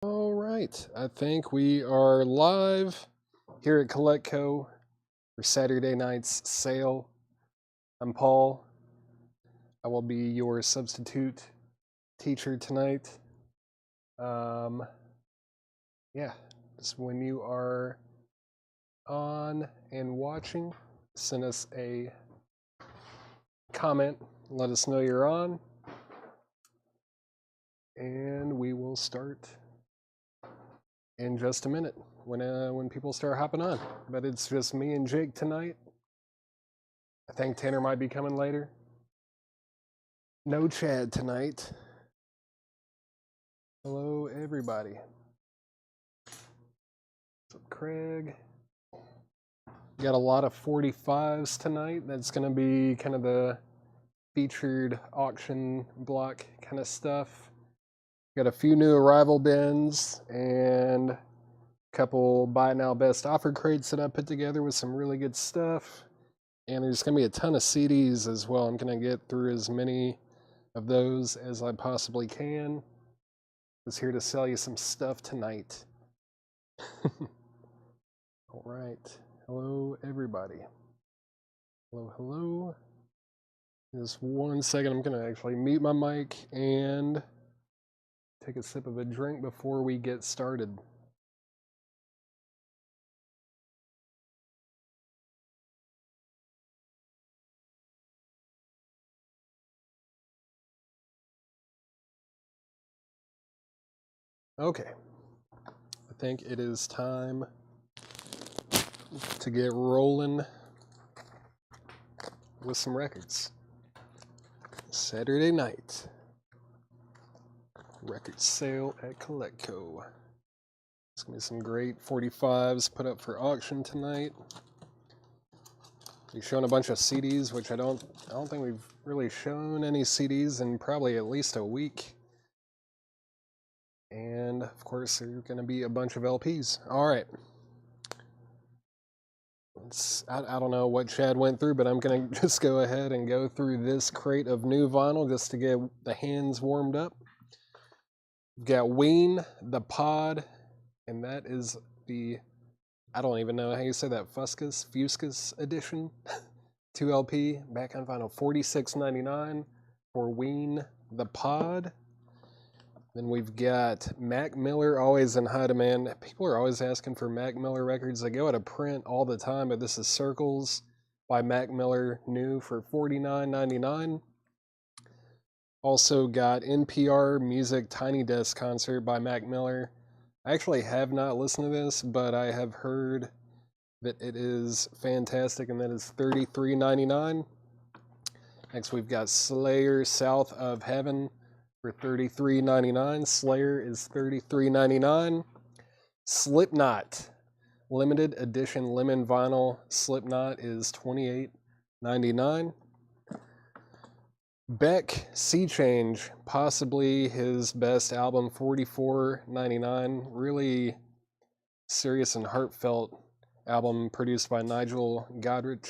All right, I think we are live here at CollectCo for Saturday night's sale. I'm Paul. I will be your substitute teacher tonight. Yeah, just when you are on and watching, send us a comment, let us know you're on, and we will start in just a minute when people start hopping on. But it's just me and Jake tonight. I think Tanner might be coming later. No Chad tonight. Hello, everybody. What's up, Craig? Got a lot of 45s tonight. That's going to be kind of the featured auction block kind of stuff. Got a few new arrival bins and a couple buy now best offer crates that I put together with some really good stuff. And there's going to be a ton of CDs as well. I'm going to get through as many of those as I possibly can. Just here to sell you some stuff tonight. All right. Hello, everybody. Hello, hello. Just 1 second. I'm going to actually mute my mic and take a sip of a drink before we get started. Okay. I think it is time to get rolling with some records. Saturday night record sale at CollectCo. There's gonna be some great 45s put up for auction tonight. We've shown a bunch of CDs, which I don't think we've really shown any CDs in probably at least a week. And of course, there's gonna be a bunch of LPs. All right. I don't know what Chad went through, but I'm going to just go ahead and go through this crate of new vinyl just to get the hands warmed up. We've got Ween, the Pod, and that is the, I don't even know how you say that, Fuscus edition. 2 LP, back on vinyl, $46.99 for Ween, the Pod. Then we've got Mac Miller, always in high demand. People are always asking for Mac Miller records. They go out of print all the time, but this is Circles by Mac Miller, new for $49.99. Also got NPR Music Tiny Desk Concert by Mac Miller. I actually have not listened to this, but I have heard that it is fantastic, and that is $33.99. Next, we've got Slayer, South of Heaven, for $33.99. Slayer is $33.99. Slipknot, limited edition lemon vinyl. Slipknot is $28.99. Beck, Sea Change, possibly his best album, $44.99. Really serious and heartfelt album produced by Nigel Godrich.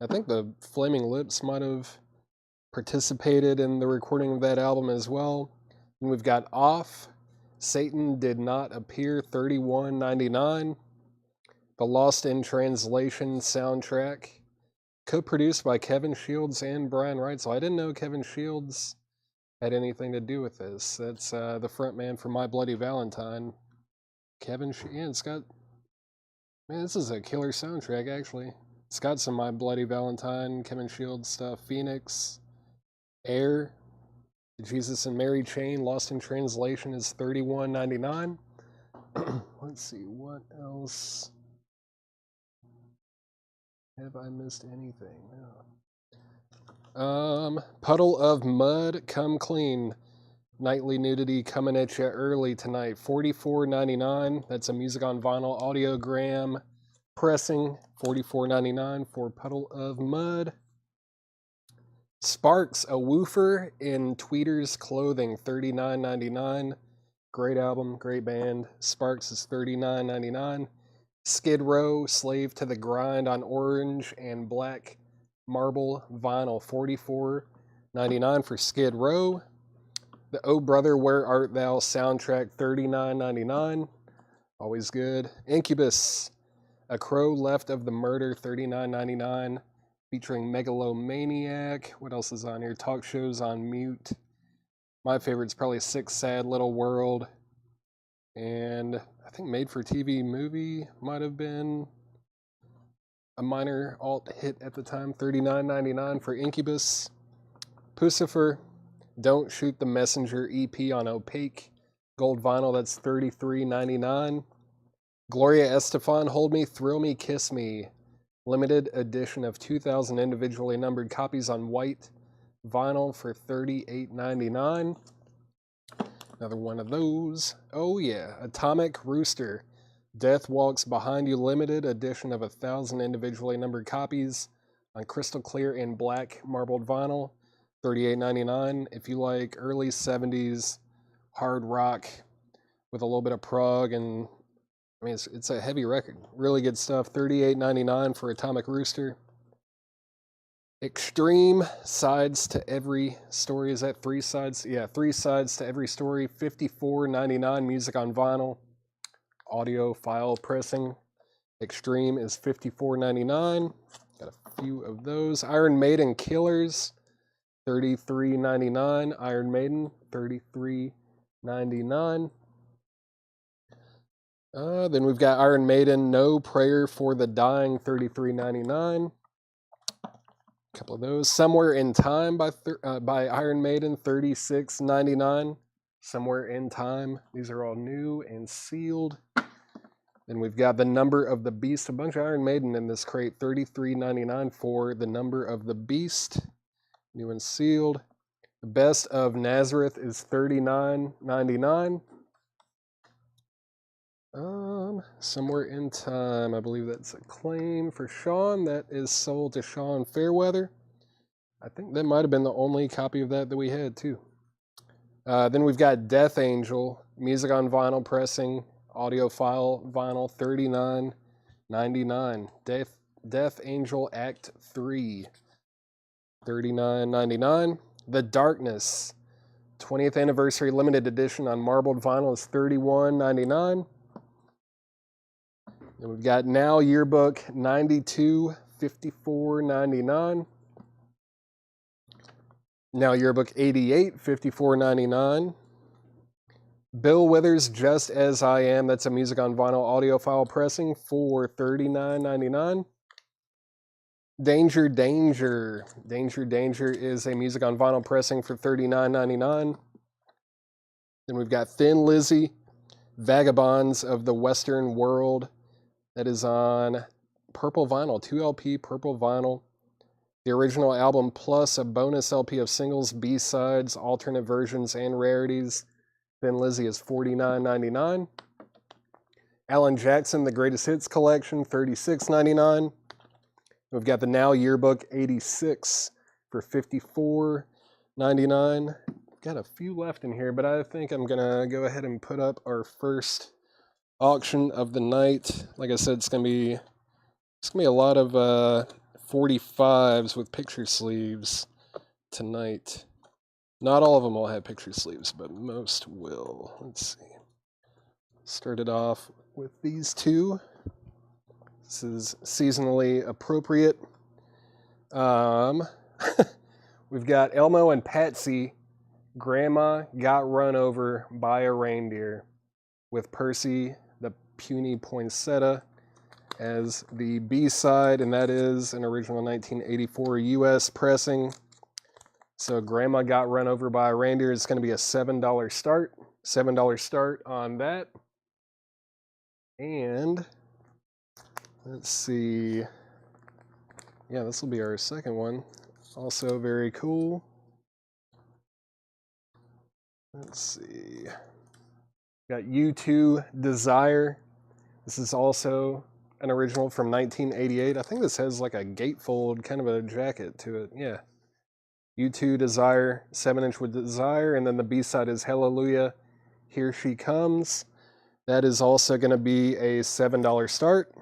I think the Flaming Lips might have participated in the recording of that album as well. And we've got Off, Satan Did Not Appear, $31.99. The Lost in Translation soundtrack, co-produced by Kevin Shields and Brian Wright. So I didn't know Kevin Shields had anything to do with this. That's the front man for My Bloody Valentine. Yeah, it's got, man, this is a killer soundtrack, actually. It's got some My Bloody Valentine, Kevin Shields stuff, Phoenix, Air, Jesus and Mary Chain, Lost in Translation is $31.99. Let's see, what else? Have I missed anything? No. Puddle of Mud, Come Clean. Nightly Nudity coming at you early tonight. $44.99. That's a music on vinyl audiogram pressing. $44.99 for Puddle of Mud. Sparks, a woofer in Tweeter's Clothing, $39.99. Great album, great band. Sparks is $39.99. Skid Row, Slave to the Grind on orange and black marble vinyl, $44.99 for Skid Row. The Oh Brother, Where Art Thou soundtrack, $39.99. Always good. Incubus, A Crow Left of the Murder, $39.99. Featuring Megalomaniac. What else is on here? Talk Shows on Mute. My favorite's probably Sick Sad Little World. And I think Made for TV Movie might have been a minor alt hit at the time. $39.99 for Incubus. Pucifer, Don't Shoot the Messenger EP on Opaque. Gold vinyl, that's $33.99. Gloria Estefan, Hold Me, Thrill Me, Kiss Me. Limited edition of 2,000 individually numbered copies on white vinyl for $38.99. Another one of those. Oh yeah, Atomic Rooster. Death Walks Behind You, limited edition of 1,000 individually numbered copies on crystal clear and black marbled vinyl, $38.99. If you like early 70s hard rock with a little bit of prog, and I mean it's a heavy record. Really good stuff. $38.99 for Atomic Rooster. Extreme Sides to Every Story. Is that 3 sides? Yeah, 3 sides to every story. $54.99. Music on vinyl. Audio file pressing. Extreme is $54.99. Got a few of those. Iron Maiden Killers, $33.99. Iron Maiden, $33.99. Then we've got Iron Maiden No Prayer for the Dying, $33.99. A couple of those. Somewhere in Time by Iron Maiden, $36.99. Somewhere in Time. These are all new and sealed. Then we've got The Number of the Beast, a bunch of Iron Maiden in this crate, $33.99 for The Number of the Beast, new and sealed. The Best of Nazareth is $39.99. Somewhere in Time, I believe that's a claim for Sean. That is sold to Sean Fairweather. I think that might have been the only copy of that we had too. Then we've got Death Angel, music on vinyl pressing, audio file vinyl, $39.99. Death Angel Act 3, $39.99. The Darkness, 20th Anniversary Limited Edition on marbled vinyl is $31.99. Then we've got Now Yearbook 92, $54.99. Now Yearbook 88, $54.99. Bill Withers, Just As I Am, that's a music on vinyl audio file pressing for $39.99. Danger Danger. Danger Danger is a music on vinyl pressing for $39.99. Then we've got Thin Lizzy, Vagabonds of the Western World. That is on purple vinyl, 2LP purple vinyl. The original album plus a bonus LP of singles, B-sides, alternate versions, and rarities. Thin Lizzy is $49.99. Alan Jackson, The Greatest Hits Collection, $36.99. We've got the Now Yearbook 86 for $54.99. Got a few left in here, but I think I'm going to go ahead and put up our first auction of the night. Like I said, it's going to be a lot of 45s with picture sleeves tonight. Not all of them will have picture sleeves, but most will. Let's see. Started off with these two. This is seasonally appropriate. We've got Elmo and Patsy, Grandma Got Run Over by a Reindeer, with Percy the Puny Poinsettia as the B-side, and that is an original 1984 US pressing. So Grandma Got Run Over by a Reindeer is going to be a $7 start. $7 start on that. And let's see. Yeah, this will be our second one. Also very cool. Let's see. Got U2 Desire. This is also an original from 1988. I think this has like a gatefold kind of a jacket to it. Yeah. U2 Desire, 7-inch with Desire, and then the B-side is Hallelujah, Here She Comes. That is also going to be a $7 start.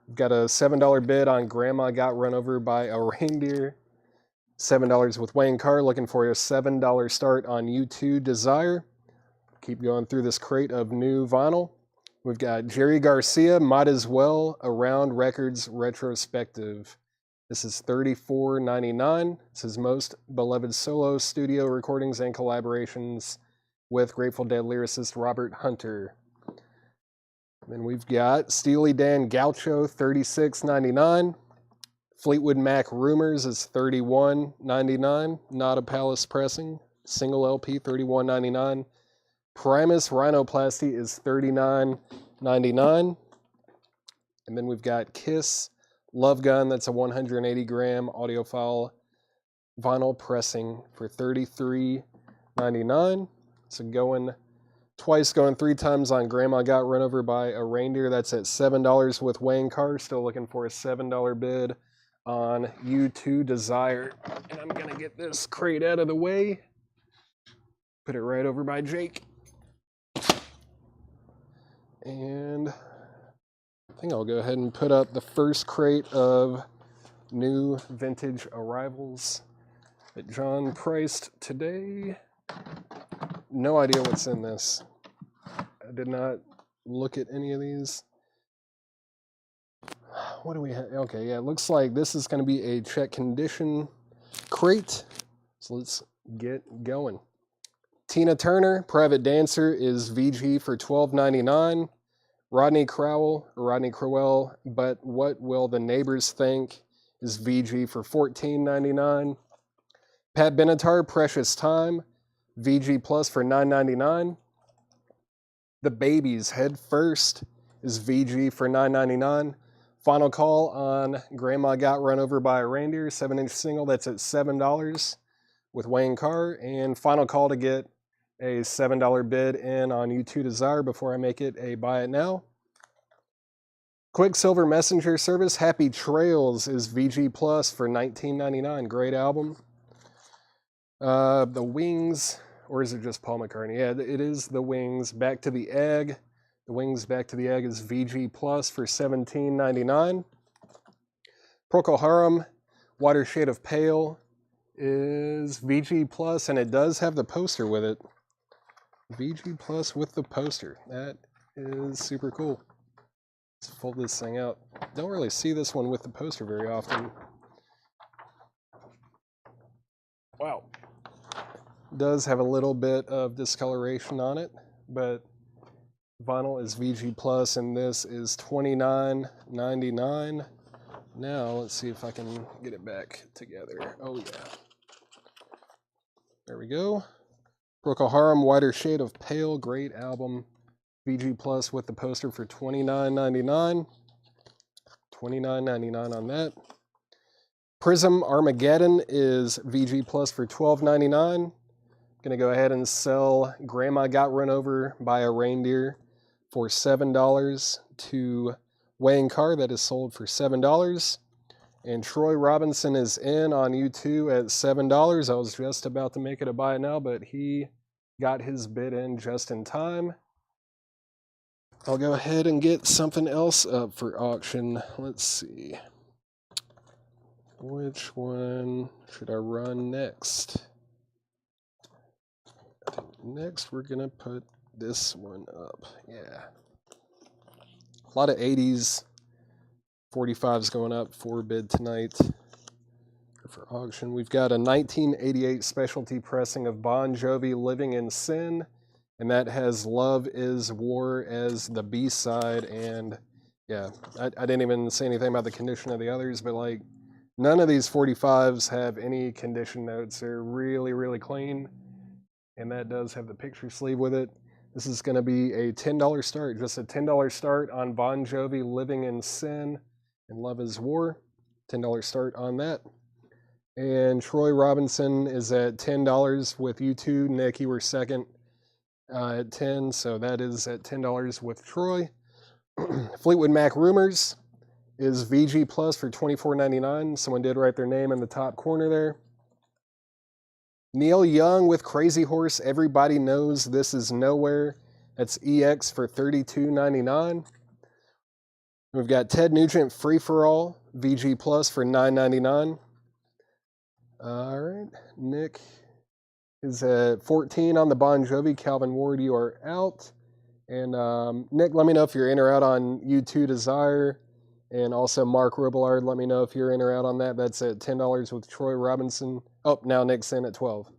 We've got a $7 bid on Grandma Got Run Over by a Reindeer. $7 with Wayne Carr, looking for a $7 start on U2 Desire. Keep going through this crate of new vinyl. We've got Jerry Garcia, Might As Well, Around Records Retrospective. This is $34.99. This is most beloved solo studio recordings and collaborations with Grateful Dead lyricist Robert Hunter. Then we've got Steely Dan Gaucho, $36.99. Fleetwood Mac Rumors is $31.99. Not a Palace Pressing, single LP, $31.99. Primus Rhinoplasty is $39.99. And then we've got Kiss Love Gun, that's a 180-gram audiophile vinyl pressing for $33.99. So going twice, going 3 times on Grandma Got Run Over by a Reindeer. That's at $7 with Wayne Carr. Still looking for a $7 bid on U2 Desire. And I'm going to get this crate out of the way. Put it right over by Jake. And I think I'll go ahead and put up the first crate of new vintage arrivals that John priced today. No idea what's in this. I did not look at any of these. What do we have? Okay, yeah, it looks like this is going to be a check condition crate. So let's get going. Tina Turner, Private Dancer, is VG for $12.99. Rodney Crowell, But What Will the Neighbors Think, is VG for $14.99. Pat Benatar, Precious Time, VG Plus for $9.99. The Babies, Head First, is VG for $9.99. Final Call on Grandma Got Run Over by a Reindeer, 7-inch single, that's at $7 with Wayne Carr. And Final Call to get a $7 bid in on U2 Desire before I make it a buy it now. Quicksilver Messenger Service, Happy Trails, is VG Plus for $19.99. Great album. The Wings, or is it just Paul McCartney? Yeah, it is The Wings. Back to the Egg. The Wings Back to the Egg is VG Plus for $17.99. Procol Harum, Water Shade of Pale, is VG Plus, and it does have the poster with it. VG Plus with the poster. That is super cool. Let's fold this thing out. Don't really see this one with the poster very often. Wow. Does have a little bit of discoloration on it, but vinyl is VG Plus, and this is $29.99. Now let's see if I can get it back together. Oh yeah. There we go. Procol Harum, Wider Shade of Pale, great album. VG Plus with the poster for $29.99. $29.99 on that. Prism Armageddon is VG Plus for $12.99. Gonna go ahead and sell Grandma Got Run Over by a Reindeer for $7 to Wayne Carr. That is sold for $7. And Troy Robinson is in on U2 at $7. I was just about to make it a buy it now, but he got his bid in just in time. I'll go ahead and get something else up for auction. Let's see. Which one should I run next? I think next we're going to put this one up. Yeah. A lot of 80s. 45's going up for bid tonight for auction. We've got a 1988 specialty pressing of Bon Jovi, Living in Sin, and that has Love Is War as the B-side. And yeah, I didn't even say anything about the condition of the others, but like none of these 45s have any condition notes. They're really, really clean, and that does have the picture sleeve with it. This is going to be a $10 start, just a $10 start on Bon Jovi, Living in Sin, and Love Is War. $10 start on that. And Troy Robinson is at $10 with U2. Nick, you were second at 10, so that is at $10 with Troy. Fleetwood Mac Rumors is VG Plus for $24.99. Someone did write their name in the top corner there. Neil Young with Crazy Horse, Everybody Knows This Is Nowhere. That's EX for $32.99. We've got Ted Nugent, Free For All, VG Plus for $9.99. All right. Nick is at 14 on the Bon Jovi. Calvin Ward, you are out. And Nick, let me know if you're in or out on U2 Desire. And also Mark Robillard, let me know if you're in or out on that. That's at $10 with Troy Robinson. Oh, now Nick's in at 12.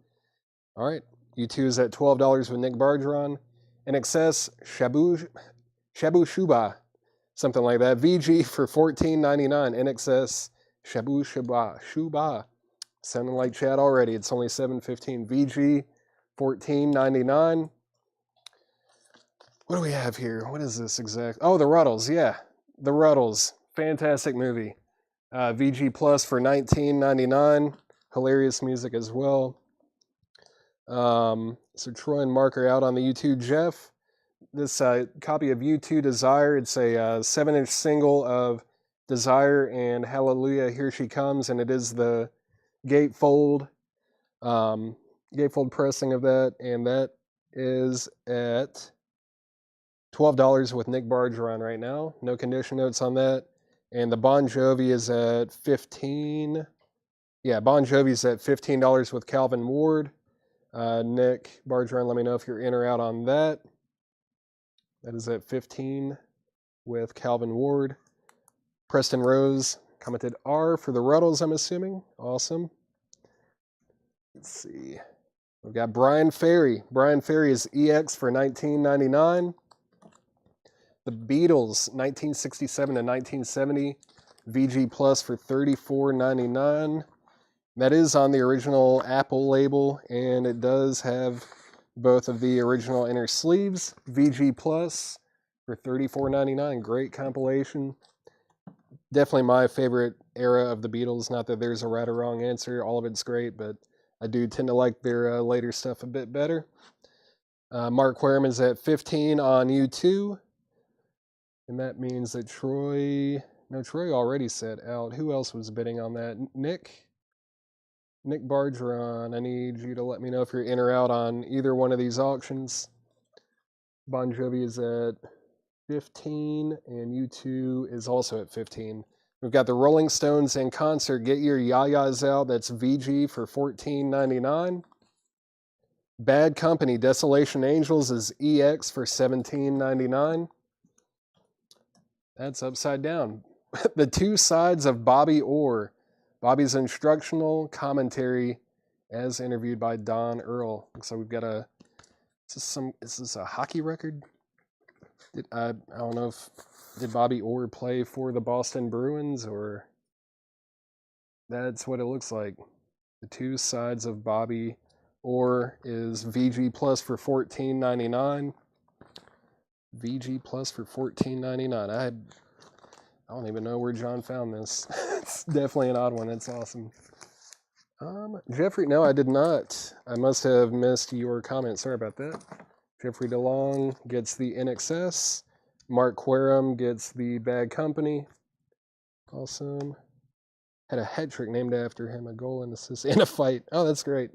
All right. U2 is at $12 with Nick Bargeron. In excess, Shabu Shuba, something like that. VG for $14.99. In excess, Shabu Shuba. Sounding like Chad already. It's only $7.15. VG, $14.99. What do we have here? What is this exact? Oh, the Ruddles. Yeah, the Ruddles. Fantastic movie. VG Plus for $19.99. Hilarious music as well. So Troy and Mark are out on the U2. Jeff, this copy of U2 Desire. It's a 7-inch single of Desire and Hallelujah, Here She Comes, and it is the gatefold pressing of that, and that is at $12 with Nick Bargeron right now. No condition notes on that. And the Bon Jovi is at $15. Yeah, Bon Jovi's at $15 with Calvin Ward. Nick Bargeron, let me know if you're in or out on that. That is at $15 with Calvin Ward. Preston Rose commented R for the Ruddles, I'm assuming. Awesome. Let's see. We've got Brian Ferry. Brian Ferry is EX for $19.99. The Beatles, 1967 to 1970, VG Plus for $34.99. That is on the original Apple label, and it does have both of the original inner sleeves. VG Plus for $34.99. Great compilation. Definitely my favorite era of the Beatles. Not that there's a right or wrong answer. All of it's great, but I do tend to like their later stuff a bit better. Mark Querem is at 15 on U2. And that means that Troy already said out. Who else was bidding on that? Nick Bargeron, I need you to let me know if you're in or out on either one of these auctions. Bon Jovi is at 15, and U2 is also at 15. We've got the Rolling Stones in concert. Get Your Yayas Out. That's VG for $14.99. Bad Company, Desolation Angels is EX for $17.99. That's upside down. The Two Sides of Bobby Orr. Bobby's instructional commentary as interviewed by Don Earl. So we've got is this a hockey record? I don't know did Bobby Orr play for the Boston Bruins, or that's what it looks like. The Two Sides of Bobby Orr is VG Plus for $14.99. VG Plus for $14.99. I don't even know where John found this. It's definitely an odd one. That's awesome. Jeffrey, no, I did not. I must have missed your comment. Sorry about that. Jeffrey DeLong gets the NXS. Mark Querem gets the Bad Company. Awesome. Had a hat trick named after him, a goal and assist, and a fight. Oh, that's great.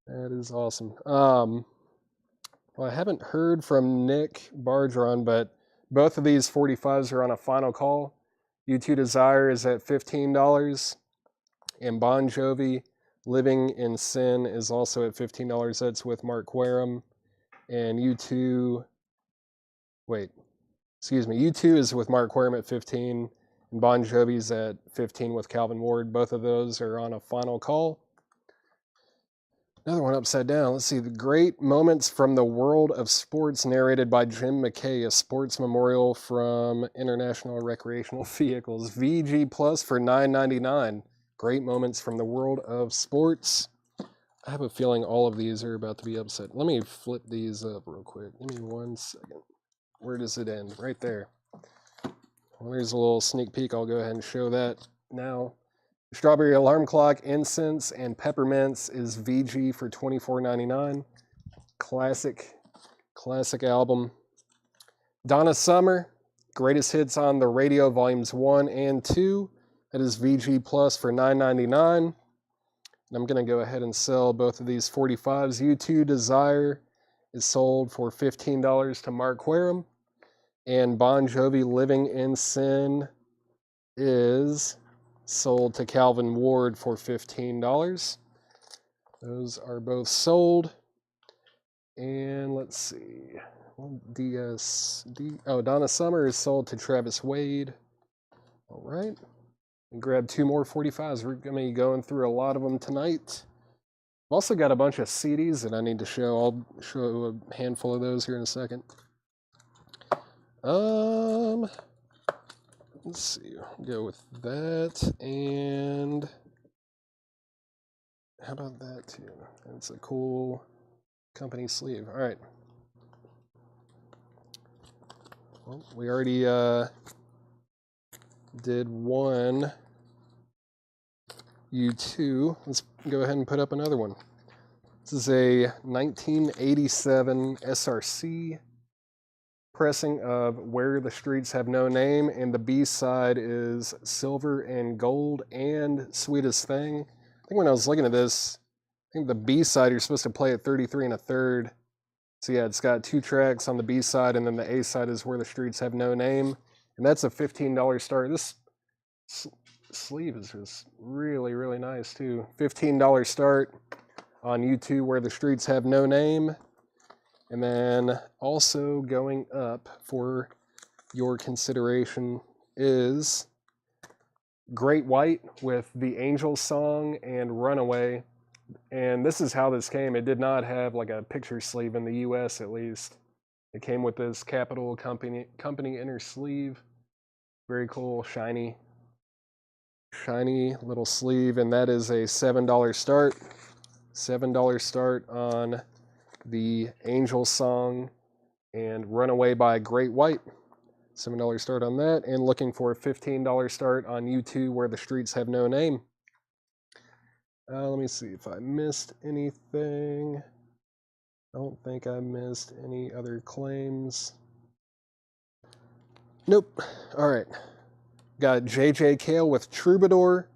That is awesome. Well, I haven't heard from Nick Bargeron, but both of these 45s are on a final call. U2 Desire is at $15, and Bon Jovi Living in Sin is also at $15. That's with Mark Querem. And U2 is with Mark Querem at 15, and Bon Jovi's at 15 with Calvin Ward. Both of those are on a final call. Another one upside down. Let's see. The Great Moments from the World of Sports, narrated by Jim McKay, a sports memorial from International Recreational Vehicles. VG Plus for $9.99. Great Moments from the World of Sports. I have a feeling all of these are about to be upset. Let me flip these up real quick. Give me 1 second. Where does it end? Right there. Well, there's a little sneak peek. I'll go ahead and show that now. Strawberry Alarm Clock, Incense, and Peppermints is VG for $24.99. Classic album. Donna Summer, Greatest Hits on the Radio, Volumes 1 and 2. That is VG Plus for $9.99. And I'm going to go ahead and sell both of these 45s. U2 Desire is sold for $15 to Mark Querem. And Bon Jovi Living in Sin is sold to Calvin Ward for $15. Those are both sold. And let's see. Donna Summer is sold to Travis Wade. All right. And grab 2 more 45s. We're going to be going through a lot of them tonight. I've also got a bunch of CDs that I need to show. I'll show a handful of those here in a second. Let's see. Go with that. And how about that too? That's a cool company sleeve. All right. Well, we already did one U2. Let's go ahead and put up another one. This is a 1987 SRC pressing of Where the Streets Have No Name, and the B-side is Silver and Gold and Sweetest Thing. I think when I was looking at this, I think the B-side you're supposed to play at 33 1/3. So yeah, it's got 2 tracks on the B-side, and then the A-side is Where the Streets Have No Name, and that's a $15 start. This sleeve is just really, really nice too. $15 start on U2 Where the Streets Have No Name. And then also going up for your consideration is Great White with the Angels song and Runaway. And this is how this came. It did not have like a picture sleeve in the US at least. It came with this Capitol company inner sleeve. Very cool, shiny little sleeve, and that is a $7 start. $7 start on the Angels song and Runaway by Great White. $7 start on that, and looking for a $15 start on U2 Where the Streets Have No Name. Let me see if I missed anything. I don't think I missed any other claims. Nope. All right. Got J.J. Cale with Troubadour.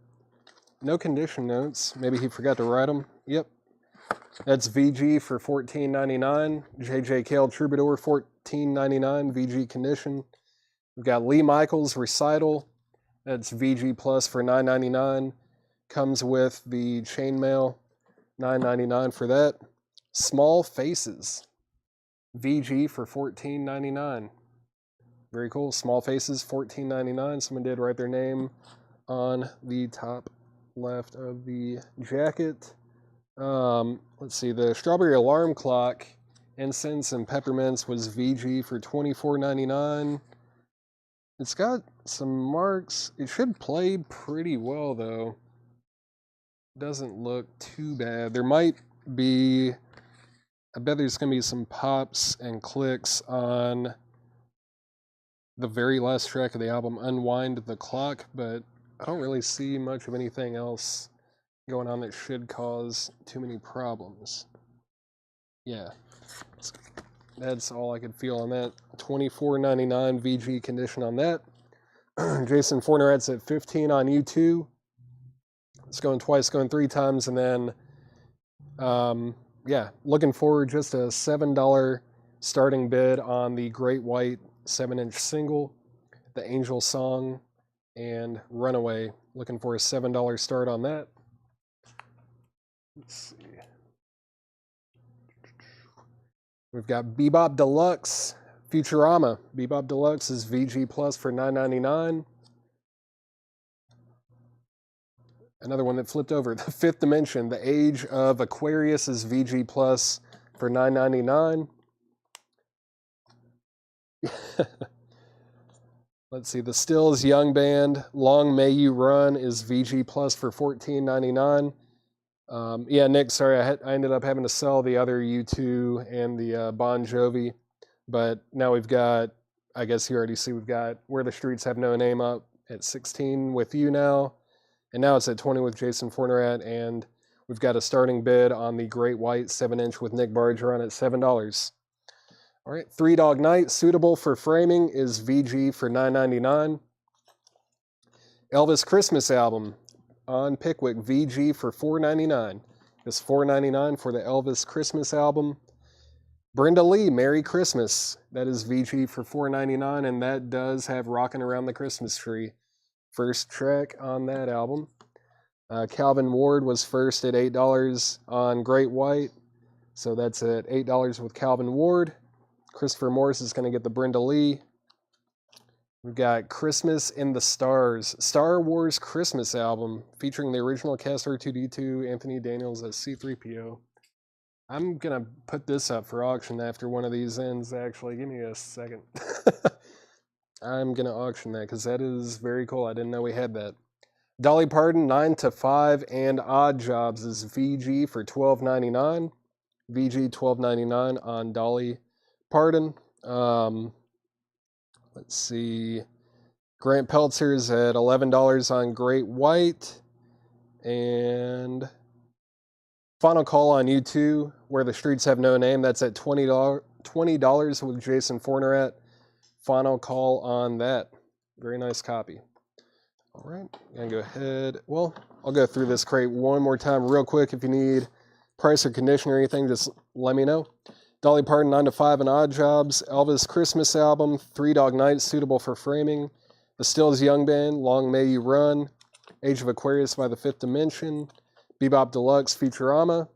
No condition notes. Maybe he forgot to write them. Yep. That's VG for $14.99. J.J. Cale Troubadour, $14.99. VG condition. We've got Lee Michaels Recital. That's VG Plus for $9.99. Comes with the chainmail. $9.99 for that. Small Faces. VG for $14.99. Very cool. Small Faces, $14.99. Someone did write their name on the top left of the jacket. Let's see. The Strawberry Alarm Clock, Incense and Peppermints was VG for $24.99. It's got some marks. It should play pretty well, though. Doesn't look too bad. There might be... I bet there's going to be some pops and clicks on the very last track of the album, Unwind the Clock, but I don't really see much of anything else going on that should cause too many problems. Yeah, that's all I could feel on that. $24.99 VG condition on that. Jason Fornerat's at $15 on U2. It's going twice, going 3 times, and then, yeah, looking forward just a $7 starting bid on the Great White 7-inch single, the Angel song, and Runaway. Looking for a $7 start on that. Let's see. We've got Bebop Deluxe, Futurama. Bebop Deluxe is VG Plus for $9.99. Another one that flipped over. The Fifth Dimension, The Age of Aquarius is VG Plus for $9.99. Let's see. The Stills Young Band, Long May You Run is VG Plus for $14.99. Yeah, Nick, sorry, I ended up having to sell the other U2 and the Bon Jovi, but now we've got, I guess you already see, we've got Where the Streets Have No Name up at 16 with you now, and now it's at 20 with Jason Fornerat, and we've got a starting bid on the Great White 7-inch with Nick Bargeron at $7. All right, Three Dog Night, Suitable for Framing is VG for $9.99. Elvis Christmas Album on Pickwick, VG for $4.99. It's $4.99 for the Elvis Christmas Album. Brenda Lee, Merry Christmas. That is VG for $4.99, and that does have Rockin' Around the Christmas Tree. first track on that album. Calvin Ward was first at $8 on Great White. So that's at $8 with Calvin Ward. Christopher Morris is going to get the Brenda Lee. We've got Christmas in the Stars, Star Wars Christmas album featuring the original cast R2-D2, Anthony Daniels as C-3PO. I'm going to put this up for auction after one of these ends, actually. Give me a second. I'm going to auction that because that is very cool. I didn't know we had that. Dolly Parton, 9 to 5, and Odd Jobs is VG for $12.99. VG $12.99 on Dolly Parton. Let's see. Grant Peltzer's at $11 on Great White. And Final Call on U2, Where the Streets Have No Name. That's at $20 with Jason Fornerat. Final Call on that. Very nice copy. All right, I'm going to go ahead. Well, I'll go through this crate one more time real quick. If you need price or condition or anything, just let me know. Dolly Parton, 9 to 5 and Odd Jobs. Elvis Christmas album, Three Dog Night, suitable for framing. The Stills Young Band, Long May You Run. Age of Aquarius by the Fifth Dimension. Bebop Deluxe, Futurama.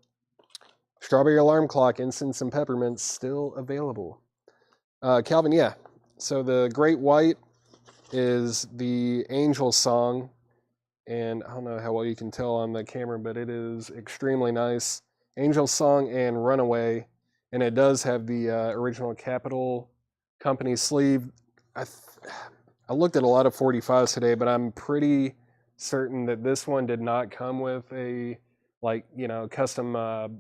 Strawberry Alarm Clock, Incense and Peppermints, still available. Calvin, yeah. So the Great White is the Angel song. And I don't know how well you can tell on the camera, but it is extremely nice. Angel song and Runaway. And it does have the original Capitol Company sleeve. I looked at a lot of 45s today, but I'm pretty certain that this one did not come with a, like, you know, custom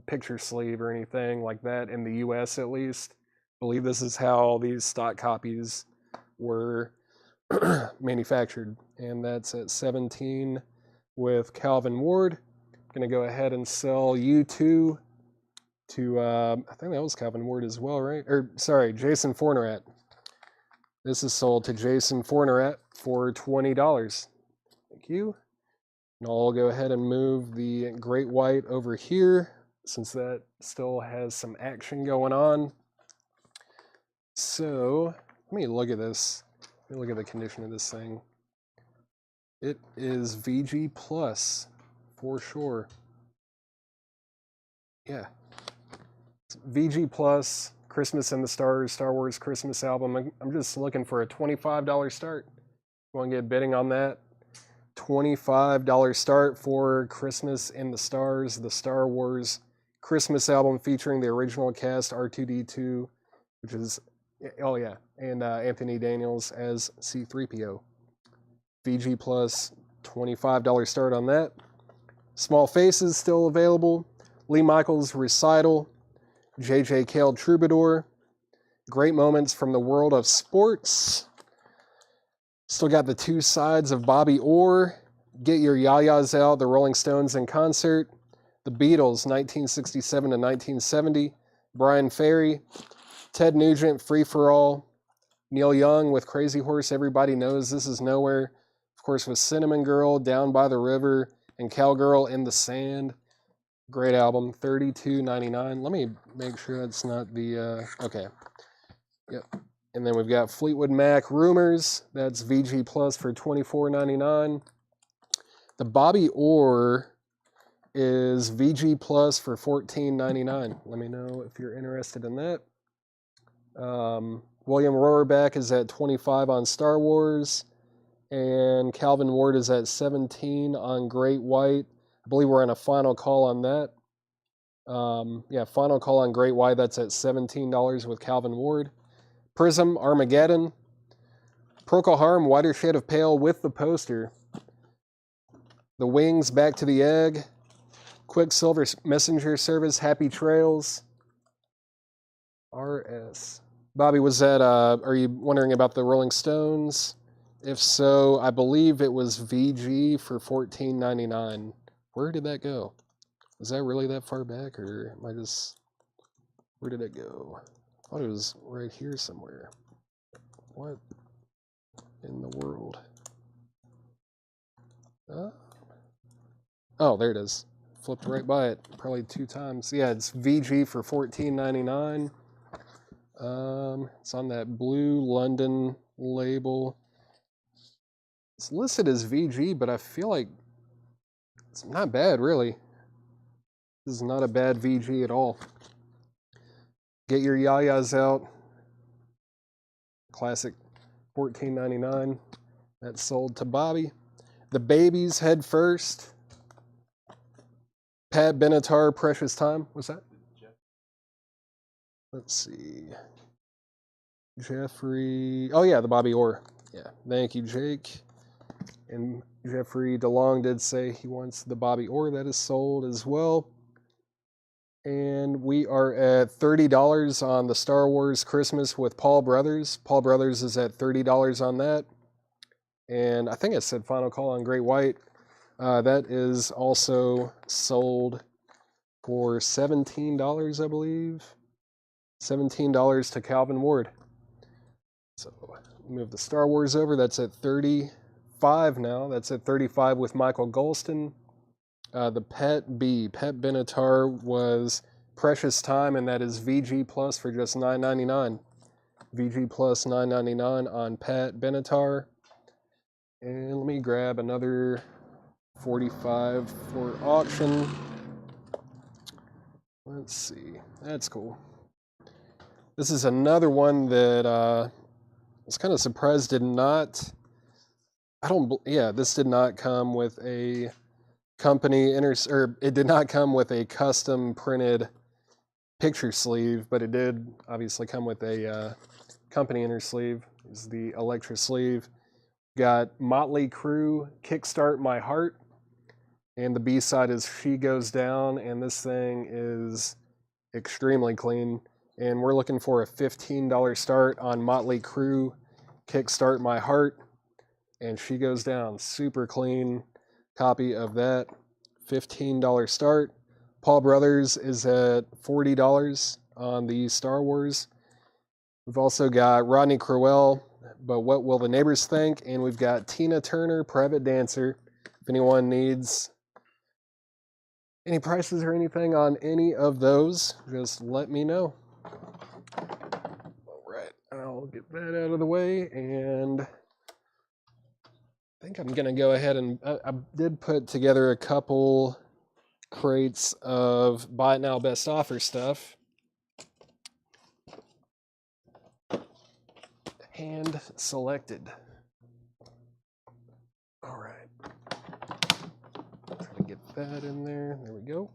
picture sleeve or anything like that in the US at least. I believe this is how these stock copies were manufactured. And that's at $17 with Calvin Ward. I'm going to go ahead and sell U2 to, I think that was Calvin Ward as well, right? Or, sorry, Jason Fornerat. This is sold to Jason Fornerat for $20. Thank you. And I'll go ahead and move the Great White over here since that still has some action going on. So, let me look at this. Let me look at the condition of this thing. It is VG Plus, for sure. Yeah. VG Plus, Christmas in the Stars, Star Wars Christmas album. I'm just looking for a $25 start. Want to get bidding on that? $25 start for Christmas in the Stars, the Star Wars Christmas album featuring the original cast R2-D2, which is, oh yeah, and Anthony Daniels as C-3PO. VG Plus, $25 start on that. Small Faces still available. Lee Michaels Recital. J.J. Cale Troubadour. Great Moments from the World of Sports. Still got the two sides of Bobby Orr. Get Your Yayas Out, the Rolling Stones in Concert. The Beatles, 1967 to 1970. Brian Ferry. Ted Nugent, Free for All. Neil Young with Crazy Horse, Everybody Knows This Is Nowhere. Of course, with Cinnamon Girl, Down by the River, and Cowgirl in the Sand. Great album, $32.99. Let me make sure that's not the, okay. Yep. And then we've got Fleetwood Mac Rumors. That's VG Plus for $24.99. The Bobby Orr is VG Plus for $14.99. Let me know if you're interested in that. William Rohrbeck is at $25 on Star Wars. And Calvin Ward is at $17 on Great White. I believe we're on a final call on that. Yeah, final call on Great White. That's at $17 with Calvin Ward. Prism, Armageddon. Procol Harum, Whiter Shade of Pale with the poster. The Wings, Back to the Egg. Quicksilver Messenger Service, Happy Trails. RS. Bobby, was that, are you wondering about the Rolling Stones? If so, I believe it was VG for $14.99. Where did that go? Was that really that far back, or am I just... Where did it go? I thought it was right here somewhere. What in the world? Oh, there it is. Flipped right by it, probably 2 times. Yeah, it's VG for $14.99. It's on that blue London label. It's listed as VG, but I feel like it's not bad, really. This is not a bad VG at all. Get your yayas out. Classic $14.99. That's sold to Bobby. The babies head first. Pat Benatar, Precious Time. What's that? Let's see. Jeffrey. Oh, yeah, the Bobby Orr. Yeah. Thank you, Jake. And Jeffrey DeLong did say he wants the Bobby Orr. That is sold as well. And we are at $30 on the Star Wars Christmas with Paul Brothers. Paul Brothers is at $30 on that. And I think it said Final Call on Great White. That is also sold for $17, I believe. $17 to Calvin Ward. So move the Star Wars over. That's at 35 now. That's at 35 with Michael Golston. The Pet Benatar was Precious Time, and that is VG Plus for just $9.99. VG Plus $9.99 on Pat Benatar. And let me grab another 45 for auction. Let's see. That's cool. This is another one that I was kind of surprised did not. This did not come with a company or it did not come with a custom printed picture sleeve, but it did obviously come with a company inner sleeve. This is the Electra sleeve. Got Motley Crue, Kickstart My Heart, and the B-side is She Goes Down, and this thing is extremely clean. And we're looking for a $15 start on Motley Crue, Kickstart My Heart, and She Goes Down. Super clean copy of that. $15 start. Paul Brothers is at $40 on the Star Wars. We've also got Rodney Crowell, But What Will the Neighbors Think? And we've got Tina Turner, Private Dancer. If anyone needs any prices or anything on any of those, just let me know. All right, I'll get that out of the way, and I think I'm going to go ahead and I did put together a couple crates of Buy It Now Best Offer stuff. Hand selected. All right. Try to get that in there. There we go.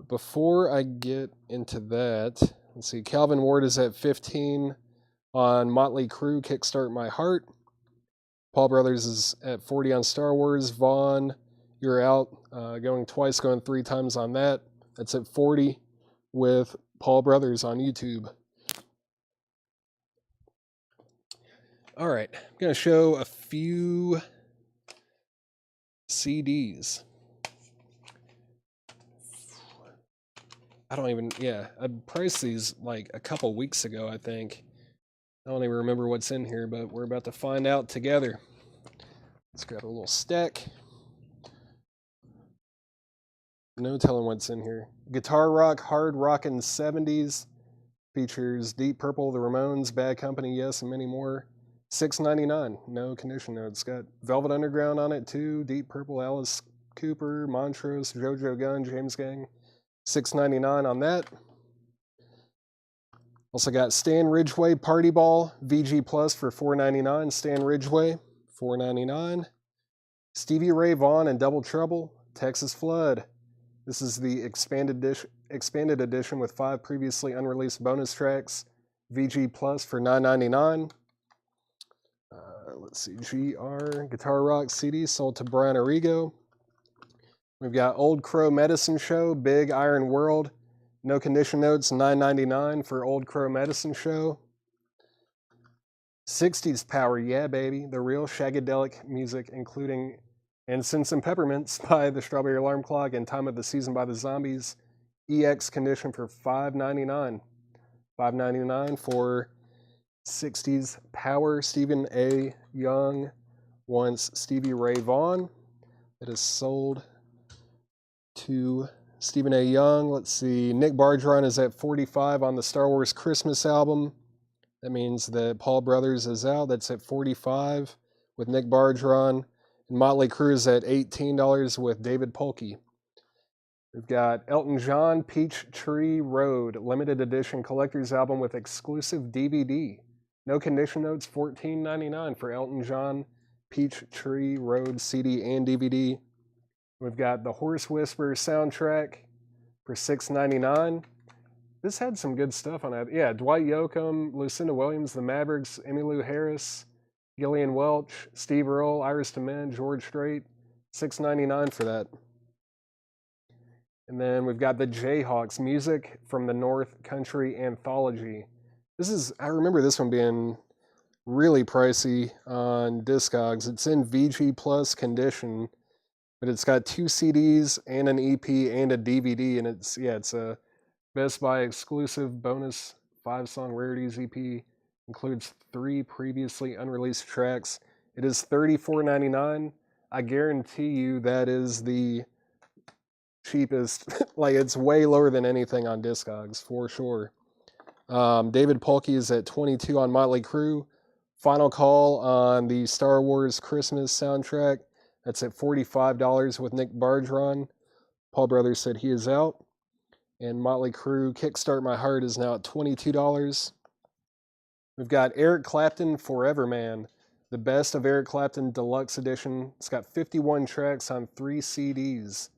Before I get into that, let's see. Calvin Ward is at 15 on Motley Crue, Kickstart My Heart. Paul Brothers is at 40 on Star Wars. Vaughn, you're out. Going twice, going 3 times on that. That's at 40 with Paul Brothers on YouTube. All right, I'm going to show a few CDs. I priced these like a couple weeks ago, I think. I don't even remember what's in here, but we're about to find out together. Let's grab a little stack. No telling what's in here. Guitar rock, hard rockin' 70s. Features Deep Purple, The Ramones, Bad Company, Yes, and many more. $6.99. No condition notes. Got Velvet Underground on it too. Deep Purple, Alice Cooper, Montrose, JoJo Gunn, James Gang. $6.99 on that. Also got Stan Ridgway Party Ball VG Plus for $4.99. Stan Ridgway, $4.99. Stevie Ray Vaughan and Double Trouble, Texas Flood. This is the expanded edition with 5 previously unreleased bonus tracks. VG Plus for $9.99. Let's see, GR Guitar Rock CD sold to Brian Arrigo. We've got Old Crow Medicine Show, Big Iron World. No condition notes, $9.99 for Old Crow Medicine Show. 60s Power, yeah baby. The real shagadelic music, including Incense and Peppermints by the Strawberry Alarm Clock and Time of the Season by the Zombies. EX condition for $5.99. $5.99 for 60s Power. Stephen A. Young wants Stevie Ray Vaughan. It is sold to Stephen A. Young. Let's see. Nick Bargeron is at 45 on the Star Wars Christmas album. That means that Paul Brothers is out. That's at 45 with Nick Bargeron. And Motley Crue's at $18 with David Polkey. We've got Elton John, Peachtree Road, limited edition collector's album with exclusive DVD. No condition notes, $14.99 for Elton John, Peachtree Road CD and DVD. We've got the Horse Whisperer soundtrack for $6.99. This had some good stuff on it. Yeah, Dwight Yoakam, Lucinda Williams, The Mavericks, Emmylou Harris, Gillian Welch, Steve Earle, Iris DeMent, George Strait. $6.99 for that. And then we've got the Jayhawks, Music from the North Country Anthology. I remember this one being really pricey on Discogs. It's in VG Plus condition, but it's got 2 CDs and an EP and a DVD, and it's a Best Buy exclusive bonus 5-song rarities EP. Includes 3 previously unreleased tracks. It is $34.99. I guarantee you that is the cheapest. Like, it's way lower than anything on Discogs for sure. David Polkey is at $22 on Motley Crue. Final Call on the Star Wars Christmas soundtrack. That's at $45 with Nick Bargeron. Paul Brothers said he is out. And Motley Crue Kickstart My Heart is now at $22. We've got Eric Clapton Forever Man, the best of Eric Clapton deluxe edition. It's got 51 tracks on 3 CDs,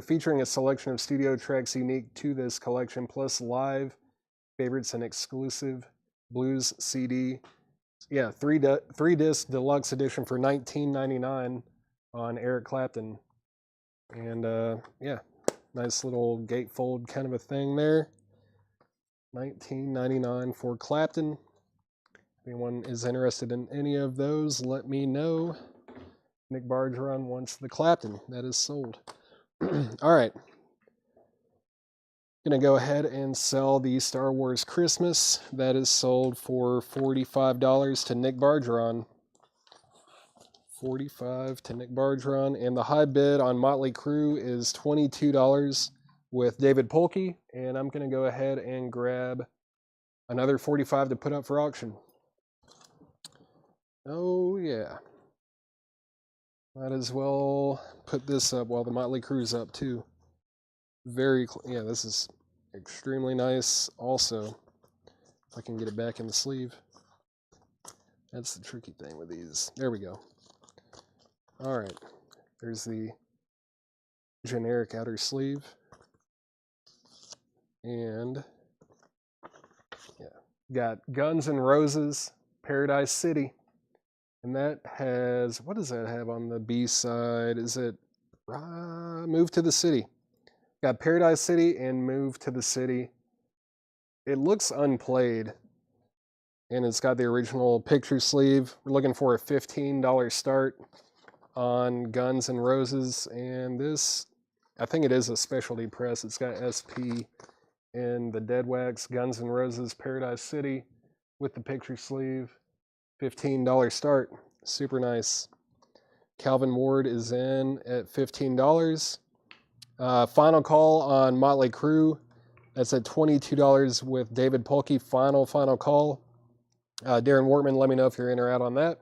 featuring a selection of studio tracks unique to this collection, plus live favorites and exclusive blues CD. Yeah, 3-disc deluxe edition for $19.99 on Eric Clapton. And yeah, nice little gatefold kind of a thing there. $19.99 for Clapton. If anyone is interested in any of those, let me know. Nick Bargeron wants the Clapton. That is sold. All right. Going to go ahead and sell the Star Wars Christmas. That is sold for $45 to Nick Bargeron. $45 to Nick Bargeron. And the high bid on Motley Crue is $22 with David Polkey. And I'm going to go ahead and grab another $45 to put up for auction. Oh, yeah. Might as well put this up while the Motley Crue's up, too. Yeah, this is extremely nice also. If I can get it back in the sleeve. That's the tricky thing with these. There we go. All right. There's the generic outer sleeve. And yeah, got Guns N' Roses, Paradise City. And that has, what does that have on the B side? Is it Move to the City? Got Paradise City and Move to the City. It looks unplayed. And it's got the original picture sleeve. We're looking for a $15 start on Guns N' Roses. And this, I think it is a specialty press. It's got SP in the dead wax. Guns N' Roses, Paradise City with the picture sleeve. $15 start. Super nice. Calvin Ward is in at $15. Final Call on Motley Crue. That's at $22 with David Polkey. Final call. Darren Wortman, let me know if you're in or out on that.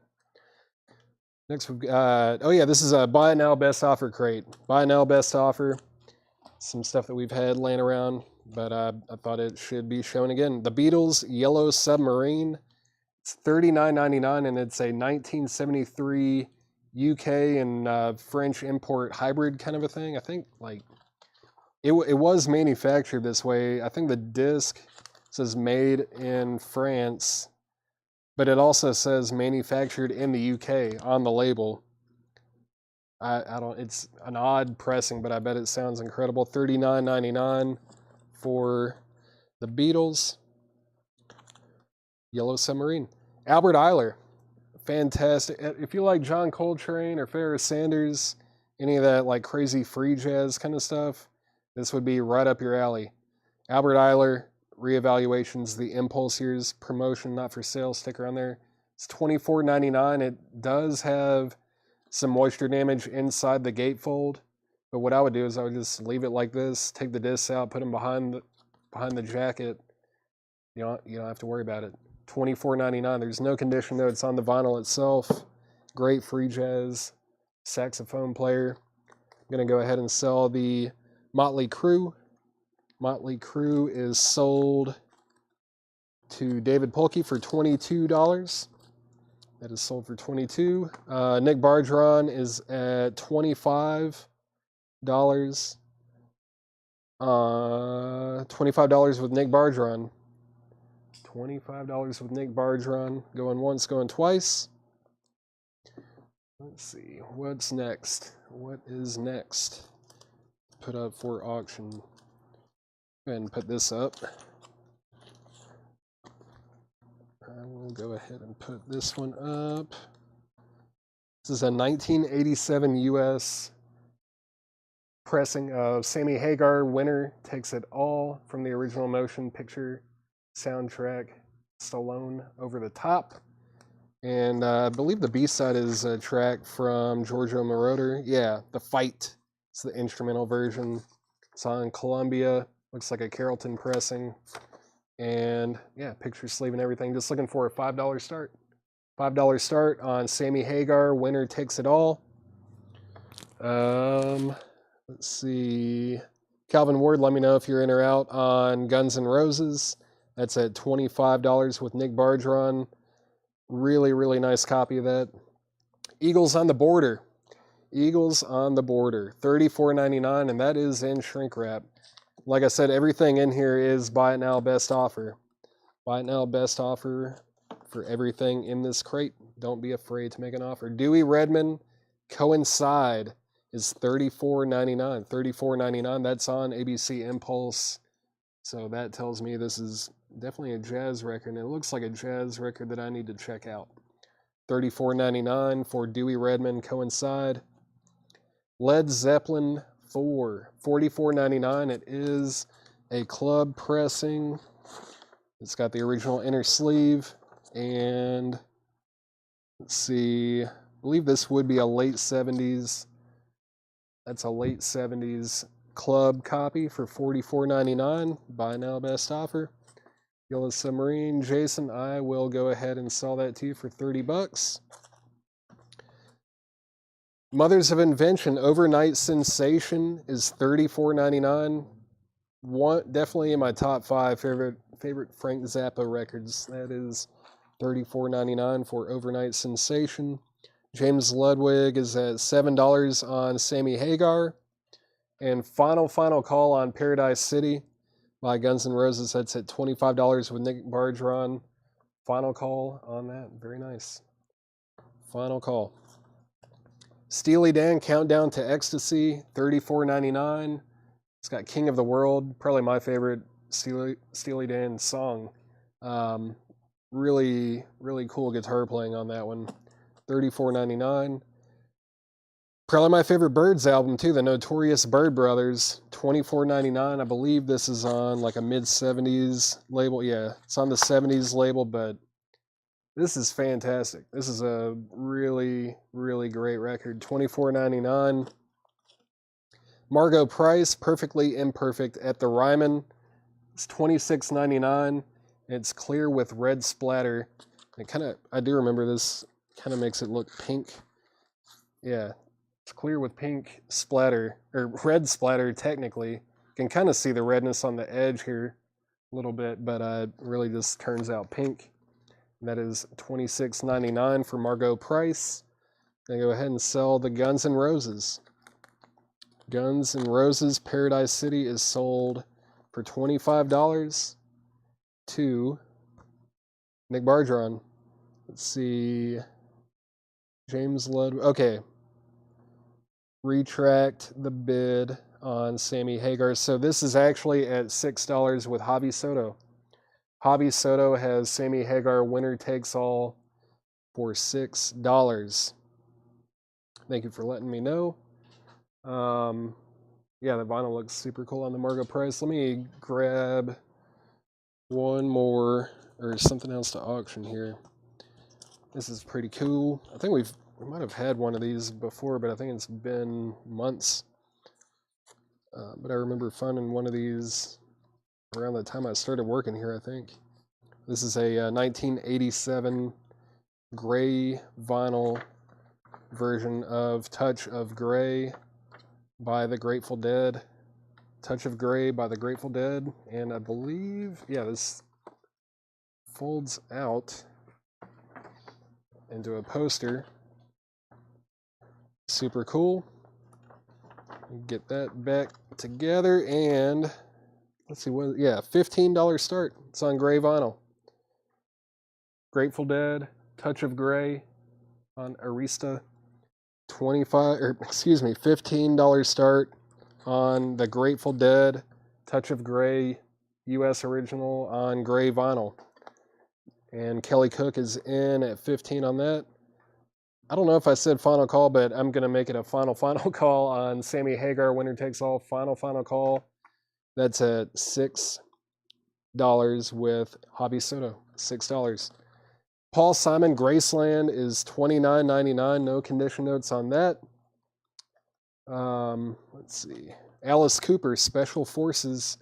Next, we've got, oh yeah, this is a Buy Now Best Offer crate. Buy Now Best Offer. Some stuff that we've had laying around, but I thought it should be shown again. The Beatles Yellow Submarine. It's $39.99, and it's a 1973 UK and French import hybrid kind of a thing. I think like it was manufactured this way. I think the disc says made in France, but it also says manufactured in the UK on the label. I don't. It's an odd pressing, but I bet it sounds incredible. $39.99 for the Beatles. Yellow Submarine. Albert Ayler, fantastic. If you like John Coltrane or Pharoah Sanders, any of that like crazy free jazz kind of stuff, this would be right up your alley. Albert Ayler, Reevaluations, the Impulse Years promotion, not for sale sticker on there. It's $24.99. It does have some moisture damage inside the gatefold, but what I would do is I would just leave it like this, take the discs out, put them behind the jacket. You don't have to worry about it. $24.99. There's no condition notes on the vinyl itself. Great free jazz saxophone player. I'm going to go ahead and sell the Motley Crue. Motley Crue is sold to David Polkey for $22. That is sold for $22. Nick Bargeron is at $25. $25 with Nick Bargeron. $25 with Nick Bargeron. Going once, going twice. Let's see, what's next? What is next? Put up for auction. Go ahead and put this up. I will go ahead and put this one up. This is a 1987 US pressing of Sammy Hagar, Winner Takes It All, from the original motion picture soundtrack, Stallone Over the Top. And I believe the B-side is a track from Giorgio Moroder. Yeah, The Fight. It's the instrumental version. It's on Columbia. Looks like a Carrollton pressing. And yeah, picture sleeve and everything. Just looking for a $5 start. $5 start on Sammy Hagar, Winner Takes It All. Let's see. Calvin Ward, let me know if you're in or out on Guns N' Roses. That's at $25 with Nick Bargeron. Really, really nice copy of that. Eagles on the Border. Eagles on the Border. $34.99, and that is in shrink wrap. Like I said, everything in here is buy it now, best offer. Buy it now, best offer for everything in this crate. Don't be afraid to make an offer. Dewey Redman, Coincide, is $34.99. $34.99. That's on ABC Impulse. So that tells me this is definitely a jazz record, and it looks like a jazz record that I need to check out. $34.99 for Dewey Redman, Coincide. Led Zeppelin 4, $44.99. It is a club pressing. It's got the original inner sleeve, and let's see, I believe this would be a late 70s. That's a late 70s club copy for $44.99. Buy now, best offer. Yellow Submarine, Jason, I will go ahead and sell that to you for $30. Mothers of Invention, Overnight Sensation, is $34.99. Definitely in my top 5 favorite Frank Zappa records. That is $34.99 for Overnight Sensation. James Ludwig is at $7 on Sammy Hagar. And Final Call on Paradise City by Guns N' Roses. That's at $25 with Nick Bargeron. Final Call on that. Very nice. Final Call. Steely Dan, Countdown to Ecstasy, $34.99. It's got King of the World, probably my favorite Steely Dan song. Really, really cool guitar playing on that one. $34.99. Probably my favorite Byrds album too, the Notorious Byrd Brothers, $24.99. I believe this is on like a mid-70s label. Yeah, it's on the 70s label, but this is fantastic. This is a really, really great record. $24.99. Margot Price, Perfectly Imperfect at the Ryman. It's $26.99. It's clear with red splatter. I do remember this kind of makes it look pink. Yeah. It's clear with pink splatter, or red splatter technically. You can kind of see the redness on the edge here a little bit, but it really just turns out pink. And that is $26.99 for Margot Price. Then go ahead and sell the Guns N' Roses. Guns N' Roses Paradise City is sold for $25 to Nick Bargeron. Let's see. James Ludwig. Okay. Retract the bid on Sammy Hagar. So this is actually at $6 with Hobby Soto. Hobby Soto has Sammy Hagar, Winner Takes All, for $6. Thank you for letting me know. Yeah, the vinyl looks super cool on the Margot Price. Let me grab one more, or something else to auction here. This is pretty cool. I think we might have had one of these before, but I think it's been months. But I remember finding one of these around the time I started working here, I think. This is a 1987 gray vinyl version of Touch of Grey by the Grateful Dead. Touch of Grey by the Grateful Dead. And I believe, yeah, this folds out into a poster. Super cool. Get that back together, and let's see what, yeah, $15 start. It's on gray vinyl. Grateful Dead, Touch of Grey on Arista. $15 start on the Grateful Dead, Touch of Grey, US original on gray vinyl. And Kelly Cook is in at 15 on that. I don't know if I said final call, but I'm going to make it a final call on Sammy Hagar, winner takes all, final call. That's at $6 with Hobby Soda, $6. Paul Simon, Graceland is $29.99, no condition notes on that. Let's see. Alice Cooper, Special Forces,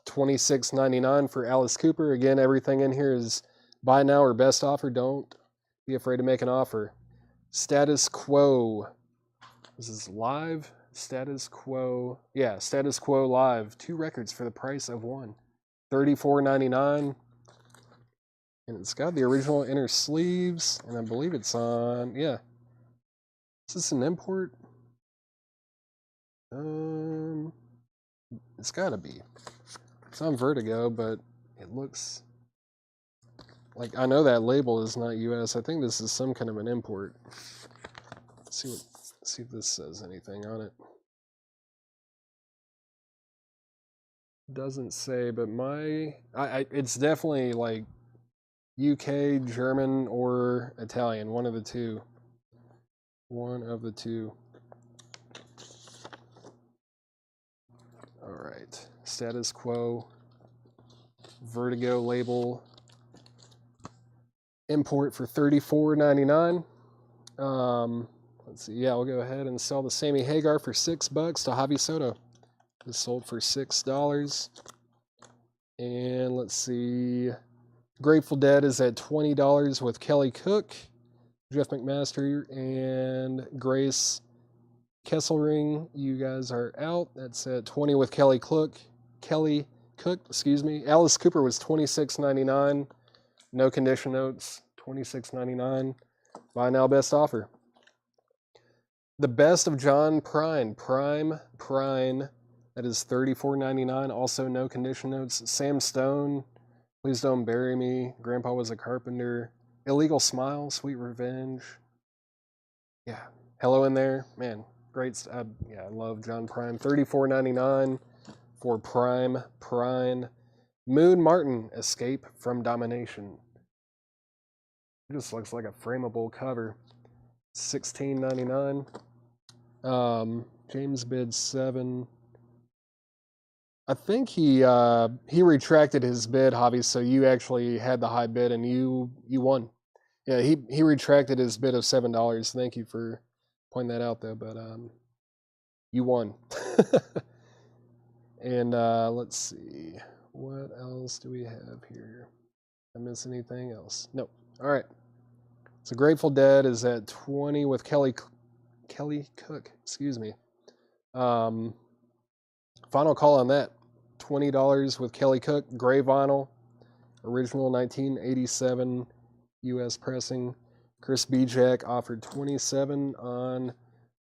$26.99 for Alice Cooper. Again, everything in here is buy now or best offer. Don't be afraid to make an offer. Status Quo. This is live. Status Quo. Yeah, Status Quo live. 2 records for the price of 1. $34.99. And it's got the original inner sleeves. And I believe it's on, yeah. Is this an import? It's gotta be. It's on Vertigo, but it looks like, I know that label is not US. I think this is some kind of an import. Let's see if this says anything on it. Doesn't say, but it's definitely like UK, German, or Italian. One of the two. One of the two. All right. Status Quo. Vertigo label. Import for $34.99. Let's see. Yeah, we'll go ahead and sell the Sammy Hagar for $6 to Hobby Soda. This sold for $6. And let's see. Grateful Dead is at $20 with Kelly Cook, Jeff McMaster, and Grace Kesselring. You guys are out. That's at $20 with Kelly Cook. Alice Cooper was $26.99. No condition notes. $26.99. Buy now, best offer. The Best of John Prine. Prine. That is $34.99. Also no condition notes. Sam Stone. Please Don't Bury Me. Grandpa Was a Carpenter. Illegal Smile. Sweet Revenge. Yeah. Hello in There. Man, great. I love John Prine. $34.99 for Prine. Moon Martin. Escape from Domination. It just looks like a frameable cover. $16.99. James bid 7. I think he retracted his bid, Hobby, so you actually had the high bid and you won. Yeah, he retracted his bid of $7. Thank you for pointing that out, though. But you won. And let's see, what else do we have here? Did I miss anything else? No. All right. So Grateful Dead is at 20 with Kelly Cook. Excuse me. Final call on that. $20 with Kelly Cook. Gray vinyl. Original 1987 US pressing. Chris Bijak offered $27 on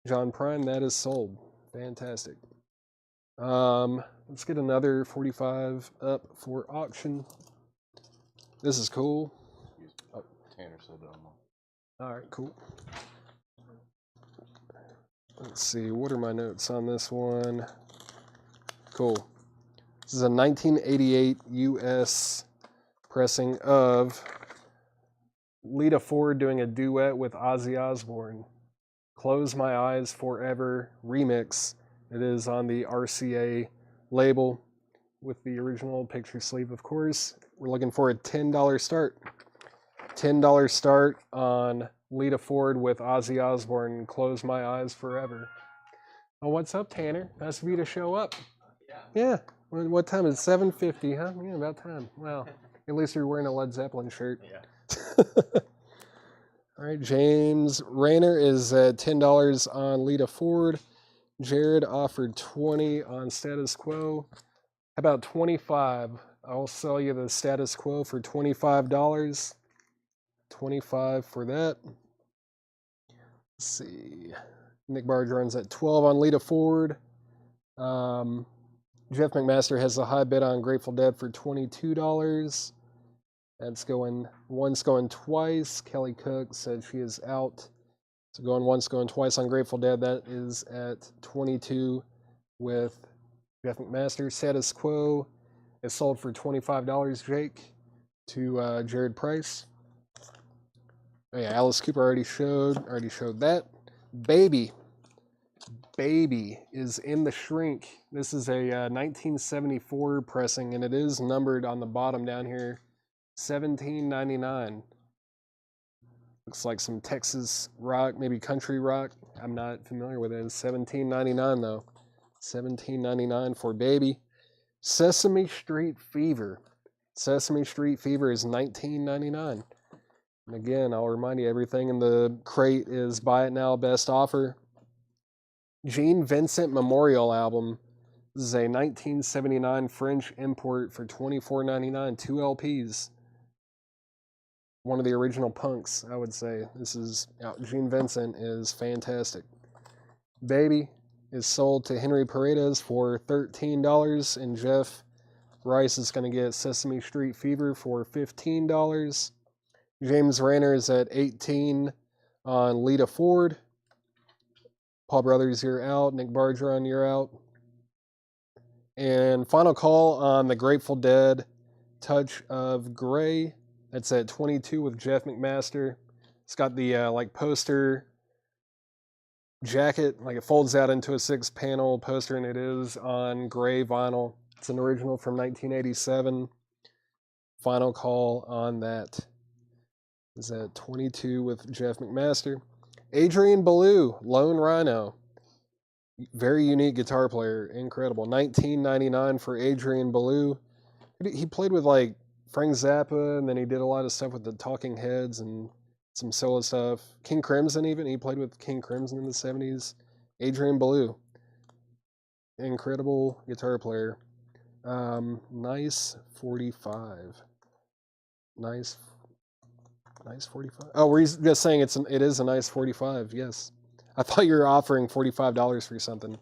John Prine. That is sold. Fantastic. Let's get another 45 up for auction. This is cool. Oh. Tanner said that. All right, cool. Let's see, what are my notes on this one? Cool. This is a 1988 US pressing of Lita Ford doing a duet with Ozzy Osbourne. Close My Eyes Forever remix. It is on the RCA label with the original picture sleeve, of course. We're looking for a $10 start. $10 start on Lita Ford with Ozzy Osbourne, Close My Eyes Forever. Oh, what's up, Tanner? Nice of you to show up. Yeah. What time is it? 7:50, huh? Yeah, about time. Wow. At least you're wearing a Led Zeppelin shirt. Yeah. All right, James Rayner is at $10 on Lita Ford. Jared offered 20 on Status Quo. How about 25? I'll sell you the Status Quo for $25. 25 for that. Let's see. Nick Bargeron's at 12 on Lita Ford. Jeff McMaster has a high bid on Grateful Dead for $22. That's going once, going twice. Kelly Cook said she is out. So going once, going twice on Grateful Dead. That is at 22 with Jeff McMaster. Status Quo is sold for $25, Jake, to Jared Price. Oh yeah, Alice Cooper already showed that. Baby is in the shrink. This is a 1974 pressing, and it is numbered on the bottom down here, $17.99. Looks like some Texas rock, maybe country rock. I'm not familiar with it. It's $17.99 though. $17.99 for Baby. Sesame Street Fever. Sesame Street Fever is $19.99. And again, I'll remind you, everything in the crate is buy it now, best offer. Gene Vincent Memorial Album. This is a 1979 French import for $24.99, 2 LPs. One of the original punks, I would say. This is, Gene Vincent is fantastic. Baby is sold to Henry Paredes for $13, and Jeff Rice is going to get Sesame Street Fever for $15. James Rayner is at 18 on Lita Ford. Paul Brothers, you're out. Nick Bargeron, you're out. And final call on the Grateful Dead, Touch of Grey. That's at 22 with Jeff McMaster. It's got the like poster jacket, like it folds out into a 6-panel poster, and it is on gray vinyl. It's an original from 1987. Final call on that is at 22 with Jeff McMaster. Adrian Belew, Lone Rhino. Very unique guitar player. Incredible. $19.99 for Adrian Belew. He played with like Frank Zappa, and then he did a lot of stuff with the Talking Heads and some solo stuff. King Crimson even. He played with King Crimson in the 70s. Adrian Belew. Incredible guitar player. Nice 45. Nice 45. Oh, we're just saying it is a nice 45. Yes. I thought you were offering $45 for something.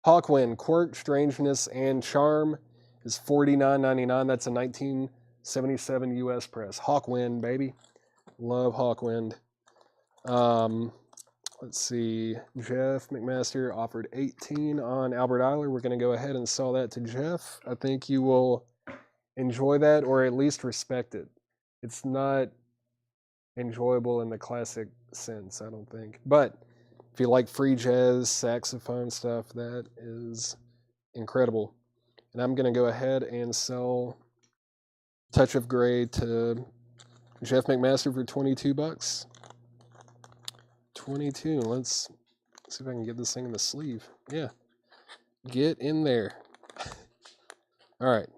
Hawkwind, Quirk, Strangeness, and Charm is $49.99. That's a 1977 U.S. press. Hawkwind, baby. Love Hawkwind. Let's see. Jeff McMaster offered 18 on Albert Eiler. We're going to go ahead and sell that to Jeff. I think you will enjoy that, or at least respect it. It's not enjoyable in the classic sense, I don't think. But if you like free jazz, saxophone stuff, that is incredible. And I'm going to go ahead and sell Touch of Grey to Jeff McMaster for $22. 22. Let's see if I can get this thing in the sleeve. Yeah. Get in there. All right.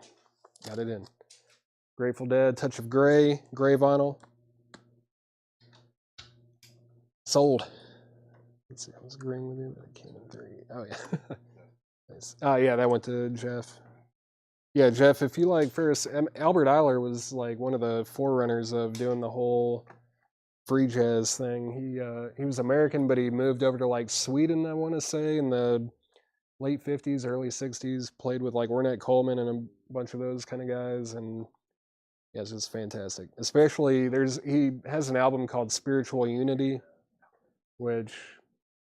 Got it in. Grateful Dead, Touch of Grey, gray vinyl. Sold. Let's see. I was agreeing with you, but it came in 3. Oh, yeah. Nice. Oh, yeah, that went to Jeff. Yeah, Jeff, if you like Ferris, Albert Eiler was like one of the forerunners of doing the whole free jazz thing. He was American, but he moved over to like Sweden, I want to say, in the late 50s, early 60s. Played with like Ornette Coleman and a bunch of those kind of guys, and yeah, it's just fantastic. Especially he has an album called Spiritual Unity, which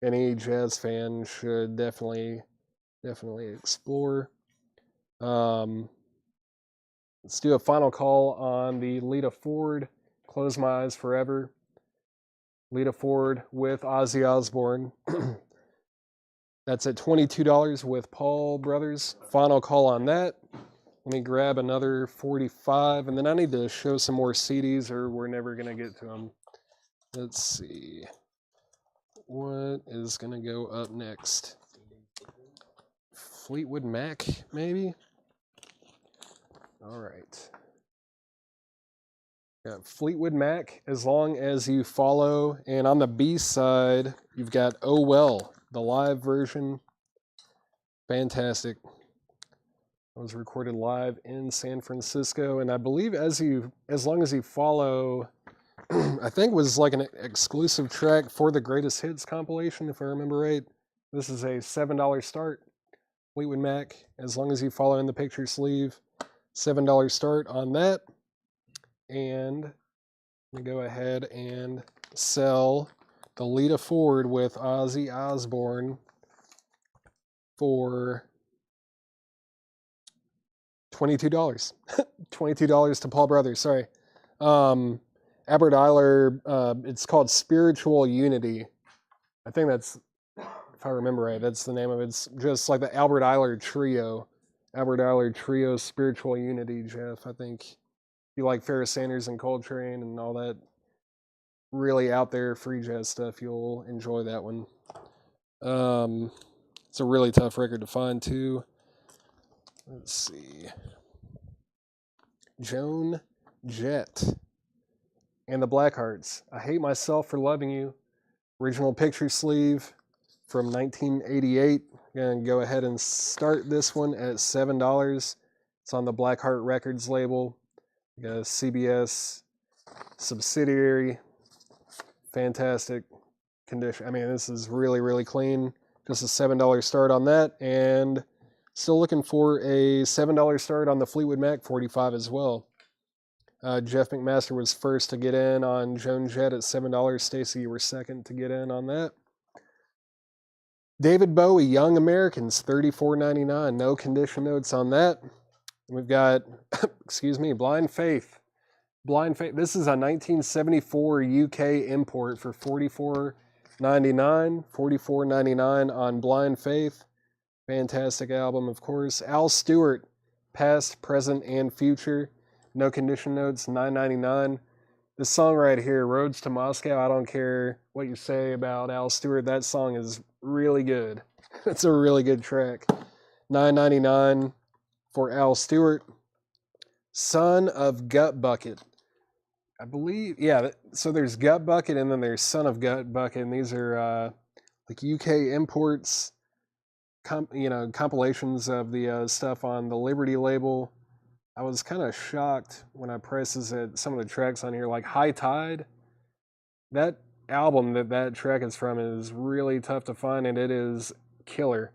any jazz fan should definitely explore. Let's do a final call on the Lita Ford, Close My Eyes Forever. Lita Ford with Ozzy Osbourne. That's at $22 with Paul Brothers. Final call on that. Let me grab another 45, and then I need to show some more CDs or we're never going to get to them. Let's see. What is going to go up next? Fleetwood Mac, maybe? All right. Got Fleetwood Mac, As Long As You Follow. And on the B side, you've got Oh Well, the live version. Fantastic. It was recorded live in San Francisco. And I believe As Long As You Follow, I think was like an exclusive track for the Greatest Hits compilation, if I remember right. This is a $7 start. Fleetwood Mac, As Long As You Follow in the picture sleeve. $7 start on that. And I'm going to go ahead and sell the Lita Ford with Ozzy Osbourne for $22. $22 to Paul Brothers, sorry. Albert Eiler, it's called Spiritual Unity. I think that's, if I remember right, that's the name of it. It's just like the Albert Eiler Trio. Albert Eiler Trio Spiritual Unity, Jeff. I think you like Ferris Sanders and Coltrane and all that really out there free jazz stuff, you'll enjoy that one. It's a really tough record to find too. Let's see. Joan Jett and the Blackhearts. I Hate Myself for Loving You. Original picture sleeve from 1988. I'm going to go ahead and start this one at $7. It's on the Blackheart Records label. Got a CBS subsidiary. Fantastic condition. I mean, this is really, really clean. Just a $7 start on that. And still looking for a $7 start on the Fleetwood Mac 45 as well. Jeff McMaster was first to get in on Joan Jett at $7. Stacy, you were second to get in on that. David Bowie, Young Americans, $34.99. No condition notes on that. We've got, excuse me, Blind Faith. Blind Faith. This is a 1974 UK import for $44.99. $44.99 on Blind Faith. Fantastic album, of course. Al Stewart, Past, Present, and Future. No condition notes, $9.99. This song right here, Roads to Moscow, I don't care what you say about Al Stewart. That song is really good. It's a really good track. $9.99 for Al Stewart. Son of Gut Bucket. I believe, yeah, so there's Gut Bucket and then there's Son of Gut Bucket, and these are like UK imports, compilations of the stuff on the Liberty label. I was kind of shocked when I presses at some of the tracks on here, like High Tide. That album that track is from is really tough to find, and it is killer.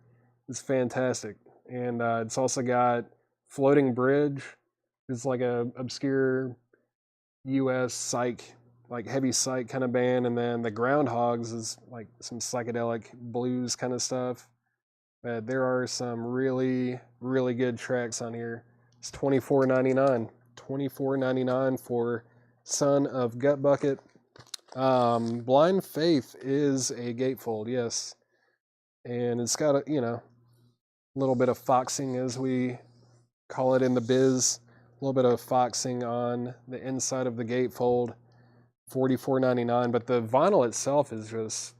It's fantastic. And it's also got Floating Bridge. It's like a obscure U.S. psych, like heavy psych kind of band, and then the Groundhogs is like some psychedelic blues kind of stuff. But there are some really, really good tracks on here. It's $24.99. $24.99 for Son of Gut Bucket. Blind Faith is a gatefold, yes. And it's got a, little bit of foxing, as we call it in the biz. A little bit of foxing on the inside of the gatefold. $44.99. But the vinyl itself is just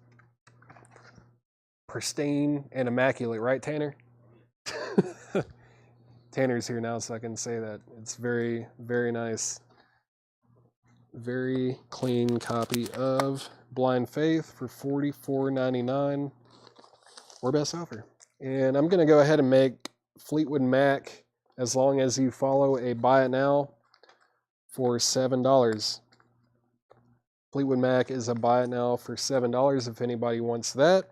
pristine and immaculate, right, Tanner? Tanner's here now, so I can say that. It's very, very nice. Very clean copy of Blind Faith for $44.99 or best offer. And I'm going to go ahead and make Fleetwood Mac, As Long As You Follow, a buy it now for $7. Fleetwood Mac is a buy it now for $7 if anybody wants that.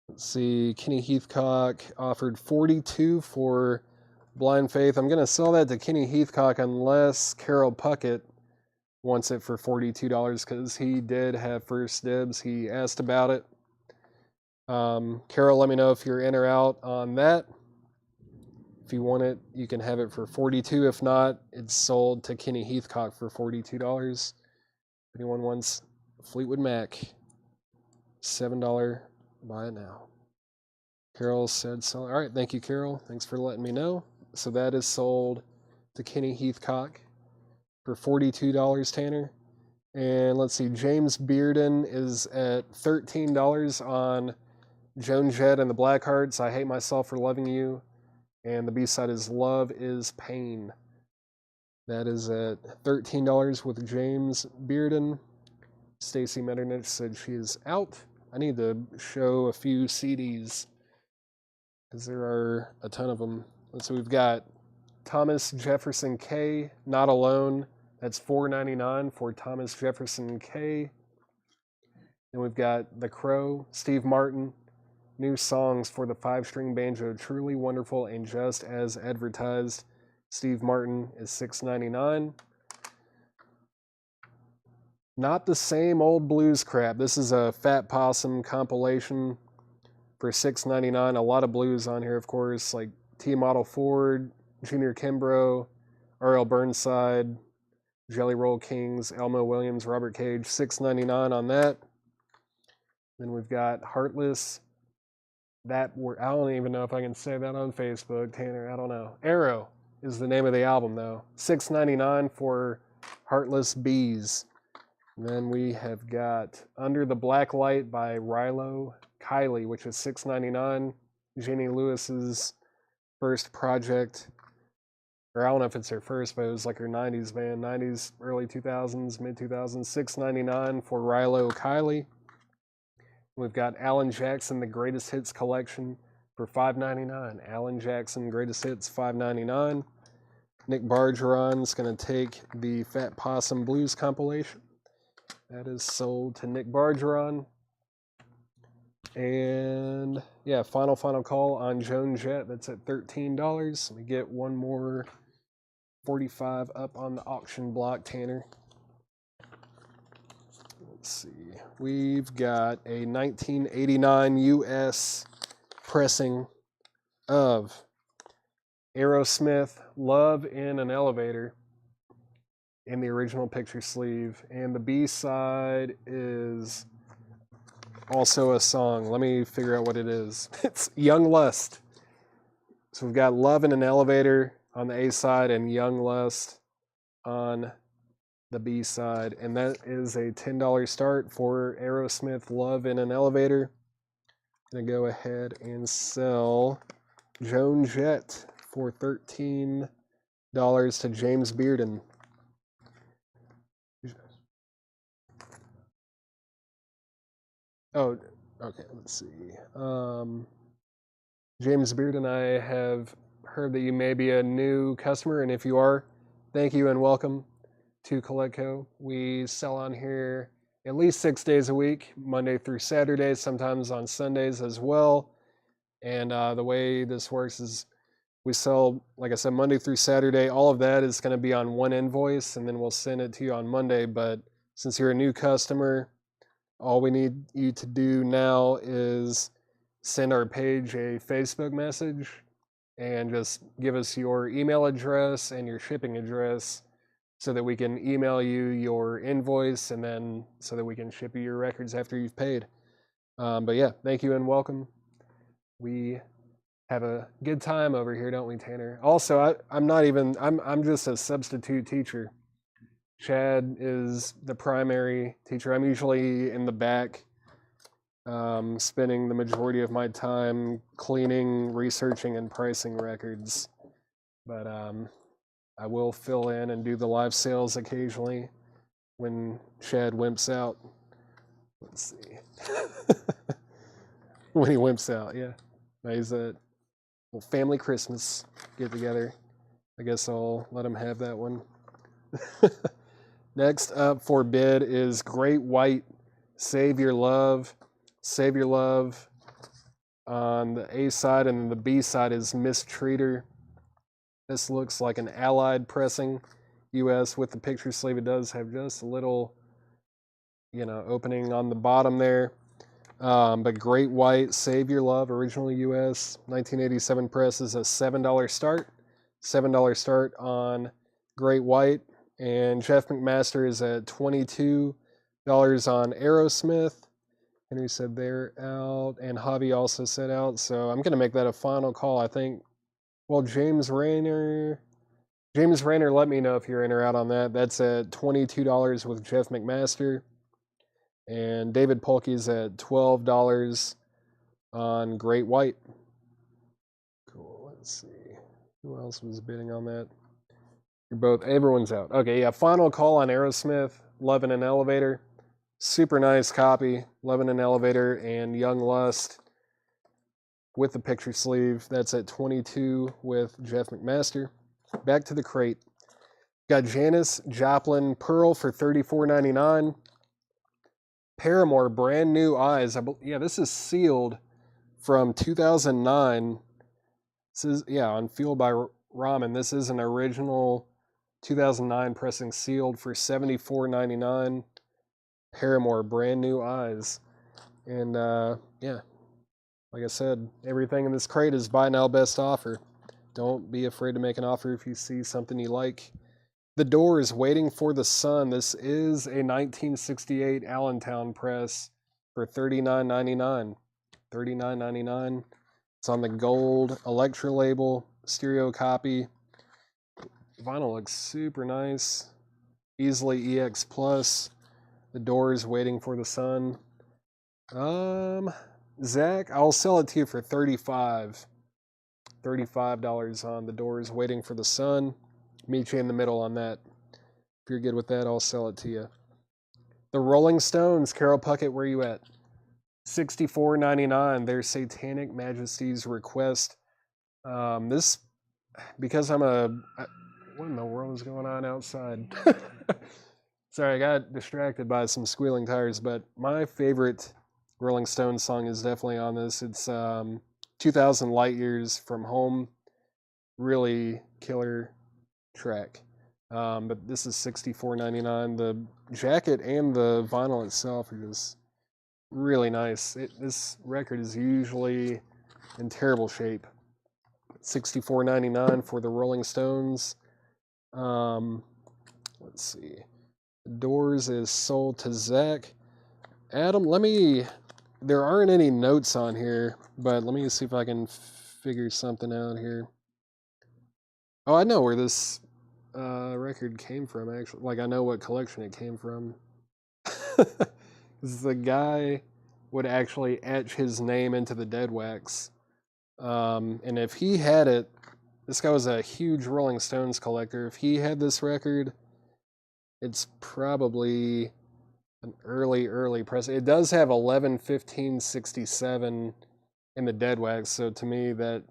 Let's see, Kenny Heathcock offered $42 for Blind Faith. I'm going to sell that to Kenny Heathcock unless Carol Puckett wants it for $42 because he did have first dibs. He asked about it. Carol, let me know if you're in or out on that. If you want it, you can have it for $42. If not, it's sold to Kenny Heathcock for $42. If anyone wants Fleetwood Mac, $7 buy it now. Carol said so. All right, thank you, Carol. Thanks for letting me know. So that is sold to Kenny Heathcock for $42, Tanner. And let's see, James Bearden is at $13 on Joan Jett and the Blackhearts, I Hate Myself for Loving You. And the B-side is Love is Pain. That is at $13 with James Bearden. Stacy Metternich said she is out. I need to show a few CDs because there are a ton of them. So we've got Thomas Jefferson K, Not Alone. That's $4.99 for Thomas Jefferson K. Then we've got The Crow, Steve Martin, new songs for the 5-string banjo, truly wonderful and just as advertised. Steve Martin is $6.99. Not the same old blues crap. This is a Fat Possum compilation for $6.99. A lot of blues on here, of course, like T Model Ford, Junior Kimbrough, R.L. Burnside, Jelly Roll Kings, Elmo Williams, Robert Cage, $6.99 on that. Then we've got Heartless. I don't even know if I can say that on Facebook, Tanner. I don't know. Arrow is the name of the album, though. $6.99 for Heartless Bees. And then we have got Under the Black Light by Rilo Kiley, which is $6.99. Jenny Lewis's first project. Or I don't know if it's her first, but it was like her 90s band. 90s, early 2000s, mid 2000s. $6.99 for Rilo Kiley. We've got Alan Jackson, The Greatest Hits Collection for $5.99. Alan Jackson, Greatest Hits, $5.99. Nick Bargeron's going to take the Fat Possum Blues compilation. That is sold to Nick Bargeron. And yeah, final call on Joan Jett. That's at $13. Let me get one more 45 up on the auction block, Tanner. Let's see. We've got a 1989 US pressing of Aerosmith, Love in an Elevator, in the original picture sleeve. And the B-side is also a song. Let me figure out what it is. It's Young Lust. So we've got Love in an Elevator on the A-side and Young Lust on the B-side. And that is a $10 start for Aerosmith, Love in an Elevator. I'm going to go ahead and sell Joan Jett for $13 to James Bearden. Oh, okay, let's see. James Bearden, I have heard that you may be a new customer, and if you are, thank you and welcome to Coletco. We sell on here at least 6 days a week, Monday through Saturday, sometimes on Sundays as well. And the way this works is we sell, like I said, Monday through Saturday. All of that is going to be on one invoice, and then we'll send it to you on Monday. But since you're a new customer, all we need you to do now is send our page a Facebook message and just give us your email address and your shipping address so that we can email you your invoice and then so that we can ship you your records after you've paid. But yeah, thank you and welcome. We have a good time over here, don't we, Tanner? Also, I'm just a substitute teacher. Chad is the primary teacher. I'm usually in the back, spending the majority of my time cleaning, researching, and pricing records. But I will fill in and do the live sales occasionally when Chad wimps out. Let's see. When he wimps out, yeah. He's at family Christmas get together. I guess I'll let him have that one. Next up for bid is Great White, Save Your Love. Save Your Love on the A side, and then the B side is Mistreater. This looks like an Allied pressing US with the picture sleeve. It does have just a little, opening on the bottom there. But Great White, Save Your Love, original US, 1987 press is a $7 start. $7 start on Great White. And Jeff McMaster is at $22 on Aerosmith. Henry said they're out, and Javi also said out. So I'm going to make that a final call, I think. Well, James Rayner, let me know if you're in or out on that. That's at $22 with Jeff McMaster. And David Polkey's at $12 on Great White. Cool, let's see. Who else was bidding on that? You're both, everyone's out. Okay, yeah, final call on Aerosmith, Love in an Elevator. Super nice copy, Love in an Elevator and Young Lust with the picture sleeve. That's at 22 with Jeff McMaster. Back to the crate. Got Janis Joplin Pearl for $34.99. Paramore Brand New Eyes. Yeah, this is sealed from 2009. This is, yeah, on Fueled by Ramen. This is an original 2009 pressing, sealed for $74.99. Paramore Brand New Eyes. And yeah, like I said, everything in this crate is buy now, best offer. Don't be afraid to make an offer if you see something you like. The Doors, Waiting for the Sun. This is a 1968 Allentown press for $39.99. $39.99. It's on the gold Electra label, stereo copy. Vinyl looks super nice. Easily EX Plus. The Doors, Waiting for the Sun. Zach, I'll sell it to you for $35. $35 on The Doors, Waiting for the Sun. Meet you in the middle on that. If you're good with that, I'll sell it to you. The Rolling Stones, Carol Puckett, where you at? $64.99. Their Satanic Majesty's Request. This, because what in the world is going on outside? Sorry, I got distracted by some squealing tires, but my favorite Rolling Stones song is definitely on this. It's 2,000 Light Years from Home. Really killer track. But this is $64.99. The jacket and the vinyl itself are just really nice. This record is usually in terrible shape. $64.99 for the Rolling Stones. Let's see. The Doors is sold to Zach. Adam, there aren't any notes on here, but let me see if I can figure something out here. Oh, I know where this record came from, actually. Like, I know what collection it came from. The guy would actually etch his name into the dead wax. And if he had it, this guy was a huge Rolling Stones collector. If he had this record, it's probably an early press. It does have 11/15/67 in the dead wax, so to me that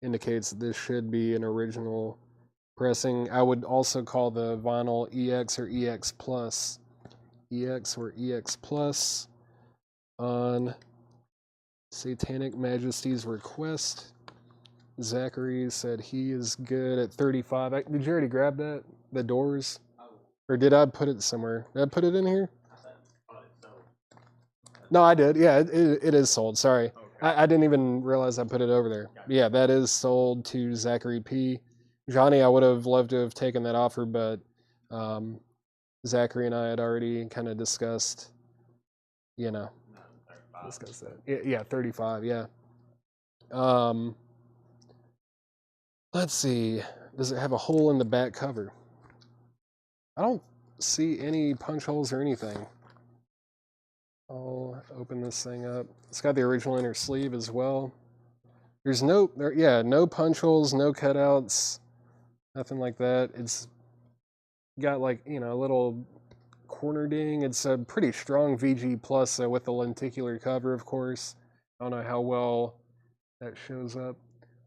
indicates that this should be an original pressing. I would also call the vinyl EX or EX Plus. EX or EX Plus on Satanic Majesty's Request. Zachary said he is good at 35. Did you already grab that? The Doors? Or did I put it somewhere? Did I put it in here? No, I did. Yeah, it is sold. Sorry. I didn't even realize I put it over there. Yeah, that is sold to Zachary P. Johnny, I would have loved to have taken that offer, but Zachary and I had already kind of discussed, discuss that. Yeah, 35, yeah. Let's see. Does it have a hole in the back cover? I don't see any punch holes or anything. I'll open this thing up. It's got the original inner sleeve as well. There's no punch holes, no cutouts, nothing like that. It's got like, a little corner ding. It's a pretty strong VG Plus with the lenticular cover, of course. I don't know how well that shows up.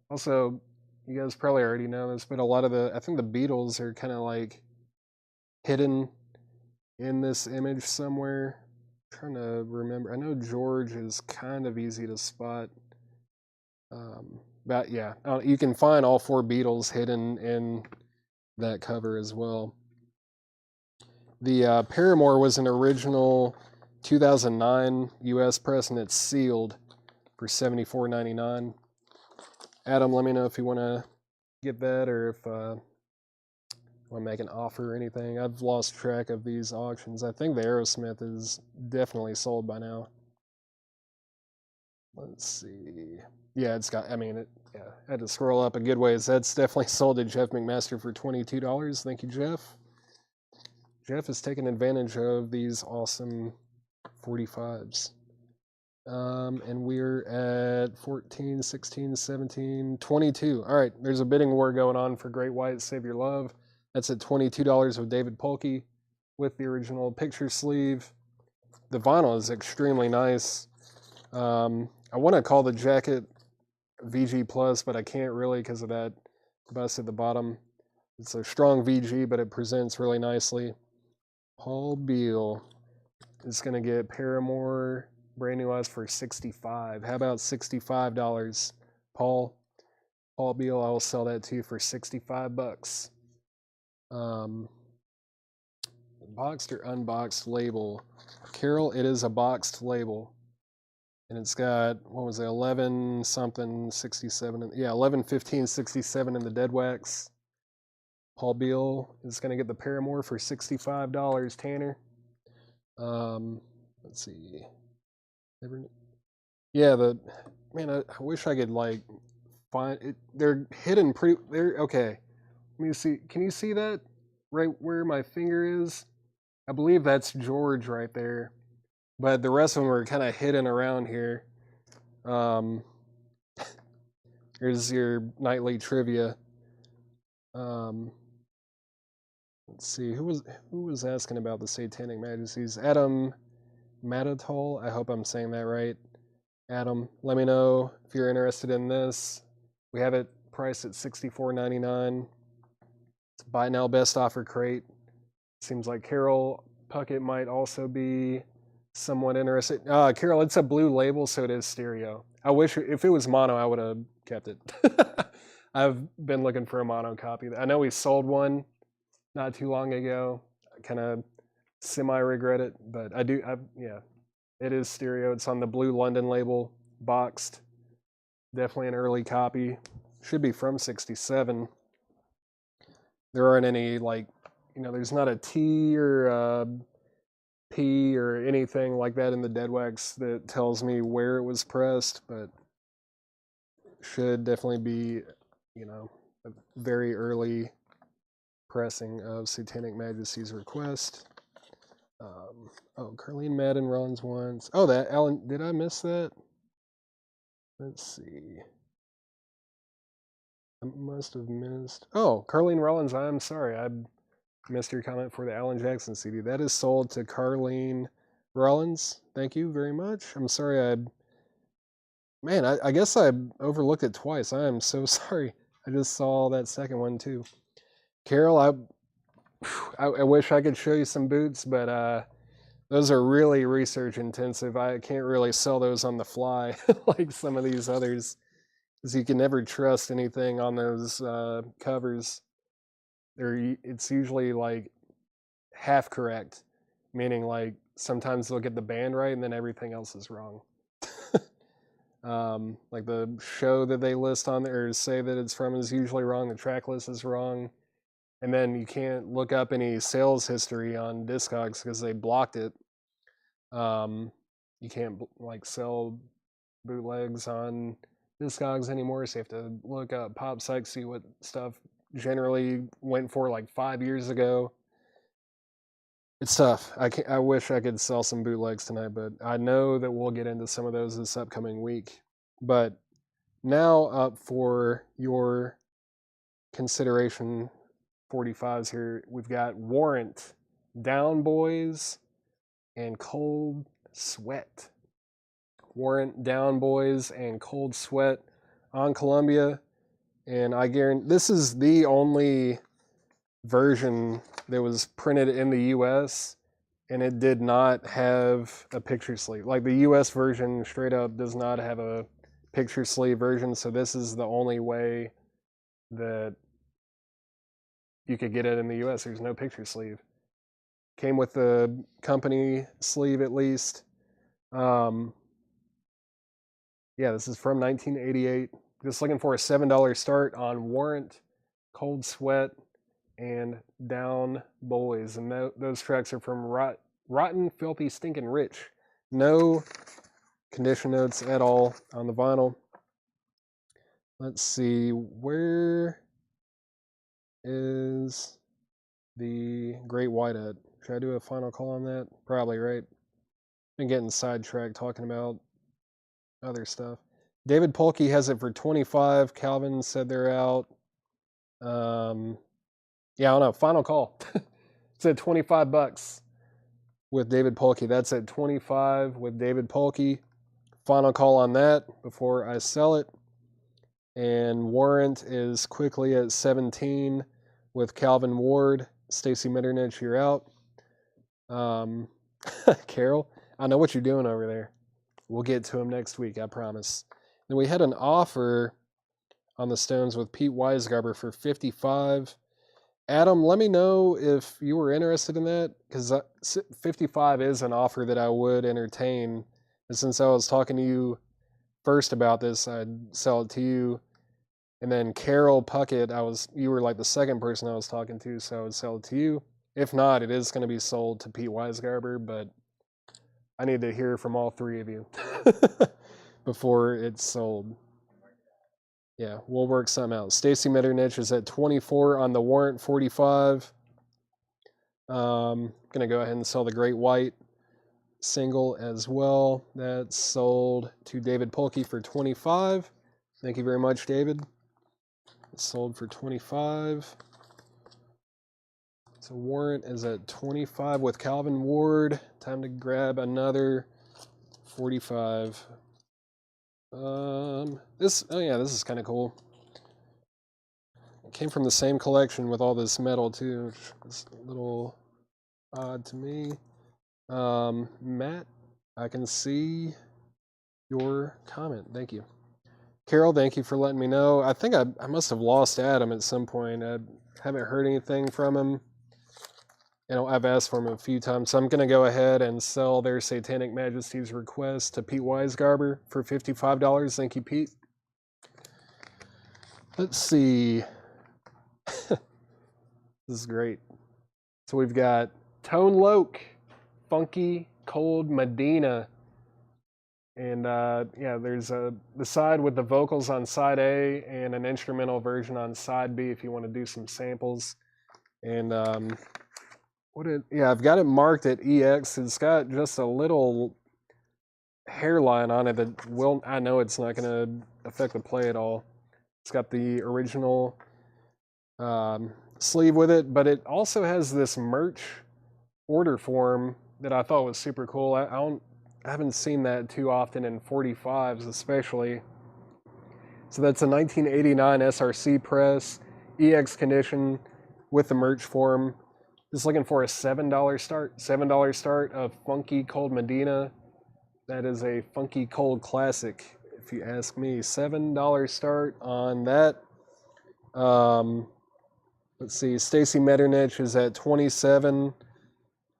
Also, you guys probably already know this, but a lot of I think the Beatles are kind of like hidden in this image somewhere. I'm trying to remember. I know George is kind of easy to spot. But yeah, you can find all four Beatles hidden in that cover as well. The Paramore was an original 2009 US press, and it's sealed for $74.99. Adam, let me know if you want to get that or if want to make an offer or anything. I've lost track of these auctions. I think the Aerosmith is definitely sold by now. Let's see. Yeah, it's got, I had to scroll up a good ways. That's definitely sold to Jeff McMaster for $22. Thank you, Jeff. Jeff is taking advantage of these awesome 45s. And we're at 14, 16, 17, 22. All right, there's a bidding war going on for Great White, Save Your Love. That's at $22 with David Polkey with the original picture sleeve. The vinyl is extremely nice. I want to call the jacket VG Plus, but I can't really because of that bust at the bottom. It's a strong VG, but it presents really nicely. Paul Beal is going to get Paramore brand new eyes for $65. How about $65, Paul Beal? I will sell that to you for $65. Boxed or unboxed label? Carol, it is a boxed label. And it's got, what was it, 11 something 67. Yeah, 11/15/67 in the dead wax. Paul Beal is going to get the Paramore for $65, Tanner. Let's see. Yeah, I wish I could like find it. They're hidden pretty. They're okay. Let me see. Can you see that right where my finger is? I believe that's George right there. But the rest of them are kind of hidden around here. Here's your nightly trivia. Let's see, who was asking about the Satanic Majesties? Adam Matatol. I hope I'm saying that right. Adam, let me know if you're interested in this. We have it priced at $64.99. It's a buy now best offer crate. Seems like Carol Puckett might also be somewhat interested. Carol, it's a blue label, so it is stereo. I wish if it was mono, I would have kept it. I've been looking for a mono copy. I know we sold one not too long ago. I kind of semi-regret it, but yeah. It is stereo. It's on the blue London label, boxed. Definitely an early copy. Should be from 67. There aren't any, there's not a T or a P or anything like that in the dead wax that tells me where it was pressed, but should definitely be, a very early pressing of Satanic Majesty's Request. Carlene Madden runs once. Oh, that Alan, did I miss that? Let's see. I must have missed. Oh, Carlene Rollins, I'm sorry. I missed your comment for the Alan Jackson CD. That is sold to Carlene Rollins. Thank you very much. I'm sorry. I guess I overlooked it twice. I am so sorry. I just saw that second one too. Carol, I wish I could show you some boots, but those are really research intensive. I can't really sell those on the fly like some of these others, because you can never trust anything on those covers. It's usually like half correct, meaning like sometimes they'll get the band right and then everything else is wrong. Like the show that they list on there or say that it's from is usually wrong. The track list is wrong. And then you can't look up any sales history on Discogs because they blocked it. You can't sell bootlegs on Discogs anymore, so you have to look up Pop Psych, see what stuff generally went for like 5 years ago. It's tough. I wish I could sell some bootlegs tonight, but I know that we'll get into some of those this upcoming week. But now up for your consideration 45s here, we've got Warrant, Down Boys, and Cold Sweat. Warrant, Down Boys, and Cold Sweat on Columbia. And I guarantee this is the only version that was printed in the US, and it did not have a picture sleeve. Like the US version straight up does not have a picture sleeve version, so this is the only way that you could get it in the US. There's no picture sleeve. Came with the company sleeve at least. Yeah, this is from 1988. Just looking for a $7 start on Warrant, Cold Sweat, and Down Boys. And those tracks are from Rotten, Filthy, Stinkin' Rich. No condition notes at all on the vinyl. Let's see, where is the Great White at? Should I do a final call on that? Probably, right? Been getting sidetracked talking about other stuff. David Polkey has it for 25. Calvin said they're out. Yeah, I don't know. Final call. It's at $25 with David Polkey. That's at 25 with David Polkey. Final call on that before I sell it. And warrant is quickly at 17 with Calvin Ward. Stacy Metternich, you're out. Carol, I know what you're doing over there. We'll get to him next week, I promise. Then we had an offer on the Stones with Pete Weisgarber for 55. Adam, let me know if you were interested in that, because 55 is an offer that I would entertain. And since I was talking to you first about this, I'd sell it to you. And then Carol Puckett, you were like the second person I was talking to, so I would sell it to you. If not, it is going to be sold to Pete Weisgarber, but I need to hear from all three of you before it's sold. Yeah, we'll work something out. Stacy Metternich is at 24 on the warrant, 45. Gonna go ahead and sell the Great White single as well. That's sold to David Polkey for 25. Thank you very much, David. It's sold for 25. So warrant is at 25 with Calvin Ward. Time to grab another 45. This is kind of cool. It came from the same collection with all this metal too, which is a little odd to me. Matt, I can see your comment. Thank you. Carol, thank you for letting me know. I think I must have lost Adam at some point. I haven't heard anything from him. I've asked for him a few times, so I'm going to go ahead and sell their Satanic Majesty's request to Pete Weisgarber for $55. Thank you, Pete. Let's see. This is great. So we've got Tone Loc, Funky Cold Medina. And there's the side with the vocals on side A and an instrumental version on side B if you want to do some samples. And I've got it marked at EX. It's got just a little hairline on it that I know it's not going to affect the play at all. It's got the original sleeve with it, but it also has this merch order form that I thought was super cool. I haven't seen that too often in 45s especially. So that's a 1989 SRC press, EX condition with the merch form. Just looking for a $7 start. $7 start of Funky Cold Medina. That is a Funky Cold classic, if you ask me. $7 start on that. Let's see. Stacy Metternich is at 27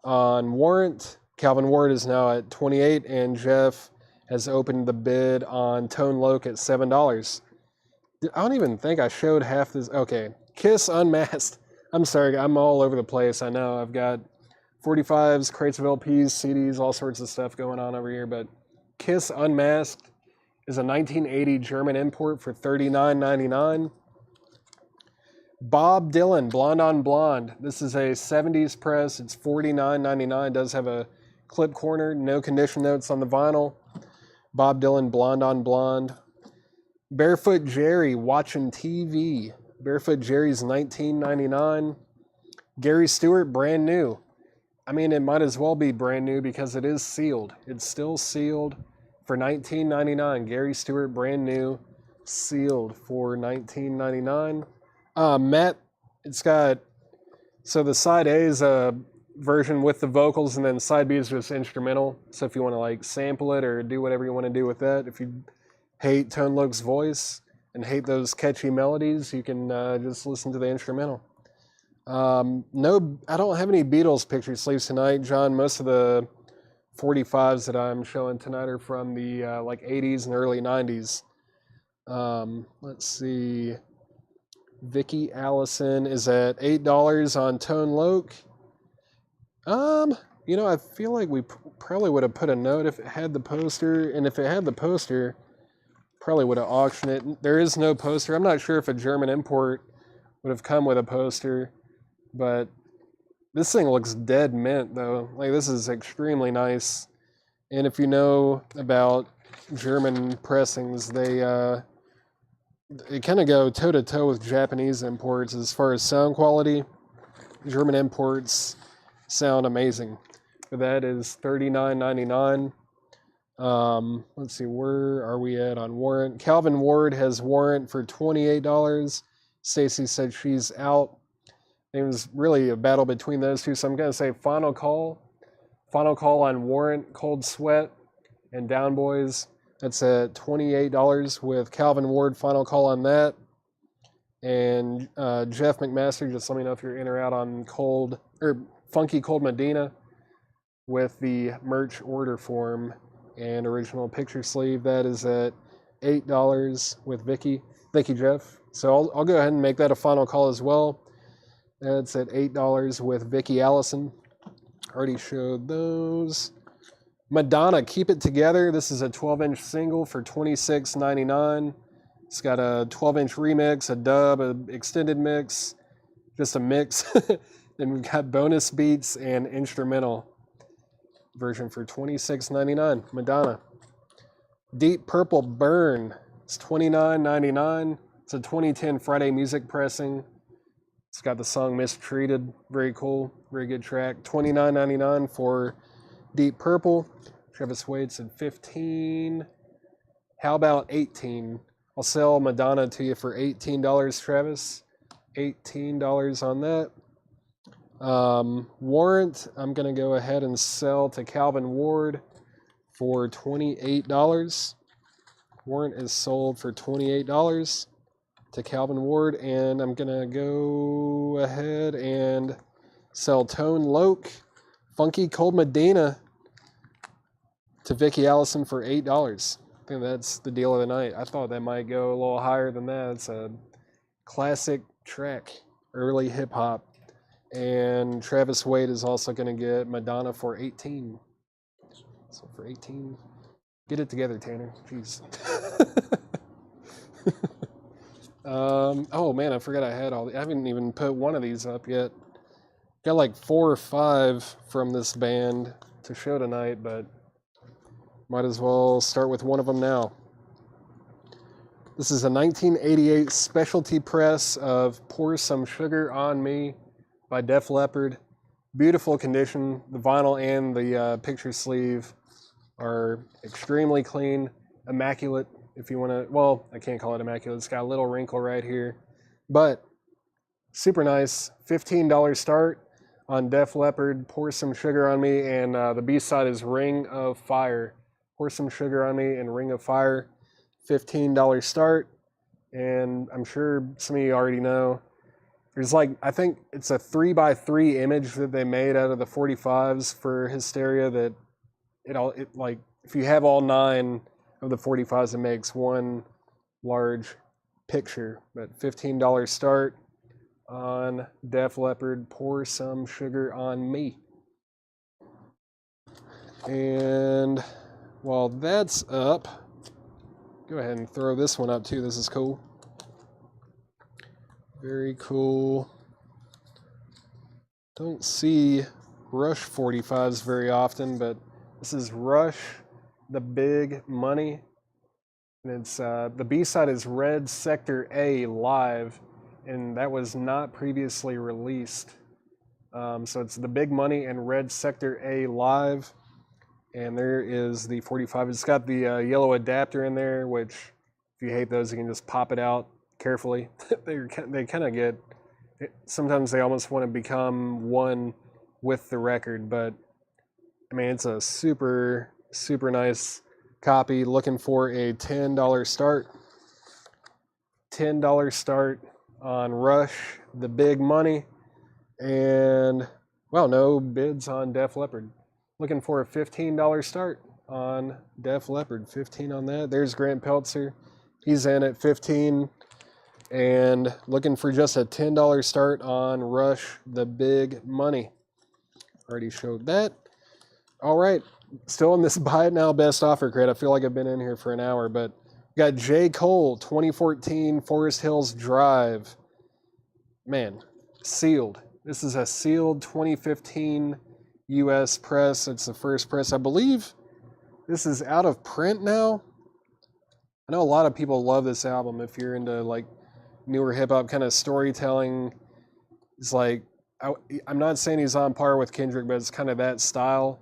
on warrant. Calvin Ward is now at 28, and Jeff has opened the bid on Tone Loc at $7. I don't even think I showed half this. Okay. Kiss Unmasked. I'm sorry, I'm all over the place. I know I've got 45s, crates of LPs, CDs, all sorts of stuff going on over here. But Kiss Unmasked is a 1980 German import for $39.99. Bob Dylan, Blonde on Blonde. This is a 70s press. It's $49.99. Does have a clip corner, no condition notes on the vinyl. Bob Dylan, Blonde on Blonde. Barefoot Jerry, Watching TV. Barefoot Jerry's $19.99. Gary Stewart, brand new. I mean, it might as well be brand new because it is sealed. It's still sealed for $19.99. Gary Stewart, brand new, sealed for $19.99. Matt, it's got, so the side A is a version with the vocals, and then side B is just instrumental. So if you want to like sample it or do whatever you want to do with that, if you hate Tone Loc's voice and hate those catchy melodies, you can just listen to the instrumental. No, I don't have any Beatles picture sleeves tonight, John. Most of the 45s that I'm showing tonight are from the like 80s and early 90s. Let's see. Vicky Allison is at $8 on Tone Loc. I feel like we probably would have put a note if it had the poster, and if it had the poster, probably would have auctioned it. There is no poster. I'm not sure if a German import would have come with a poster, but this thing looks dead mint, though. Like, this is extremely nice. And if you know about German pressings, they kind of go toe-to-toe with Japanese imports as far as sound quality. German imports sound amazing. But that is $39.99. Let's see, where are we at on warrant? Calvin Ward has warrant for $28. Stacy said she's out. It was really a battle between those two, so I'm going to say final call. Final call on warrant, Cold Sweat, and Down Boys. That's at $28 with Calvin Ward. Final call on that. And Jeff McMaster, just let me know if you're in or out on Funky Cold Medina with the merch order form and original picture sleeve. That is at $8 with Vicky. Thank you, Jeff. So I'll go ahead and make that a final call as well. That's at $8 with Vicky Allison. Already showed those. Madonna, Keep It Together. This is a 12-inch single for $26.99. It's got a 12-inch remix, a dub, an extended mix, just a mix. Then we've got bonus beats and instrumental version for $26.99. Madonna. Deep Purple Burn. It's $29.99. It's a 2010 Friday Music pressing. It's got the song Mistreated. Very cool. Very good track. $29.99 for Deep Purple. Travis Waite's at $15. How about $18? I'll sell Madonna to you for $18, Travis. $18 on that. Warrant, I'm going to go ahead and sell to Calvin Ward for $28. Warrant is sold for $28 to Calvin Ward, and I'm going to go ahead and sell Tone Loke, Funky Cold Medina to Vicky Allison for $8. I think that's the deal of the night. I thought that might go a little higher than that. It's a classic track, early hip hop. And Travis Waite is also going to get Madonna for $18. So for $18, get it together, Tanner. Jeez. Oh man, I forgot I had I haven't even put one of these up yet. Got like 4 or 5 from this band to show tonight, but might as well start with one of them now. This is a 1988 specialty press of Pour Some Sugar on Me by Def Leppard. Beautiful condition. The vinyl and the picture sleeve are extremely clean, immaculate. If you want to, well, I can't call it immaculate. It's got a little wrinkle right here, but super nice. $15 start on Def Leppard. Pour Some Sugar on Me, and the B-side is Ring of Fire. Pour Some Sugar on Me and Ring of Fire. $15 start, and I'm sure some of you already know. There's I think it's a 3x3 image that they made out of the 45s for Hysteria that if you have all 9 of the 45s, it makes one large picture. But $15 start on Def Leppard, Pour Some Sugar on Me. And while that's up, go ahead and throw this one up too. This is cool. Very cool. Don't see Rush 45s very often, but this is Rush, The Big Money. And it's the B-side is Red Sector A Live, and that was not previously released. So it's The Big Money and Red Sector A Live. And there is the 45. It's got the yellow adapter in there, which if you hate those, you can just pop it out carefully. They kind of get, sometimes they almost want to become one with the record, but I mean, it's a super, super nice copy. Looking for a $10 start. $10 start on Rush, The Big Money, and, well, no bids on Def Leppard. Looking for a $15 start on Def Leppard. 15 on that. There's Grant Peltzer. He's in at 15. And looking for just a $10 start on Rush, The Big Money. Already showed that. All right. Still in this Buy It Now Best Offer crate. I feel like I've been in here for an hour, but got J. Cole, 2014 Forest Hills Drive. Man, sealed. This is a sealed 2015 U.S. press. It's the first press. I believe this is out of print now. I know a lot of people love this album if you're into newer hip hop kind of storytelling. It's I'm not saying he's on par with Kendrick, but it's kind of that style.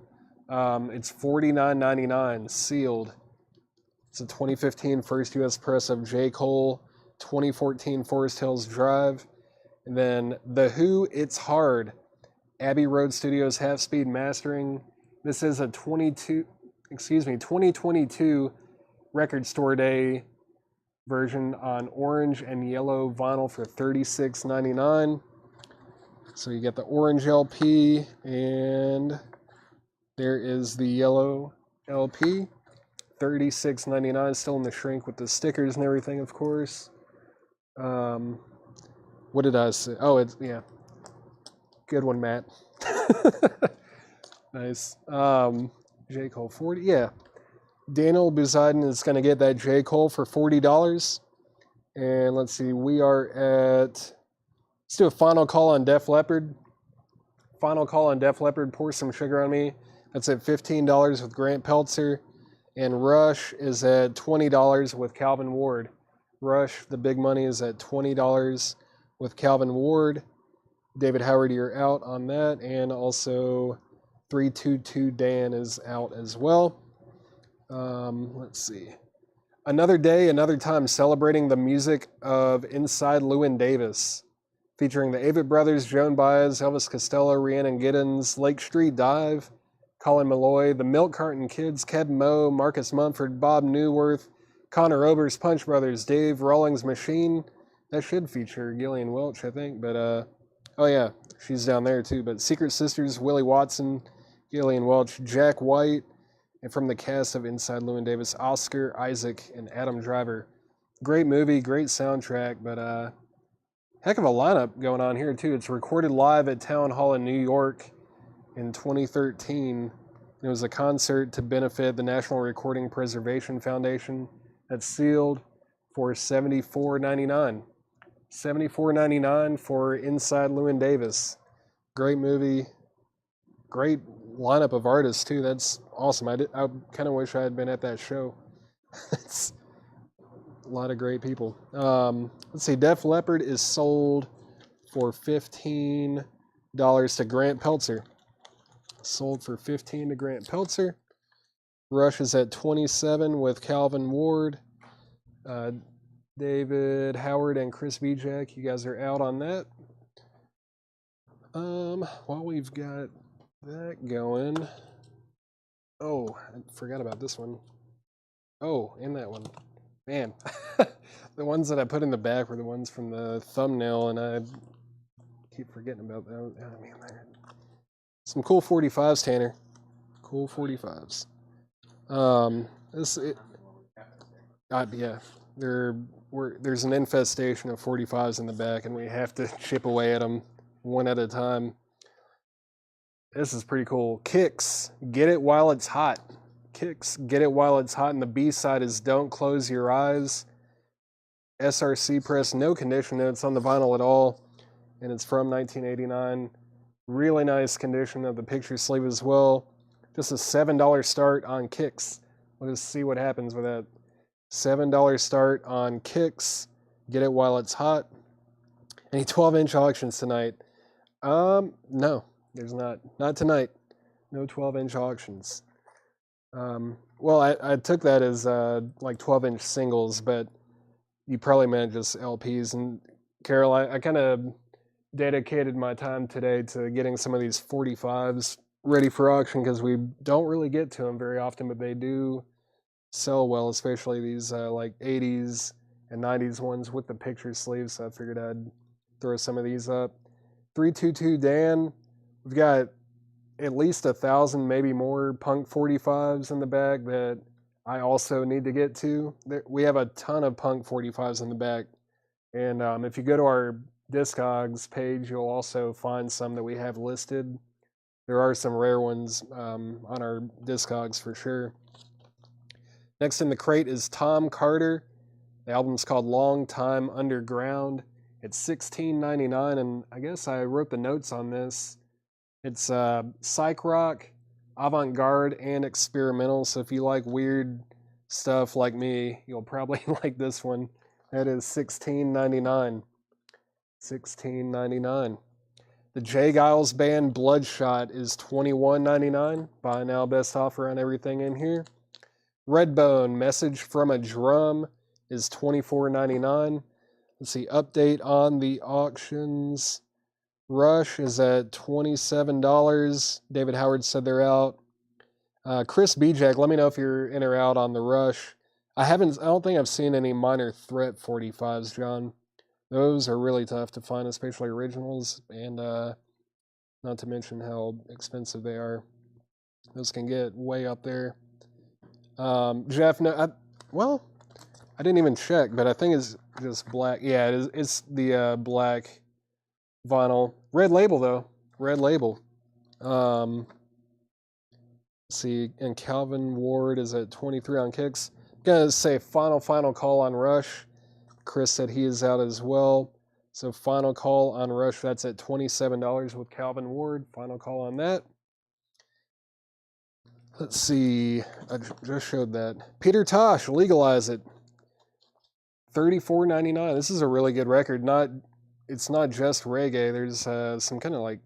It's $49.99 sealed. It's a 2015 first U.S. press of J. Cole, 2014 Forest Hills Drive, and then The Who, It's Hard, Abbey Road Studios half speed mastering. This is a 2022 Record Store Day version on orange and yellow vinyl for $36.99. So you get the orange LP, and there is the yellow LP. $36.99, still in the shrink with the stickers and everything, of course. What did I say? Oh, it's, yeah. Good one, Matt. Nice. J. Cole, 40, yeah. Daniel Buziden is going to get that J. Cole for $40. And let's see, we are at, let's do a final call on Def Leppard. Final call on Def Leppard, Pour Some Sugar on Me. That's at $15 with Grant Peltzer. And Rush is at $20 with Calvin Ward. Rush, the big money, is at $20 with Calvin Ward. David Howard, you're out on that. And also 322 Dan is out as well. Let's see. Another Day, Another Time, celebrating the music of Inside Llewyn Davis. Featuring the Avett Brothers, Joan Baez, Elvis Costello, Rhiannon Giddens, Lake Street Dive, Colin Malloy, the Milk Carton Kids, Keb Moe, Marcus Mumford, Bob Newworth, Connor Oberst, Punch Brothers, Dave Rawlings Machine. That should feature Gillian Welch, I think. But, oh yeah, she's down there too. But Secret Sisters, Willie Watson, Gillian Welch, Jack White, and from the cast of Inside Llewyn Davis, Oscar Isaac and Adam Driver. Great movie, great soundtrack, but heck of a lineup going on here too. It's recorded live at Town Hall in New York in 2013. It was a concert to benefit the National Recording Preservation Foundation. That's sealed for $74.99. $74.99 for Inside Llewyn Davis. Great movie. Great lineup of artists too. That's awesome. I kind of wish I had been at that show. It's a lot of great people. Let's see. Def Leppard is sold for $15 to Grant Peltzer. Sold for $15 to Grant Peltzer. Rush is at $27 with Calvin Ward. David Howard and Chris Vijak, you guys are out on that. While we've got that going. Oh, I forgot about this one. Oh, and that one. Man, the ones that I put in the back were the ones from the thumbnail, and I keep forgetting about that. Oh, man, some cool 45s, Tanner. Cool 45s. Yeah, there's an infestation of 45s in the back, and we have to chip away at them one at a time. This is pretty cool. Kicks, Get It While It's Hot. Kicks, Get It While It's Hot, and the B-side is Don't Close Your Eyes. SRC press, no condition notes on the vinyl at all, and it's from 1989. Really nice condition of the picture sleeve as well. Just a $7 start on Kicks. Let's see what happens with that. $7 start on Kicks, Get It While It's Hot. Any 12-inch auctions tonight? No, there's not. Not tonight. No 12-inch auctions. Well, I took that as like 12-inch singles, but you probably meant just LPs. And Carol, I kind of dedicated my time today to getting some of these 45s ready for auction because we don't really get to them very often, but they do sell well, especially these like 80s and 90s ones with the picture sleeves. So I figured I'd throw some of these up. 322 Dan, we've got at least 1,000, maybe more Punk 45s in the back that I also need to get to. We have a ton of Punk 45s in the back. And if you go to our Discogs page, you'll also find some that we have listed. There are some rare ones on our Discogs for sure. Next in the crate is Tom Carter. The album's called Long Time Underground. It's $16.99, and I guess I wrote the notes on this. It's psych rock, avant-garde, and experimental, so if you like weird stuff like me, you'll probably like this one. That is $16.99. $16.99. The J. Giles Band Bloodshot is $21.99. Buy now, best offer on everything in here. Redbone Message from a Drum is $24.99. Let's see, update on the auctions. Rush is at $27. David Howard said they're out. Chris Bejak, let me know if you're in or out on the Rush. I don't think I've seen any Minor Threat 45s, John. Those are really tough to find, especially originals, and not to mention how expensive they are. Those can get way up there. Jeff, no, I didn't even check, but I think it's just black. Yeah, it is. It's the black vinyl. Red label, though. Red label. Let's see, and Calvin Ward is at 23 on Kicks. Gonna say final call on Rush. Chris said he is out as well. So final call on Rush. That's at $27 with Calvin Ward. Final call on that. Let's see. I just showed that. Peter Tosh, Legalize It. $34.99. This is a really good record. It's not just reggae. There's some kind of like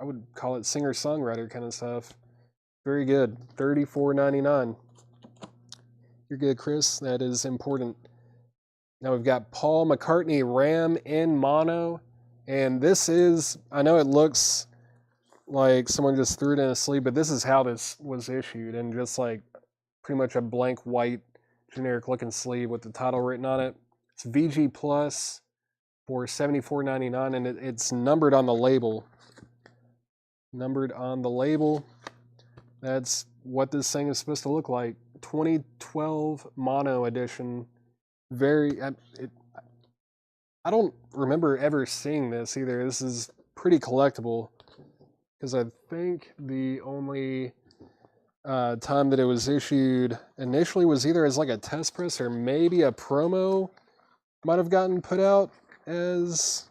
I would call it singer-songwriter kind of stuff. Very good. $34.99. You're good, Chris. That is important. Now we've got Paul McCartney Ram in mono. And this is, I know it looks like someone just threw it in a sleeve, but this is how this was issued. And just like pretty much a blank white generic looking sleeve with the title written on it. It's VG Plus for $74.99, and it's numbered on the label. Numbered on the label. That's what this thing is supposed to look like. 2012 mono edition. I don't remember ever seeing this either. This is pretty collectible, because I think the only time that it was issued initially was either as like a test press or maybe a promo might have gotten put out as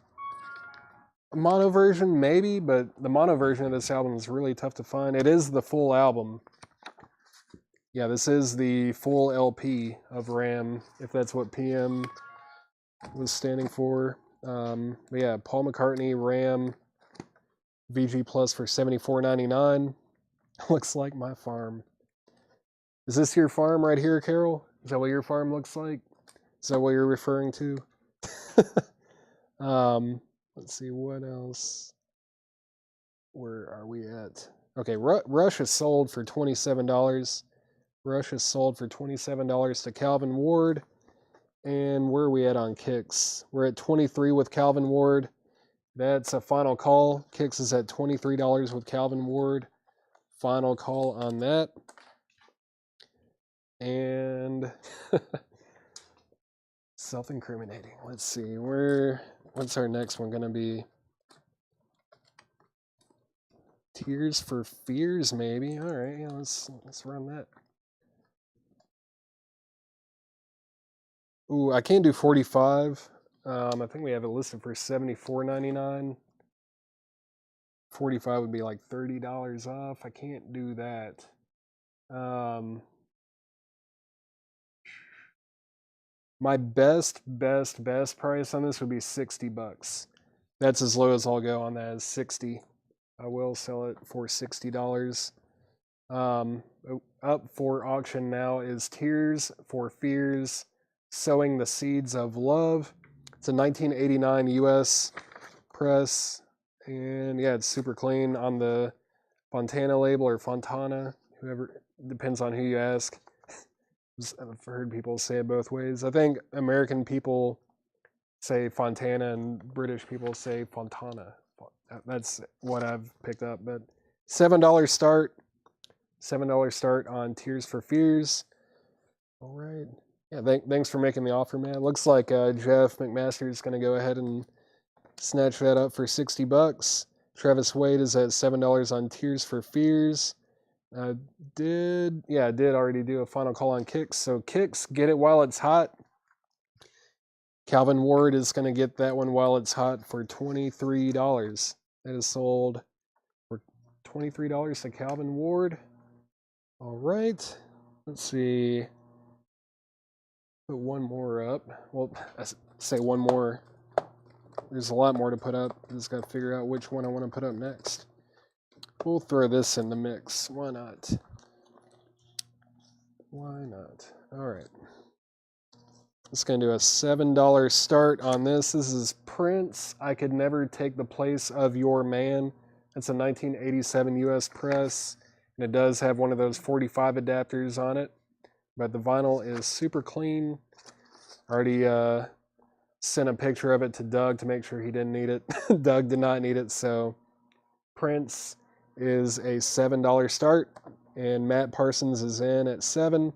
a mono version, maybe, but the mono version of this album is really tough to find. It is the full album. Yeah, this is the full LP of Ram, if that's what PM was standing for. But yeah, Paul McCartney, Ram, VG Plus for $74.99. Looks like my farm. Is this your farm right here, Carol? Is that what your farm looks like? Is that what you're referring to? Let's see, what else? Where are we at? Okay, Rush is sold for $27. Rush is sold for $27 to Calvin Ward. And where are we at on Kicks? We're at 23 with Calvin Ward. That's a final call. Kicks is at $23 with Calvin Ward. Final call on that. And self-incriminating. Let's see, what's our next one gonna be? Tears for Fears, maybe. All right, yeah, let's run that. Ooh, I can't do 45. I think we have it listed for $74.99. 45 would be like $30 off. I can't do that. My best price on this would be $60. That's as low as I'll go on that, is 60. I will sell it for $60. Up for auction now is Tears for Fears, Sowing the Seeds of Love. It's a 1989 US press, and yeah, it's super clean on the Fontana label, or Fontana, whoever, depends on who you ask. I've heard people say it both ways. I think American people say Fontana and British people say Fontana. That's what I've picked up. But $7 start. $7 start on Tears for Fears. All right. Yeah, thanks for making the offer, man. It looks like Jeff McMaster is going to go ahead and snatch that up for $60. Travis Wade is at $7 on Tears for Fears. I did already do a final call on Kicks. So Kicks, get it while it's hot. Calvin Ward is going to get that one while it's hot for $23. That is sold for $23 to Calvin Ward. All right. Let's see. Put one more up. Well, I say one more. There's a lot more to put up. I just got to figure out which one I want to put up next. We'll throw this in the mix. Why not? Why not? All right. Just going to do a $7 start on this. This is Prince. I Could Never Take the Place of Your Man. That's a 1987 US press. And it does have one of those 45 adapters on it. But the vinyl is super clean. Already sent a picture of it to Doug to make sure he didn't need it. Doug did not need it. So Prince is a $7 start. And Matt Parsons is in at 7.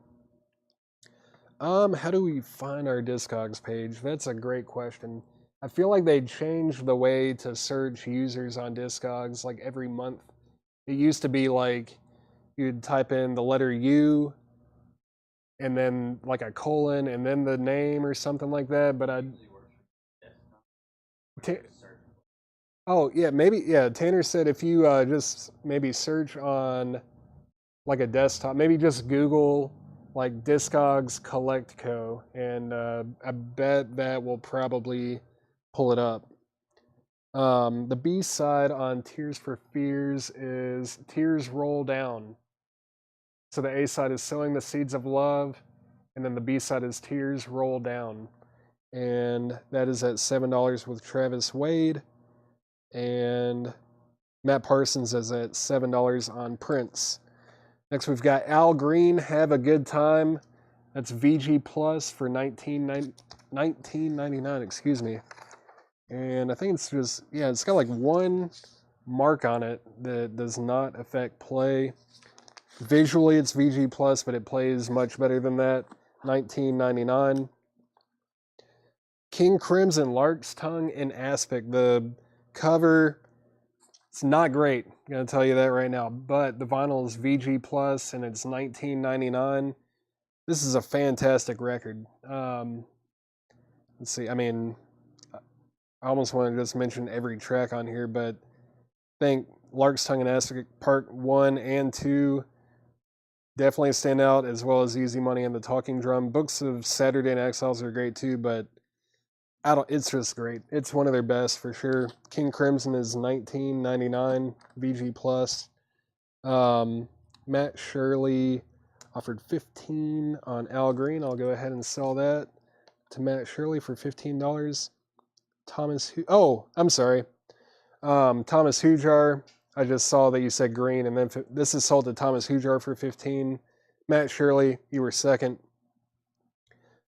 How do we find our Discogs page? That's a great question. I feel like they changed the way to search users on Discogs like every month. It used to be like you'd type in the letter U and then like a colon and then the name or something like that. But oh yeah, maybe yeah. Tanner said if you just maybe search on like a desktop, maybe just Google like Discogs Collect Co. And I bet that will probably pull it up. The B side on Tears for Fears is Tears Roll Down. So the A side is Sowing the Seeds of Love, and then the B side is Tears Roll Down. And that is at $7 with Travis Wade. And Matt Parsons is at $7 on Prince. Next, we've got Al Green, Have a Good Time. That's VG Plus for $19.99, excuse me. And I think it's just, yeah, it's got like one mark on it that does not affect play. Visually, it's VG Plus, but it plays much better than that. $19.99. King Crimson, Lark's Tongue and Aspic. The cover, it's not great. I'm going to tell you that right now. But the vinyl is VG Plus, and it's $19.99. This is a fantastic record. Let's see. I mean, I almost want to just mention every track on here, but I think Lark's Tongue and Aspic Part 1 and 2 definitely stand out, as well as Easy Money and The Talking Drum. Books of Saturday Night Exiles are great too, but it's just great. It's one of their best for sure. King Crimson is $19.99 VG Plus. Matt Shirley offered $15 on Al Green. I'll go ahead and sell that to Matt Shirley for $15. Thomas Thomas Hujar. I just saw that you said Green, and then this is sold to Thomas Hujar for $15. Matt Shirley, you were second.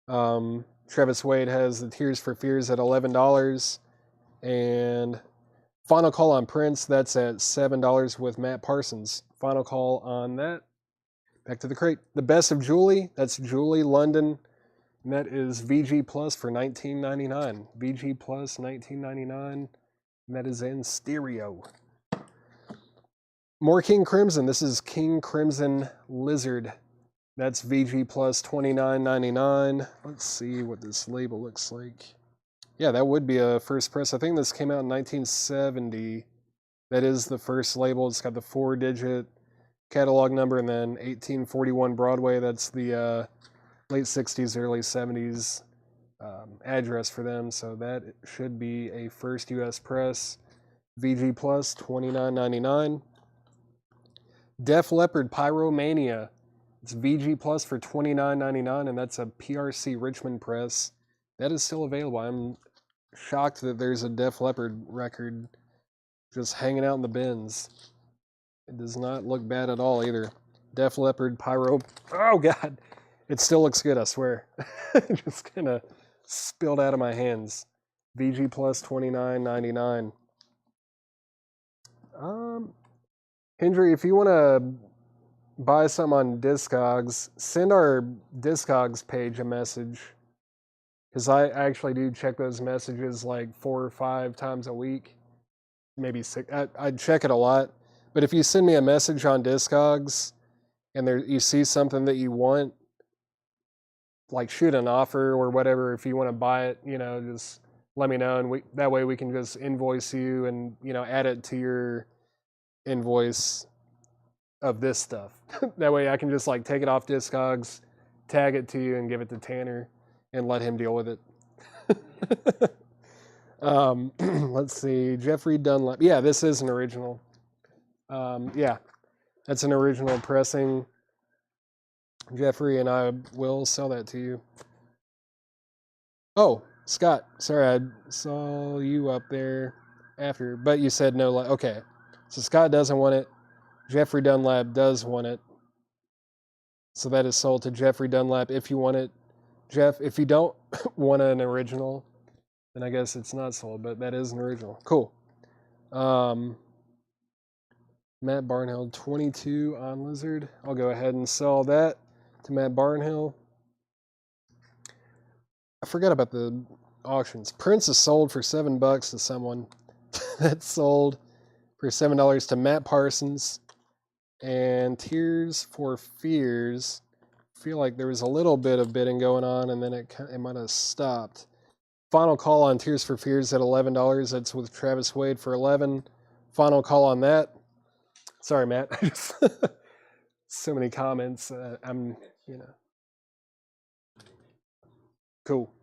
Travis Wade has the Tears for Fears at $11. And Final Call on Prince, that's at $7 with Matt Parsons. Final call on that. Back to the crate. The Best of Julie, that's Julie London. And that is VG Plus for $19.99. VG Plus, $19.99. And that is in stereo. More King Crimson. This is King Crimson Lizard. That's VG Plus, $29.99. Let's see what this label looks like. Yeah, that would be a first press. I think this came out in 1970. That is the first label. It's got the 4-digit catalog number, and then 1841 Broadway. That's the late 60s, early 70s address for them. So that should be a first U.S. press. VG Plus, $29.99. Def Leppard Pyromania. It's VG Plus for $29.99, and that's a PRC Richmond press. That is still available. I'm shocked that there's a Def Leppard record just hanging out in the bins. It does not look bad at all either. Def Leppard Pyro. Oh, God. It still looks good, I swear. Just kind of spilled out of my hands. VG Plus, $29.99. Hendry, if you want to buy some on Discogs, send our Discogs page a message, because I actually do check those messages like 4 or 5 times a week, maybe 6. I check it a lot. But if you send me a message on Discogs and you see something that you want, like shoot an offer or whatever, if you want to buy it, just let me know, and that way we can just invoice you and add it to your invoice of this stuff. That way I can just like take it off Discogs, tag it to you, and give it to Tanner and let him deal with it. Let's see. Jeffrey Dunlap. Yeah, this is an original. Yeah, that's an original pressing. Jeffrey, and I will sell that to you. Oh, Scott. Sorry, I saw you up there after, but you said no. Okay, so Scott doesn't want it. Jeffrey Dunlap does want it. So that is sold to Jeffrey Dunlap if you want it. Jeff, if you don't want an original, then I guess it's not sold, but that is an original. Cool. Matt Barnhill, 22 on Lizard. I'll go ahead and sell that to Matt Barnhill. I forgot about the auctions. Prince is sold for $7 to someone. That's sold for $7 to Matt Parsons. And Tears for Fears. I feel like there was a little bit of bidding going on, and then it might have stopped. Final call on Tears for Fears at $11. That's with Travis Wade for $11. Final call on that. Sorry, Matt. So many comments. Cool.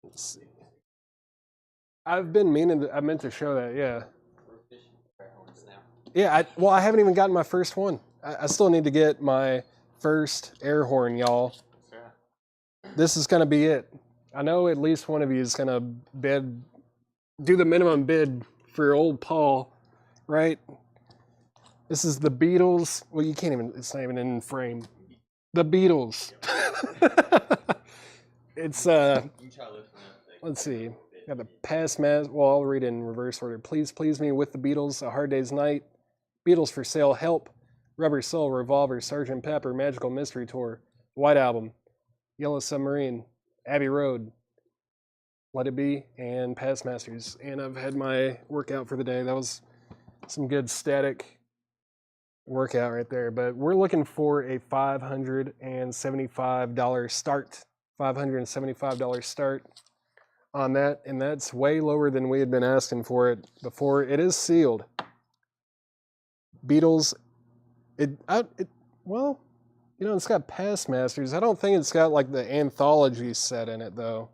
Let's see. I meant to show that, yeah. Yeah, I haven't even gotten my first one. I still need to get my first air horn, y'all. This is going to be it. I know at least one of you is going to do the minimum bid for old Paul, right? This is the Beatles. Well, you can't even, it's not even in frame. The Beatles. It's, let's see. Got the past mass. Well, I'll read it in reverse order. Please Please Me with the Beatles, A Hard Day's Night, Beatles for Sale, Help, Rubber Soul, Revolver, Sgt. Pepper, Magical Mystery Tour, White Album, Yellow Submarine, Abbey Road, Let It Be, and Past Masters. And I've had my workout for the day. That was some good static workout right there. But we're looking for a $575 start. $575 start on that, and that's way lower than we had been asking for it before. It is sealed. Beatles, well, you know, it's got Past Masters. I don't think it's got like the anthology set in it though.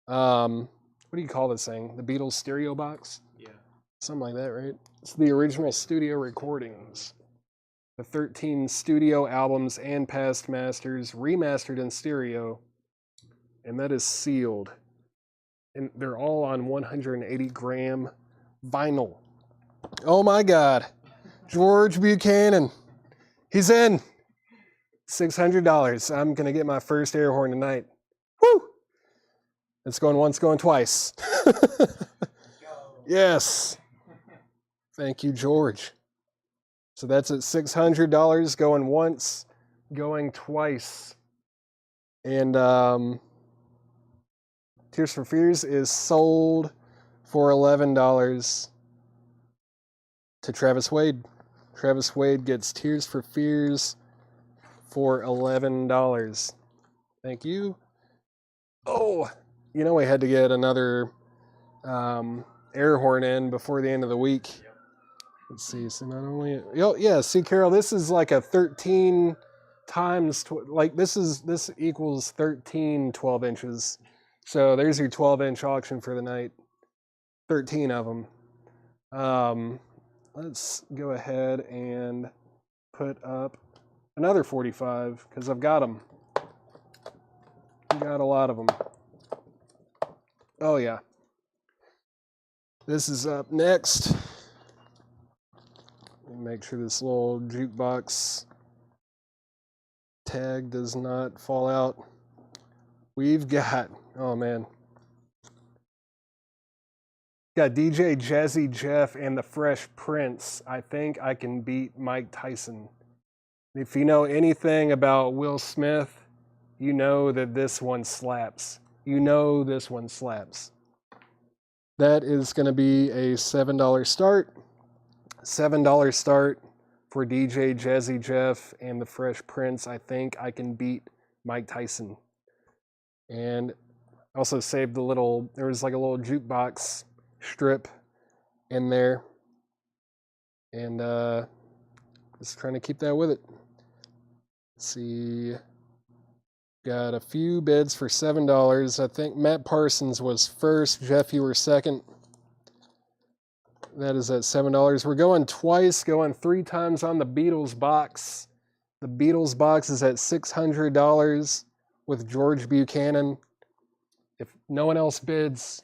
What do you call this thing? The Beatles stereo box? Yeah. Something like that, right? It's the original studio recordings. The 13 studio albums and Past Masters remastered in stereo. And that is sealed. And they're all on 180 gram vinyl. Oh my God. George Buchanan. He's in. $600. I'm going to get my first air horn tonight. Woo! It's going once, going twice. Yes. Thank you, George. So that's at $600 going once, going twice. And Tears for Fears is sold for $11 to Travis Wade. Travis Wade gets Tears for Fears for $11. Thank you. Oh, you know we had to get another air horn in before the end of the week. Let's see. So not only, yeah. See, Carol, this is like a 13 times this equals 13 12 inches. So there's your 12-inch auction for the night. 13 of them. Let's go ahead and put up another 45 because I've got them. Got a lot of them. Oh yeah. This is up next. Make sure this little jukebox tag does not fall out. We've got, oh man. Got DJ Jazzy Jeff and the Fresh Prince. I think I can beat Mike Tyson. If you know anything about Will Smith, you know that this one slaps. You know this one slaps. That is going to be a $7 start. $7 start for DJ Jazzy Jeff and the Fresh Prince. I think I can beat Mike Tyson. And also saved there was like a little jukebox strip in there. And just trying to keep that with it. Let's see. Got a few bids for $7. I think Matt Parsons was first. Jeff, you were second. That is at $7. We're going twice, going 3 times on the Beatles box. The Beatles box is at $600 with George Buchanan. If no one else bids,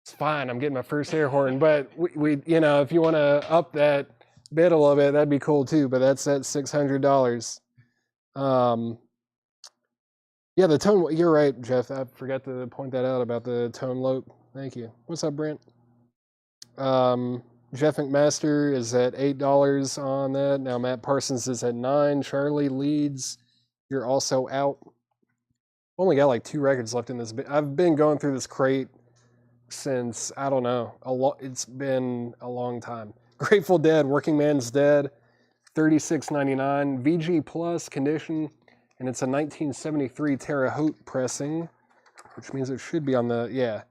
it's fine. I'm getting my first air horn. But we you know, if you want to up that bid a little bit, that'd be cool too. But that's at $600. Yeah, the tone. You're right, Jeff. I forgot to point that out about the tone lope. Thank you. What's up, Brent? Jeff McMaster is at $8 on that. Now Matt Parsons is at $9. Charlie leads. You're also out. Only got like 2 records left in this. I've been going through this crate since, I don't know, it's been a long time. Grateful Dead, Working Man's Dead, $36.99. VG Plus condition, and it's a 1973 Terre Haute pressing, which means it should be on the, yeah,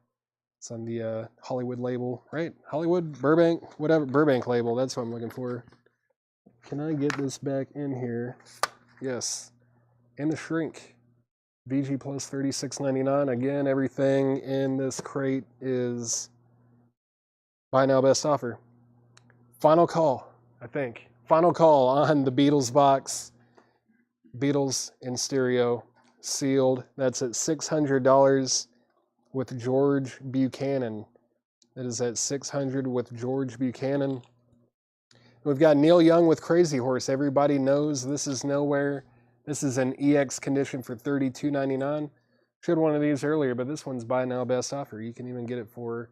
it's on the Hollywood label, right? Hollywood, Burbank, whatever, Burbank label, that's what I'm looking for. Can I get this back in here? Yes. And the shrink. VG Plus $36.99. Again, everything in this crate is buy now, best offer. Final call, I think. Final call on the Beatles box. Beatles in stereo, sealed. That's at $600 with George Buchanan. That is at $600 with George Buchanan. We've got Neil Young with Crazy Horse. Everybody knows This Is Nowhere. This is an EX condition for $32.99. Showed one of these earlier, but this one's buy now, best offer. You can even get it for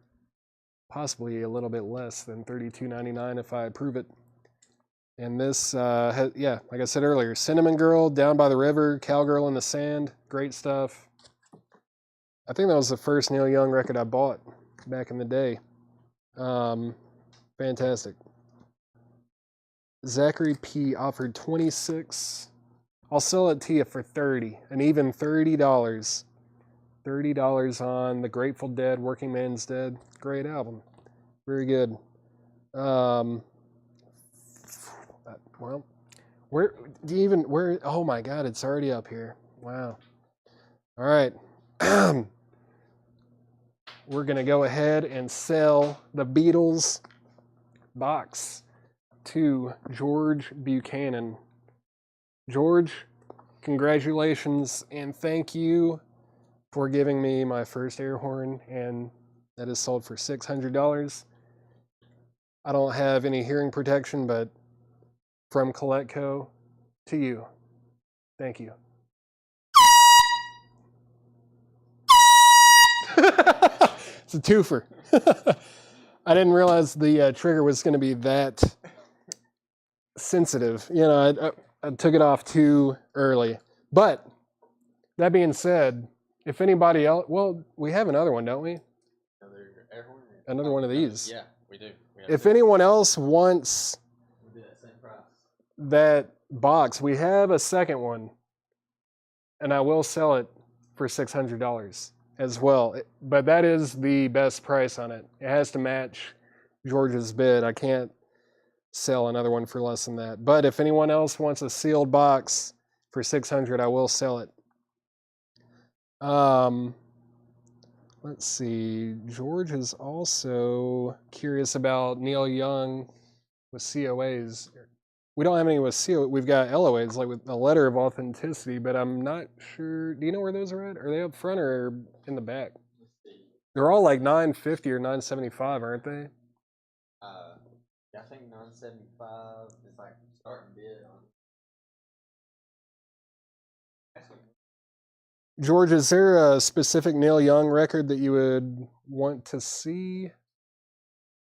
possibly a little bit less than $32.99 if I approve it. And this, yeah, like I said earlier, Cinnamon Girl, Down by the River, Cowgirl in the Sand, great stuff. I think that was the first Neil Young record I bought back in the day. Fantastic. Zachary P. offered 26. I'll sell it to you for 30, an even $30. $30 on the Grateful Dead, Working Man's Dead. Great album. Very good. Well, where do you even, where, oh my God, it's already up here. Wow. All right. We're going to go ahead and sell the Beatles box to George Buchanan. George, congratulations and thank you for giving me my first air horn, and that is sold for $600. I don't have any hearing protection, but from Coletco to you, thank you. It's a twofer. I didn't realize the trigger was going to be that sensitive. You know, I took it off too early. But that being said, if anybody else, well, we have another one, don't we? Another air horn? Another one of these. Yeah, we do. If anyone else wants We'll do that same price. that box, we have a second one, and I will sell it for $600 as well. But that is the best price on it. It has to match George's bid. I can't sell another one for less than that. But if anyone else wants a sealed box for $600, I will sell it. Let's see. George is also curious about Neil Young with COAs. We don't have any with COAs. We've got LOAs, like with a letter of authenticity, but I'm not sure. Do you know where those are at? Are they up front or in the back? They're all like $950 or $975, aren't they? I think 975 is like starting bid on. George, is there a specific Neil Young record that you would want to see?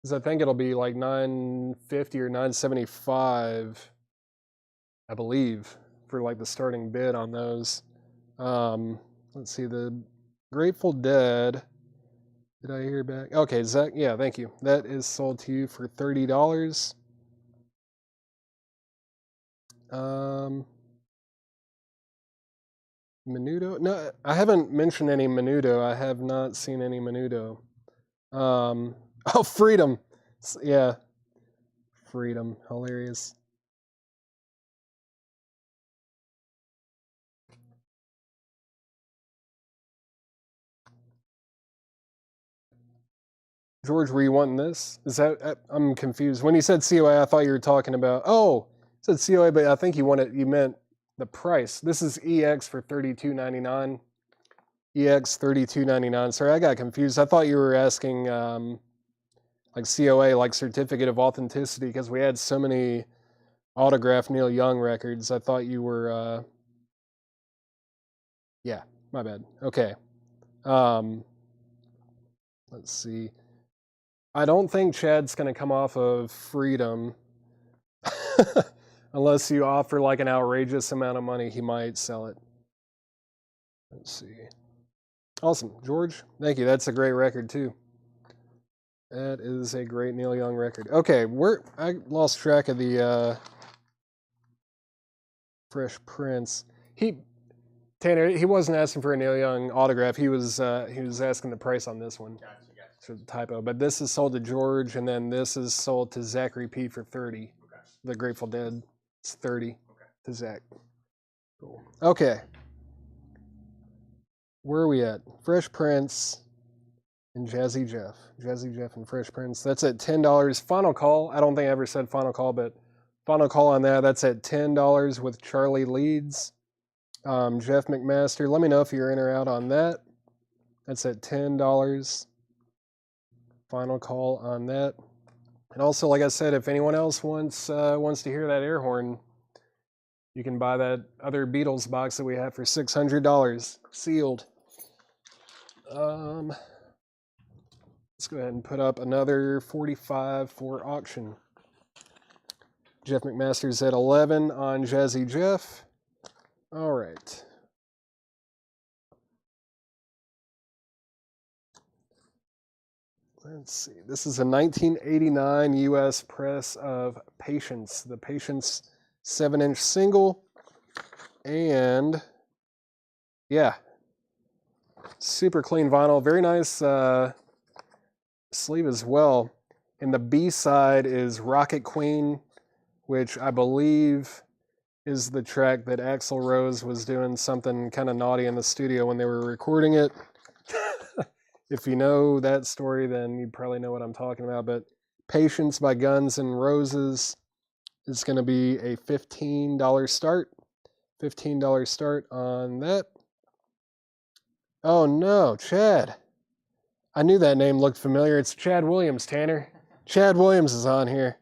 Because I think it'll be like $950 or $975, I believe, for like the starting bid on those. Let's see, the Grateful Dead. Did I hear back? Okay, Zach, yeah, thank you. That is sold to you for $30. Menudo? No, I haven't mentioned any Menudo. I have not seen any Menudo. Oh, Freedom. Yeah. Freedom. Hilarious. George, were you wanting this? Is that I'm confused. When you said COA, I thought you were talking about. Oh, you said COA, but I think you meant the price. This is EX for $32.99. EX $32.99. Sorry, I got confused. I thought you were asking like COA, like certificate of authenticity, because we had so many autographed Neil Young records. I thought you were. Yeah, my bad. Okay. Let's see. I don't think Chad's going to come off of Freedom. Unless you offer like an outrageous amount of money, he might sell it. Let's see. Awesome. George, thank you. That's a great record, too. That is a great Neil Young record. Okay, I lost track of the Fresh Prince. Tanner, he wasn't asking for a Neil Young autograph. He was asking the price on this one. Gotcha. So the typo. But this is sold to George, and then this is sold to Zachary P for 30. Okay. The Grateful Dead. It's 30 Okay. to Zach. Cool. Okay. Where are we at? Fresh Prince and Jazzy Jeff. Jazzy Jeff and Fresh Prince. That's at $10. Final call. I don't think I ever said final call, but final call on that. That's at $10 with Charlie Leeds. Jeff McMaster. Let me know if you're in or out on that. That's at $10. Final call on that. And also, like I said, if anyone else wants to hear that air horn, you can buy that other Beatles box that we have for $600, sealed. Let's go ahead and put up another 45 for auction. Jeff McMaster's at 11 on Jazzy Jeff. All right. Let's see. This is a 1989 U.S. press of Patience. The Patience 7-inch single. And yeah, super clean vinyl. Very nice sleeve as well. And the B side is Rocket Queen, which I believe is the track that Axl Rose was doing something kind of naughty in the studio when they were recording it. If you know that story, then you probably know what I'm talking about. But Patience by Guns N' Roses is going to be a $15 start. $15 start on that. Oh no, Chad. I knew that name looked familiar. It's Chad Williams, Tanner. Chad Williams is on here.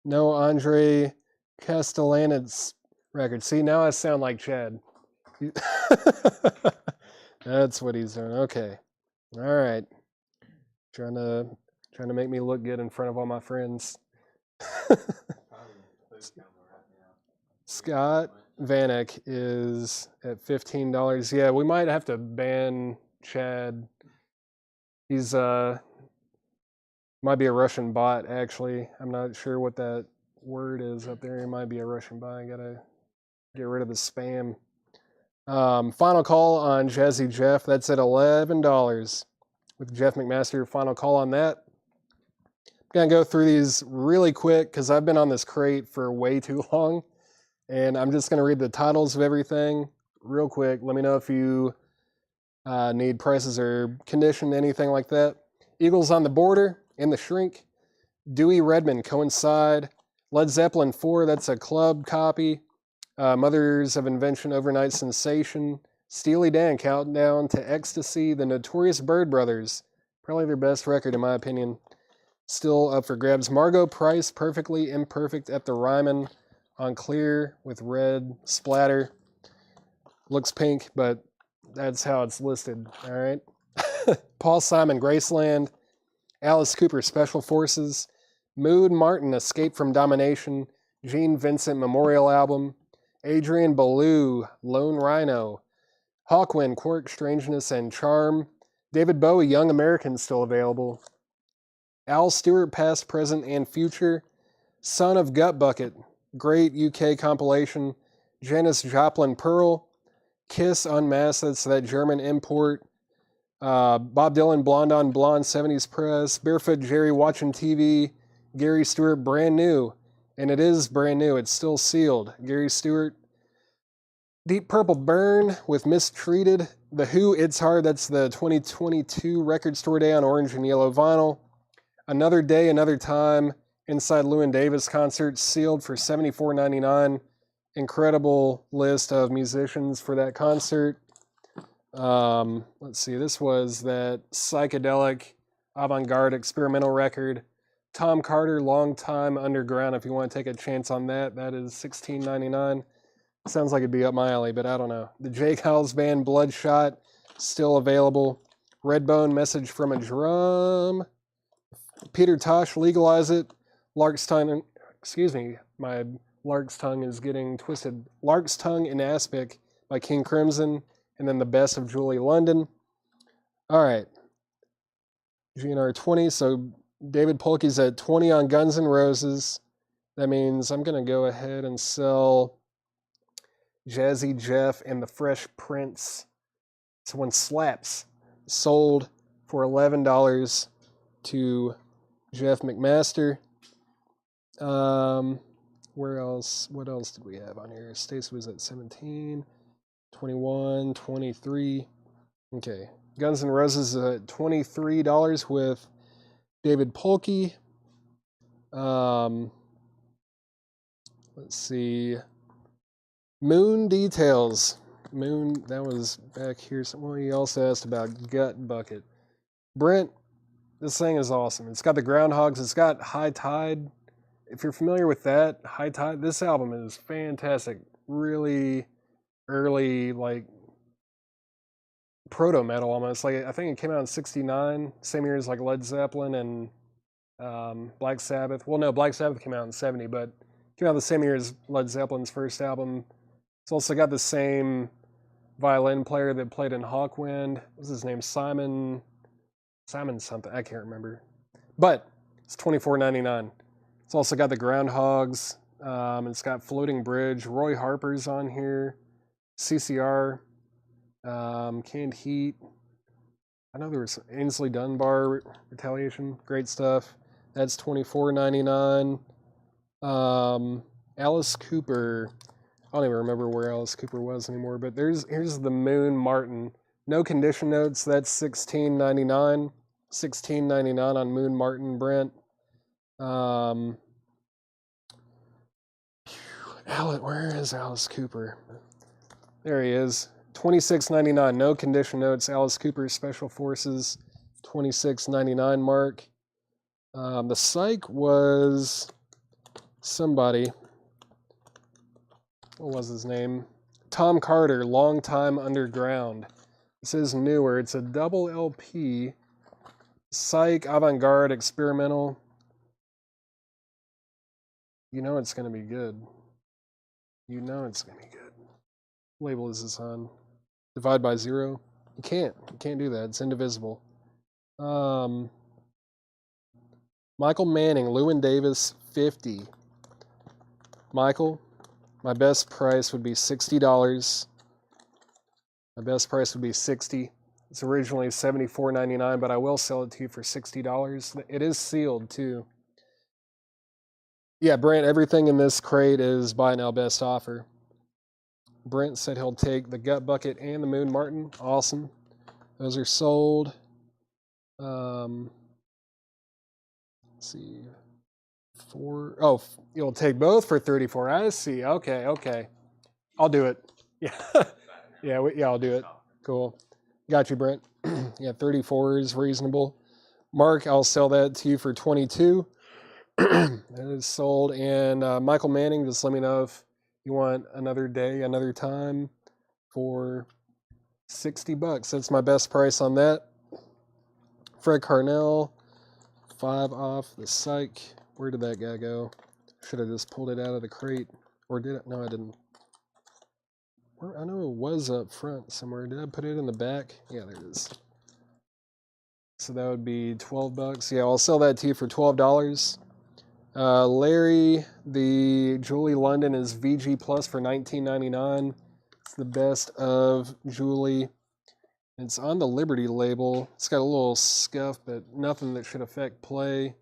No Andre Castellanet's record. See, now I sound like Chad. That's what he's doing. Okay. All right. Trying to make me look good in front of all my friends. Scott Vanek is at $15. Yeah, we might have to ban Chad. He's might be a Russian bot, actually. I'm not sure what that word is up there. He might be a Russian bot. I gotta get rid of the spam. Final call on Jazzy Jeff. That's at $11 with Jeff McMaster. Final call on that. I'm going to go through these really quick because I've been on this crate for way too long. And I'm just going to read the titles of everything real quick. Let me know if you need prices or condition, anything like that. Eagles on the Border, In the Shrink. Dewey Redman, Coincide. Led Zeppelin 4, that's a club copy. Mothers of Invention, Overnight Sensation. Steely Dan, Countdown to Ecstasy. The Notorious Bird Brothers, probably their best record in my opinion. Still up for grabs. Margot Price, Perfectly Imperfect at the Ryman on clear with red splatter. Looks pink, but that's how it's listed, all right? Paul Simon, Graceland. Alice Cooper, Special Forces. Mood Martin, Escape from Domination. Gene Vincent, Memorial Album. Adrian Belew, Lone Rhino. Hawkwind, Quirk, Strangeness, and Charm. David Bowie, Young American, still available. Al Stewart, Past, Present, and Future. Son of Gut Bucket, great UK compilation. Janis Joplin, Pearl. Kiss, Unmasked, that's that German import. Bob Dylan, Blonde on Blonde, 70s Press. Barefoot Jerry, Watching TV. Gary Stewart, Brand New. And it is brand new. It's still sealed. Gary Stewart. Deep Purple Burn with Mistreated. The Who, It's Hard. That's the 2022 Record Store Day on orange and yellow vinyl. Another Day, Another Time. Inside Llewyn Davis concert, sealed for $74.99. Incredible list of musicians for that concert. Let's see, this was that psychedelic avant-garde experimental record. Tom Carter, Long Time Underground. If you want to take a chance on that, that is $16.99. Sounds like it'd be up my alley, but I don't know. The Jake Howells Band, Bloodshot, still available. Redbone, Message from a Drum. Peter Tosh, Legalize It. Lark's Tongue, excuse me, my Lark's Tongue is getting twisted. Lark's Tongue in Aspic by King Crimson, and then The Best of Julie London. All right. GNR 20, so David Polkey's at 20 on Guns N' Roses. That means I'm going to go ahead and sell Jazzy Jeff and the Fresh Prince. This one slaps. Sold for $11 to Jeff McMaster. Where else? What else did we have on here? Stacey was at 17, 21, 23. Okay. Guns N' Roses at $23 with David Polkey. Let's see. Moon Details. Moon, that was back here. Someone he also asked about Gut Bucket. Brent, this thing is awesome. It's got the Groundhogs. It's got High Tide. If you're familiar with that, High Tide, this album is fantastic. Really early, like, proto-metal almost. Like, I think it came out in 69, same year as like Led Zeppelin and Black Sabbath. Well, no, Black Sabbath came out in 70, but came out the same year as Led Zeppelin's first album. It's also got the same violin player that played in Hawkwind. What's his name? Simon something. I can't remember. But it's $24.99. It's also got the Groundhogs. It's got Floating Bridge. Roy Harper's on here. CCR. Canned Heat. I know there was Ainsley Dunbar, Retaliation. Great stuff. That's $24.99. Alice Cooper. I don't even remember where Alice Cooper was anymore, but here's the Moon Martin. No condition notes, that's $16.99. $16.99 on Moon Martin, Brent. Where is Alice Cooper? There he is. $26.99. No condition notes. Alice Cooper Special Forces, $26.99 mark. The Psych was somebody. What was his name? Tom Carter, Long Time Underground. This is newer. It's a double LP. Psych, avant-garde, experimental. You know it's going to be good. You know it's going to be good. What label is this on? Divide by zero? You can't do that. It's indivisible. Michael Manning, Llewyn Davis, 50. Michael, my best price would be $60. My best price would be $60. It's originally $74.99, but I will sell it to you for $60. It is sealed too. Yeah, Brent, everything in this crate is buy now best offer. Brent said he'll take the Gut Bucket and the Moon Martin. Awesome. Those are sold. Let's see. You'll take both for $34. I see. Okay. I'll do it. Yeah. I'll do it. Cool. Got you, Brent. Yeah, 34 is reasonable. Mark, I'll sell that to you for $22. That is sold. And Michael Manning, just let me know if you want Another Day, Another Time for $60. That's my best price on that. Fred Carnell, 5 off the Psych. Where did that guy go? Should have just pulled it out of the crate. Or did it? No, I didn't. I know it was up front somewhere. Did I put it in the back? Yeah, there it is. So that would be $12. Yeah, I'll sell that to you for $12. Larry, the Julie London is VG Plus for $19.99. It's the best of Julie. It's on the Liberty label. It's got a little scuff, but nothing that should affect play.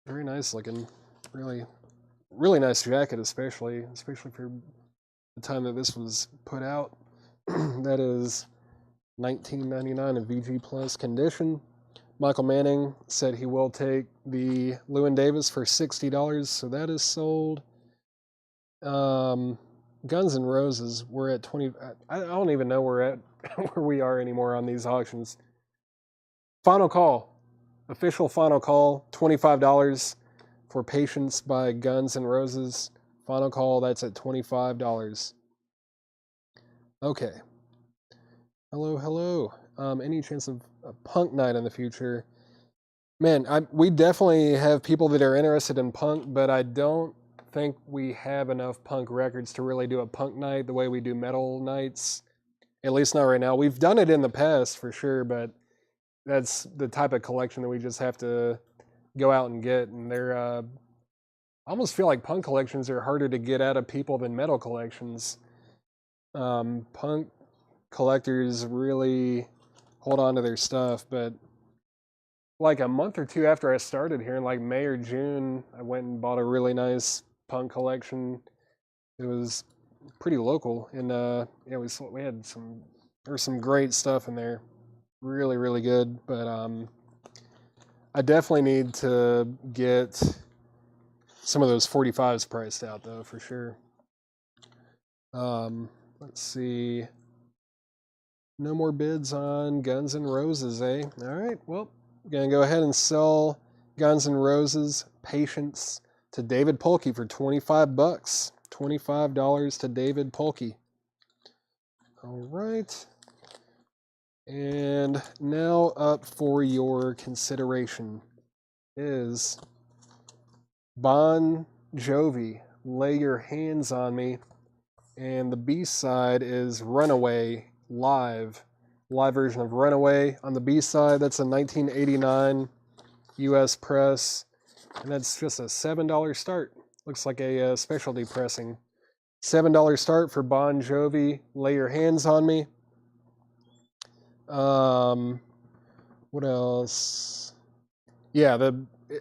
Very nice looking. Really nice jacket, especially for the time that this was put out. That is $19.99 in VG Plus condition. Michael Manning said he will take the Llewyn Davis for $60, so that is sold. Guns N' Roses, we're at 20. I don't even know where we are anymore on these auctions. Final call, official final call, $25 for Patience by Guns N' Roses. Final call, that's at $25. Okay. Hello. Any chance of a punk night in the future? Man, we definitely have people that are interested in punk, but I don't think we have enough punk records to really do a punk night the way we do metal nights. At least not right now. We've done it in the past for sure, but that's the type of collection that we just have to go out and get. And they're, I almost feel like punk collections are harder to get out of people than metal collections. Punk collectors really hold on to their stuff, but like a month or two after I started here in like May or June, I went and bought a really nice punk collection. It was pretty local, and yeah, we had there was some great stuff in there, really really good. But I definitely need to get some of those 45s priced out though, for sure. Let's see. No more bids on Guns N' Roses, eh? All right, well, I'm going to go ahead and sell Guns N' Roses Patience to David Polkey for $25. $25 to David Polkey. All right. And now up for your consideration is Bon Jovi, Lay Your Hands on Me. And the B-side is Runaway, live version of Runaway. On the B-side, that's a 1989 U.S. press, and that's just a $7 start. Looks like a specialty pressing. $7 start for Bon Jovi, Lay Your Hands on Me. What else? Yeah,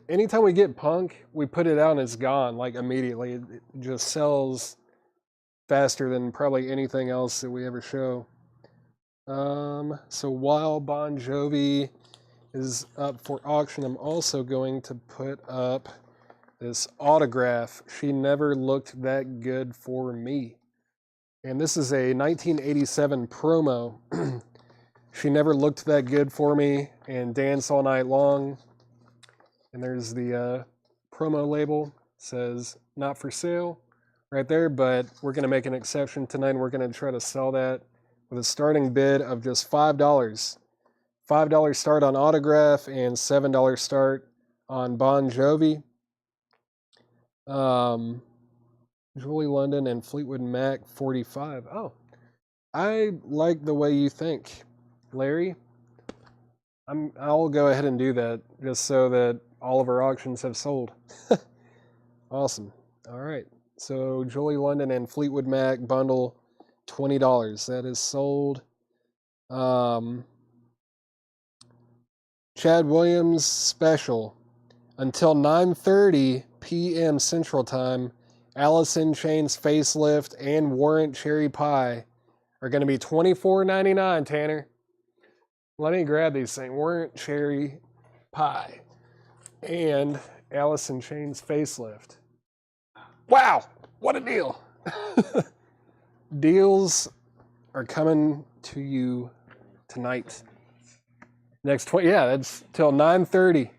anytime we get punk, we put it out and it's gone, like immediately. It just sells faster than probably anything else that we ever show. So while Bon Jovi is up for auction, I'm also going to put up this autograph, She Never Looked That Good for Me. And this is a 1987 promo. She Never Looked That Good for Me and Dance All Night Long. And there's the promo label. It says not for sale right there, but we're going to make an exception tonight, and we're going to try to sell that with a starting bid of just $5. $5 start on autograph and $7 start on Bon Jovi. Julie London and Fleetwood Mac 45. Oh, I like the way you think, Larry. I'll go ahead and do that just so that all of our auctions have sold. Awesome. All right. So Julie London and Fleetwood Mac bundle, $20. That is sold. Chad Williams special. Until 9:30 p.m. Central Time, Alice in Chains Facelift and Warrant Cherry Pie are going to be $24.99, Tanner. Let me grab these things. Warrant Cherry Pie and Alice in Chains Facelift. Wow, what a deal. Deals are coming to you tonight. That's till 9:30.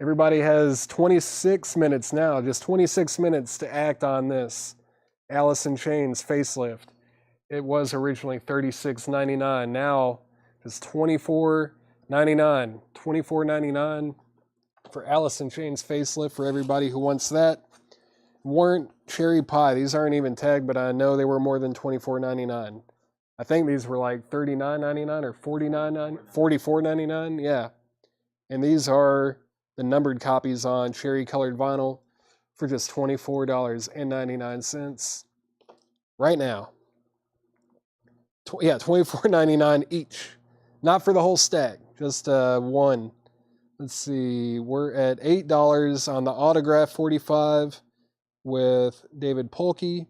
Everybody has 26 minutes now, just 26 minutes to act on this Alice in Chains Facelift. It was originally $36.99. Now it's $24.99. $24.99 for Alice in Chains Facelift for everybody who wants that. Warrant Cherry Pie. These aren't even tagged, but I know they were more than $24.99. I think these were like $39.99 or $44.99. Yeah. And these are the numbered copies on cherry colored vinyl for just $24.99 right now. $24.99 each. Not for the whole stack, just one. Let's see, we're at $8 on the autograph 45 with David Polkey.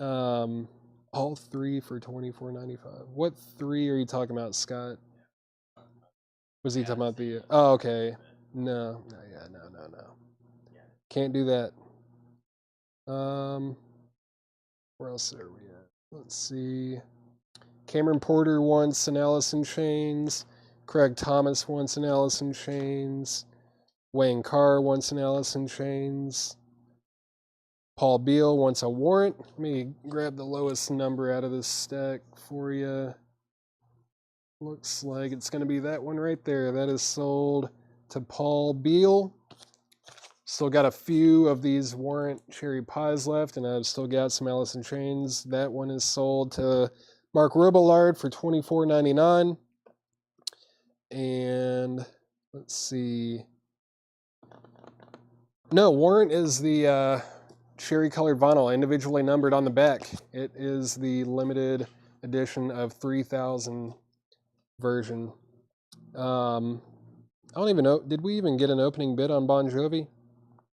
All three for $24.95. What three are you talking about, Scott? Was he talking about the? Oh, okay. No. Yeah. No. Can't do that. Where else are we at? Let's see. Cameron Porter wants an Alice in Chains. Craig Thomas wants an Alice in Chains. Wayne Carr wants an Alice in Chains. Paul Beal wants a warrant. Let me grab the lowest number out of this stack for you. Looks like it's going to be that one right there. That is sold to Paul Beal. Still got a few of these warrant cherry pies left, and I've still got some Alice in Chains. That one is sold to Mark Robillard for $24.99. And let's see. No, warrant is the cherry colored vinyl, individually numbered on the back. It is the limited edition of 3000 version. I don't even know. Did we even get an opening bid on Bon Jovi?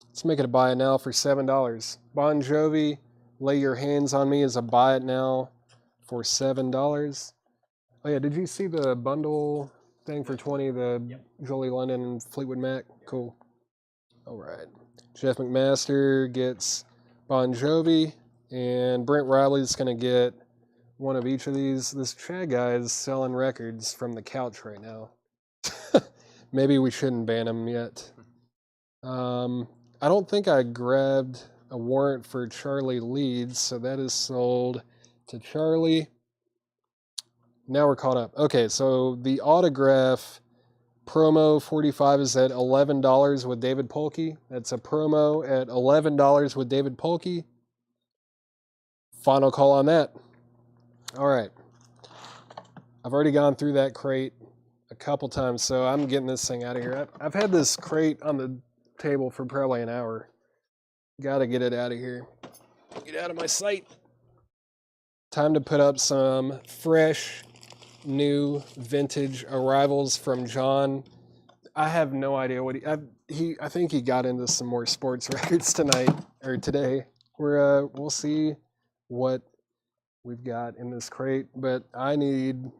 Let's make it a buy it now for $7. Bon Jovi, Lay Your Hands on Me is a buy it now for $7. Oh yeah, did you see the bundle thing for 20? The Jolie London and Fleetwood Mac. Cool. All right. Jeff McMaster gets Bon Jovi, and Brent Riley's gonna get one of each of these. This Chad guy is selling records from the couch right now. Maybe we shouldn't ban him yet. I don't think I grabbed a warrant for Charlie Leeds, so that is sold to Charlie. Now we're caught up. Okay, so the autograph promo 45 is at $11 with David Polkey. That's a promo at $11 with David Polkey. Final call on that. All right. I've already gone through that crate a couple times, so I'm getting this thing out of here. I've had this crate on the table for probably an hour. Gotta get it out of here. Get out of my sight. Time to put up some fresh, new, vintage arrivals from John. I have no idea what I think he got into some more sports records tonight or today. We'll see what we've got in this crate, but I need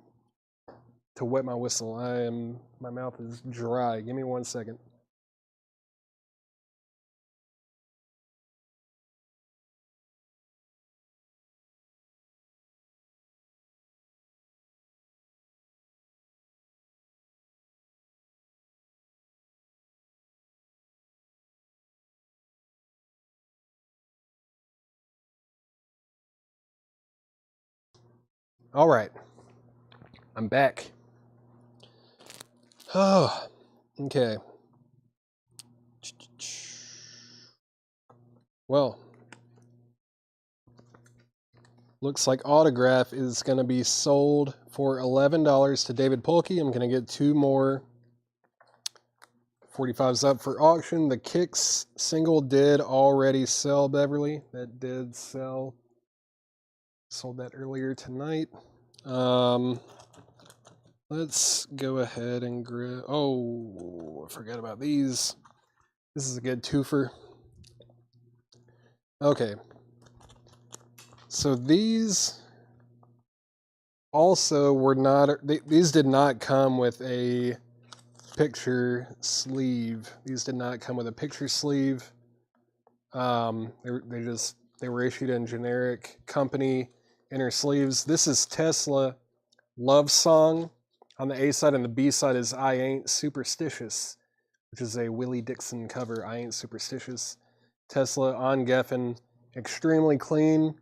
to wet my whistle. My mouth is dry. Give me 1 second. All right. I'm back. Oh, okay. Well, looks like autograph is going to be sold for $11 to David Polkey. I'm going to get two more 45s up for auction. The Kicks single did already sell, Beverly. That did sell. Sold that earlier tonight. Let's go ahead and grab. Oh, I forgot about these. This is a good twofer. Okay. So these also were not. These did not come with a picture sleeve. These did not come with a picture sleeve. They were issued in generic company inner sleeves. This is Tesla Love Song on the A side, and the B side is I Ain't Superstitious, which is a Willie Dixon cover. I Ain't Superstitious. Tesla on Geffen, extremely clean.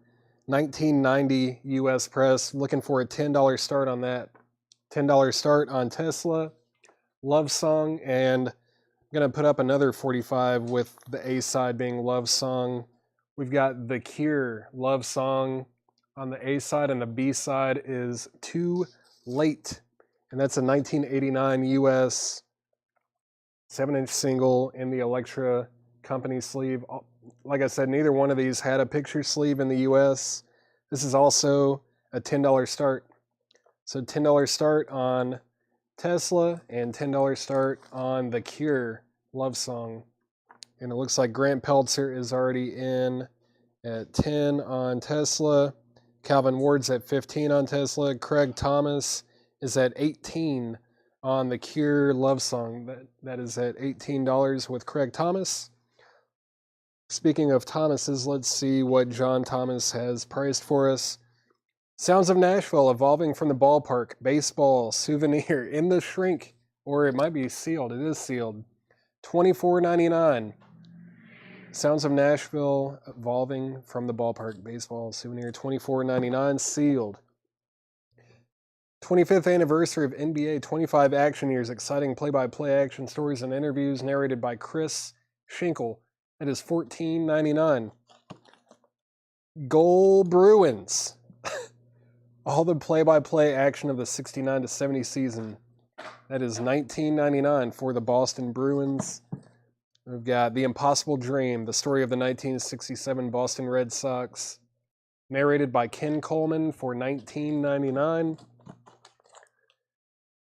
1990 US press. Looking for a $10 start on that. $10 start on Tesla Love Song, and I'm gonna put up another 45 with the A side being Love Song. We've got The Cure Love Song on the A side, and the B side is Too Late, and that's a 1989 US 7-inch single in the Elektra company sleeve. Like I said, neither one of these had a picture sleeve in the US. This is also a $10 start. So $10 start on Tesla and $10 start on The Cure Love Song. And it looks like Grant Peltzer is already in at 10 on Tesla. Calvin Ward's at 15 on Tesla. Craig Thomas is at 18 on the Cure Love Song. That is at $18 with Craig Thomas. Speaking of Thomases, let's see what John Thomas has priced for us. Sounds of Nashville, Evolving from the Ballpark, baseball, souvenir, in the shrink, or it might be sealed. It is sealed. $24.99. Sounds of Nashville, Evolving from the Ballpark, baseball, souvenir, $24.99, sealed. 25th anniversary of NBA, 25 action years, exciting play-by-play action stories and interviews narrated by Chris Schinkel. It is $14.99. Goal Bruins. All the play-by-play action of the 69 to 70 season. That is $19.99 for the Boston Bruins. We've got The Impossible Dream, the story of the 1967 Boston Red Sox, narrated by Ken Coleman for $19.99.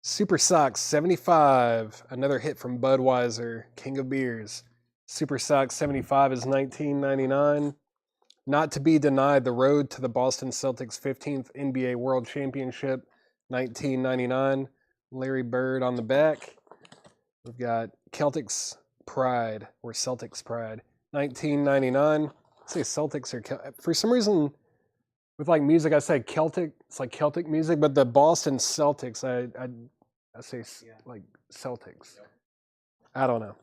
Super Sox 75, another hit from Budweiser, King of Beers. Super Sox 75 is $19.99. Not to be denied, the road to the Boston Celtics' 15th NBA World Championship, $19.99. Larry Bird on the back. We've got Celtics Pride, or Celtics Pride, $19.99. I say Celtics or for some reason with like music I say Celtic. It's like Celtic music, but the Boston Celtics I say like Celtics. I don't know.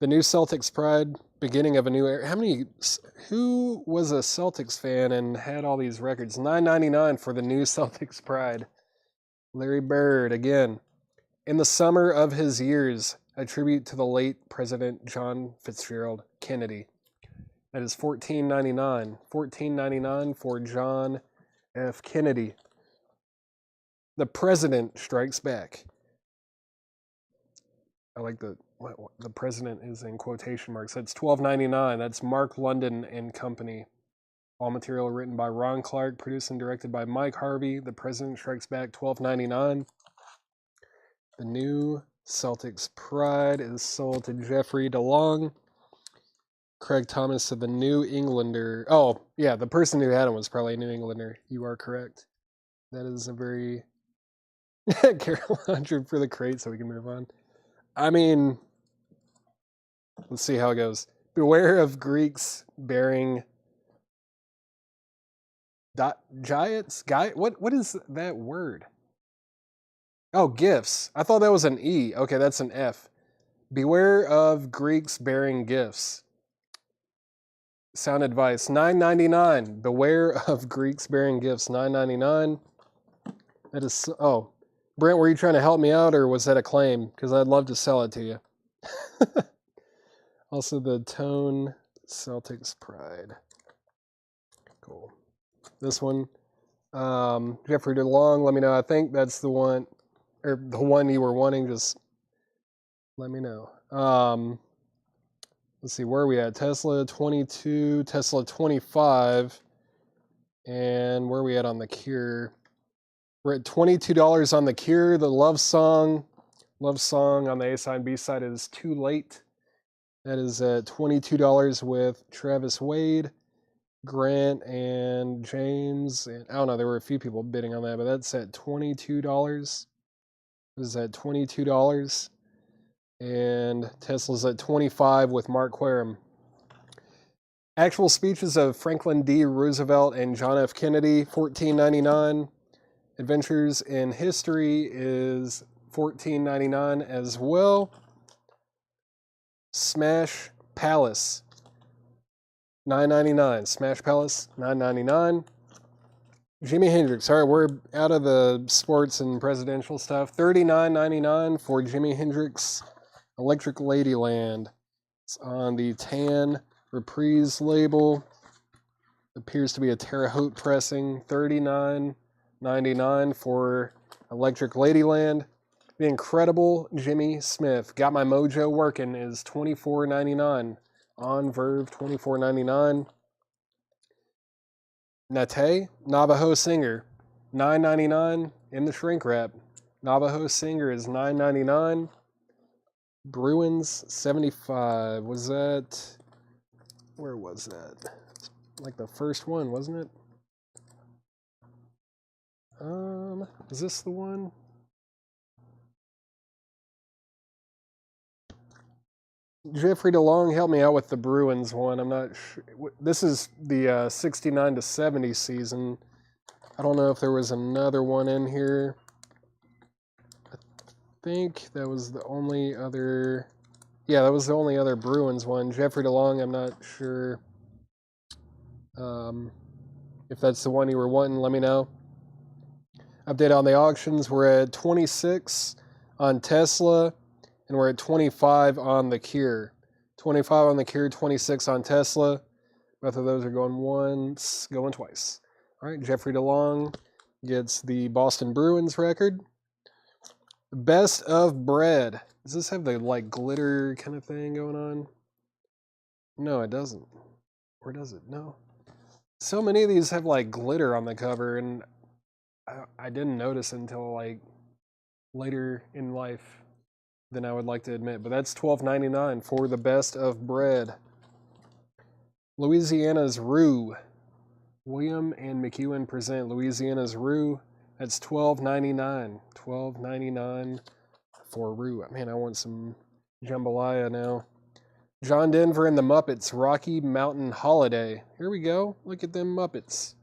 The new Celtics Pride, beginning of a new era. Who was a Celtics fan and had all these records? $9.99 for the new Celtics Pride. Larry Bird again. In the summer of his years, a tribute to the late President John Fitzgerald Kennedy. That is $14.99. $14.99 for John F. Kennedy. The President Strikes Back. I like the president is in quotation marks. That's $12.99. That's Mark London and Company. All material written by Ron Clark, produced and directed by Mike Harvey. The President Strikes Back, $12.99. The new Celtics Pride is sold to Jeffrey DeLong. Craig Thomas said the New Englander. Oh, yeah, the person who had him was probably a New Englander. You are correct. That is a very... Carol 100 for the crate so we can move on. I mean, let's see how it goes. Beware of Greeks bearing giants? What is that word? Oh, gifts. I thought that was an E. Okay, that's an F. Beware of Greeks bearing gifts. Sound advice, $9.99. Beware of Greeks bearing gifts, $9.99. That is, oh, Brent, were you trying to help me out, or was that a claim? Because I'd love to sell it to you. Also, the Tone Celtics Pride. Cool. This one, Jeffrey DeLong, let me know. I think that's the one, or the one you were wanting. Just let me know. Let's see, where are we at? Tesla 22, Tesla 25, and where are we at on the Cure? We're at $22 on the Cure. The Love Song on the A side and B side is Too Late. That is at $22 with Travis Wade, Grant, and James. And I don't know, there were a few people bidding on that, but that's at $22. This is at $22. And Tesla's at $25 with Mark Querim. Actual speeches of Franklin D. Roosevelt and John F. Kennedy, $14.99. Adventures in History is $14.99 as well. Smash Palace, $9.99. Smash Palace, $9.99. Jimi Hendrix. All right, we're out of the sports and presidential stuff. $39.99 for Jimi Hendrix Electric Ladyland. It's on the Tan Reprise label. Appears to be a Terre Haute pressing. $39.99 for Electric Ladyland. The Incredible Jimmy Smith. Got My Mojo Working is $24.99. On Verve, $24.99. Nate, Navajo Singer, $9.99 in the shrink wrap. Navajo Singer is $9.99. Bruins, $75. Was that Where was that? Like the first one, wasn't it? Is this the one? Jeffrey DeLong, help me out with the Bruins one. I'm not sure. This is the 69 to 70 season. I don't know if there was another one in here. I think that was the only other. Yeah, that was the only other Bruins one. Jeffrey DeLong, I'm not sure if that's the one you were wanting. Let me know. Update on the auctions. We're at 26 on Tesla, and we're at 25 on the Cure. 25 on the Cure, 26 on Tesla. Both of those are going once, going twice. All right, Jeffrey DeLong gets the Boston Bruins record. Best of Bread. Does this have the like glitter kind of thing going on? No, it doesn't. Or does it? No. So many of these have like glitter on the cover, and I didn't notice until like later in life than I would like to admit. But that's $12.99 for the Best of Bread. Louisiana's Rue. William and McEwen present Louisiana's Rue. That's $12.99. $12.99 for Rue. Man, I want some jambalaya now. John Denver and the Muppets, Rocky Mountain Holiday. Here we go. Look at them Muppets.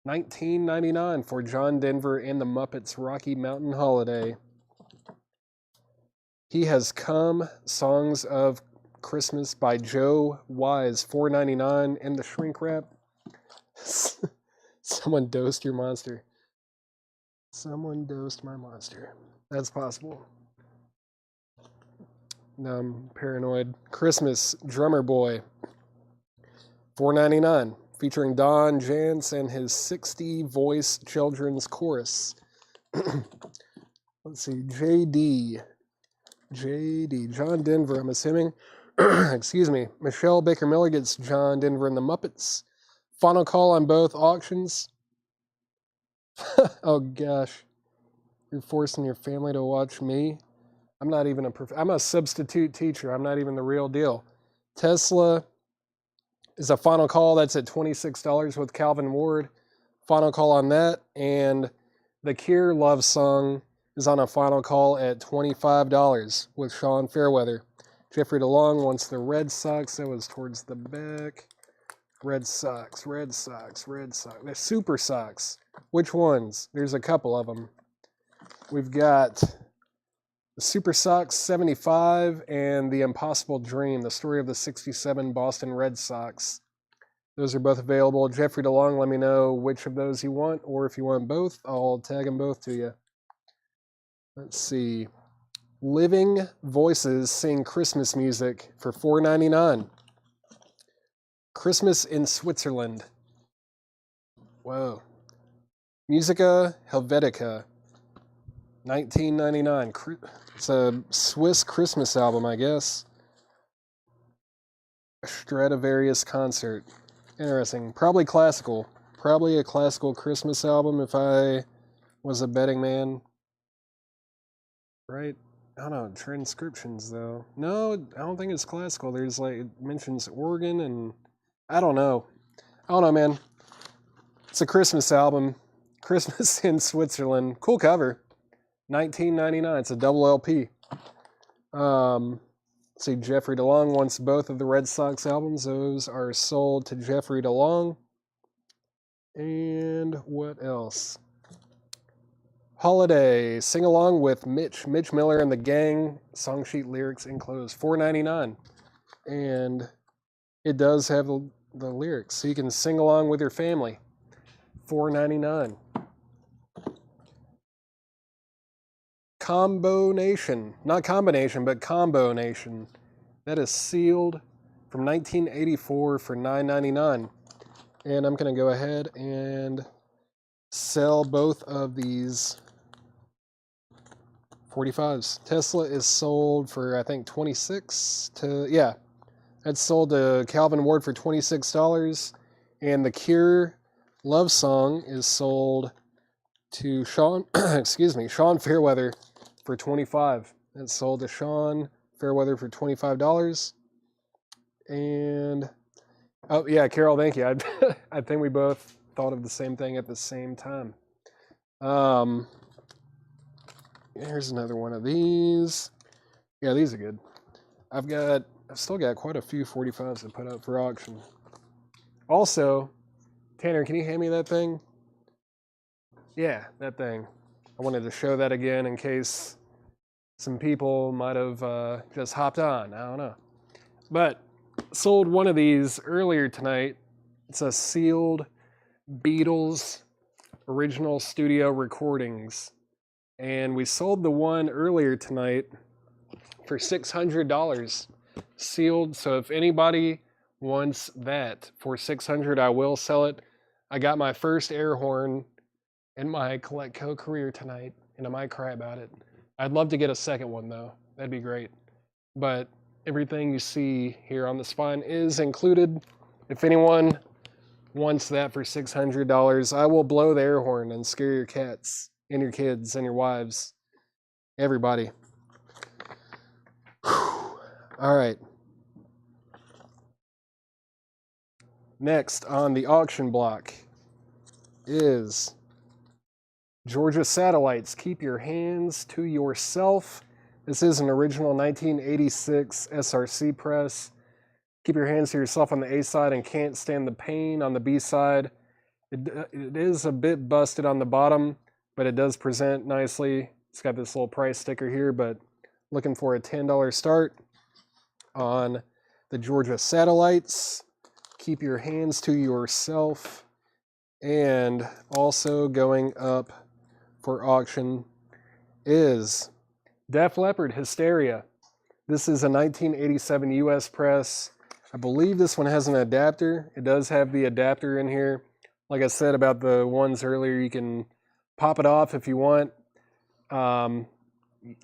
$19.99 for John Denver and the Muppets, Rocky Mountain Holiday. He Has Come, Songs of Christmas by Joe Wise, $4.99 in the shrink wrap. Someone dosed your monster. Someone dosed my monster. That's possible. No, I'm paranoid. Christmas, Drummer Boy, $4.99, featuring Don Jantz and his 60-voice children's chorus. Let's see, JD, John Denver, I'm assuming. Excuse me. Michelle Baker Miller gets John Denver and the Muppets. Final call on both auctions. Oh gosh, you're forcing your family to watch me. I'm not even I'm a substitute teacher. I'm not even the real deal. Tesla is a final call. That's at $26 with Calvin Ward. Final call on that. And the Cure Love Song is on a final call at $25 with Sean Fairweather. Jeffrey DeLong wants the Red Sox. That was towards the back. Red Sox. They're Super Sox. Which ones? There's a couple of them. We've got the Super Sox 75 and The Impossible Dream, the story of the 67 Boston Red Sox. Those are both available. Jeffrey DeLong, let me know which of those you want, or if you want both, I'll tag them both to you. Let's see. Living Voices Sing Christmas Music for $4.99. Christmas in Switzerland. Whoa. Musica Helvetica, $19.99. It's a Swiss Christmas album, I guess. A Stradivarius concert. Interesting. Probably classical. Probably a classical Christmas album if I was a betting man. Right? I don't know. Transcriptions, though. No, I don't think it's classical. There's like, it mentions organ and I don't know. Man. It's a Christmas album. Christmas in Switzerland. Cool cover. $19.99. It's a double LP. Let's see, Jeffrey DeLong wants both of the Red Sox albums. Those are sold to Jeffrey DeLong. And what else? Holiday. Sing along with Mitch Miller and the Gang. Song sheet lyrics enclosed. $4.99. And it does have the lyrics, so you can sing along with your family. $4.99. Combo Nation. Not Combination, but Combo Nation. That is sealed from 1984 for $9.99. And I'm going to go ahead and sell both of these 45s. Tesla is sold for, I think, 26 to, yeah. That's sold to Calvin Ward for $26. And the Cure Love Song is sold to Sean Fairweather for $25. It's sold to Sean Fairweather for $25. And Oh, yeah, Carol, thank you. I think we both thought of the same thing at the same time. Here's another one of these. Yeah, these are good. I've still got quite a few 45s to put up for auction. Also, Tanner, can you hand me that thing? Yeah, that thing. I wanted to show that again in case some people might have just hopped on. I don't know. But sold one of these earlier tonight. It's a sealed Beatles original studio recordings. And we sold the one earlier tonight for $600 sealed. So if anybody wants that for $600, I will sell it. I got my first air horn in my Colectco career tonight, and I might cry about it. I'd love to get a second one though. That'd be great. But everything you see here on the spine is included. If anyone wants that for $600, I will blow the air horn and scare your cats and your kids and your wives. Everybody. All right. Next on the auction block is Georgia Satellites. Keep your hands to yourself. This is an original 1986 SRC press. Keep your hands to yourself on the A side and Can't Stand the Pain on the B side. It is a bit busted on the bottom, but it does present nicely. It's got this little price sticker here, but looking for a $10 start on the Georgia Satellites. Keep your hands to yourself. And also going up for auction is Def Leppard Hysteria. This is a 1987 US press. I believe this one has an adapter. It does have the adapter in here. Like I said about the ones earlier, you can pop it off if you want. I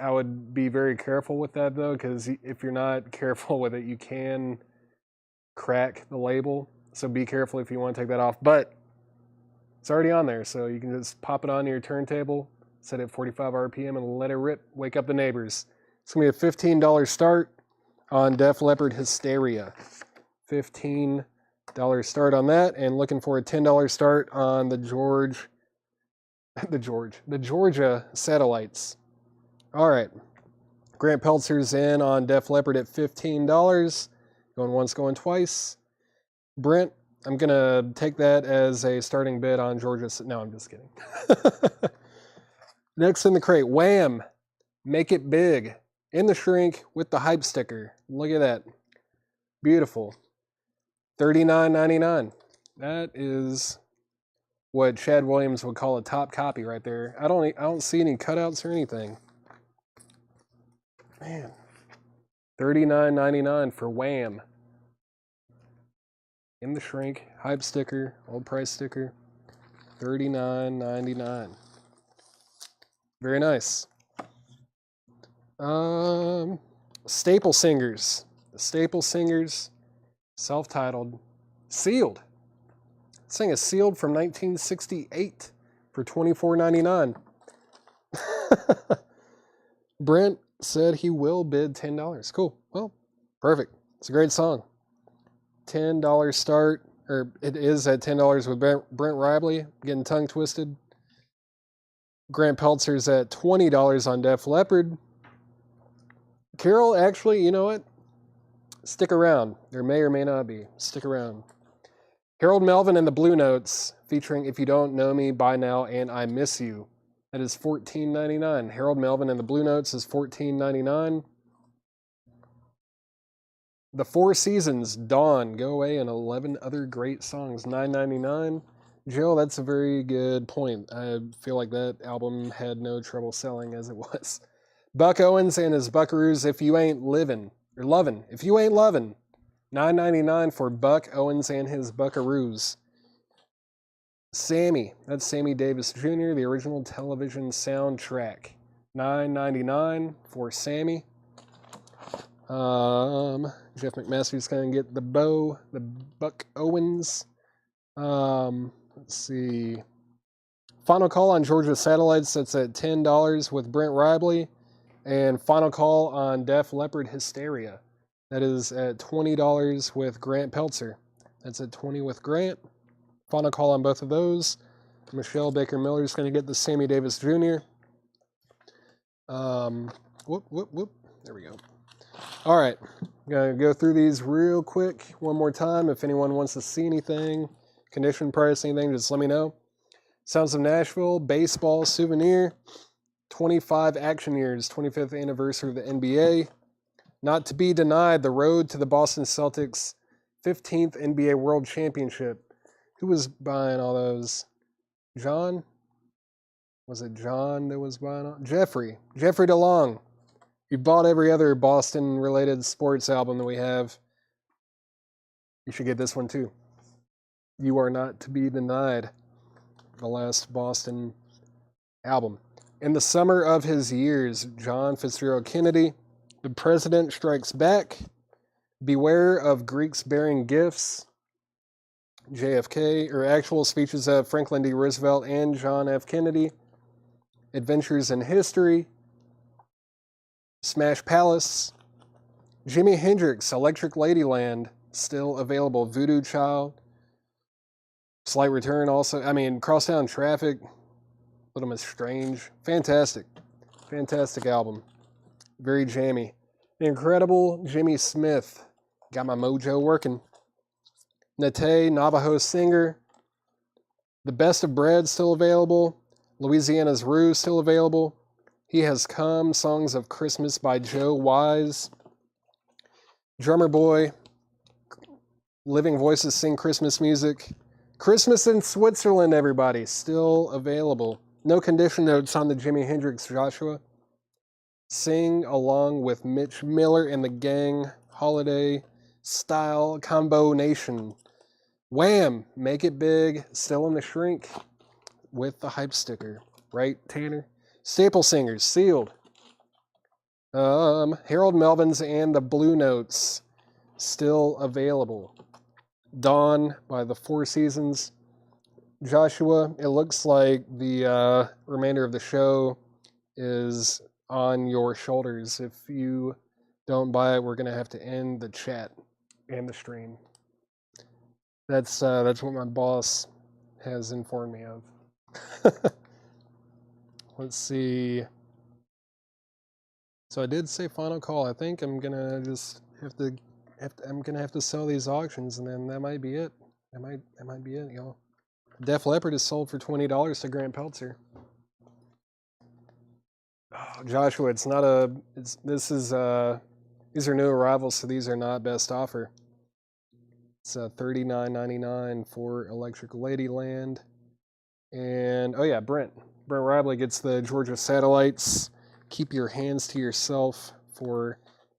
would be very careful with that though, because if you're not careful with it, you can crack the label. So be careful if you want to take that off. But it's already on there, so you can just pop it onto your turntable, set it at 45 RPM, and let it rip. Wake up the neighbors. It's going to be a $15 start on Def Leppard Hysteria. $15 start on that, and looking for a $10 start on the Georgia Satellites. All right. Grant Peltzer's in on Def Leppard at $15. Going once, going twice. Brent, I'm going to take that as a starting bid on Georgia. No, I'm just kidding. Next in the crate, Wham! Make It Big. In the shrink with the hype sticker. Look at that. Beautiful. $39.99. That is what Chad Williams would call a top copy right there. I don't see any cutouts or anything. Man. $39.99 for Wham! In the shrink, hype sticker, old price sticker. $39.99. Very nice. Staple Singers. The Staple Singers, self-titled, sealed. This thing is sealed from 1968 for $24.99. Brent said he will bid $10. Cool. Well, perfect. It's a great song. $10 start, or it is at $10 with Brent Ribley, getting tongue twisted. Grant Peltzer's at $20 on Def Leppard. Carol, actually, you know what? Stick around. There may or may not be. Stick around. Harold Melvin and the Blue Notes, featuring If You Don't Know Me By Now and I Miss You. That is $14.99. Harold Melvin and the Blue Notes is $14.99. The Four Seasons, Dawn, Go Away, and 11 Other Great Songs, $9.99. Jill, that's a very good point. I feel like that album had no trouble selling as it was. Buck Owens and his Buckaroos, If You Ain't Livin', or Lovin', If You Ain't Lovin', $9.99 for Buck Owens and his Buckaroos. Sammy, that's Sammy Davis Jr., the original television soundtrack. $9.99 for Sammy. Jeff McMaster's going to get the Buck Owens. Let's see. Final Call on Georgia Satellites, that's at $10 with Brent Ribley. And Final Call on Def Leppard Hysteria. That is at $20 with Grant Peltzer. That's at 20 with Grant. Final call on both of those. Michelle Baker Miller is going to get the Sammy Davis Jr. Whoop. There we go. All right. I'm going to go through these real quick one more time. If anyone wants to see anything, condition, price, anything, just let me know. Sounds of Nashville, baseball souvenir, 25 action years, 25th anniversary of the NBA. Not to be denied, the road to the Boston Celtics' 15th NBA World Championship. Who was buying all those? John? Was it John that was buying all? Jeffrey DeLong. You bought every other Boston-related sports album that we have. You should get this one too. You Are Not to Be Denied. The last Boston album. In the summer of his years, John Fitzgerald Kennedy, The President Strikes Back, Beware of Greeks Bearing Gifts, JFK, or actual speeches of Franklin D. Roosevelt and John F. Kennedy, Adventures in History, Smash Palace, Jimi Hendrix, Electric Ladyland, still available, Voodoo Child, Slight Return also, Crosstown Traffic, Little Miss Strange, fantastic album, very jammy. The Incredible Jimmy Smith, got my mojo working. Nate, Navajo Singer, The Best of Bread, still available. Louisiana's Rue, still available. He Has Come, Songs of Christmas by Joe Wise. Drummer Boy, Living Voices Sing Christmas Music. Christmas in Switzerland, everybody, still available. No condition notes on the Jimi Hendrix Joshua. Sing along with Mitch Miller and the Gang, Holiday Style Combo Nation. Wham! Make It Big, still in the shrink with the hype sticker. Right, Tanner? Staple Singers, sealed. Harold Melvin's and the Blue Notes, still available. Dawn by the Four Seasons. Joshua, it looks like the remainder of the show is on your shoulders. If you don't buy it, we're going to have to end the chat and the stream. That's what my boss has informed me of. Let's see. So I did say final call. I think I'm gonna just I'm gonna have to sell these auctions, and then that might be it. That might be it, y'all. Def Leppard is sold for $20 to Grant Peltzer. Oh, Joshua, these are new arrivals, so these are not best offer. It's $39.99 for Electric Ladyland. And, oh yeah, Brent Ribley gets the Georgia Satellites. Keep Your Hands to Yourself for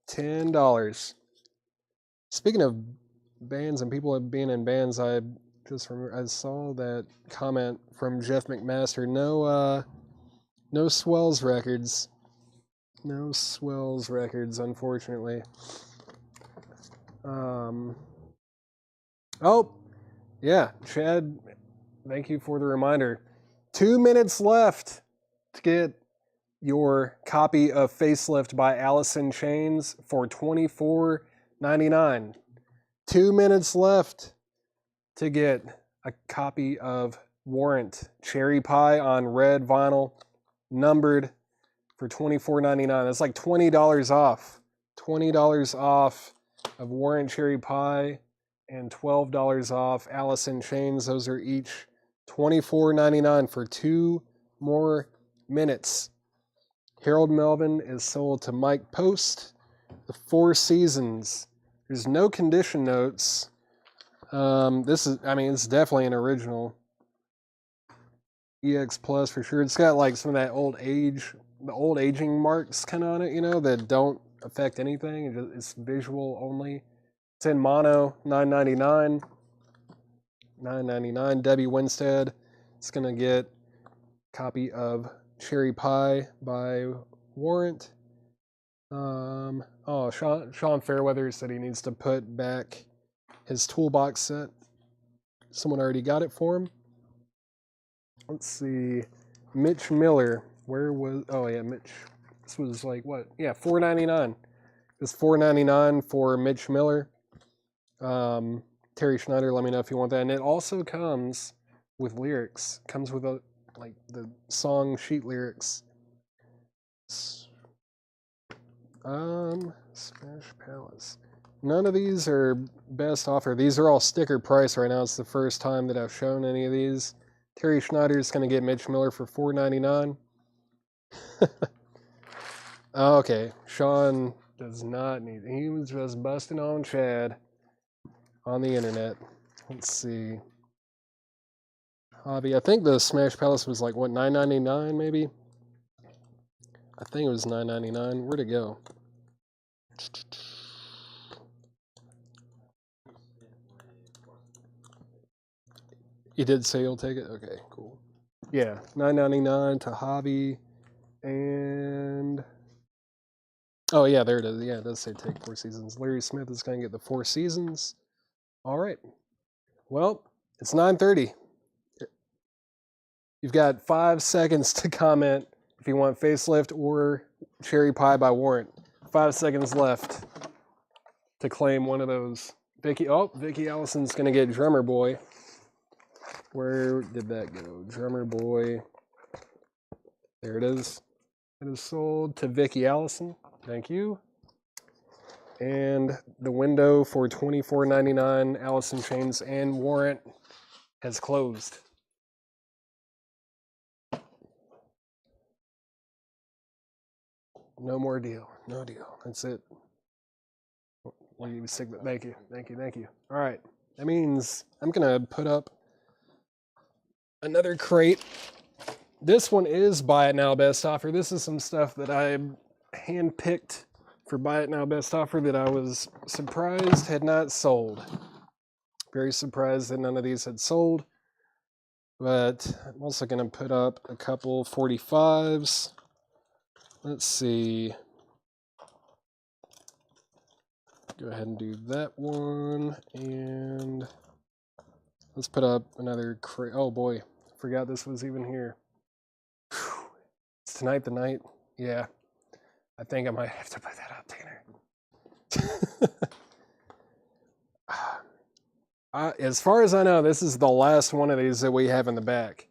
$10. Speaking of bands and people being in bands, I saw that comment from Jeff McMaster. No Swells records. No Swells records, unfortunately. Oh, yeah, Chad, thank you for the reminder. 2 minutes left to get your copy of Facelift by Alice in Chains for $24.99. 2 minutes left to get a copy of Warrant Cherry Pie on red vinyl, numbered, for $24.99. That's like $20 off. $20 off of Warrant Cherry Pie and $12 off Alice in Chains. Those are each $24.99 for 2 more minutes. Harold Melvin is sold to Mike Post. The Four Seasons. There's no condition notes. It's definitely an original. EX Plus for sure. It's got like some of that the old aging marks kind of on it, that don't affect anything. It's visual only. It's in mono, $9.99. $9.99. Debbie Winstead is going to get a copy of Cherry Pie by Warrant. Sean Fairweather said he needs to put back his toolbox set. Someone already got it for him. Let's see. Mitch Miller. Mitch. This was like what? Yeah, $4.99. It's $4.99 for Mitch Miller. Terry Schneider, let me know if you want that. And it also comes with lyrics. Comes with like the song sheet lyrics. Smash Palace. None of these are best offer. These are all sticker price right now. It's the first time that I've shown any of these. Terry Schneider is going to get Mitch Miller for $4.99. Okay, Sean does not need. He was just busting on Chad on the internet. Let's see. Hobby. I think the Smash Palace was like what, $9.99 maybe. I think it was $9.99. Where'd it go? You did say you'll take it? Okay, cool. Yeah, $9.99 to Hobby. And oh yeah, there it is. Yeah, it does say take 4 seasons. Larry Smith is going to get the 4 seasons. All right. Well, it's 9:30. You've got 5 seconds to comment if you want Facelift or Cherry Pie by Warrant. 5 seconds left to claim one of those. Vicky Allison's going to get Drummer Boy. Where did that go? Drummer Boy. There it is. It is sold to Vicky Allison. Thank you. And the window for $24.99 Allison Chains and Warrant has closed. No more deal. No deal. That's it. Thank you. Thank you. Thank you. All right. That means I'm going to put up another crate. This one is Buy It Now Best Offer. This is some stuff that I handpicked for Buy It Now Best Offer that I was surprised had not sold. Very surprised that none of these had sold. But I'm also going to put up a couple 45s. Let's see. Go ahead and do that one. And let's put up another crate. Oh boy, forgot this was even here. Whew. Is tonight the night? Yeah. I think I might have to put that up, Tanner. As far as I know, this is the last one of these that we have in the back.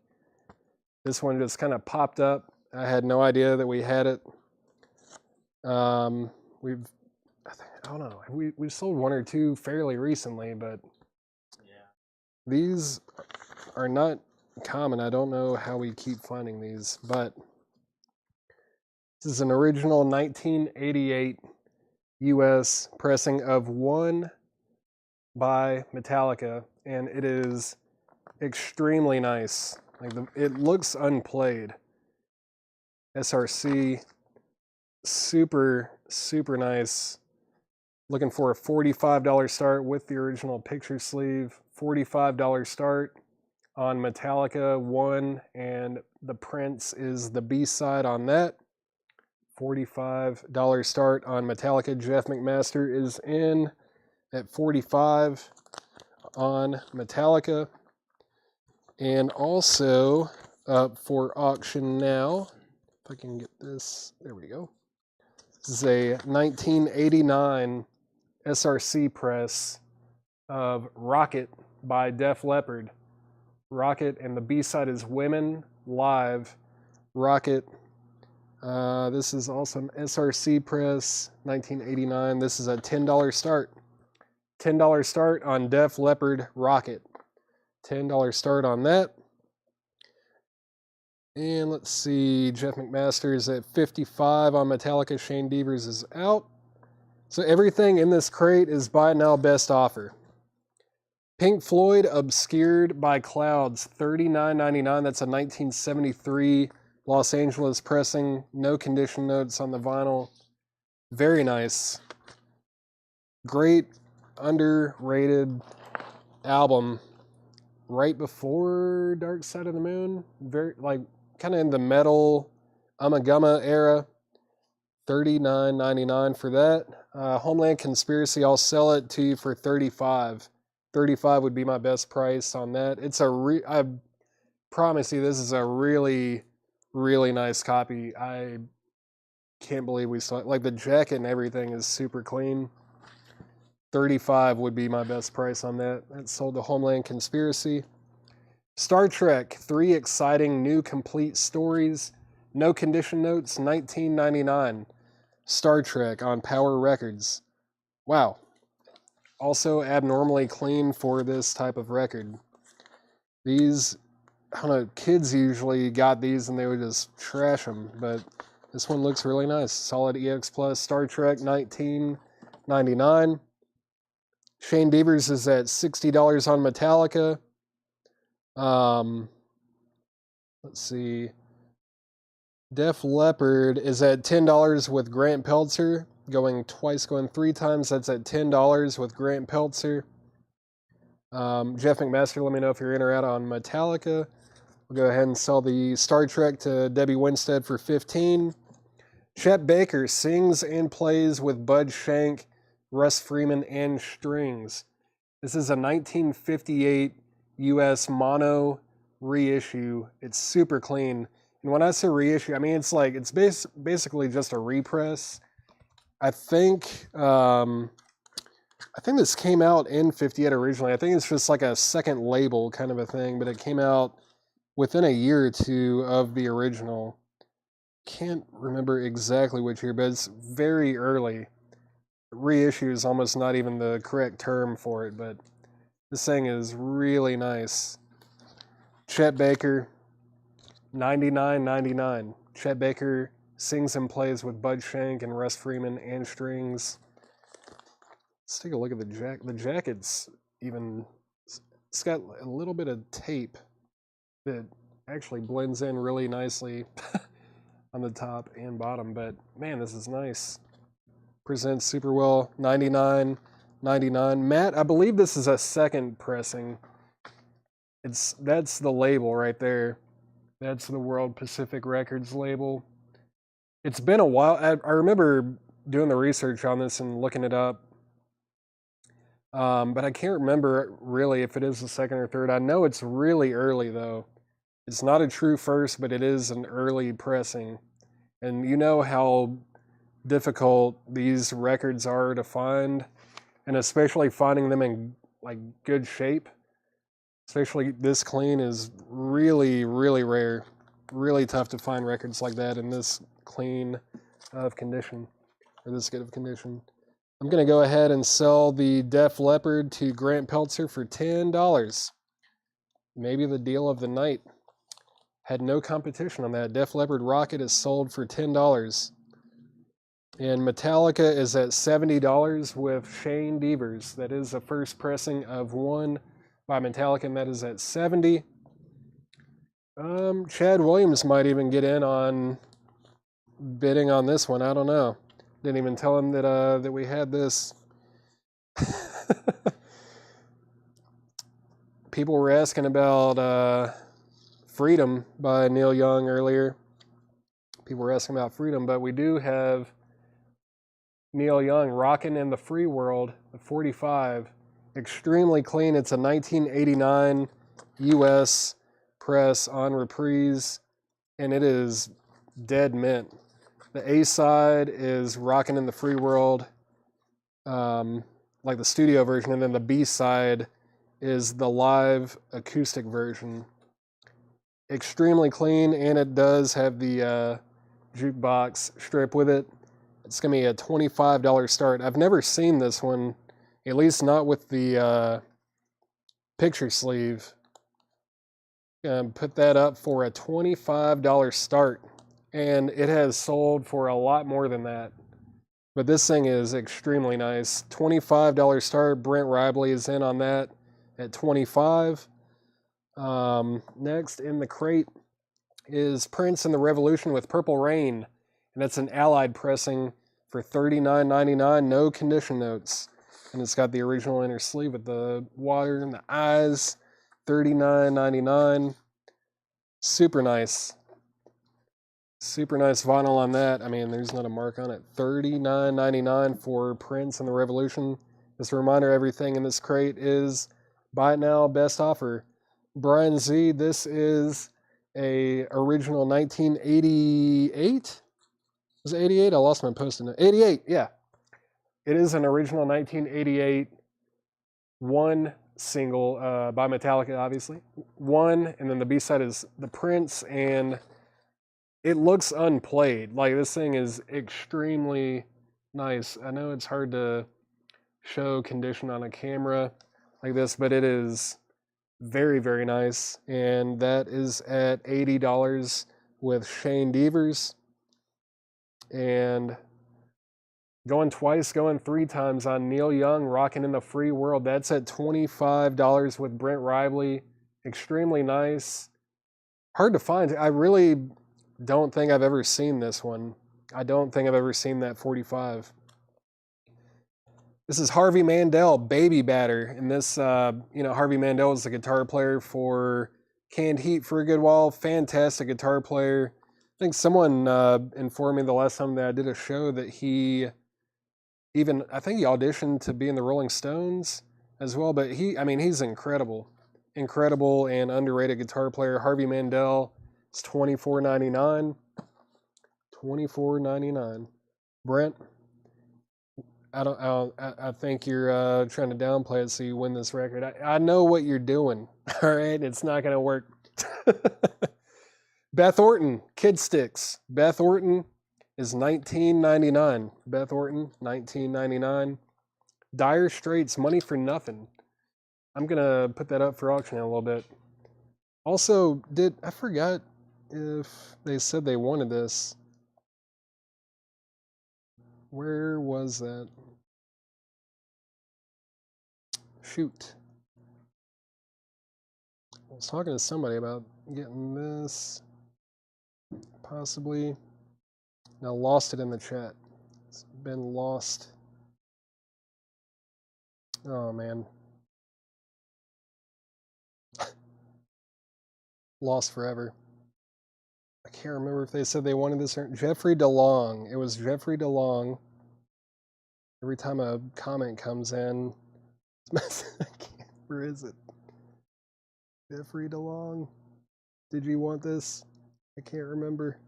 This one just kind of popped up. I had no idea that we had it. I don't know. We've sold 1 or 2 fairly recently, but Yeah. these are not common. I don't know how we keep finding these, but this is an original 1988 US pressing of 1 by Metallica, and it is extremely nice. Like it looks unplayed. SRC, super, super nice. Looking for a $45 start with the original picture sleeve. $45 start on Metallica 1, and the Prince is the B-side on that. $45 start on Metallica. Jeff McMaster is in at $45 on Metallica. And also up for auction now, if I can get this, there we go. This is a 1989 SRC press of Rocket by Def Leppard. Rocket, and the B-side is Women Live. Rocket. This is also an SRC press, 1989. This is a $10 start. $10 start on Def Leppard Rocket. $10 start on that. And let's see, Jeff McMaster is at 55 on Metallica. Shane Devers is out. So everything in this crate is Buy It Now Best Offer. Pink Floyd, Obscured by Clouds, $39.99. That's a 1973 Los Angeles pressing. No condition notes on the vinyl. Very nice. Great, underrated album. Right before Dark Side of the Moon. Very, like, kind of in the metal Ummagumma era. $39.99 for that. Homeland Conspiracy, I'll sell it to you for $35. $35 would be my best price on that. It's I promise you, this is a really, really nice copy. I can't believe we still, like, the jacket and everything is super clean. $35 would be my best price on that. That's sold to Homeland Conspiracy. Star Trek, 3 exciting new complete stories. No condition notes, $19.99. Star Trek on Power Records. Wow. Also abnormally clean for this type of record. These, I don't know, kids usually got these and they would just trash them, but this one looks really nice. Solid EX Plus Star Trek, $19.99. Shane Devers is at $60 on Metallica. Let's see. Def Leppard is at $10 with Grant Peltzer. Going twice, going 3 times. That's at $10 with Grant Peltzer. Jeff McMaster, let me know if you're in or out on Metallica. We'll go ahead and sell the Star Trek to Debbie Winstead for $15. Chet Baker sings and plays with Bud Shank, Russ Freeman, and strings. This is a 1958 U.S. mono reissue. It's super clean. And when I say reissue, I mean it's basically just a repress. I think this came out in 58 originally. I think it's just like a second label kind of a thing, but it came out within a year or two of the original. Can't remember exactly which year, but it's very early. Reissue is almost not even the correct term for it, but this thing is really nice. Chet Baker, $99.99. Chet Baker sings and plays with Bud Shank and Russ Freeman and strings. Let's take a look at the jacket. The jacket's it's got a little bit of tape that actually blends in really nicely on the top and bottom, but man, this is nice. Presents super well. $99.99. Matt, I believe this is a second pressing. That's the label right there. That's the World Pacific Records label. It's been a while. I remember doing the research on this and looking it up. But I can't remember really if it is the second or third. I know it's really early though. It's not a true first, but it is an early pressing. And you know how difficult these records are to find, and especially finding them in like good shape, especially this clean, is really, really rare. Really tough to find records like that in this clean of condition, or this good of condition. I'm going to go ahead and sell the Def Leppard to Grant Peltzer for $10. Maybe the deal of the night. Had no competition on that. Def Leppard Rocket is sold for $10. And Metallica is at $70 with Shane Devers. That is the first pressing of one by Metallica, and that is at $70. Chad Williams might even get in on bidding on this one. I don't know. Didn't even tell him that we had this. People were asking about Freedom by Neil Young earlier. People were asking about Freedom, but we do have Neil Young, Rockin' in the Free World, 45. Extremely clean. It's a 1989 U.S. press on reprise, and it is dead mint. The A-side is Rockin' in the Free World, like the studio version, and then the B-side is the live acoustic version. Extremely clean, and it does have the jukebox strip with it. It's going to be a $25 start. I've never seen this one, at least not with the picture sleeve. Put that up for a $25 start. And it has sold for a lot more than that. But this thing is extremely nice. $25 start. Brent Ribley is in on that at $25. Next in the crate is Prince and the Revolution with Purple Rain. And that's an Allied pressing for $39.99. No condition notes. And it's got the original inner sleeve with the water and the eyes. $39.99. Super nice. Super nice vinyl on that. I mean, there's not a mark on it. $39.99 for Prince and the Revolution. Just a reminder, everything in this crate is buy it now, best offer. Brian Z, this is a original 1988. Was it 88? I lost my post-it note. 88, yeah. It is an original 1988 one single by Metallica, obviously. One, and then the B-side is The Prince, and it looks unplayed. Like, this thing is extremely nice. I know it's hard to show condition on a camera like this, but it is very, very nice. And that is at $80 with Shane Devers. And going twice, going three times on Neil Young, Rockin' in the Free World. That's at $25 with Brent Rively. Extremely nice. Hard to find. I really don't think I've ever seen this one. I don't think I've ever seen that 45. This is Harvey Mandel, Baby Batter. And this, Harvey Mandel is the guitar player for Canned Heat for a good while. Fantastic guitar player. I think someone informed me the last time that I did a show that he auditioned to be in the Rolling Stones as well. But he's incredible. Incredible and underrated guitar player. Harvey Mandel is $24.99. $24.99. Brent, I think you're trying to downplay it so you win this record. I know what you're doing. All right, it's not gonna work. Beth Orton, Kid Sticks. Beth Orton is $19.99. Beth Orton, $19.99. Dire Straits, Money for Nothing. I'm gonna put that up for auction in a little bit. Also, I forgot if they said they wanted this. Where was that? Shoot. I was talking to somebody about getting this. Possibly. Now lost it in the chat. It's been lost. Oh man. Lost forever. I can't remember if they said they wanted this or Jeffrey DeLong. It was Jeffrey DeLong. Every time a comment comes in, where is it? Jeffrey DeLong. Did you want this? I can't remember.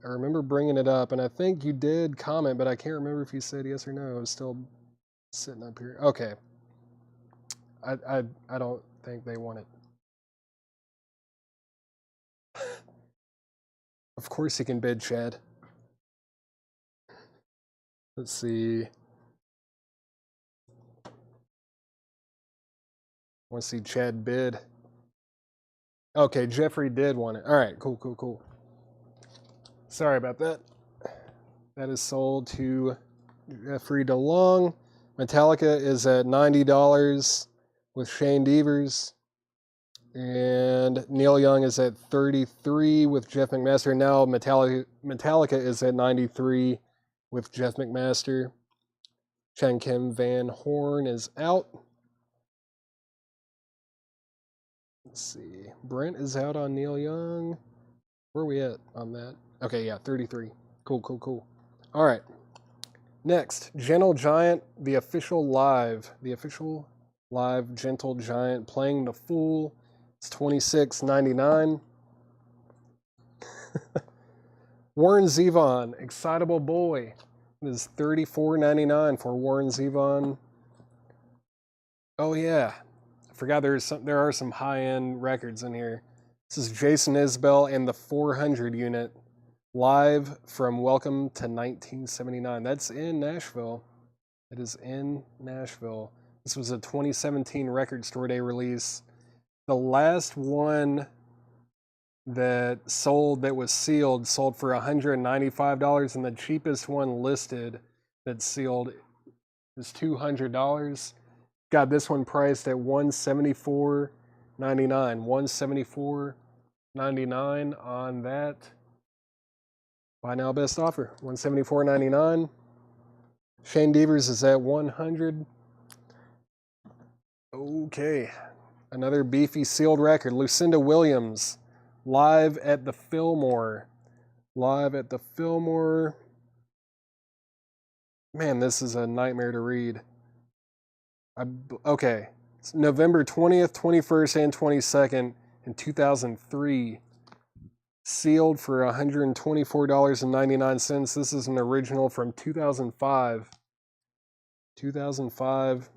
I remember bringing it up, and I think you did comment, but I can't remember if you said yes or no. It was still sitting up here. Okay. I don't think they want it. Of course you can bid, Chad. Let's see. I want to see Chad bid. Okay, Jeffrey did want it. All right, cool. Sorry about that. That is sold to Jeffrey DeLong. Metallica is at $90 with Shane Devers. And Neil Young is at $33 with Jeff McMaster. Now Metallica is at $93 with Jeff McMaster. Chen Kim Van Horn is out. Let's see. Brent is out on Neil Young. Where are we at on that? Okay, yeah, 33. Cool. All right. Next, Gentle Giant, the official live Gentle Giant playing the Fool. It's $26.99. Warren Zevon, Excitable Boy. It is $34.99 for Warren Zevon. Oh yeah, I forgot there are some high-end records in here. This is Jason Isbell and the 400 unit live from Welcome to 1979. That's in Nashville. It is in Nashville. This was a 2017 Record Store Day release. The last one that was sealed sold for $195, and the cheapest one listed that's sealed is $200. Got this one priced at $174.99. $174.99 on that. Buy now, best offer. $174.99. Shane Devers is at $100. Okay. Another beefy sealed record. Lucinda Williams, Live at the Fillmore. Man, this is a nightmare to read. Okay. It's November 20th, 21st, and 22nd in 2003. sealed for $124.99. This is an original from 2005. 2005.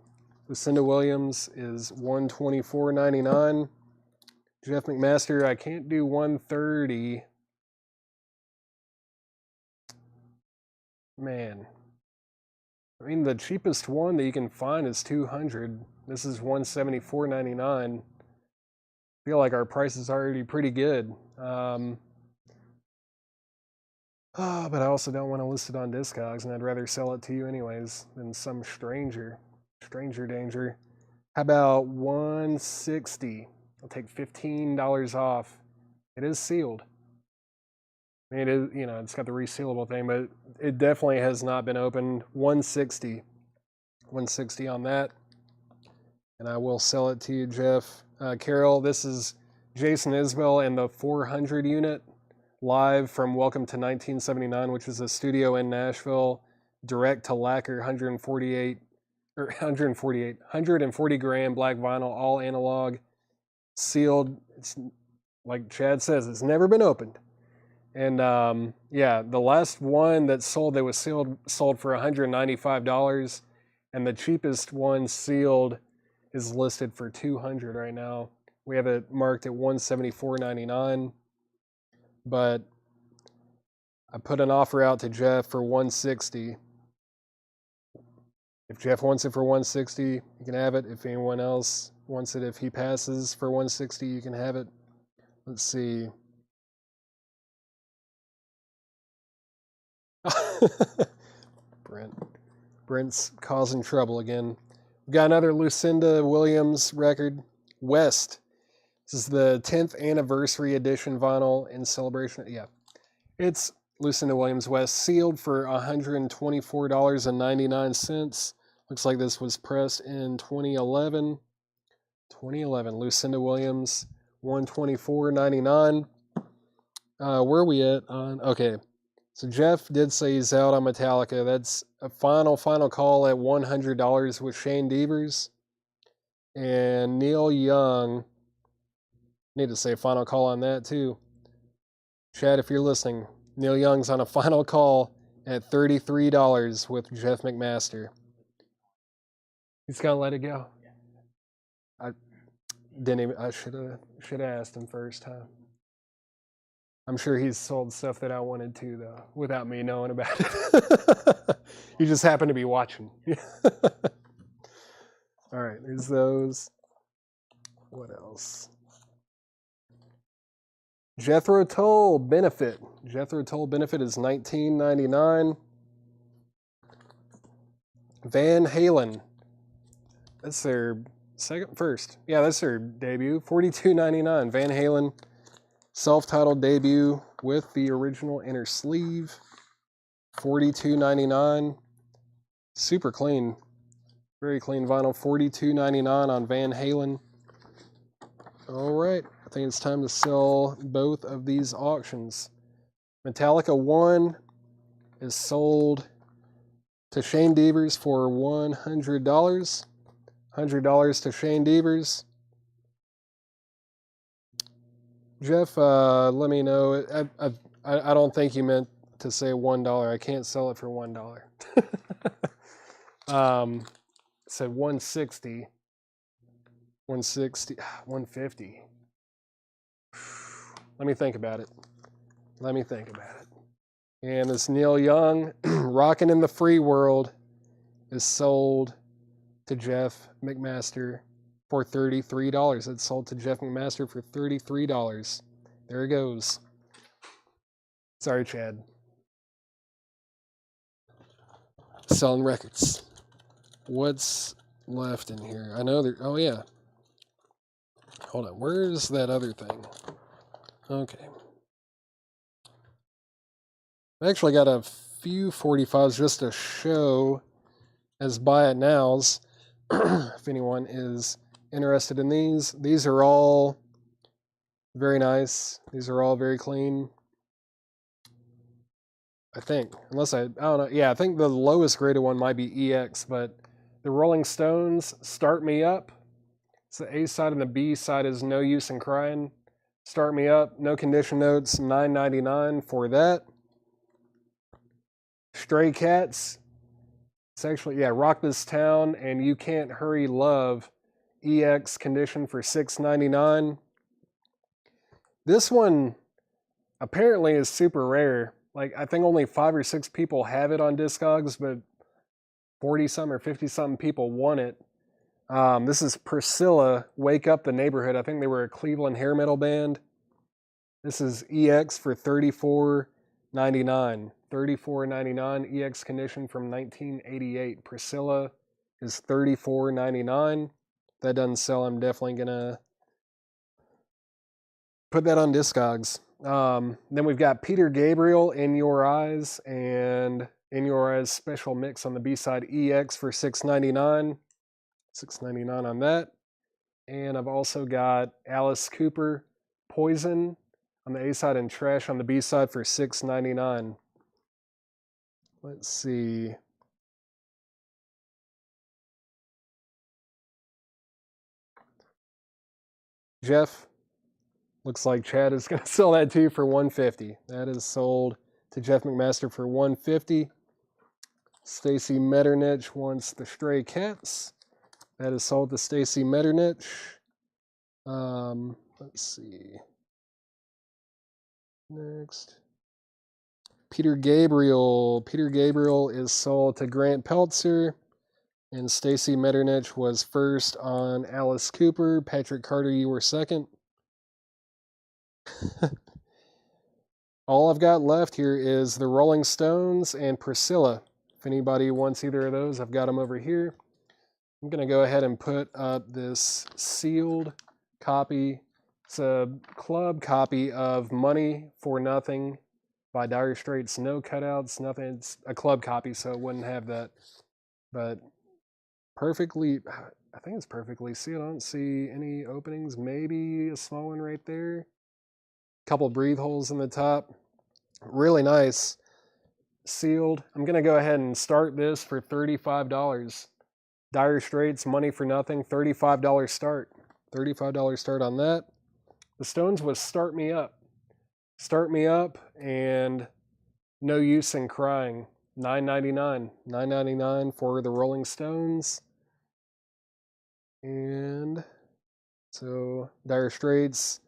Lucinda Williams is $124.99. Jeff McMaster, I can't do $130. Man. I mean, the cheapest one that you can find is $200. This is $174.99. I feel like our price is already pretty good. But I also don't want to list it on Discogs, and I'd rather sell it to you anyways than some stranger. Stranger danger. How about $160? I'll take $15 off. It is sealed. I mean, it is, you know, it's got the resealable thing, but it definitely has not been opened. $160. $160 on that. And I will sell it to you, Jeff. Carol, this is Jason Isbell and the 400 unit live from Welcome to 1979, which is a studio in Nashville, direct to lacquer, 140 gram black vinyl, all analog, sealed. It's like Chad says, it's never been opened. And yeah, the last one that sold that was sealed sold for $195, and the cheapest one sealed is listed for $200 right now. We have it marked at $174.99, but I put an offer out to Jeff for $160. If Jeff wants it for $160, you can have it. If anyone else wants it, if he passes for $160, you can have it. Let's see. Brent's causing trouble again. We've got another Lucinda Williams record, West. This is the 10th anniversary edition vinyl in celebration. Yeah, it's Lucinda Williams West, sealed for $124.99. Looks like this was pressed in 2011. 2011, Lucinda Williams, $124.99. Where are we at? Okay. So Jeff did say he's out on Metallica. That's a final call at $100 with Shane Devers. And Neil Young, need to say final call on that too. Chad, if you're listening, Neil Young's on a final call at $33 with Jeff McMaster. He's gonna let it go. I should have asked him first, huh? I'm sure he's sold stuff that I wanted to, though, without me knowing about it. You just happen to be watching. All right, there's those. What else? Jethro Tull Benefit. Jethro Tull Benefit is $19.99. Van Halen. That's their first. Yeah, that's their debut. $42.99. Van Halen. Self-titled debut with the original inner sleeve. $42.99. Super clean. Very clean vinyl. $42.99 on Van Halen. All right. I think it's time to sell both of these auctions. Metallica 1 is sold to Shane Devers for $100. $100 to Shane Devers. Jeff, let me know. I don't think you meant to say $1. I can't sell it for $1. It said 160. 160. 150. Let me think about it. And this Neil Young, Rockin' in the Free World, is sold to Jeff McMaster for $33. It's sold to Jeff McMaster for $33. There it goes. Sorry, Chad. Selling records. What's left in here? I know there. Oh, yeah. Hold on. Where's that other thing? Okay. I actually got a few 45s just to show as buy it nows. If anyone is interested in these. These are all very nice. These are all very clean. I think. Unless I don't know. Yeah, I think the lowest graded one might be EX, but the Rolling Stones, Start Me Up. It's the A side and the B side is No Use in Crying. Start Me Up, no condition notes, $9.99 for that. Stray Cats, it's actually, yeah, Rock This Town and You Can't Hurry Love, EX condition for $6.99. This one apparently is super rare. Like, I think only 5 or 6 people have it on Discogs, but 40-something or 50-something people want it. This is Priscilla, Wake Up the Neighborhood. I think they were a Cleveland hair metal band. This is EX for $34.99. $34.99 EX condition from 1988. Priscilla is $34.99. If that doesn't sell, I'm definitely going to put that on Discogs. Then we've got Peter Gabriel, In Your Eyes, and In Your Eyes special mix on the B-side EX for $6.99. $6.99 on that. And I've also got Alice Cooper, Poison on the A-side and Trash on the B-side for $6.99. Let's see. Jeff, looks like Chad is going to sell that to you for $150. That is sold to Jeff McMaster for $150. Stacy Metternich wants the Stray Cats. That is sold to Stacy Metternich. Let's see. Next. Peter Gabriel. Peter Gabriel is sold to Grant Peltzer. And Stacy Metternich was first on Alice Cooper. Patrick Carter, you were second. All I've got left here is the Rolling Stones and Priscilla. If anybody wants either of those, I've got them over here. I'm going to go ahead and put up this sealed copy. It's a club copy of Money for Nothing by Dire Straits. No cutouts, nothing. It's a club copy, so it wouldn't have that. But perfectly, I think it's perfectly sealed. I don't see any openings. Maybe a small one right there. Couple breathe holes in the top. Really nice. Sealed. I'm going to go ahead and start this for $35. Dire Straits, Money for Nothing, $35 start. $35 start on that. The Stones was Start Me Up. Start Me Up and No Use in Crying. $9.99. $9.99 for the Rolling Stones. And so Dire Straits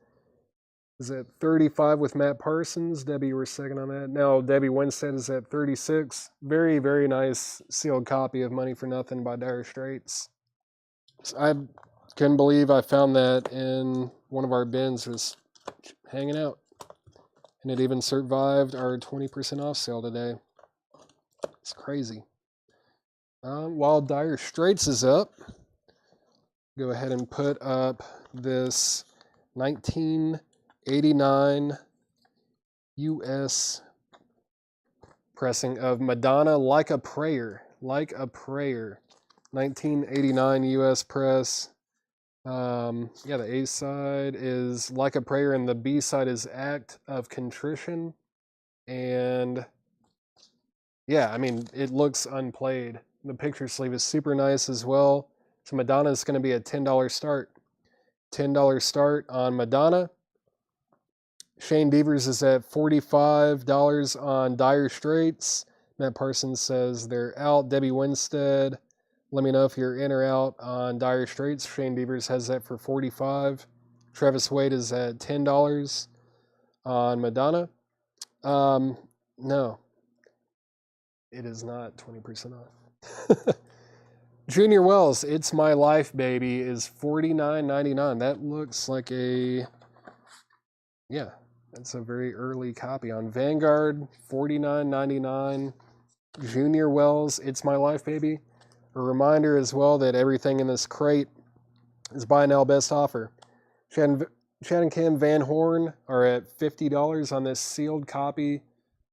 is at 35 with Matt Parsons. Debbie, you were second on that. Now Debbie Winstead is at 36. Very, very nice sealed copy of Money for Nothing by Dire Straits. So I couldn't believe I found that in one of our bins, just hanging out. And it even survived our 20% off sale today. It's crazy. While Dire Straits is up, go ahead and put up this 1989 US pressing of Madonna, Like a Prayer. Like a Prayer. 1989 US press. Yeah, the A side is Like a Prayer and the B side is Act of Contrition. And yeah, I mean, it looks unplayed. The picture sleeve is super nice as well. So Madonna is going to be a $10 start. $10 start on Madonna. Shane Beavers is at $45 on Dire Straits. Matt Parsons says they're out. Debbie Winstead, let me know if you're in or out on Dire Straits. Shane Beavers has that for $45. Travis Wade is at $10 on Madonna. No, it is not 20% off. Junior Wells, It's My Life, Baby, is $49.99. That looks like a, yeah, that's a very early copy on Vanguard. $49.99. Junior Wells, It's My Life, Baby. A reminder as well that everything in this crate is buy now best offer. Chad and Cam Van Horn are at $50 on this sealed copy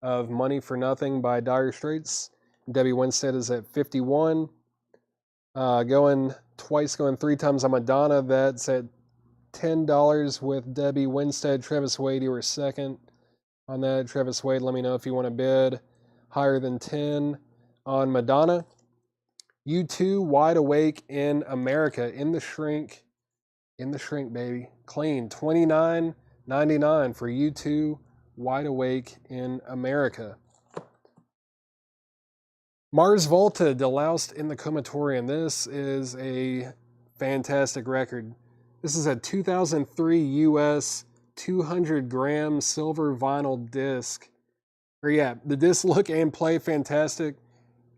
of Money for Nothing by Dire Straits. Debbie Winstead is at $51. Going 3 times on Madonna, that's at $10 with Debbie Winstead. Travis Wade, you were second on that. Travis Wade, let me know if you want to bid higher than 10 on Madonna. U2, Wide Awake in America, in the shrink, baby. Clean, $29 $24.99 for you two wide awake in America. Mars Volta, Deloused in the Comatorium. This is a fantastic record. This is a 2003 US 200-gram silver vinyl disc. Or yeah, the disc look and play fantastic,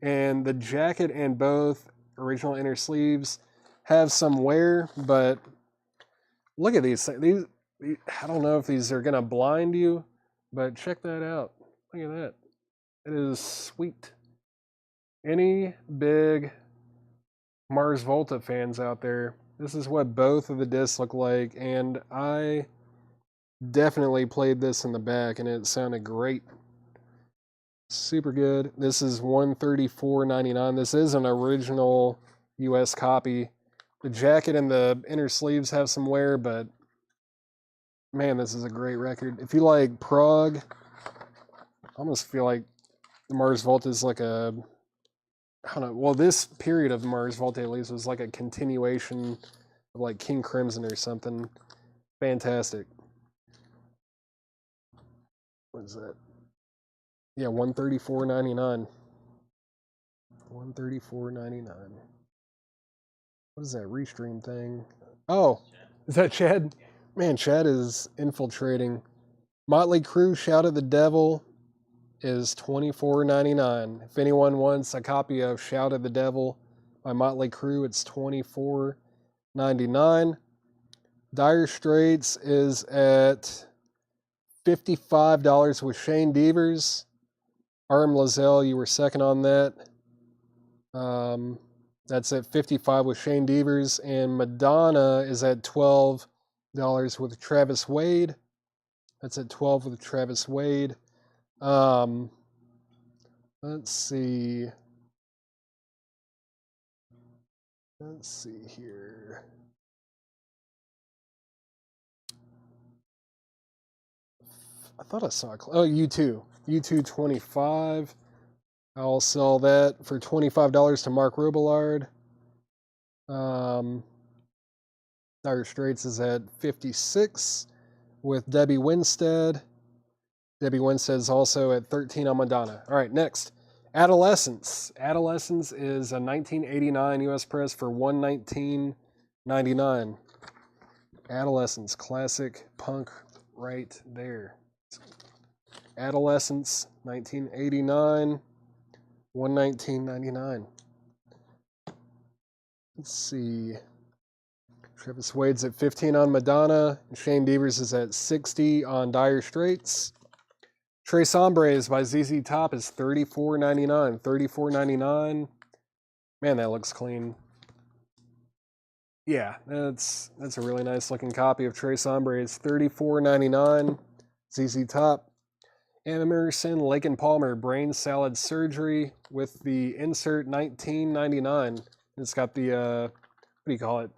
and the jacket and both original inner sleeves have some wear, but look at these things. These, I don't know if these are gonna blind you, but check that out. Look at that. It is sweet. Any big Mars Volta fans out there, this is what both of the discs look like, and I definitely played this in the back, and it sounded great. Super good. This is $134.99. This is an original US copy. The jacket and the inner sleeves have some wear, but man, this is a great record. If you like prog, I almost feel like Mars Volta is like a, I don't know, well, this period of Mars Volta at least was like a continuation of like King Crimson or something. Fantastic. What is that? Yeah, $134.99. $134.99. What is that restream thing? Oh, is that Chad? Man, Chad is infiltrating. Motley Crue, Shout at the Devil is $24.99. If anyone wants a copy of Shout at the Devil by Motley Crue, it's $24.99. Dire Straits is at $55 with Shane Devers. Arm Lazelle, you were second on that. That's at $55 with Shane Devers. And Madonna is at $12 with Travis Wade. That's at $12 with Travis Wade. Let's see. Let's see here. I thought I saw U2. U2 25. I'll sell that for $25 to Mark Robillard. Dire Straits is at 56 with Debbie Winstead. Debbie Winstead is also at 13 on Madonna. All right, next. Adolescence. Adolescence is a 1989 US press for $119.99. Adolescence, classic punk right there. Adolescence, 1989, $119.99. Let's see. Travis Wade's at 15 on Madonna. Shane Devers is at 60 on Dire Straits. Tres Hombres by ZZ Top is $34.99. $34.99. Man, that looks clean. Yeah, that's a really nice looking copy of Tres Hombres. $34.99. ZZ Top. Emerson, Lake and Palmer, Brain Salad Surgery with the insert $19.99. It's got the what do you call it?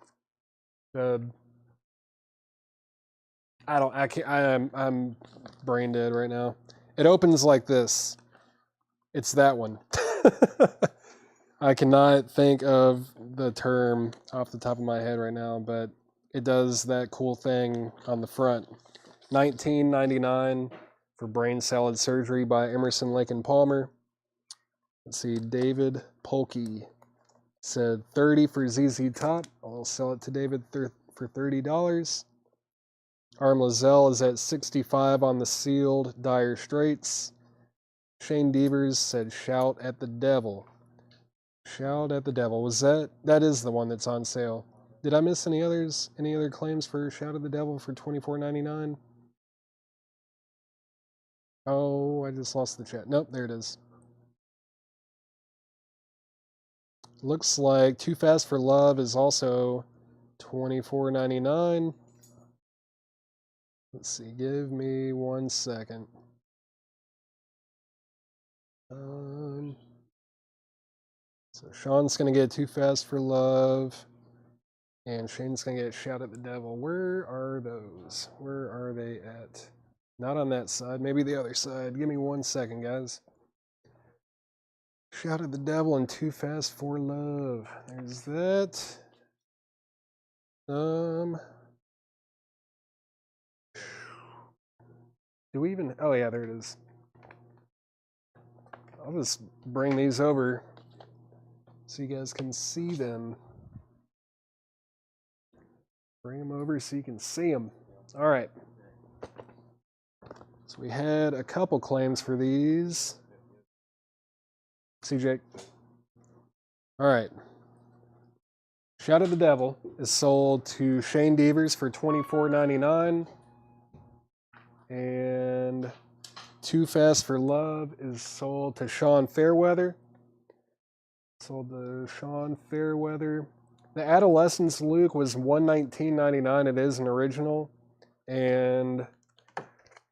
I'm brain dead right now. It opens like this. It's that one. I cannot think of the term off the top of my head right now, but it does that cool thing on the front. $19.99 for Brain Salad Surgery by Emerson, Lake and Palmer. Let's see, David Polkey said 30 for ZZ Top. I'll sell it to David for $30. Arm Lazelle is at 65 on the sealed Dire Straits. Shane Devers said Shout at the Devil. Shout at the Devil. Was that is the one that's on sale. Did I miss any others? Any other claims for Shout at the Devil for $24.99? Oh, I just lost the chat. Nope, there it is. Looks like Too Fast for Love is also $24.99. Let's see, give me 1 second. So Sean's going to get Too Fast for Love, and Shane's going to get Shout at the Devil. Where are those? Where are they at? Not on that side, maybe the other side. Give me 1 second, guys. Shout at the Devil and Too Fast for Love. There's that. Do we even? Oh yeah, there it is. I'll just bring these over so you guys can see them. Bring them over so you can see them. All right. So we had a couple claims for these. See, Jake. All right. Shout of the Devil is sold to Shane Devers for $24.99. And Too Fast for Love is sold to Sean Fairweather. Sold to Sean Fairweather. The Adolescence Luke was $119.99. It is an original. And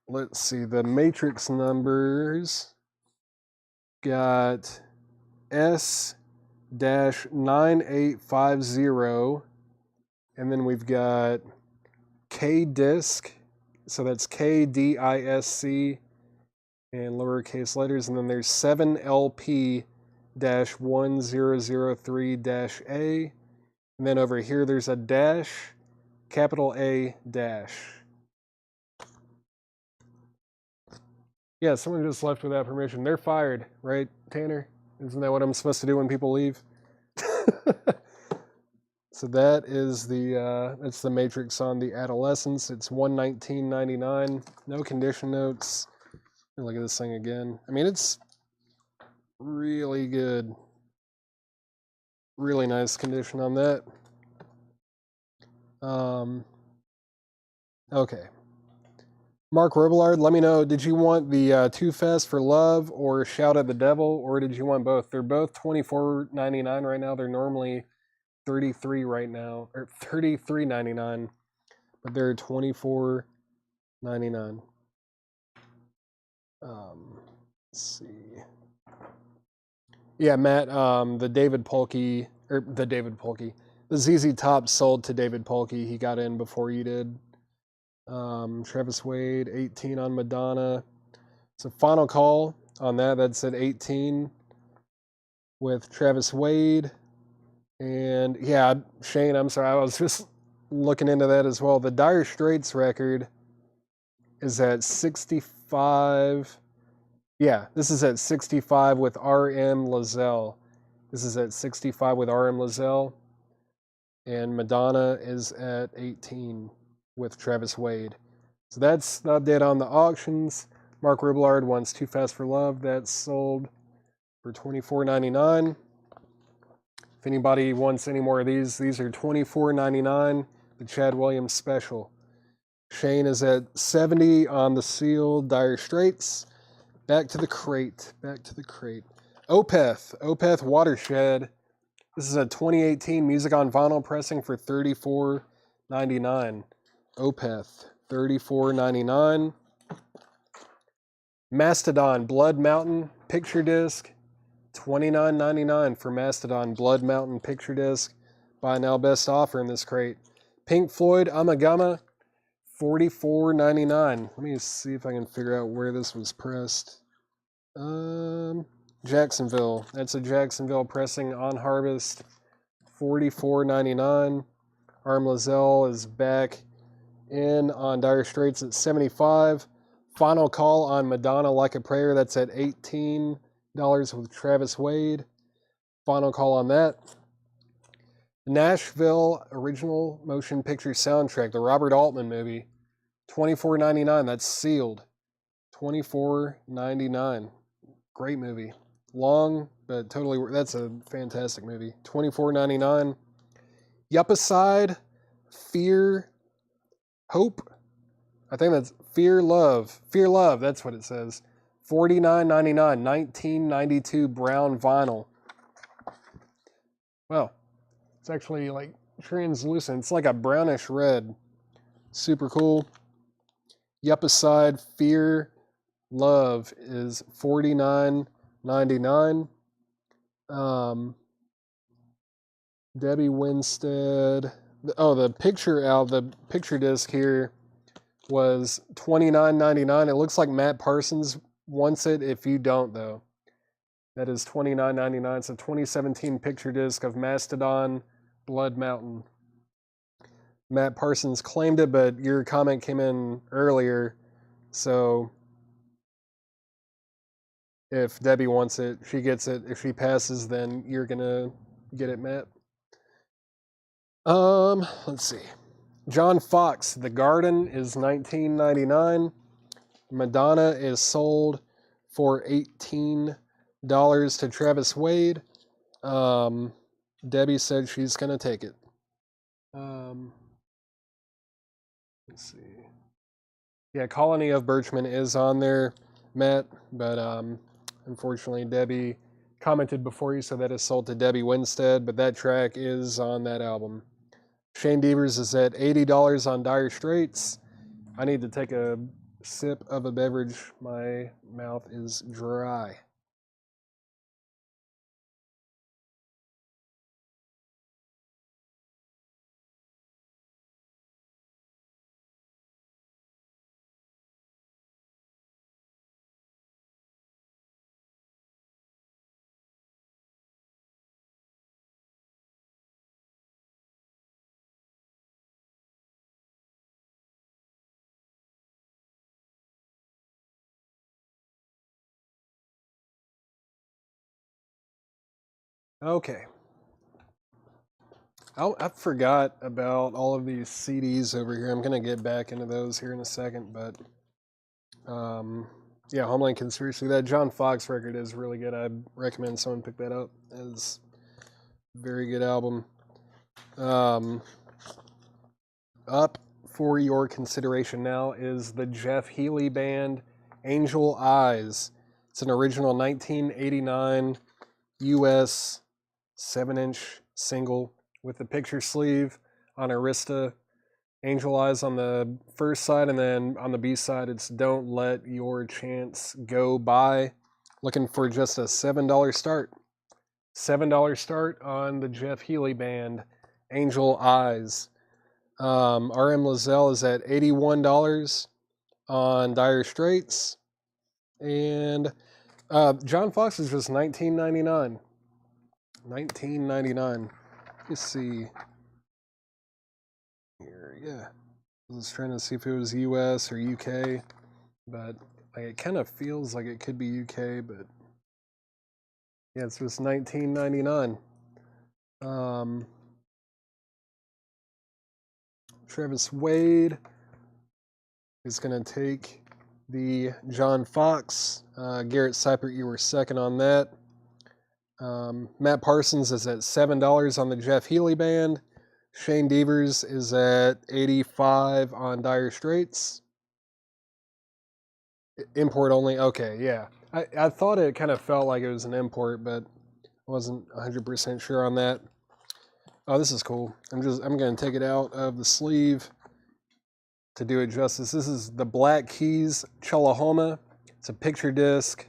let's see, the Matrix numbers got S-9850. And then we've got K-Disc. So that's KDISC and lowercase letters. And then there's 7LP-1003-A. And then over here there's a dash, capital A dash. Yeah, someone just left without permission. They're fired, right, Tanner? Isn't that what I'm supposed to do when people leave? So that is that's the Matrix on the Adolescence. It's $119.99. No condition notes. Look at this thing again. I mean, it's really good. Really nice condition on that. Okay. Mark Robillard, let me know, did you want the Too Fast for Love or Shout at the Devil, or did you want both? They're both $24.99 right now. They're normally $33 right now, or $33.99, but they're $24.99. Let's see. Yeah, Matt, the ZZ Top sold to David Polkey. He got in before you did. Travis Wade, 18 on Madonna. So final call on that. That's at 18 with Travis Wade. And yeah, Shane, I'm sorry, I was just looking into that as well. The Dire Straits record is at 65. Yeah, this is at 65 with R.M. Lazelle. This is at 65 with R.M. Lazelle. And Madonna is at 18 with Travis Wade. So that's the update on the auctions. Mark Ribillard wants Too Fast for Love. That's sold for $24.99. If anybody wants any more of these are $24.99. The Chad Williams special. Shane is at 70 on the sealed Dire Straits. Back to the crate. Opeth Watershed. This is a 2018 Music on Vinyl pressing for $34.99. Opeth, $34.99. Mastodon Blood Mountain picture disc, $29.99 for Mastodon Blood Mountain picture disc. Buy now, best offer in this crate. Pink Floyd Amagama, $44.99. Let me see if I can figure out where this was pressed. Jacksonville. That's a Jacksonville pressing on Harvest. $44.99. R.M. Lazelle is back in on Dire Straits at 75. Final call on Madonna Like a Prayer. That's at $18 with Travis Wade. Final call on that. Nashville Original Motion Picture Soundtrack, the Robert Altman movie. $24.99. That's sealed. $24.99. Great movie. Long, but totally, that's a fantastic movie. $24.99. Yupicide, Fear, Hope. I think that's Fear Love. Fear Love, that's what it says. $49.99. 1992 brown vinyl. Well, it's actually like translucent. It's like a brownish red. Super cool. Yupicide, Fear Love is $49.99. Debbie Winstead. Oh, the picture disc here was $29.99. It looks like Matt Parsons wants it. If you don't, though, that is $29.99. It's a 2017 picture disc of Mastodon Blood Mountain. Matt Parsons claimed it, but your comment came in earlier So if Debbie wants it, she gets it. If she passes, then you're gonna get it, Matt. Let's see. John Fox, The Garden is $19.99. Madonna is sold for $18 to Travis Wade. Debbie said she's gonna take it. Let's see. Yeah, Colony of Birchman is on there, Matt, but unfortunately Debbie commented before you, so that is sold to Debbie Winstead, but that track is on that album. Shane Devers is at $80 on Dire Straits. I need to take a sip of a beverage. My mouth is dry. Okay. I forgot about all of these CDs over here. I'm going to get back into those here in a second, but yeah, Homeland Conspiracy. That John Fox record is really good. I recommend someone pick that up. It's a very good album. Up for your consideration now is the Jeff Healey Band, Angel Eyes. It's an original 1989 US 7-inch single with the picture sleeve on Arista. Angel Eyes on the first side, and then on the B side, it's Don't Let Your Chance Go By. Looking for just a $7 start. $7 start on the Jeff Healey Band, Angel Eyes. RM Lizelle is at $81 on Dire Straits. And John Fox is just $19.99. $19.99. Let's see. Here, yeah. I was trying to see if it was US or UK, but like, it kind of feels like it could be UK, but yeah, it's just $19.99. Travis Wade is going to take the John Fox. Garrett Seipert, you were second on that. Matt Parsons is at $7 on the Jeff Healey Band. Shane Devers is at $85 on Dire Straits. Import only? Okay, yeah. I thought it kind of felt like it was an import, but I wasn't 100% sure on that. Oh, this is cool. I'm going to take it out of the sleeve to do it justice. This is the Black Keys Chillahoma. It's a picture disc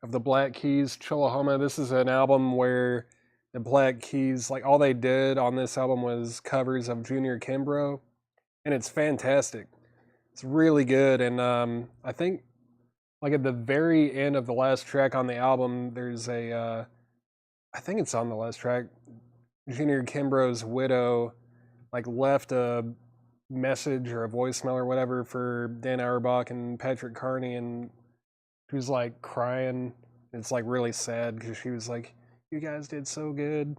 of the Black Keys Chillahoma. This is an album where the Black Keys, like, all they did on this album was covers of Junior Kimbrough, and it's fantastic. It's really good, and I think, like, at the very end of the last track on the album, there's a, I think it's on the last track, Junior Kimbrough's widow, like, left a message or a voicemail or whatever for Dan Auerbach and Patrick Carney, and she was, like, crying. It's, like, really sad because she was like, you guys did so good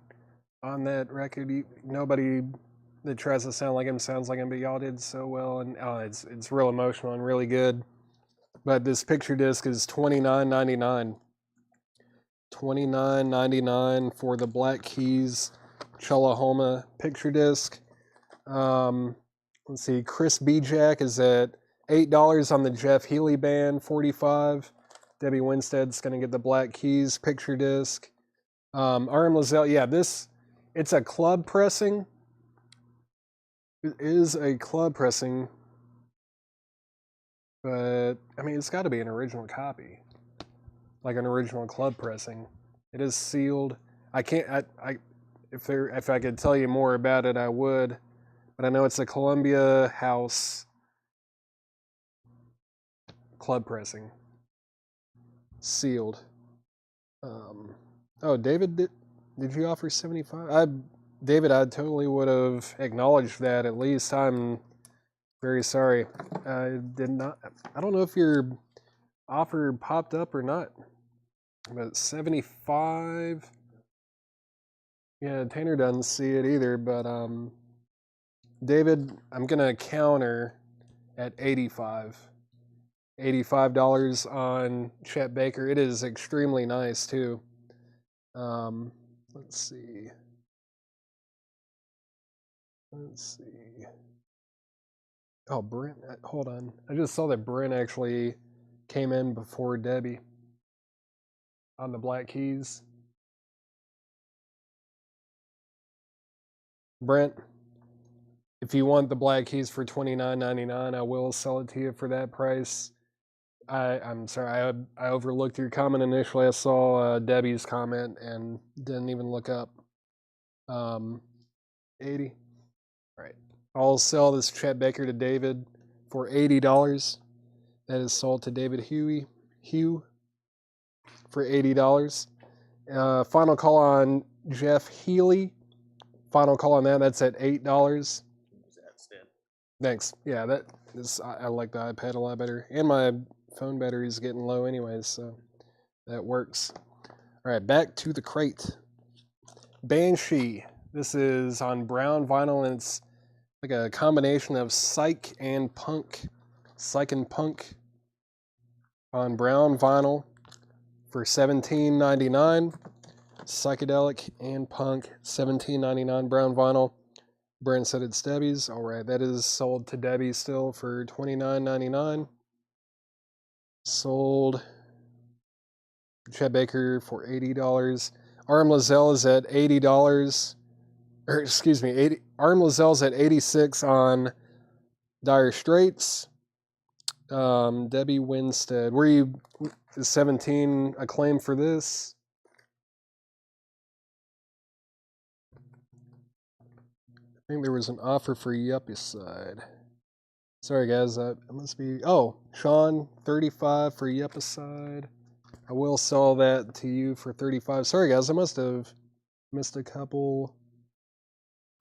on that record. Nobody that tries to sound like him sounds like him, but y'all did so well. And it's real emotional and really good. But this picture disc is $29.99. $29.99 for the Black Keys Chillahoma picture disc. Let's see, Chris Jack is at $8 on the Jeff Healey Band, $45. Debbie Winstead's going to get the Black Keys picture disc. RM Lizelle, yeah, it's a club pressing. It is a club pressing, but I mean, it's got to be an original copy, like an original club pressing. It is sealed. I can't. If I could tell you more about it, I would, but I know it's a Columbia House club pressing, sealed. Oh, David, did you offer 75? David, I totally would have acknowledged that. At least I'm Very sorry. I did not. I don't know if your offer popped up or not. But 75. Yeah, Tanner doesn't see it either. But David, I'm gonna counter at 85. $85 on Chet Baker. It is extremely nice too. Let's see. Let's see. Oh, Brent, hold on. I just saw that Brent actually came in before Debbie on the Black Keys. Brent, if you want the Black Keys for $29.99, I will sell it to you for that price. I'm sorry, I overlooked your comment initially. I saw Debbie's comment and didn't even look up. 80. All right. I'll sell this Chet Baker to David for $80. That is sold to David Hugh for $80. Final call on Jeff Healy. Final call on that. That's at $8. Thanks. Yeah, that is. I like the iPad a lot better, and my phone battery is getting low anyways, so that works. All right, back to the crate. Banshee. This is on brown vinyl, and it's like a combination of psych and punk. Psych and punk on brown vinyl for $17.99. Psychedelic and punk, $17.99 brown vinyl. Brent said it's Debbie's. All right, that is sold to Debbie still for $29.99. Sold Chet Baker for $80. Arm Lizelle is at $80. Or excuse me, 80. Arm Lizelle's at 86 on Dire Straits. Debbie Winstead. Were you 17 a claim for this? I think there was an offer for Yuppie Side. Sorry guys, that must be. Oh, Sean, 35 for Yuppie Side. I will sell that to you for 35. Sorry guys, I must have missed a couple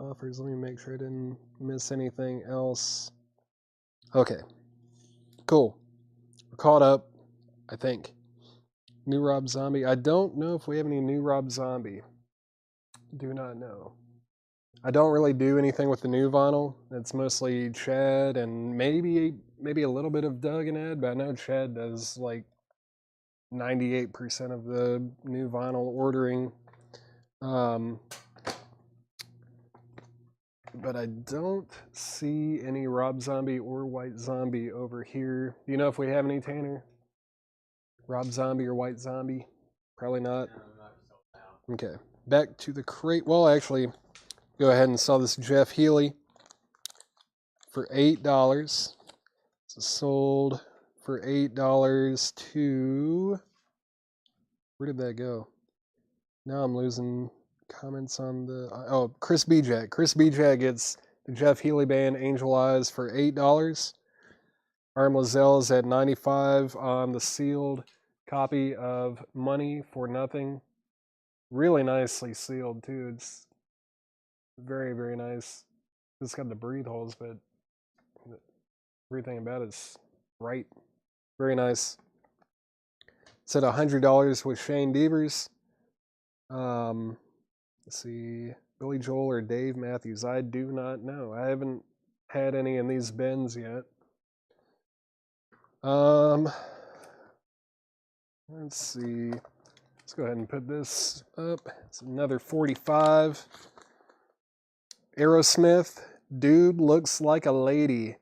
offers. Let me make sure I didn't miss anything else. Okay, cool. We're caught up, I think. New Rob Zombie. I don't know if we have any new Rob Zombie. Do not know. I don't really do anything with the new vinyl. It's mostly Chad and maybe a little bit of Doug and Ed, but I know Chad does like 98% of the new vinyl ordering. But I don't see any Rob Zombie or White Zombie over here. Do you know if we have any, Tanner? Rob Zombie or White Zombie? Probably not. Okay, back to the crate. Well, actually, go ahead and sell this Jeff Healy for $8. It's sold for $8 to. Where did that go? Now I'm losing comments on the. Oh, Chris Bijak. Chris Bijak gets the Jeff Healy band Angel Eyes for $8. Arm Lizelle's at 95 on the sealed copy of Money for Nothing. Really nicely sealed too. It's very, very nice. It's got the breathe holes, but everything about it's right. Very nice. It's at $100 with Shane Devers. Let's see, Billy Joel or Dave Matthews. I do not know. I haven't had any in these bins yet. Let's see. Let's go ahead and put this up. It's another 45. Aerosmith, Dude Looks Like a Lady.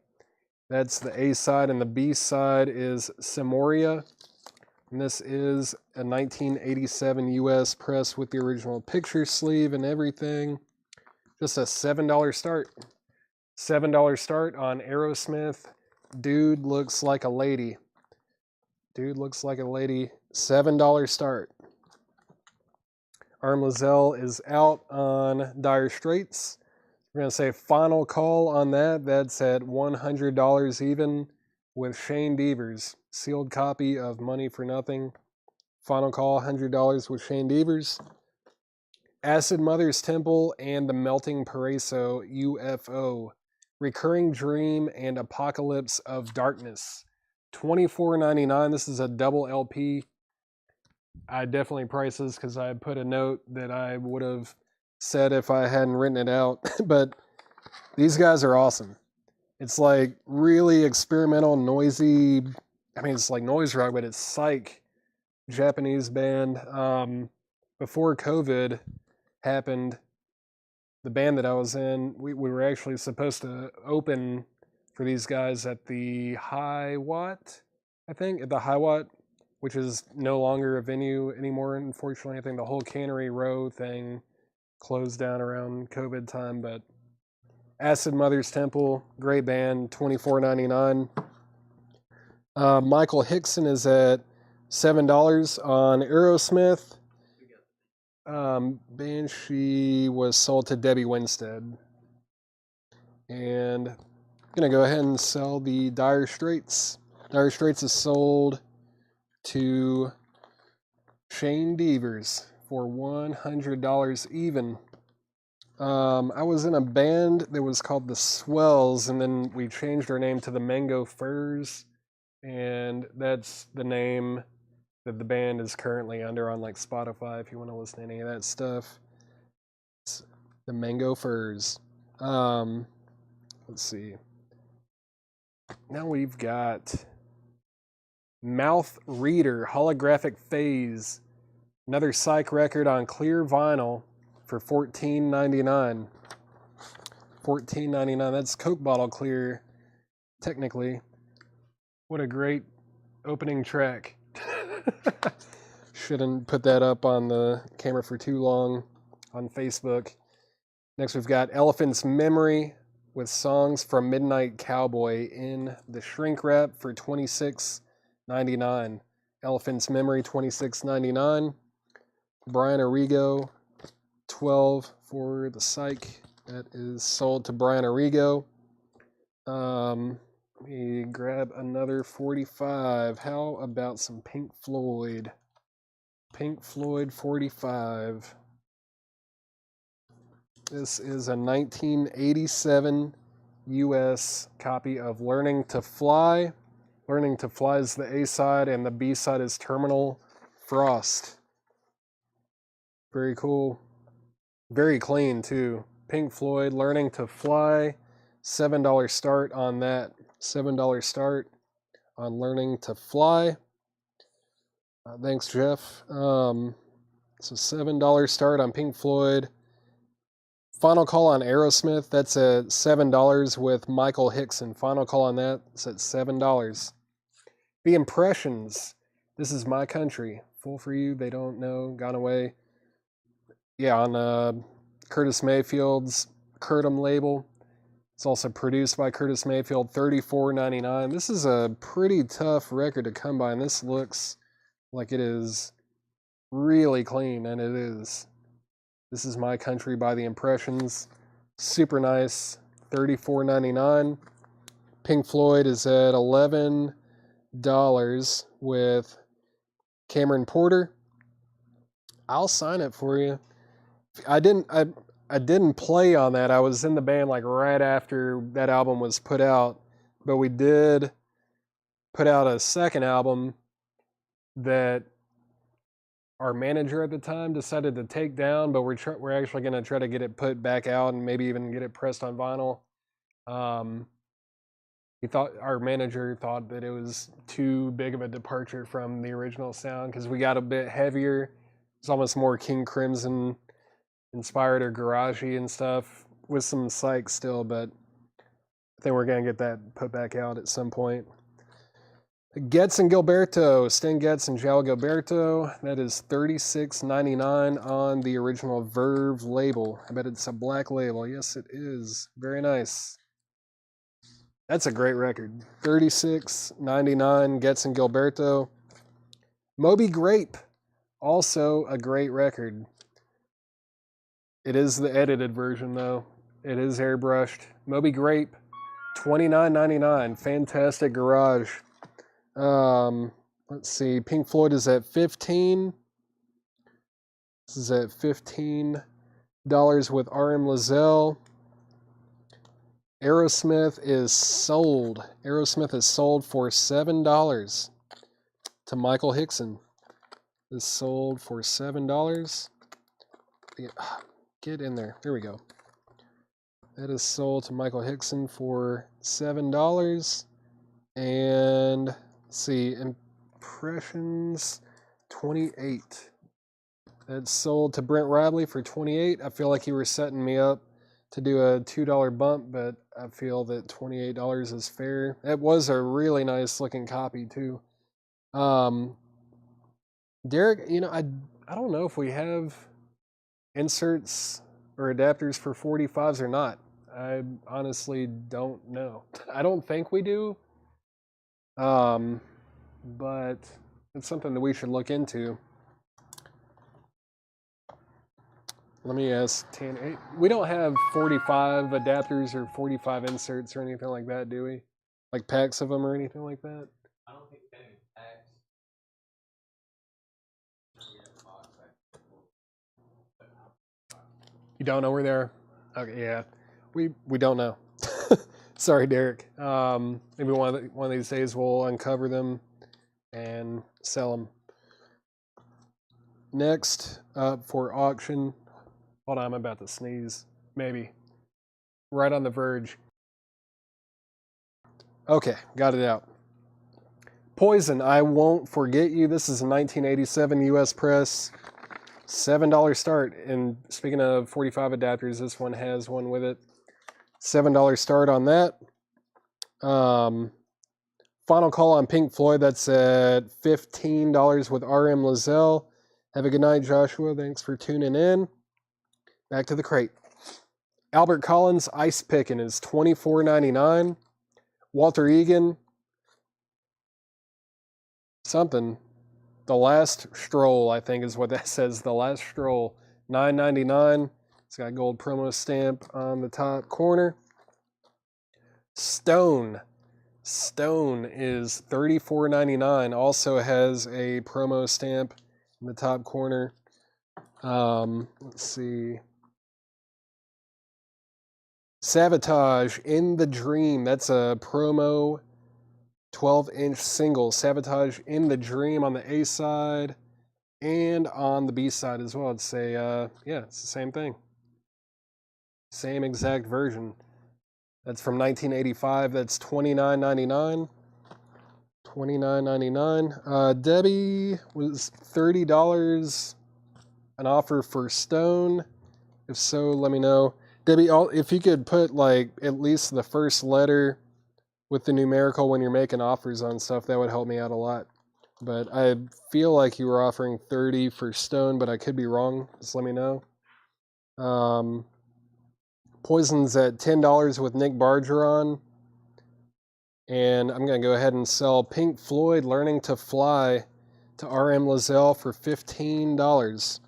That's the A side, and the B side is Simoria. And this is a 1987 US press with the original picture sleeve and everything. Just a $7 start. $7 start on Aerosmith. Dude Looks Like a Lady. Dude Looks Like a Lady. $7 start. Arm Lizelle is out on Dire Straits. We're going to say final call on that. That's at $100 even with Shane Devers. Sealed copy of Money for Nothing. Final call, $100 with Shane Devers. Acid Mother's Temple and the Melting Paraiso UFO. Recurring Dream and Apocalypse of Darkness. $24.99. This is a double LP. I definitely priced this because I put a note that I would have said if I hadn't written it out. But these guys are awesome. It's like really experimental, noisy. I mean, it's like noise rock, but it's psych. Japanese band. Before COVID happened, the band that I was in, we were actually supposed to open for these guys at the High Watt, I think, at the High Watt, which is no longer a venue anymore, unfortunately. I think the whole Cannery Row thing closed down around COVID time, but Acid Mother's Temple, great band, $24.99. Michael Hickson is at $7 on Aerosmith. Banshee was sold to Debbie Winstead. And I'm going to go ahead and sell the Dire Straits. Dire Straits is sold to Shane Devers for $100 even. I was in a band that was called the Swells, and then we changed our name to the Mango Furs, and that's the name that the band is currently under on like Spotify if you want to listen to any of that stuff. It's the Mango Furs. Let's see. Now we've got Mouth Reader Holographic Phase, another psych record on clear vinyl for $14.99. $14.99. That's Coke bottle clear, technically. What a great opening track. Shouldn't put that up on the camera for too long on Facebook. Next, we've got Elephant's Memory with songs from Midnight Cowboy in the shrink wrap for $26.99. Elephant's Memory, $26.99. Brian Arrigo, $12 for the psych. That is sold to Brian Arrigo. Let me grab another 45. How about some Pink Floyd? Pink Floyd 45. This is a 1987 US copy of Learning to Fly. Learning to Fly is the A side, and the B side is Terminal Frost. Very cool. Very clean, too. Pink Floyd, Learning to Fly. $7 start on that. $7 start on Learning to Fly. Thanks, Jeff. So $7 start on Pink Floyd. Final call on Aerosmith. That's at $7 with Michael Hickson. Final call on that. It's at $7. The Impressions. This Is My Country. Full for You. They Don't Know. Gone Away. Yeah, on Curtis Mayfield's Curtum label. It's also produced by Curtis Mayfield. $34.99. This is a pretty tough record to come by, and this looks like it is really clean, and it is. This Is My Country by The Impressions. Super nice. $34.99. Pink Floyd is at $11 with Cameron Porter. I'll sign it for you. I didn't play on that. I was in the band like right after that album was put out, but we did put out a second album that our manager at the time decided to take down, but we're actually going to try to get it put back out and maybe even get it pressed on vinyl. Our manager thought that it was too big of a departure from the original sound because we got a bit heavier. It's almost more King Crimson inspired or garagey and stuff with some psych still, but I think we're going to get that put back out at some point. Getz and Gilberto, Stan Getz and João Gilberto. That is $36.99 on the original Verve label. I bet it's a black label. Yes, it is. Very nice. That's a great record. $36.99, Getz and Gilberto. Moby Grape, also a great record. It is the edited version, though. It is airbrushed. Moby Grape, $29.99. Fantastic garage. Let's see. Pink Floyd is at $15. This is at $15 with R.M. Lazelle. Aerosmith is sold. Aerosmith is sold for $7 to Michael Hickson. Is sold for $7. Get in there. Here we go. That is sold to Michael Hickson for $7. And let's see, Impressions 28. That's sold to Brent Radley for $28. I feel like you were setting me up to do a $2 bump, but I feel that $28 is fair. It was a really nice looking copy too. Derek, I don't know if we have inserts or adapters for 45s or not. I honestly don't know. I don't think we do. But it's something that we should look into. Let me ask Tan. We don't have 45 adapters or 45 inserts or anything like that, do we? Like packs of them or anything like that? I don't think we have any packs. You don't know where they are? Okay, yeah. We don't know. Sorry, Derek. Maybe one of these days we'll uncover them and sell them. Next up for auction. Hold on, I'm about to sneeze. Maybe. Right on the verge. Okay, got it out. Poison, I Won't Forget You. This is a 1987 US Press. $7 start. And speaking of 45 adapters, this one has one with it. $7 start on that. Final Call on Pink Floyd. That's at $15 with R.M. Lazelle. Have a good night, Joshua. Thanks for tuning in. Back to the crate. Albert Collins, Ice Pickin' is $24.99. Walter Egan, something. The Last Stroll, I think is what that says. The Last Stroll, $9.99. It's got a gold promo stamp on the top corner. Stone is $34.99. Also has a promo stamp in the top corner. Let's see. Sabotage, In the Dream. That's a promo 12-inch single. Sabotage, In the Dream on the A side and on the B side as well. It's it's the same thing. Same exact version. That's from 1985. That's $29.99. $29.99. Debbie was $30 an offer for Stone. If so, let me know. Debbie, if you could put like at least the first letter with the numerical when you're making offers on stuff, that would help me out a lot. But I feel like you were offering 30 for Stone, but I could be wrong. Just let me know. Poison's at $10 with Nick Bargeron. And I'm going to go ahead and sell Pink Floyd Learning to Fly to R.M. Lazelle for $15.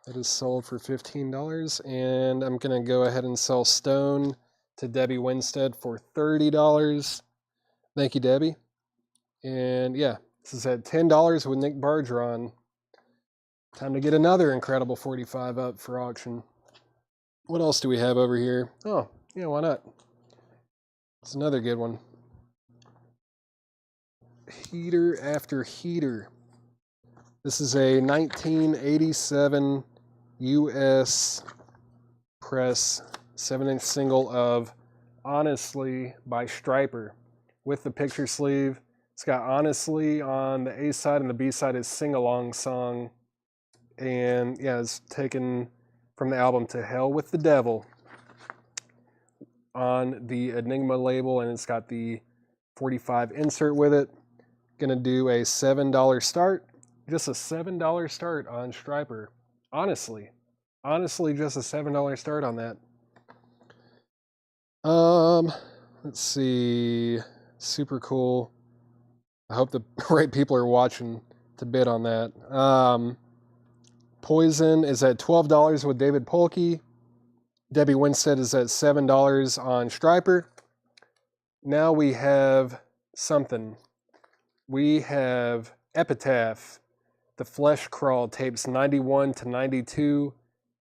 That is sold for $15. And I'm going to go ahead and sell Stone to Debbie Winstead for $30. Thank you, Debbie. And yeah, this is at $10 with Nick Bargeron. Time to get another incredible 45 up for auction. What else do we have over here? Oh, yeah, why not? It's another good one. Heater After Heater. This is a 1987 US Press 7-inch single of Honestly by Stryper with the picture sleeve. It's got Honestly on the A side and the B side is Sing Along Song. And yeah, it's taken from the album To Hell with the Devil on the Enigma label, and it's got the 45 insert with it. Gonna do a $7 start. Just a $7 start on Stryper. Honestly, just a $7 start on that. Let's see. Super cool. I hope the right people are watching to bid on that. Poison is at $12 with David Polkey. Debbie Winstead is at $7 on Stryper. Now we have something. We have Epitaph, The Flesh Crawl tapes 91 to 92,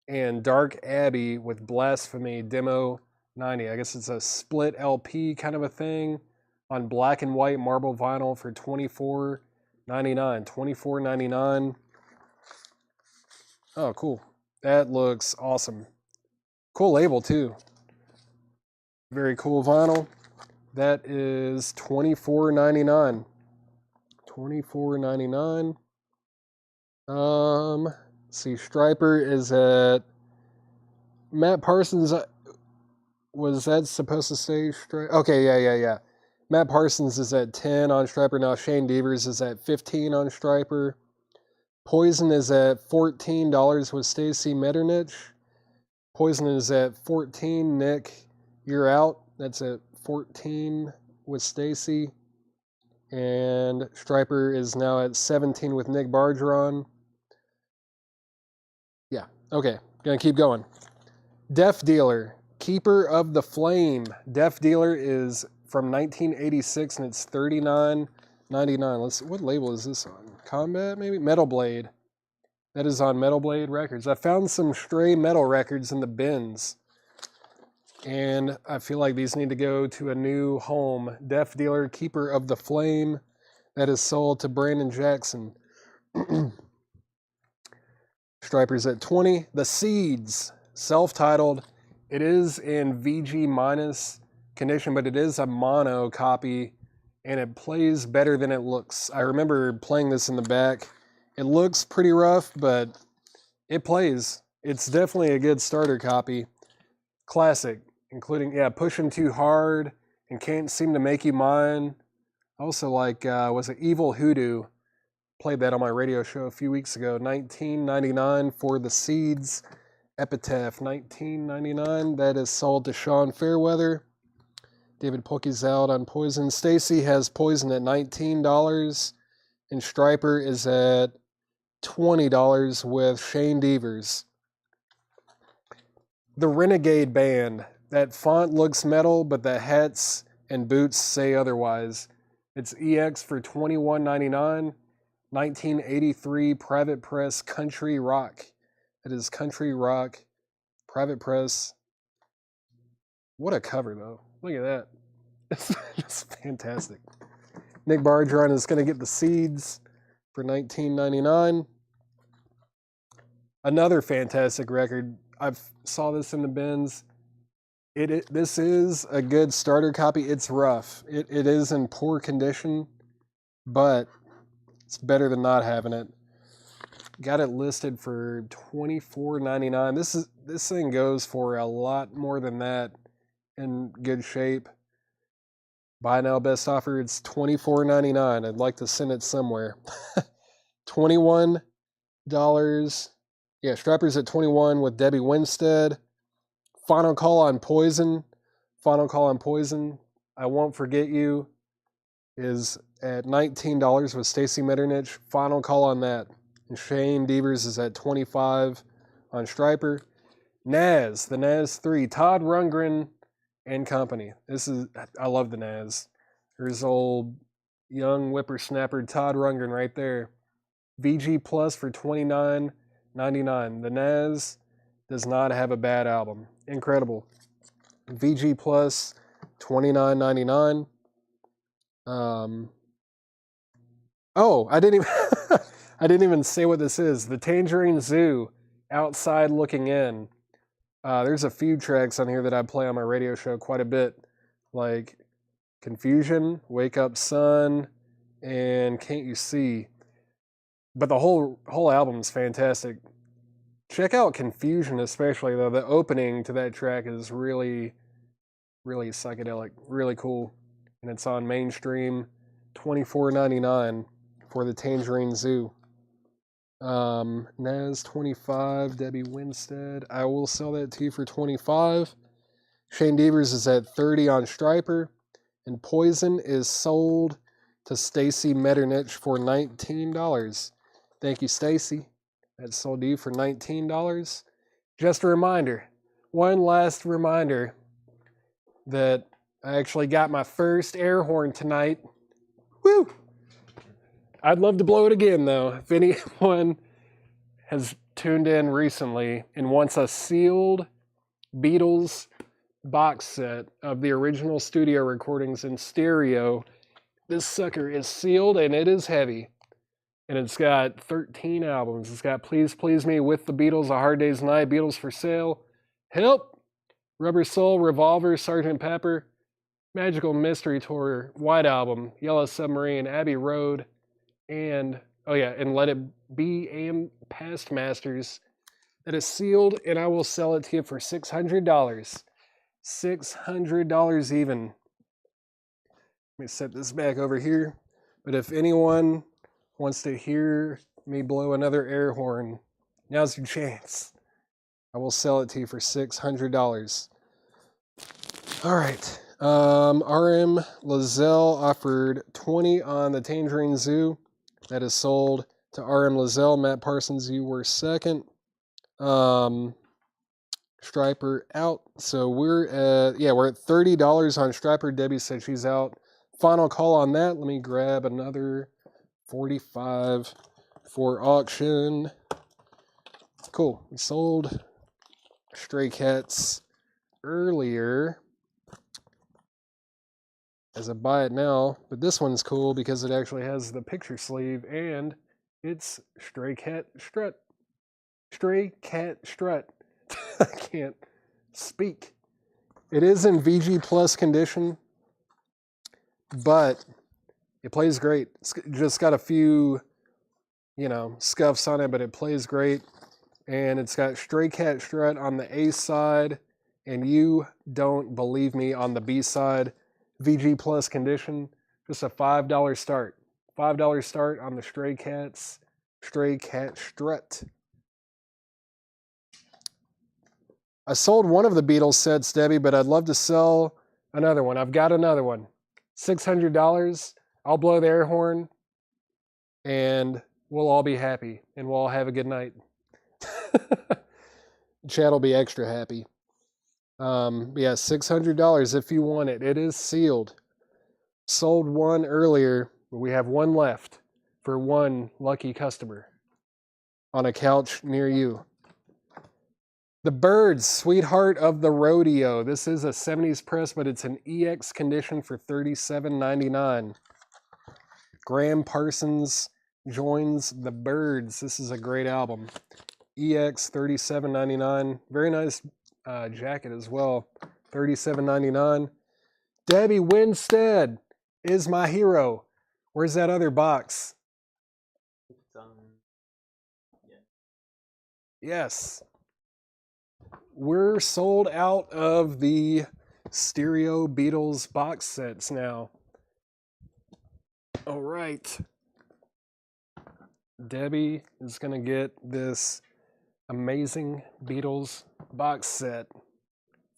and Dark Abbey with Blasphemy demo 90. I guess it's a split LP kind of a thing on black and white marble vinyl for $24.99. $24.99. Oh, cool. That looks awesome. Cool label too. Very cool vinyl. That is $24.99. $24.99. Let's see, Striper is at Matt Parsons. Was that supposed to say Striper? Okay, yeah. Matt Parsons is at 10 on Striper now. Shane Devers is at 15 on Striper. Poison is at $14 with Stacy Metternich. Poison is at 14. Nick, you're out. That's at 14 with Stacy. And Striper is now at 17 with Nick Bargeron. Yeah, okay. Gonna keep going. Deaf Dealer, Keeper of the Flame. Deaf Dealer is from 1986 and it's $39.99. What label is this on? Combat, maybe? Metal Blade. That is on Metal Blade Records. I found some stray metal records in the bins. And I feel like these need to go to a new home. Deaf Dealer, Keeper of the Flame. That is sold to Brandon Jackson. Striper's at 20. The Seeds, self-titled. It is in VG minus condition, but it is a mono copy, and it plays better than it looks. I remember playing this in the back. It looks pretty rough, but it plays. It's definitely a good starter copy. Classic, including, Pushing Too Hard and Can't Seem to Make You Mine. Also like, was it Evil Hoodoo? Played that on my radio show a few weeks ago. $19.99 for The Seeds. Epitaph, $19.99. That is sold to Sean Fairweather. David Pulkey's out on Poison. Stacy has Poison at $19. And Striper is at $20 with Shane Devers. The Renegade Band. That font looks metal, but the hats and boots say otherwise. It's EX for $21.99. 1983 Private Press Country Rock. It is Country Rock Private Press. What a cover, though. Look at that. It's just fantastic. Nick Bargeron is going to get The Seeds for $19.99. Another fantastic record. I saw this in the bins. This is a good starter copy. It's rough. It is in poor condition, but it's better than not having it. Got it listed for $24.99. This thing goes for a lot more than that in good shape. Buy now, best offer. It's $24.99. I'd like to send it somewhere. $21. Yeah, Striper's at 21 with Debbie Winstead. Final Call on Poison. Final Call on Poison. I Won't Forget You is at $19 with Stacy Metternich. Final Call on that. And Shane Devers is at 25 on Striper. Naz, the Naz 3, Todd Rundgren and Company. I love the Naz. There's old young whippersnapper Todd Rundgren right there. VG Plus for $29.99. The Naz does not have a bad album. Incredible. VG Plus, $29.99. I didn't even I didn't even say what this is. The Tangerine Zoo, Outside Looking In. There's a few tracks on here that I play on my radio show quite a bit, like Confusion, Wake Up Sun, and Can't You See. But the whole album's fantastic. Check out Confusion especially, though. The opening to that track is really, really psychedelic, really cool. And it's on Mainstream, $24.99 for the Tangerine Zoo. Naz 25, Debbie Winstead. I will sell that to you for 25. Shane Devers is at 30 on Striper, and Poison is sold to Stacy Metternich for $19. Thank you, Stacy. That's sold to you for $19. Just a reminder, one last reminder that I actually got my first air horn tonight. Woo! I'd love to blow it again, though. If anyone has tuned in recently and wants a sealed Beatles box set of the original studio recordings in stereo. This sucker is sealed and it is heavy. And it's got 13 albums. It's got Please Please Me, With the Beatles, A Hard Day's Night, Beatles for Sale, Help, Rubber Soul, Revolver, Sgt. Pepper, Magical Mystery Tour, White Album, Yellow Submarine, Abbey Road, and, oh yeah, and Let It Be and Past Masters. That is sealed, and I will sell it to you for $600. $600 even. Let me set this back over here. But if anyone wants to hear me blow another air horn, now's your chance. I will sell it to you for $600. All right. RM Lizelle offered 20 on the Tangerine Zoo. That is sold to RM Lizelle. Matt Parsons, you were second. Striper out. So we're at $30 on Striper. Debbie said she's out. Final call on that. Let me grab another 45 for auction. Cool. We sold Stray Cats earlier as a buy it now, but this one's cool because it actually has the picture sleeve and it's Stray Cat Strut. Stray Cat Strut. I can't speak. It is in VG Plus condition, but it plays great. It's just got a few, scuffs on it, but it plays great. And it's got Stray Cat Strut on the A side, and You Don't Believe Me on the B side. VG Plus condition, just a $5 start. $5 start on the Stray Cat Strut. I sold one of the Beatles sets, Debbie, but I'd love to sell another one. I've got another one. $600. I'll blow the air horn, and we'll all be happy, and we'll all have a good night. Chad will be extra happy. $600 if you want it. It is sealed. Sold one earlier. We have one left for one lucky customer on a couch near you. The Birds, Sweetheart of the Rodeo. This is a 70s press, but it's an EX condition for $37.99. Graham Parsons joins the Birds. This is a great album. EX $37.99. Very nice jacket as well. $37.99. Debbie Winstead is my hero. Where's that other box? Yes. We're sold out of the Stereo Beatles box sets now. All right. Debbie is going to get this amazing Beatles box set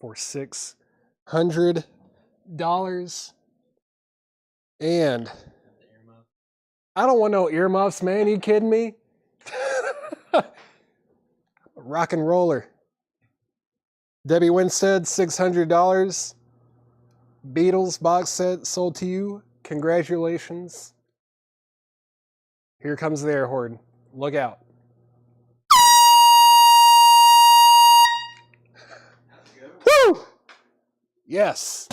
for $600. And I don't want no earmuffs, man. You kidding me? Rock and roller. Debbie Winstead, $600. Beatles box set sold to you. Congratulations. Here comes the air horn. Look out. Woo! Yes.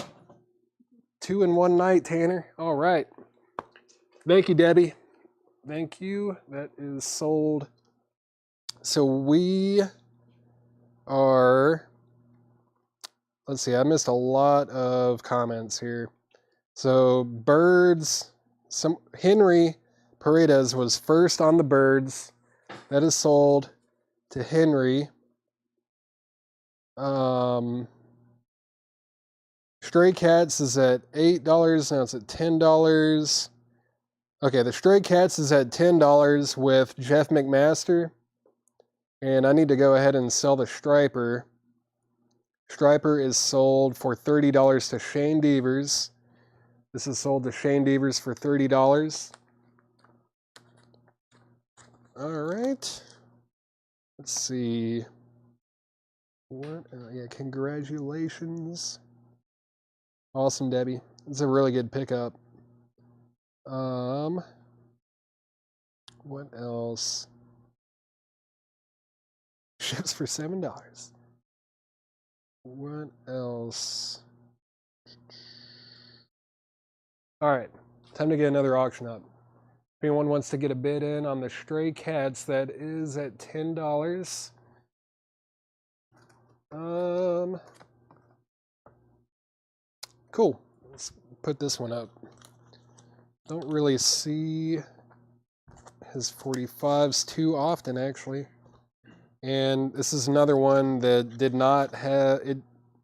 2 in 1 night, Tanner. All right. Thank you, Debbie. Thank you. That is sold. So we are... Let's see. I missed a lot of comments here. So Birds... Henry Paredes was first on the Birds. That is sold to Henry. Stray Cats is at $8. Now it's at $10. Okay, the Stray Cats is at $10 with Jeff McMaster. And I need to go ahead and sell the Striper. Striper is sold for $30 to Shane Devers. This is sold to Shane Devers for $30. All right. Let's see. What? Yeah, congratulations. Awesome, Debbie. It's a really good pickup. What else? Ships for $7. What else? All right, time to get another auction up. If anyone wants to get a bid in on the Stray Cats, that is at $10. Cool. Let's put this one up. Don't really see his 45s too often, actually. And this is another one that did not have, it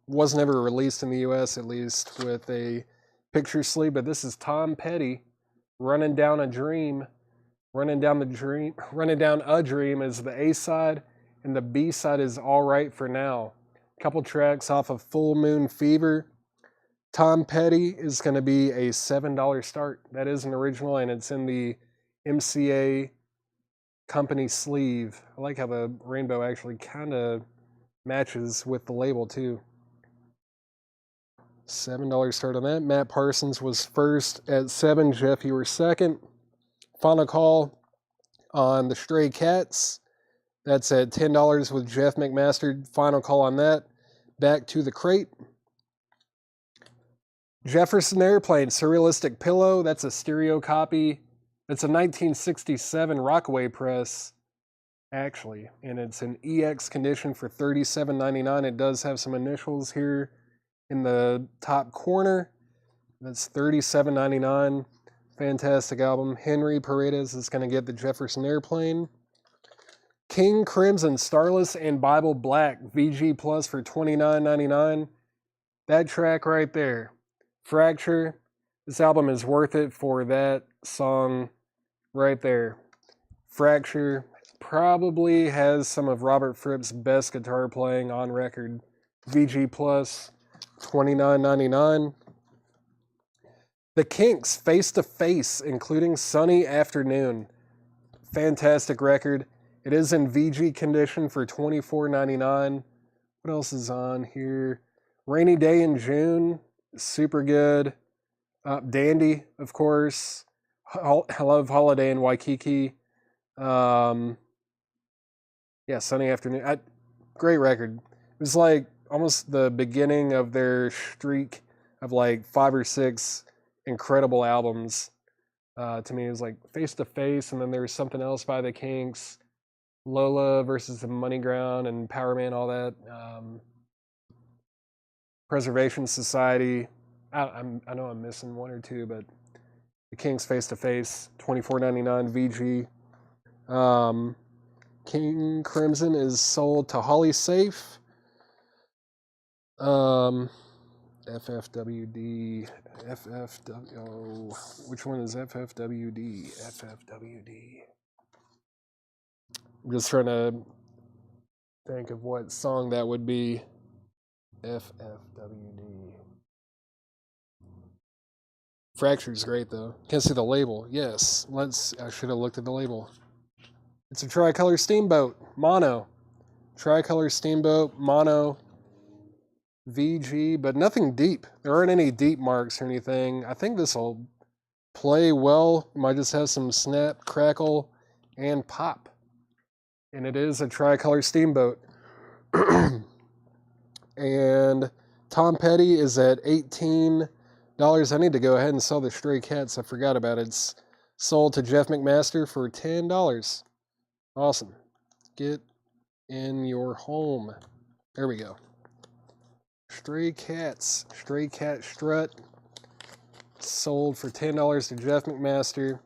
was never released in the US, at least with a picture sleeve, but this is Tom Petty, Running Down a Dream. Running Down a Dream is the A side, and the B side is All Right for Now. A couple tracks off of Full Moon Fever. Tom Petty is going to be a $7 start. That is an original, and it's in the MCA company sleeve. I like how the rainbow actually kind of matches with the label too. $7 start on that. Matt Parsons was first at 7. Jeff, you were second. Final call on the Stray Cats. That's at $10 with Jeff McMaster. Final call on that. Back to the crate. Jefferson Airplane, Surrealistic Pillow. That's a stereo copy. It's a 1967 Rockaway press, actually, and it's in EX condition for $37.99. It does have some initials here in the top corner. That's $37.99. Fantastic album. Henry Paredes is going to get the Jefferson Airplane. King Crimson, Starless and Bible Black, VG Plus for $29.99. That track right there, Fracture. This album is worth it for that song right there. Fracture probably has some of Robert Fripp's best guitar playing on record. VG Plus, $29.99. The Kinks, Face to Face, including Sunny Afternoon. Fantastic record. It is in VG condition for $24.99. What else is on here? Rainy Day in June, super good. Dandy, of course. I love Holiday in Waikiki. Yeah, Sunny Afternoon. Great record. It was like almost the beginning of their streak of like 5 or 6 incredible albums. To me, it was like Face to Face, and then there was something else by the Kinks, Lola versus the Money Ground, and Power Man, all that. Preservation Society. I know I'm missing one or two, but the Kinks Face to Face, $24.99 VG. King Crimson is sold to Holly Safe. FFWD, which one is FFWD? FFWD. I'm just trying to think of what song that would be. FFWD. Fracture's great though. Can't see the label. Yes, I should have looked at the label. It's a Tricolor Steamboat, mono. Tricolor Steamboat, mono, VG, but nothing deep. There aren't any deep marks or anything. I think this will play well. Might just have some snap, crackle, and pop. And it is a Tricolor Steamboat. And Tom Petty is at $18. I need to go ahead and sell the Stray Cats. I forgot about it. It's sold to Jeff McMaster for $10. Awesome. Get in your home. There we go. Stray Cats. Stray Cat Strut. Sold for $10 to Jeff McMaster.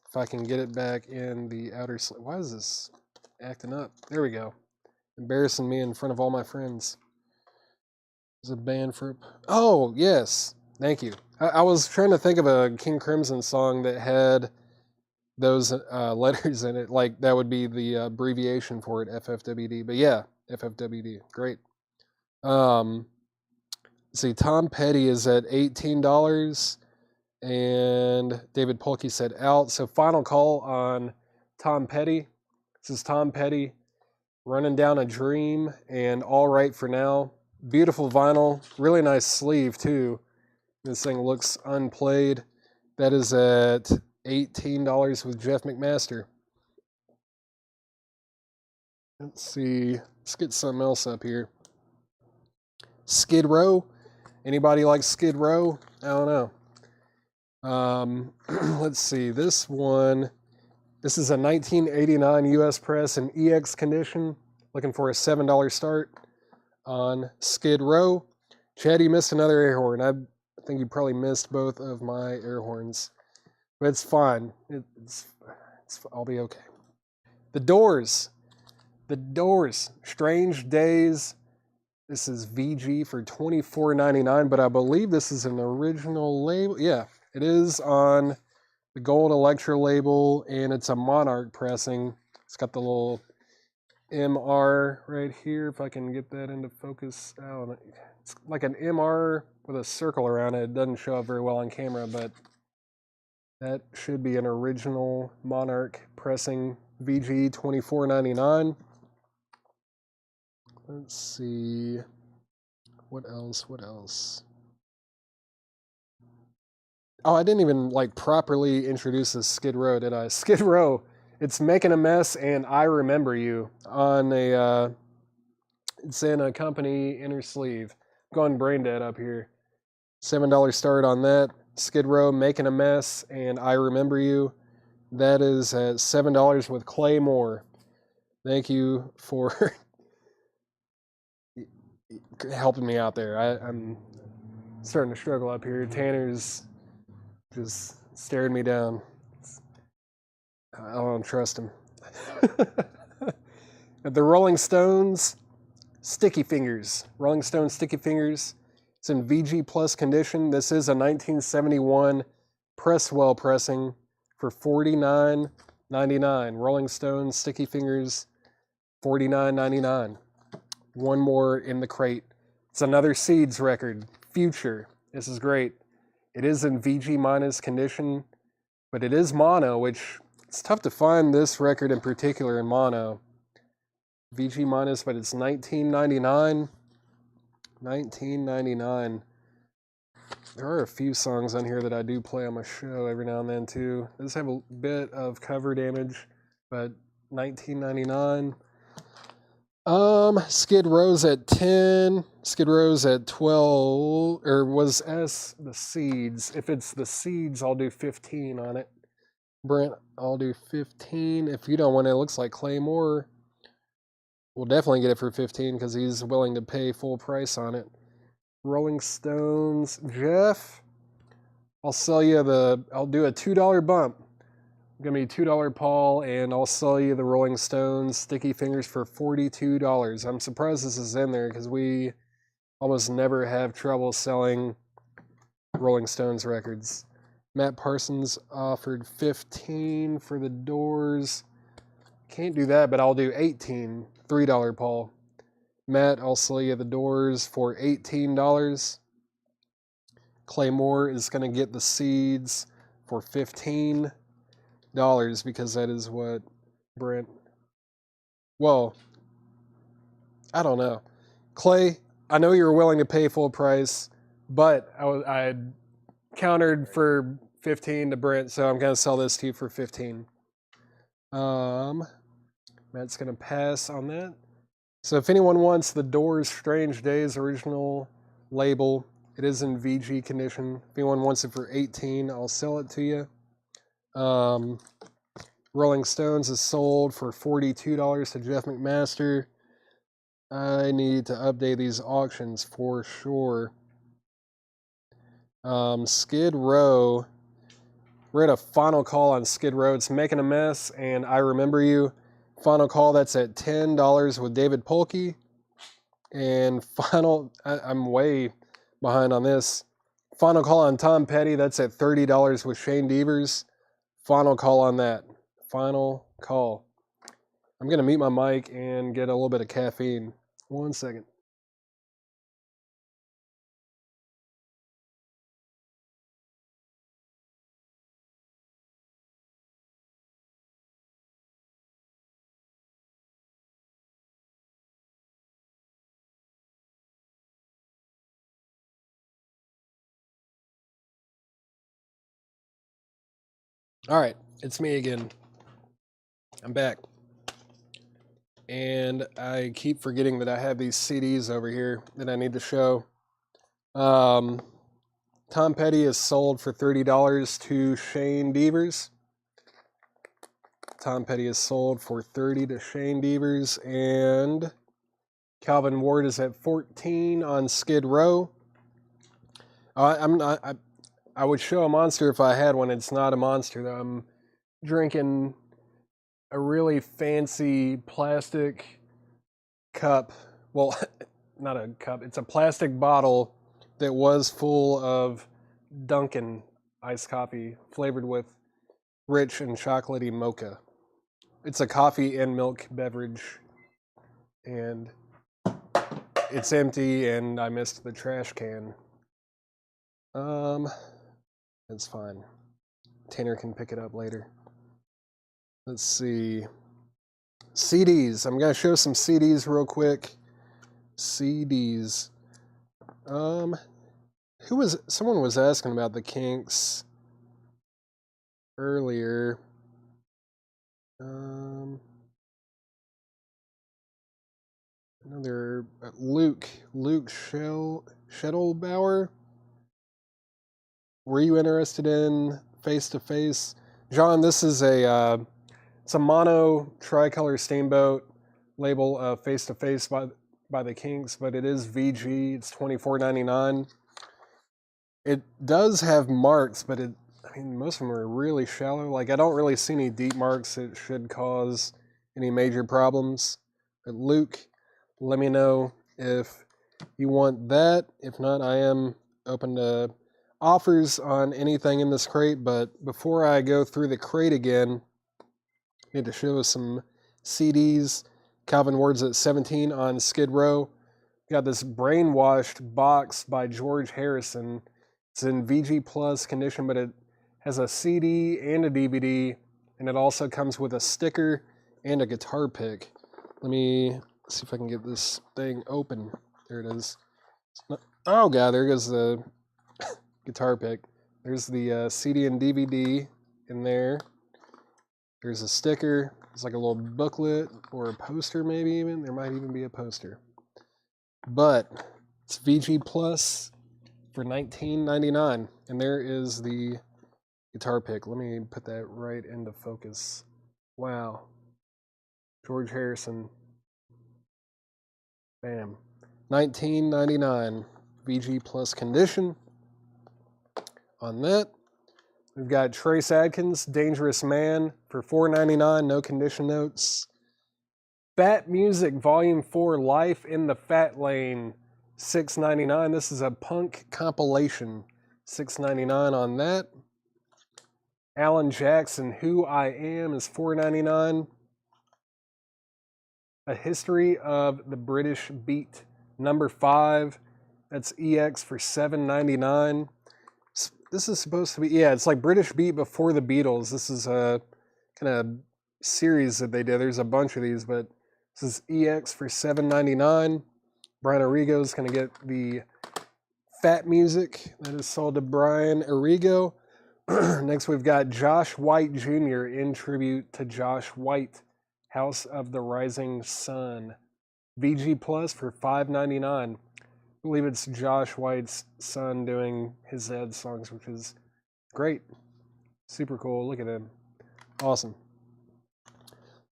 If I can get it back in the outer sleeve. Why is this acting up? There we go. Embarrassing me in front of all my friends. Is a band for... Oh, yes. Thank you. I was trying to think of a King Crimson song that had those letters in it. Like, that would be the abbreviation for it, FFWD. But yeah, FFWD. Great. Let's see, Tom Petty is at $18. And David Polkey said out. So final call on Tom Petty. This is Tom Petty, Running Down a Dream, and All Right for Now. Beautiful vinyl. Really nice sleeve, too. This thing looks unplayed. That is at $18 with Jeff McMaster. Let's see. Let's get something else up here. Skid Row. Anybody like Skid Row? I don't know. Let's see. This one. This is a 1989 US press in EX condition. Looking for a $7 start on Skid Row. Chad, you missed another air horn. I think you probably missed both of my air horns. But it's fine. I'll be okay. The Doors. The Doors. Strange Days. This is VG for $24.99, but I believe this is an original label. Yeah, it is on the Gold Electra label, and it's a Monarch pressing. It's got the little MR right here, if I can get that into focus. I don't know. It's like an MR with a circle around it. It doesn't show up very well on camera, but that should be an original Monarch pressing VG $24.99. Let's see. What else? Oh, I didn't even properly introduce this Skid Row, did I? Skid Row. It's Making a Mess and I Remember You on a it's in a company inner sleeve. Going brain dead up here. $7 start on that. Skid Row, Making a Mess, and I Remember You. That is at $7 with Clay Moore. Thank you for helping me out there. I'm starting to struggle up here. Tanner's just staring me down. I don't trust him. The Rolling Stones, Sticky Fingers. Rolling Stones Sticky Fingers. It's in VG Plus condition. This is a 1971 Presswell pressing for $49.99. Rolling Stones Sticky Fingers, $49.99. One more in the crate. It's another Seeds record, Future. This is great. It is in VG minus condition, but it is mono, which it's tough to find this record in particular in mono. VG minus, but it's $19.99. $19.99. There are a few songs on here that I do play on my show every now and then too. It does have a bit of cover damage, but $19.99. Skid Row's at 10. Skid Row's at 12. Or was S the Seeds? If it's the Seeds, I'll do 15 on it. Brent, I'll do 15. If you don't want it, it looks like Claymore. We'll definitely get it for 15 because he's willing to pay full price on it. Rolling Stones, Jeff. I'll do a $2 bump. Give me $2 Paul, and I'll sell you the Rolling Stones Sticky Fingers for $42. I'm surprised this is in there because we almost never have trouble selling Rolling Stones records. Matt Parsons offered 15 for the Doors. Can't do that, but I'll do 18. $3 Paul. Matt, I'll sell you the Doors for $18. Claymore is going to get the Seeds for $15 because that is what Brent. Well, I don't know. Clay, I know you're willing to pay full price, but I countered for 15 to Brent, so I'm going to sell this to you for 15. Matt's going to pass on that. So if anyone wants the Doors Strange Days original label, it is in VG condition. If anyone wants it for 18, I'll sell it to you. Rolling Stones is sold for $42 to Jeff McMaster. I need to update these auctions for sure. Skid Row. We're at a final call on Skid Row. It's Making a Mess and I Remember You. Final call, that's at $10 with David Polkey. And I'm way behind on this. Final call on Tom Petty, that's at $30 with Shane Devers. Final call on that. Final call. I'm going to mute my mic and get a little bit of caffeine. 1 second. All right, it's me again. I'm back. And I keep forgetting that I have these CDs over here that I need to show. Tom Petty is sold for $30 to Shane Devers. Tom Petty is sold for $30 to Shane Devers, and Calvin Ward is at $14 on Skid Row. I would show a monster if I had one. It's not a monster though. I'm drinking a really fancy plastic cup. Well, not a cup. It's a plastic bottle that was full of Dunkin' iced coffee flavored with rich and chocolatey mocha. It's a coffee and milk beverage, and it's empty, and I missed the trash can. It's fine. Tanner can pick it up later. Let's see. CDs. I'm gonna show some CDs real quick. CDs. Someone was asking about the Kinks earlier. Another Luke Schettelbauer. Were you interested in Face to Face? John, this is it's a mono tricolor steamboat label Face to Face by the Kinks, but it is VG. It's $24.99. It does have marks, but most of them are really shallow. Like, I don't really see any deep marks that should cause any major problems. But Luke, let me know if you want that. If not, I am open to offers on anything in this crate. But before I go through the crate again, I need to show some CDs. Calvin Ward's at 17 on Skid Row. Got this Brainwashed box by George Harrison. It's in VG Plus condition, but it has a CD and a DVD, and it also comes with a sticker and a guitar pick. Let me see if I can get this thing open. There it is. Oh god, there goes the guitar pick. There's the CD and DVD in there. There's a sticker. It's like a little booklet or a poster, maybe even. There might even be a poster. But it's VG Plus for $19.99, and there is the guitar pick. Let me put that right into focus. Wow. George Harrison. Bam. $19.99 VG Plus condition. On that, we've got Trace Adkins, Dangerous Man for $4.99, no condition notes. Fat Music Volume 4, Life in the Fat Lane, $6.99. This is a punk compilation, $6.99 on that. Alan Jackson, Who I Am is $4.99. A History of the British Beat, number 5. That's EX for $7.99. This is supposed to be, yeah, it's like British Beat before the Beatles. This is a kind of series that they did. There's a bunch of these, but this is EX for $7.99. Brian Arrigo is going to get the Fat Music that is sold to Brian Arrigo. Next, we've got Josh White Jr. in tribute to Josh White, House of the Rising Sun. VG Plus for $5.99. I believe it's Josh White's son doing his Zed songs, which is great. Super cool. Look at him. Awesome.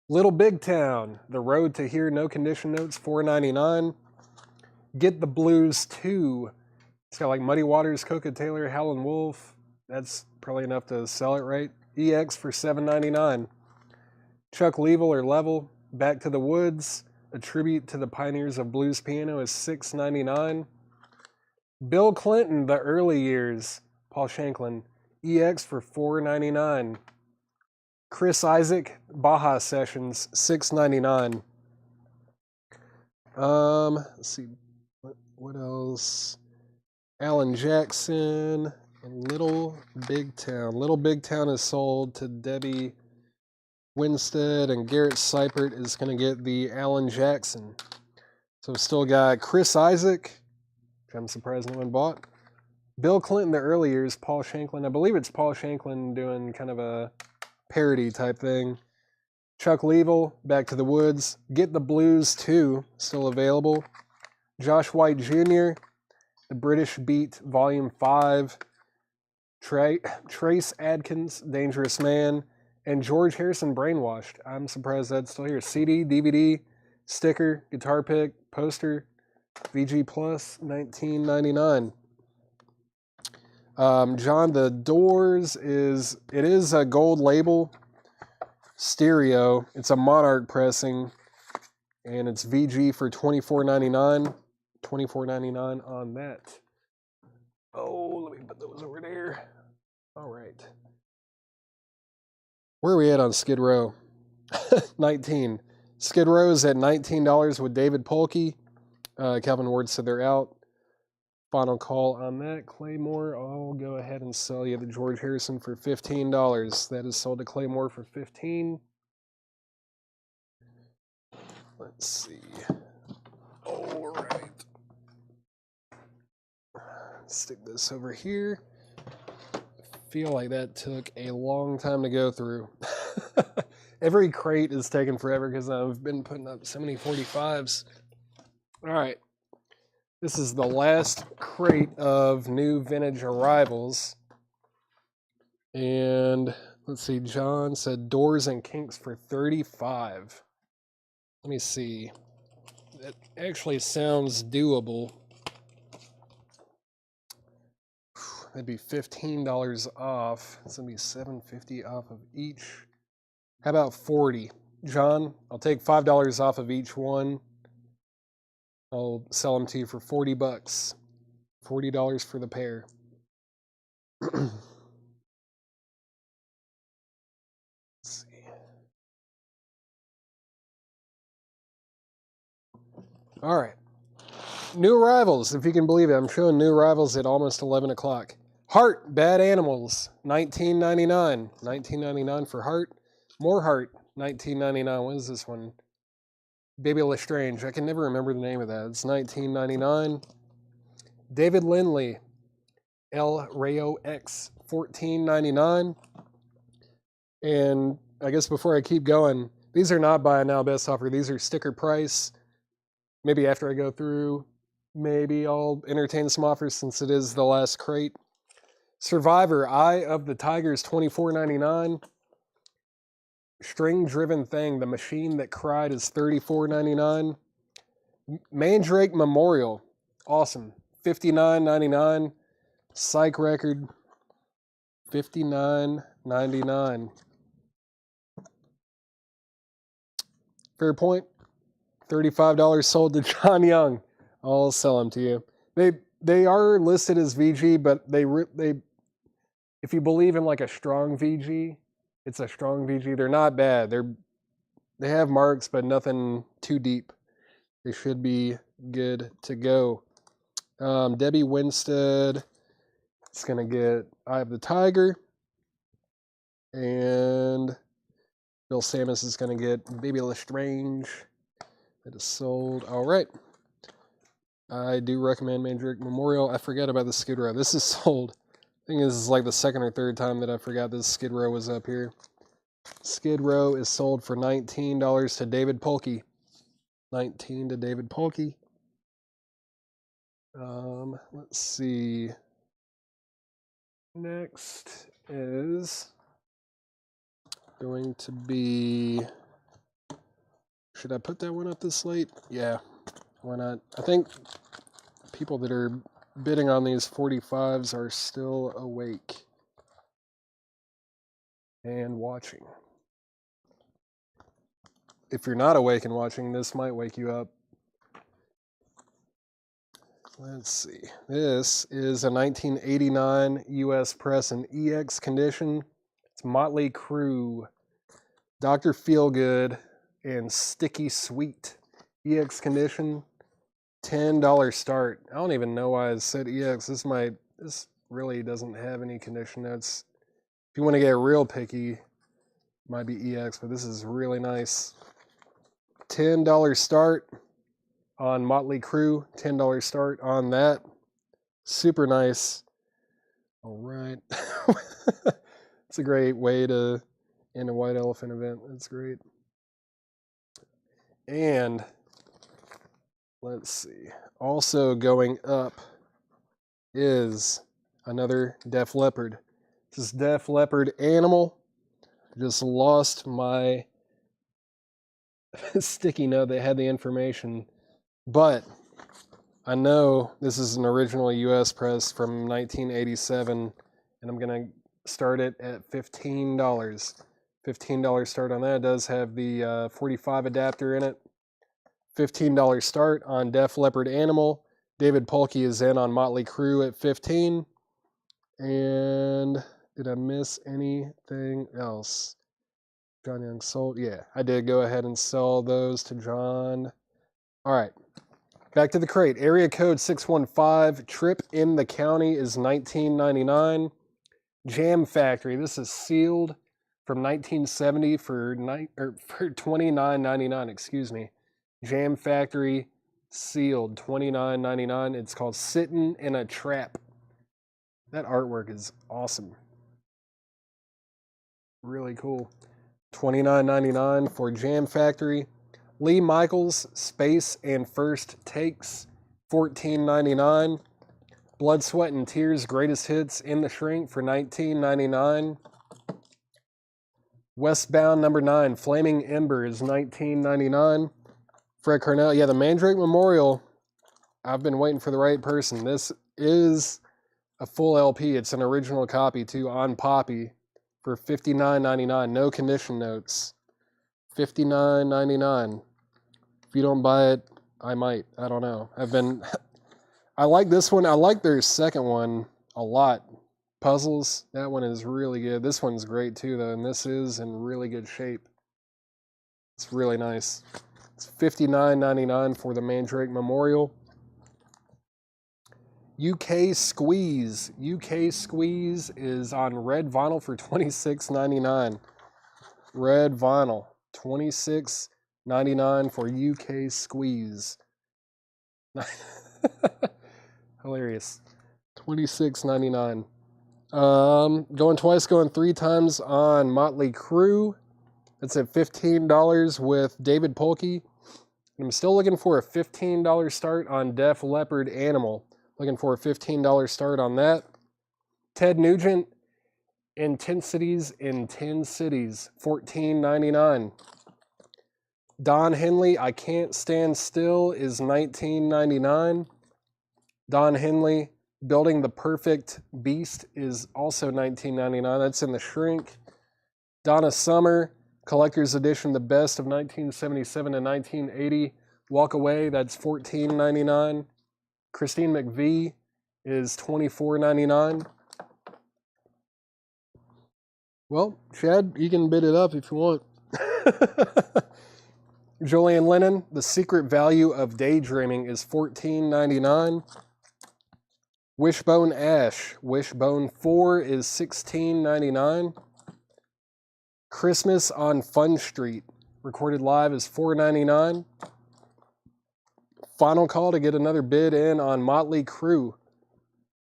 Little Big Town, The Road to Here, no condition notes, $4.99. Get the Blues 2. It's got like Muddy Waters, Coca Taylor, Howlin' Wolf. That's probably enough to sell it, right? EX for $7.99. Chuck Level, Back to the Woods, a tribute to the pioneers of blues piano, is $6.99. Bill Clinton, The Early Years, Paul Shanklin, EX for $4.99. Chris Isaac, Baja Sessions, $6.99. Let's see, what else? Alan Jackson and Little Big Town. Little Big Town is sold to Debbie Winstead, and Garrett Seipert is going to get the Alan Jackson. So we've still got Chris Isaac, which I'm surprised no one bought. Bill Clinton, The Early Years, Paul Shanklin. I believe it's Paul Shanklin doing kind of a parody type thing. Chuck Leavell, Back to the Woods. Get the Blues 2, still available. Josh White Jr., The British Beat, Volume 5. Trace Adkins, Dangerous Man. And George Harrison, Brainwashed. I'm surprised that's still here. CD, DVD, sticker, guitar pick, poster, VG Plus, $19.99. John, the Doors is a gold label stereo. It's a Monarch pressing, and it's VG for $24.99. $24.99 on that. Oh, let me put those over there. All right. Where are we at on Skid Row? 19. Skid Row is at $19 with David Polkey. Calvin Ward said they're out. Final call on that. Claymore, I'll go ahead and sell you the George Harrison for $15. That is sold to Claymore for $15. Let's see. All right. Stick this over here. Feel like that took a long time to go through. Every crate is taking forever because I've been putting up so many 45s. All right. This is the last crate of new vintage arrivals. And let's see, John said Doors and Kinks for $35. Let me see. That actually sounds doable. That'd be $15 off. It's gonna be $7.50 off of each. How about 40? John, I'll take $5 off of each one. I'll sell them to you for $40. $40 for the pair. Let's see. All right. New arrivals, if you can believe it. I'm showing new arrivals at almost 11 o'clock. Heart, Bad Animals, $19.99. $19.99 for Heart. More Heart, $19.99. What is this one? Baby Lestrange. I can never remember the name of that. It's $19.99. David Lindley, El Rayo X, $14.99. And I guess before I keep going, these are not buy now best offer. These are sticker price. Maybe after I go through, maybe I'll entertain some offers since it is the last crate. Survivor, Eye of the Tiger is $24.99. String Driven Thing, The Machine That Cried is $34.99. Mandrake Memorial, awesome, $59.99. Psych Record, $59.99. Fair Point, $35 sold to John Young. I'll sell them to you. They are listed as VG, but they if you believe in like a strong VG, it's a strong VG. They're not bad. They have marks, but nothing too deep. They should be good to go. Debbie Winstead is gonna get Eye of the Tiger, and Bill Samus is gonna get Baby Lestrange. That is sold. All right. I do recommend Mandrake Memorial. I forgot about the Skid Row. This is sold. I think this is like the second or third time that I forgot this Skid Row was up here. Skid Row is sold for $19 to David Polkey. $19 to David Polkey. Let's see. Next is going to be... Should I put that one up this late? Yeah, why not? I think people that are bidding on these 45s are still awake and watching. If you're not awake and watching, this might wake you up. Let's see. This is a 1989 US press in EX condition. It's Motley Crue, Dr. Feelgood, and Sticky Sweet. EX condition, $10 start. I don't even know why it said EX. This really doesn't have any condition notes. If you want to get real picky, it might be EX, but this is really nice. $10 start on Motley Crue. $10 start on that. Super nice. All right. It's a great way to end a White Elephant event. That's great. And let's see. Also going up is another Def Leppard. This is Def Leppard Animal. Just lost my sticky note that had the information, but I know this is an original US press from 1987, and I'm going to start it at $15. $15 start on that. It does have the 45 adapter in it. $15 start on Def Leppard Animal. David Polkey is in on Motley Crue at 15. And did I miss anything else? John Young sold. Yeah, I did go ahead and sell those to John. All right. Back to the crate. Area code 615. Trip in the county is $19.99. Jam Factory. This is sealed from 1970 for $29.99. Excuse me. Jam Factory sealed $29.99. It's called Sittin' in a Trap. That artwork is awesome. Really cool. $29.99 for Jam Factory. Lee Michaels, Space and First Takes, $14.99. Blood, Sweat, and Tears, Greatest Hits in the Shrink for $19.99. Westbound number 9, Flaming Ember is $19.99. Fred Cornell, yeah, the Mandrake Memorial. I've been waiting for the right person. This is a full LP. It's an original copy too on Poppy for $59.99. No condition notes. $59.99. If you don't buy it, I might. I don't know. I like this one. I like their second one a lot. Puzzles, that one is really good. This one's great too, though, and this is in really good shape. It's really nice. It's $59.99 for the Mandrake Memorial. UK Squeeze. UK Squeeze is on red vinyl for $26.99. Red vinyl, $26.99 for UK Squeeze. Hilarious. $26.99. Going twice, going 3 times on Motley Crue. That's at $15 with David Polkey. I'm still looking for a $15 start on Def Leppard Animal. Looking for a $15 start on that. Ted Nugent, Intensities in 10 Cities, $14.99. Don Henley, I Can't Stand Still is $19.99. Don Henley, Building the Perfect Beast is also $19.99. That's in the Shrink. Donna Summer, Collector's Edition, The Best of 1977 to 1980. Walk Away, that's $14.99. Christine McVie is $24.99. Well, Chad, you can bid it up if you want. Julian Lennon, The Secret Value of Daydreaming is $14.99. Wishbone Ash, Wishbone 4 is $16.99. Christmas on Fun Street, recorded live, is $4.99. Final call to get another bid in on Motley Crue.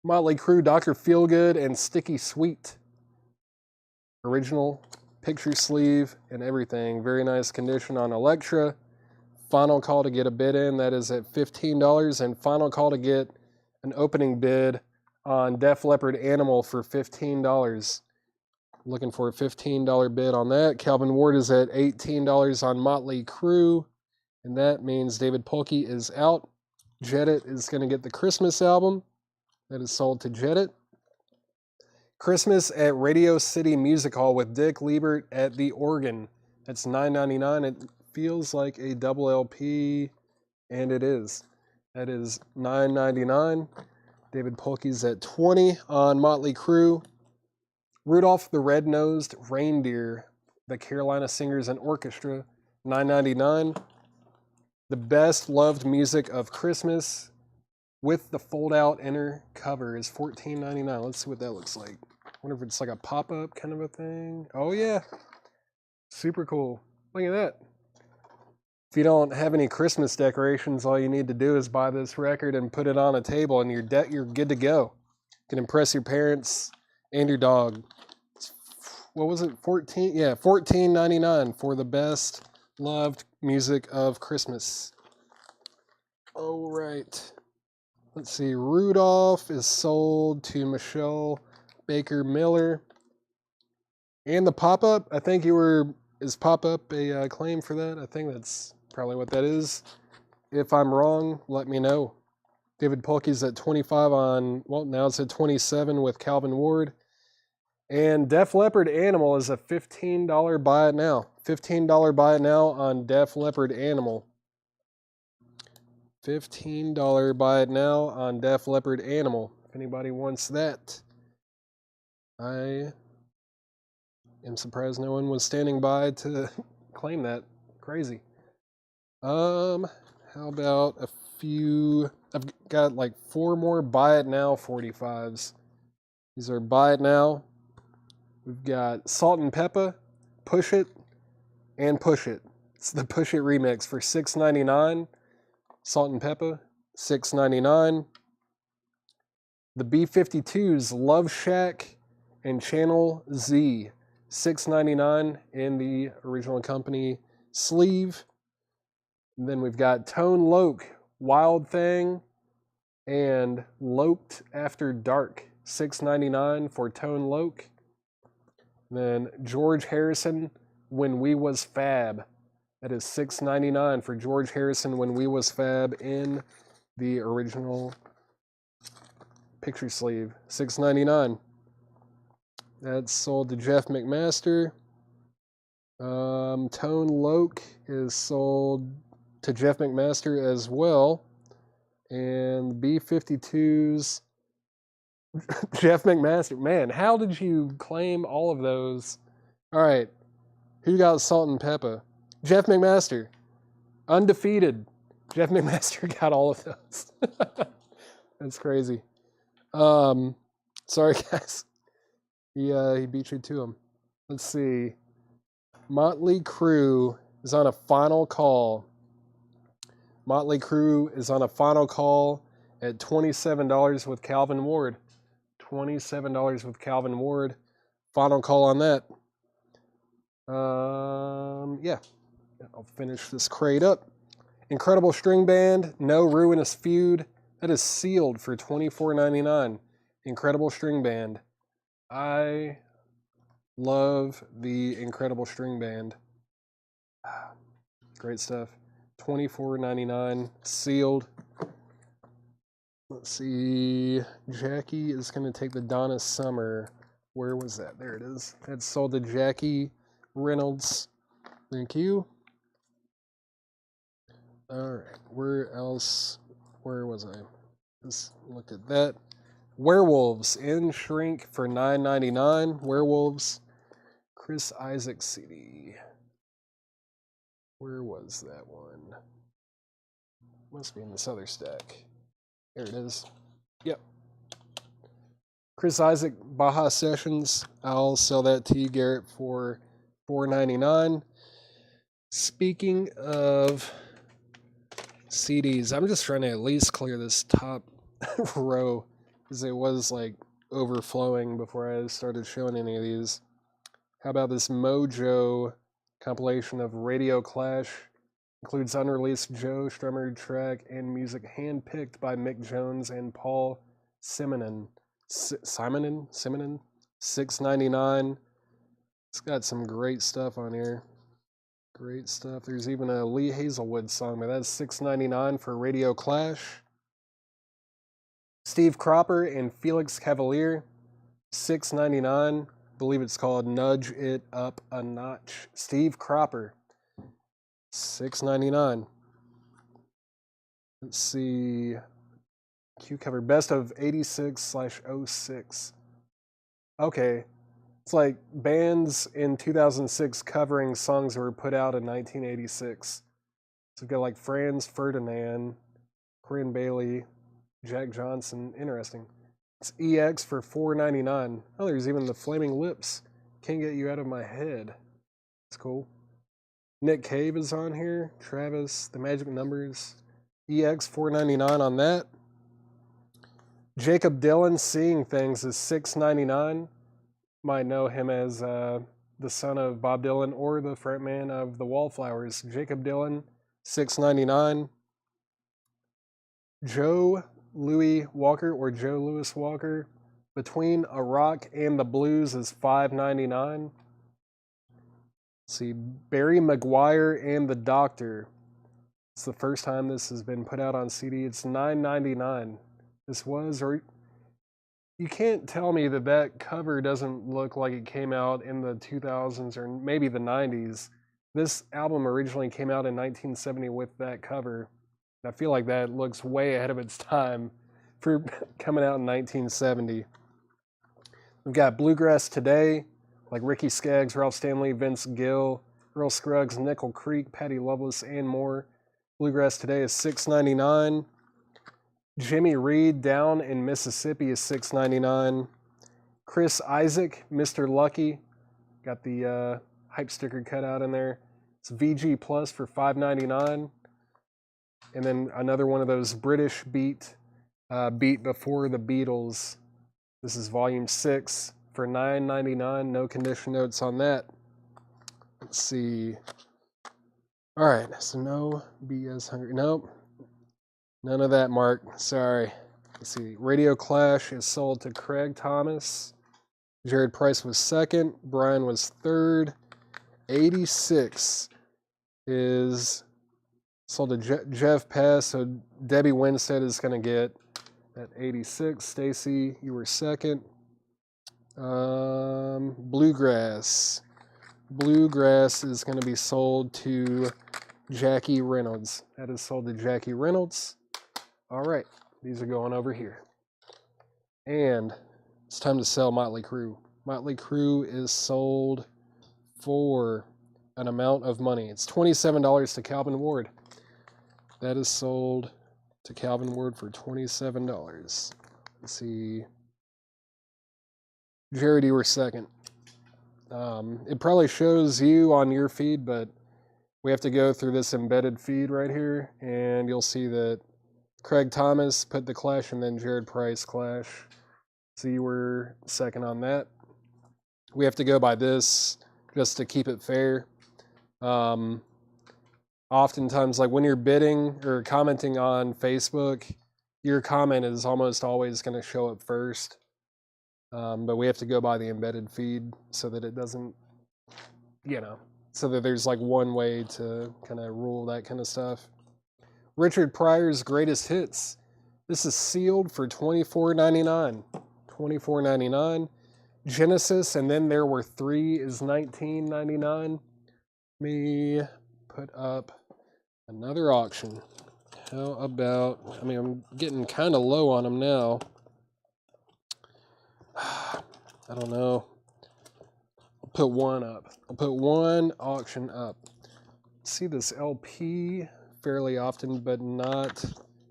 Motley Crue, Dr. Feelgood, and Sticky Sweet. Original picture sleeve and everything. Very nice condition on Elektra. Final call to get a bid in. That is at $15. And final call to get an opening bid on Def Leppard Animal for $15. Looking for a $15 bid on that. Calvin Ward is at $18 on Motley Crue. And that means David Polkey is out. Jedit is going to get the Christmas album. That is sold to Jedit. Christmas at Radio City Music Hall with Dick Liebert at the organ. That's $9.99. It feels like a double LP, and it is. That is $9.99. David Polkey's at $20 on Motley Crue. Rudolph the Red-Nosed Reindeer, the Carolina Singers and Orchestra, $9.99. The Best Loved Music of Christmas with the fold-out inner cover is $14.99. Let's see what that looks like. I wonder if it's like a pop-up kind of a thing. Oh, yeah. Super cool. Look at that. If you don't have any Christmas decorations, all you need to do is buy this record and put it on a table, and you're good to go. You can impress your parents and your dog. What was it? $14? Yeah, $14.99 for the Best Loved music of Christmas. All right. Let's see. Rudolph is sold to Michelle Baker Miller. And the pop-up, I think is pop-up a claim for that? I think that's probably what that is. If I'm wrong, let me know. David Polkey's at 25 on, well, now it's at 27 with Calvin Ward. And Def Leppard Animal is a $15 buy it now. $15 buy it now on Def Leppard Animal. $15 buy it now on Def Leppard Animal. If anybody wants that. I am surprised no one was standing by to claim that. Crazy. How about a few? I've got like 4 more buy it now 45s. These are buy it now. We've got Salt and Pepper, Push It, and Push It. It's the Push It remix for $6.99. Salt and Pepper, $6.99. The B-52s, Love Shack and Channel Z, $6.99 in the original company sleeve. And then we've got Tone Loc, Wild Thing, and Loped After Dark, $6.99 for Tone Loc. Then George Harrison, When We Was Fab. That is $6.99 for George Harrison, When We Was Fab in the original picture sleeve. $6.99. That's sold to Jeff McMaster. Tone Loc is sold to Jeff McMaster as well. And the B-52s, Jeff McMaster. Man, how did you claim all of those? All right. Who got Salt and Pepper? Jeff McMaster. Undefeated. Jeff McMaster got all of those. That's crazy. Sorry, guys. He beat you to him. Let's see. Motley Crue is on a final call. Motley Crue is on a final call at $27 with Calvin Ward. $27 with Calvin Ward. Final call on that. Yeah. I'll finish this crate up. Incredible String Band, No Ruinous Feud. That is sealed for $24.99. Incredible String Band. I love the Incredible String Band. Great stuff. $24.99 sealed. Let's see. Jackie is going to take the Donna Summer. Where was that? There it is. That's sold to Jackie Reynolds. Thank you. All right. Where else? Where was I? Let's look at that. Werewolves in shrink for $9.99. Werewolves. Chris Isaac CD. Where was that one? Must be in this other stack. There it is. Yep. Chris Isaac Baja Sessions. I'll sell that to you, Garrett, for $4.99. Speaking of CDs, I'm just trying to at least clear this top row because it was like overflowing before I started showing any of these. How about this Mojo compilation of Radio Clash? Includes unreleased Joe Strummer track and music handpicked by Mick Jones and Paul Simonon. Simonon? $6.99. It's got some great stuff on here. Great stuff. There's even a Lee Hazelwood song, but that's $6.99 for Radio Clash. Steve Cropper and Felix Cavalier, $6.99. I believe it's called Nudge It Up a Notch. Steve Cropper, $6.99. Let's see. Q cover best of 86/06. Okay. It's like bands in 2006 covering songs that were put out in 1986. So we've got like Franz Ferdinand, Corinne Bailey, Jack Johnson. Interesting. It's EX for $4.99. Oh, there's even the Flaming Lips. Can't Get You Out of My Head. That's cool. Nick Cave is on here. Travis, The Magic Numbers. EX $4.99 on that. Jacob Dylan, Seeing Things is $6.99. Might know him as the son of Bob Dylan or the frontman of the Wallflowers. Jacob Dylan, $6.99. Joe Louis Walker or Joe Louis Walker, Between a Rock and the Blues is $5.99. See, Barry Maguire and the Doctor. It's the first time this has been put out on CD. It's $9.99. This was, or you can't tell me that that cover doesn't look like it came out in the 2000s or maybe the 90s. This album originally came out in 1970 with that cover. I feel like that looks way ahead of its time for coming out in 1970. We've got Bluegrass Today, like Ricky Skaggs, Ralph Stanley, Vince Gill, Earl Scruggs, Nickel Creek, Patty Loveless, and more. Bluegrass Today is $6.99. Jimmy Reed, Down in Mississippi is $6.99. Chris Isaac, Mr. Lucky, got the hype sticker cut out in there. It's VG Plus for $5.99. And then another one of those British Beat Before the Beatles. This is volume 6 for $9.99. No condition notes on that. Let's see. All right, so no BS Hungry. Nope. None of that, Mark. Sorry. Let's see. Radio Clash is sold to Craig Thomas. Jared Price was second. Brian was third. 86 is sold to Jeff Pass. So Debbie Winstead is going to get that 86. Stacy, you were second. Bluegrass. Bluegrass is going to be sold to Jackie Reynolds. That is sold to Jackie Reynolds. All right, these are going over here. And it's time to sell Motley Crue. Motley Crue is sold for an amount of money. It's $27 to Calvin Ward. That is sold to Calvin Ward for $27. Let's see. Jared, you were second. It probably shows you on your feed, but we have to go through this embedded feed right here, and you'll see that Craig Thomas put the Clash and then Jared Price Clash. So you were second on that. We have to go by this just to keep it fair. Oftentimes, like when you're bidding or commenting on Facebook, your comment is almost always going to show up first. But we have to go by the embedded feed so that it doesn't, so that there's like one way to kind of rule that kind of stuff. Richard Pryor's Greatest Hits. This is sealed for $24.99. $24.99. Genesis, and then there were three is $19.99. Let me put up another auction. How about, I'm getting kind of low on them now. I don't know. I'll put one up. I'll put one auction up. See this LP fairly often, but not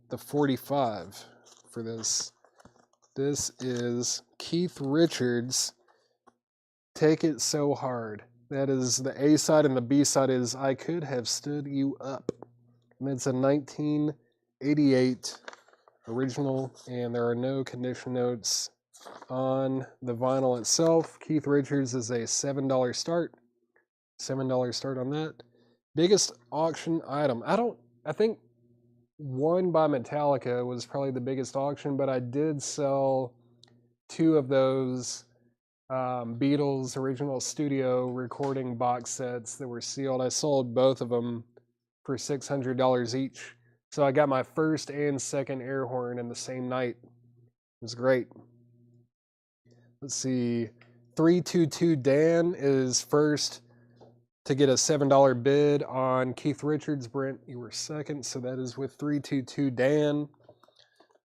the 45 for this. This is Keith Richards' Take It So Hard. That is the A side, and the B side is I Could Have Stood You Up. And it's a 1988 original, and there are no condition notes on the vinyl itself. Keith Richards is a $7 start. $7 start on that. Biggest auction item. I think one by Metallica was probably the biggest auction, but I did sell two of those Beatles original studio recording box sets that were sealed. I sold both of them for $600 each. So I got my first and second air horn in the same night. It was great. Let's see. 322 Dan is first to get a $7 bid on Keith Richards. Brent, you were second, so that is with 322 Dan.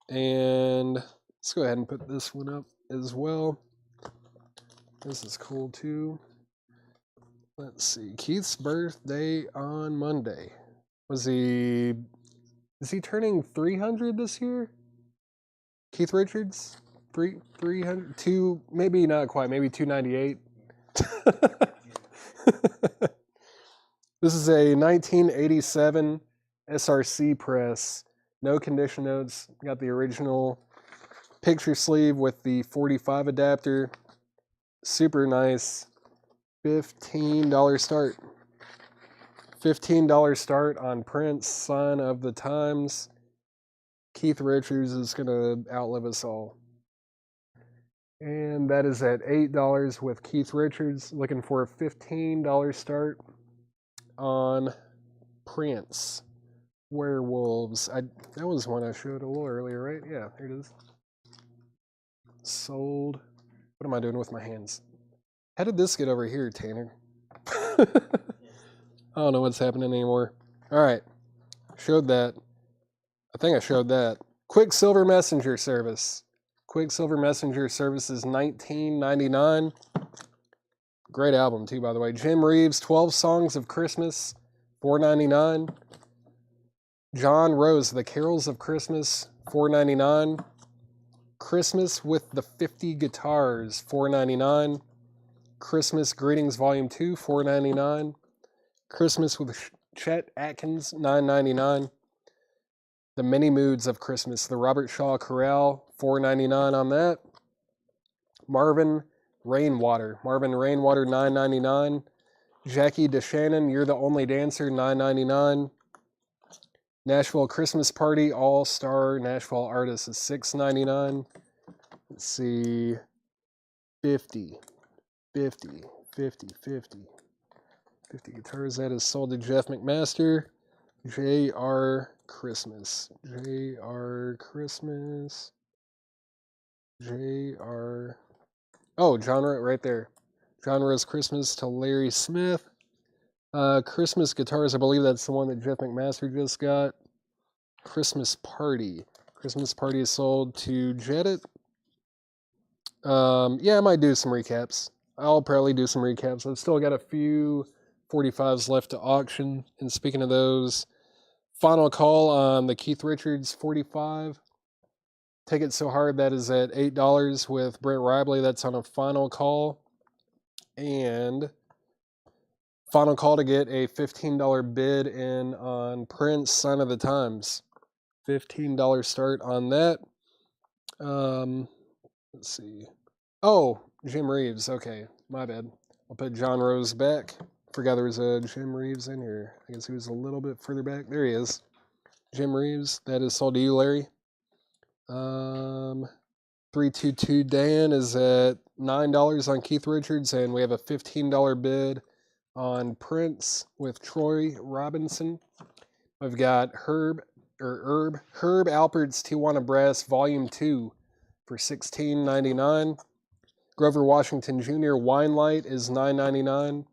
And let's go ahead and put this one up as well. This is cool too. Let's see. Keith's birthday on Monday. Is he turning 300 this year? Keith Richards? 300, maybe not quite, maybe 298. This is a 1987 SRC press. No condition notes. Got the original picture sleeve with the 45 adapter. Super nice. $15 start. $15 start on Prince, Sign of the Times. Keith Richards is going to outlive us all. And that is at $8 with Keith Richards. Looking for a $15 start on Prince. Werewolves. That was one I showed a little earlier, right? Yeah, here it is. Sold. What am I doing with my hands? How did this get over here, Tanner? I don't know what's happening anymore. All right. Showed that. I think I showed that. Quicksilver Messenger Service. Quicksilver Messenger Service is $19.99. Great album, too, by the way. Jim Reeves, 12 Songs of Christmas, $4.99. John Rose, The Carols of Christmas, $4.99. Christmas with the 50 Guitars, $4.99. Christmas Greetings Volume 2, $4.99. Christmas with Chet Atkins, $9.99. The Many Moods of Christmas, the Robert Shaw Chorale, $4.99 on that. Marvin Rainwater, $9.99. Jackie DeShannon, You're the Only Dancer, $9.99. Nashville Christmas Party, All-Star Nashville Artist is $6.99. Let's see, 50 Guitars. That is sold to Jeff McMaster. J.R. Christmas. Oh, genre right there. Genre's Christmas to Larry Smith. Christmas Guitars, I believe that's the one that Jeff McMaster just got. Christmas Party. Christmas Party is sold to Jedit. Yeah, I might do some recaps. I'll probably do some recaps. I've still got a few 45s left to auction. And speaking of those, final call on the Keith Richards 45. Take It So Hard, that is at $8 with Brent Ribley. That's on a final call. And final call to get a $15 bid in on Prince, Sign of the Times. $15 start on that. Let's see. Oh, Jim Reeves. Okay, my bad. I'll put John Rose back. Forgot there was a Jim Reeves in here. I guess he was a little bit further back. There he is. Jim Reeves. That is sold to you, Larry. 322 Dan is at $9 on Keith Richards, and we have a $15 bid on Prince with Troy Robinson. We've got Herb Alpert's Tijuana Brass Volume 2 for $16.99. Grover Washington Jr. Wine Light is $9.99.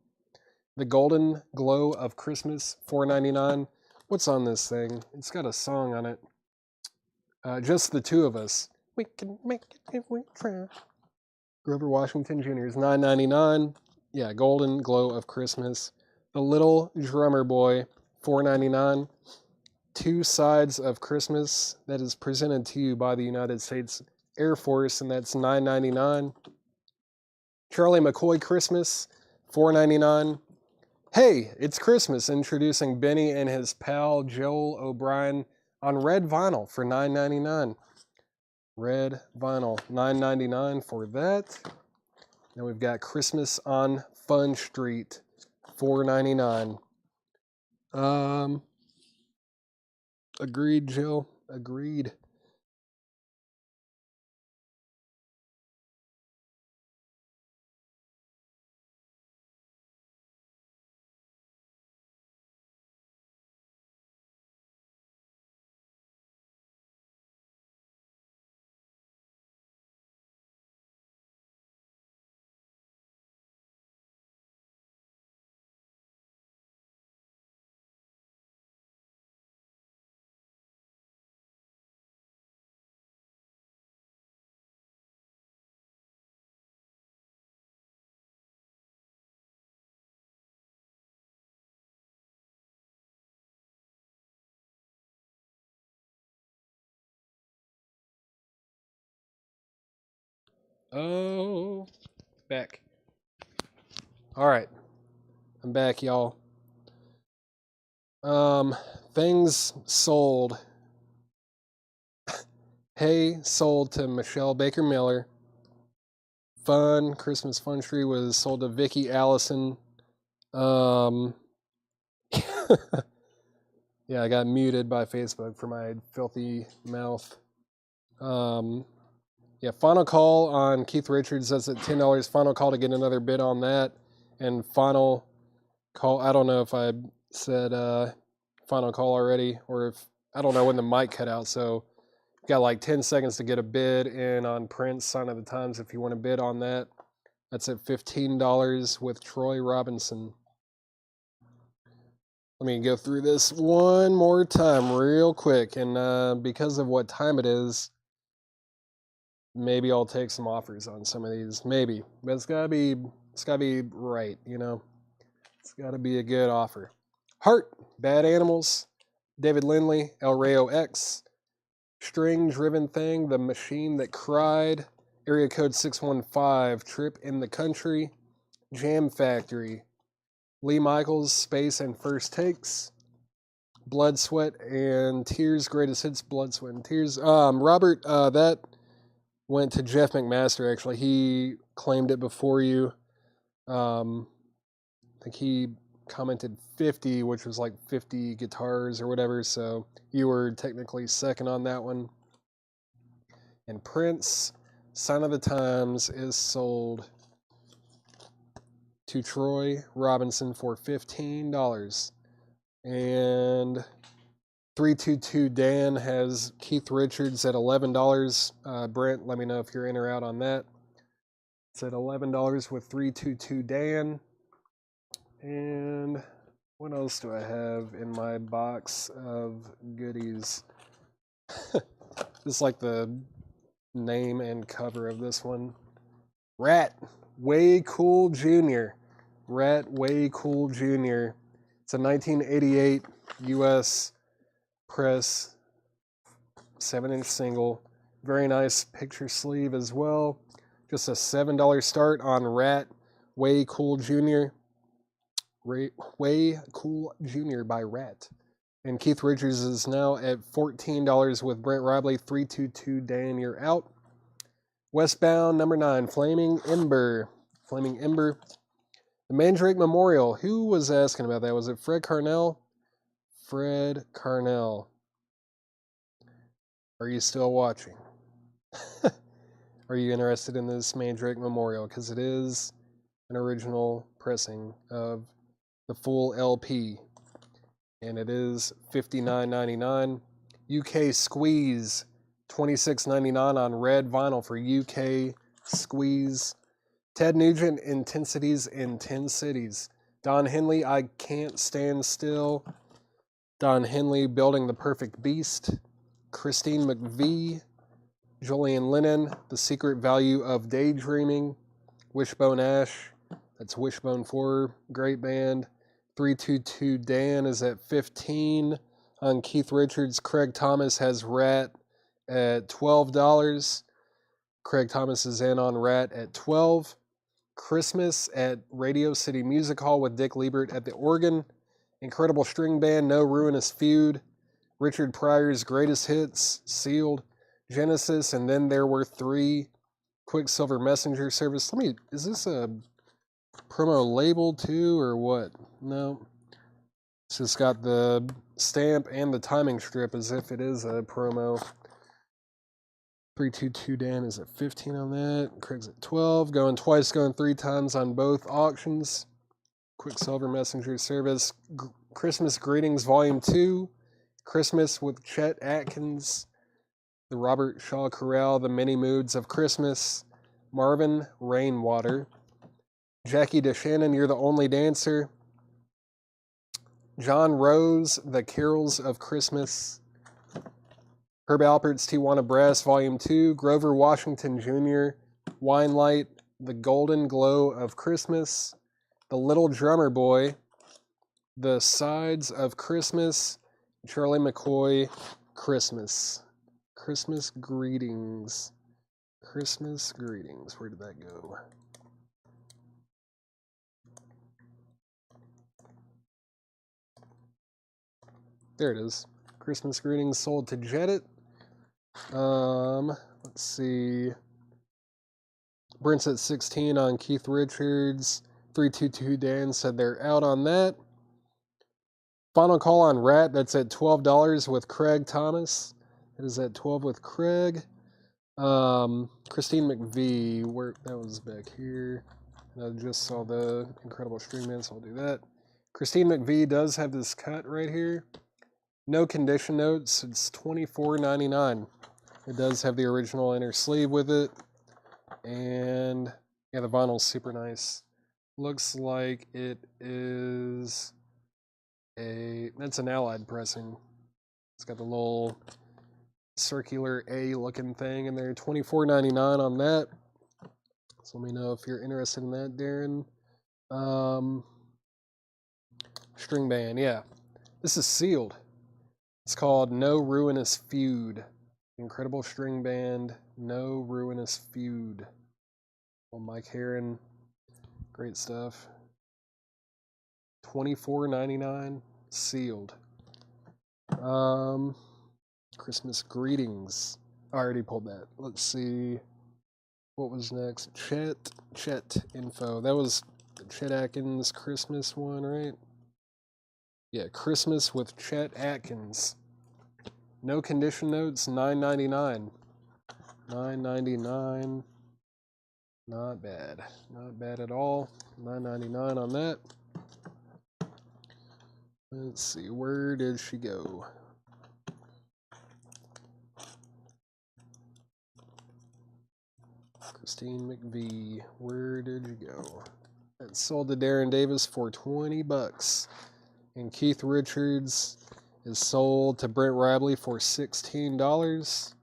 The Golden Glow of Christmas, $4.99. What's on this thing? It's got a song on it. Just the Two of Us. We can make it if we try. Grover Washington Jr. is $9.99. Yeah, Golden Glow of Christmas. The Little Drummer Boy, $4.99. Two Sides of Christmas. That is presented to you by the United States Air Force, and that's $9.99. Charlie McCoy Christmas, $4.99. Hey, it's Christmas, introducing Benny and his pal Joel O'Brien on red vinyl for $9.99. Red vinyl, $9.99 for that. Then we've got Christmas on Fun Street, $4.99. Agreed, Jill. Agreed. Oh, back. All right, I'm back, y'all. Things sold. Hay sold to Michelle Baker Miller Fun Christmas Fun Tree was sold to Vicky Allison. Yeah, I got muted by Facebook for my filthy mouth. Yeah, final call on Keith Richards. That's at $10. Final call to get another bid on that. And final call, I don't know if I said final call already or if, I don't know when the mic cut out. So got like 10 seconds to get a bid in on Prince, Sign of the Times, if you want to bid on that. That's at $15 with Troy Robinson. Let me go through this one more time real quick. And because of what time it is, maybe I'll take some offers on some of these. Maybe. But it's gotta be right, you know. It's gotta be a good offer. Heart, Bad Animals, David Lindley, El Rayo X, String Driven Thing, The Machine That Cried, Area Code 615, Trip in the Country, Jam Factory, Lee Michaels, Space and First Takes, Blood, Sweat, and Tears, Greatest Hits, Blood, Sweat, and Tears. Robert, that went to Jeff McMaster, actually. He claimed it before you. I think he commented 50, which was like 50 guitars or whatever, so you were technically second on that one. And Prince, Sign of the Times, is sold to Troy Robinson for $15. And 322 Dan has Keith Richards at $11. Brent, let me know if you're in or out on that. It's at $11 with 322 Dan. And what else do I have in my box of goodies? This is like the name and cover of this one. Rat Way Cool Jr. Rat Way Cool Jr. It's a 1988 US press 7-inch single. Very nice picture sleeve as well. Just a $7 start on Rat Way Cool Jr. Way Cool Jr. by Rat. And Keith Richards is now at $14 with Brent Robley. 322 Dan, you're out. Westbound, number 9, Flaming Ember. Flaming Ember. The Mandrake Memorial. Who was asking about that? Was it Fred Carnell? Fred Carnell. Are you still watching? Are you interested in this Mandrake Memorial? Because it is an original pressing of the full LP. And it is $59.99. UK Squeeze, $26.99 on red vinyl for UK Squeeze. Ted Nugent, Intensities in 10 Cities. Don Henley, I Can't Stand Still. Don Henley, Building the Perfect Beast. Christine McVie, Julian Lennon, The Secret Value of Daydreaming. Wishbone Ash, that's Wishbone 4, great band. 322 Dan is at 15 on Keith Richards. Craig Thomas has Rat at $12. Craig Thomas is in on Rat at $12. Christmas at Radio City Music Hall with Dick Liebert at the organ. Incredible String Band, No Ruinous Feud. Richard Pryor's Greatest Hits, Sealed. Genesis, and Then There Were Three. Quicksilver Messenger Service. Is this a promo label too, or what? No. It's just got the stamp and the timing strip as if it is a promo. 322 Dan is at 15 on that. Craig's at 12. Going twice, going 3 times on both auctions. Quicksilver Messenger Service. Christmas Greetings Volume 2. Christmas with Chet Atkins. The Robert Shaw Chorale, The Many Moods of Christmas. Marvin, Rainwater. Jackie DeShannon, You're the Only Dancer. John Rose, The Carols of Christmas. Herb Alpert's Tijuana Brass, Volume 2. Grover Washington Jr., Wine Light, The Golden Glow of Christmas. The Little Drummer Boy, The Sides of Christmas. Charlie McCoy, Christmas. Christmas Greetings. Christmas Greetings. Where did that go? There it is. Christmas Greetings sold to Jedit. Let's see. Brent's at 16 on Keith Richards. 322 Dan said they're out on that. Final call on Rat. That's at $12 with Craig Thomas. It is at 12 with Craig. Christine McVie. Where that was back here. I just saw the incredible stream in, so I'll do that. Christine McVie does have this cut right here. No condition notes. It's $24.99. It does have the original inner sleeve with it. And yeah, the vinyl's super nice. Looks like it is that's an Allied pressing. It's got the little circular A looking thing in there. $24.99 on that. So let me know if you're interested in that, Darren. String band, yeah. This is sealed. It's called No Ruinous Feud. Incredible string band, No Ruinous Feud. Well, Mike Heron, great stuff. $24.99, sealed. Christmas greetings. I already pulled that. Let's see. What was next? Chet info. That was the Chet Atkins Christmas one, right? Yeah, Christmas with Chet Atkins. No condition notes, $9.99. $9.99. Not bad. Not bad at all. $9.99 on that. Let's see, where did she go? Christine McVie, where did you go? That sold to Darren Davis for $20. And Keith Richards is sold to Brent Rabley for $16.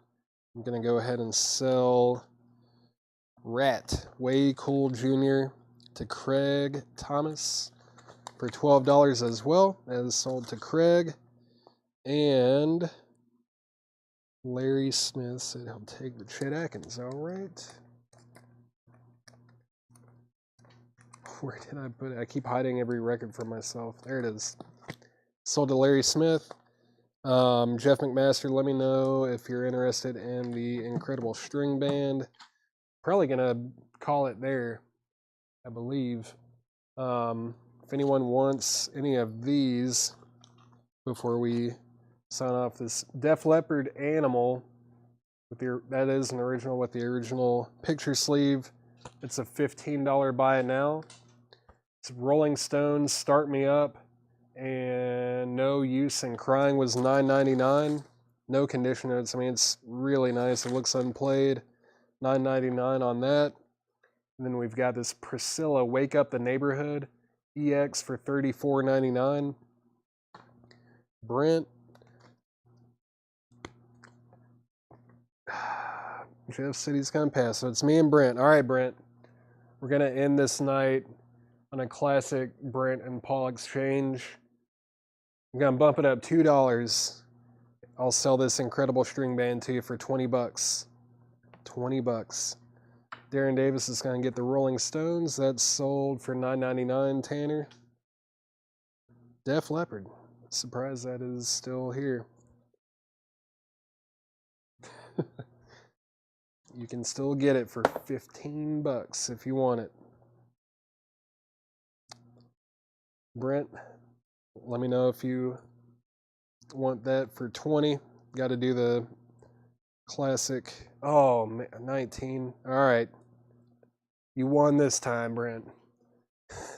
I'm going to go ahead and sell Rat Way Cool Jr. to Craig Thomas for $12 as well. That is sold to Craig. And Larry Smith said he'll take the Chet Atkins. All right. Where did I put it? I keep hiding every record from myself. There it is. Sold to Larry Smith. Jeff McMaster, let me know if you're interested in the incredible string band. Probably going to call it there, I believe. If anyone wants any of these before we sign off, this Def Leppard Animal, that is an original with the original picture sleeve. It's a $15 buy it now. It's Rolling Stones, Start Me Up, and No Use in Crying was $9.99. No condition notes. I mean, it's really nice. It looks unplayed. $9.99 on that. And then we've got this Priscilla Wake Up the Neighborhood EX for $34.99. Brent. Jeff said he's going to pass. So it's me and Brent. All right, Brent. We're going to end this night on a classic Brent and Paul exchange. I'm going to bump it up $2. I'll sell this incredible string band to you for $20. $20. Darren Davis is going to get the Rolling Stones. That's sold for $9.99, Tanner. Def Leppard. Surprised that is still here. You can still get it for $15 if you want it. Brent, let me know if you want that for $20. Got to do the classic. Oh, man, 19. All right. You won this time, Brent.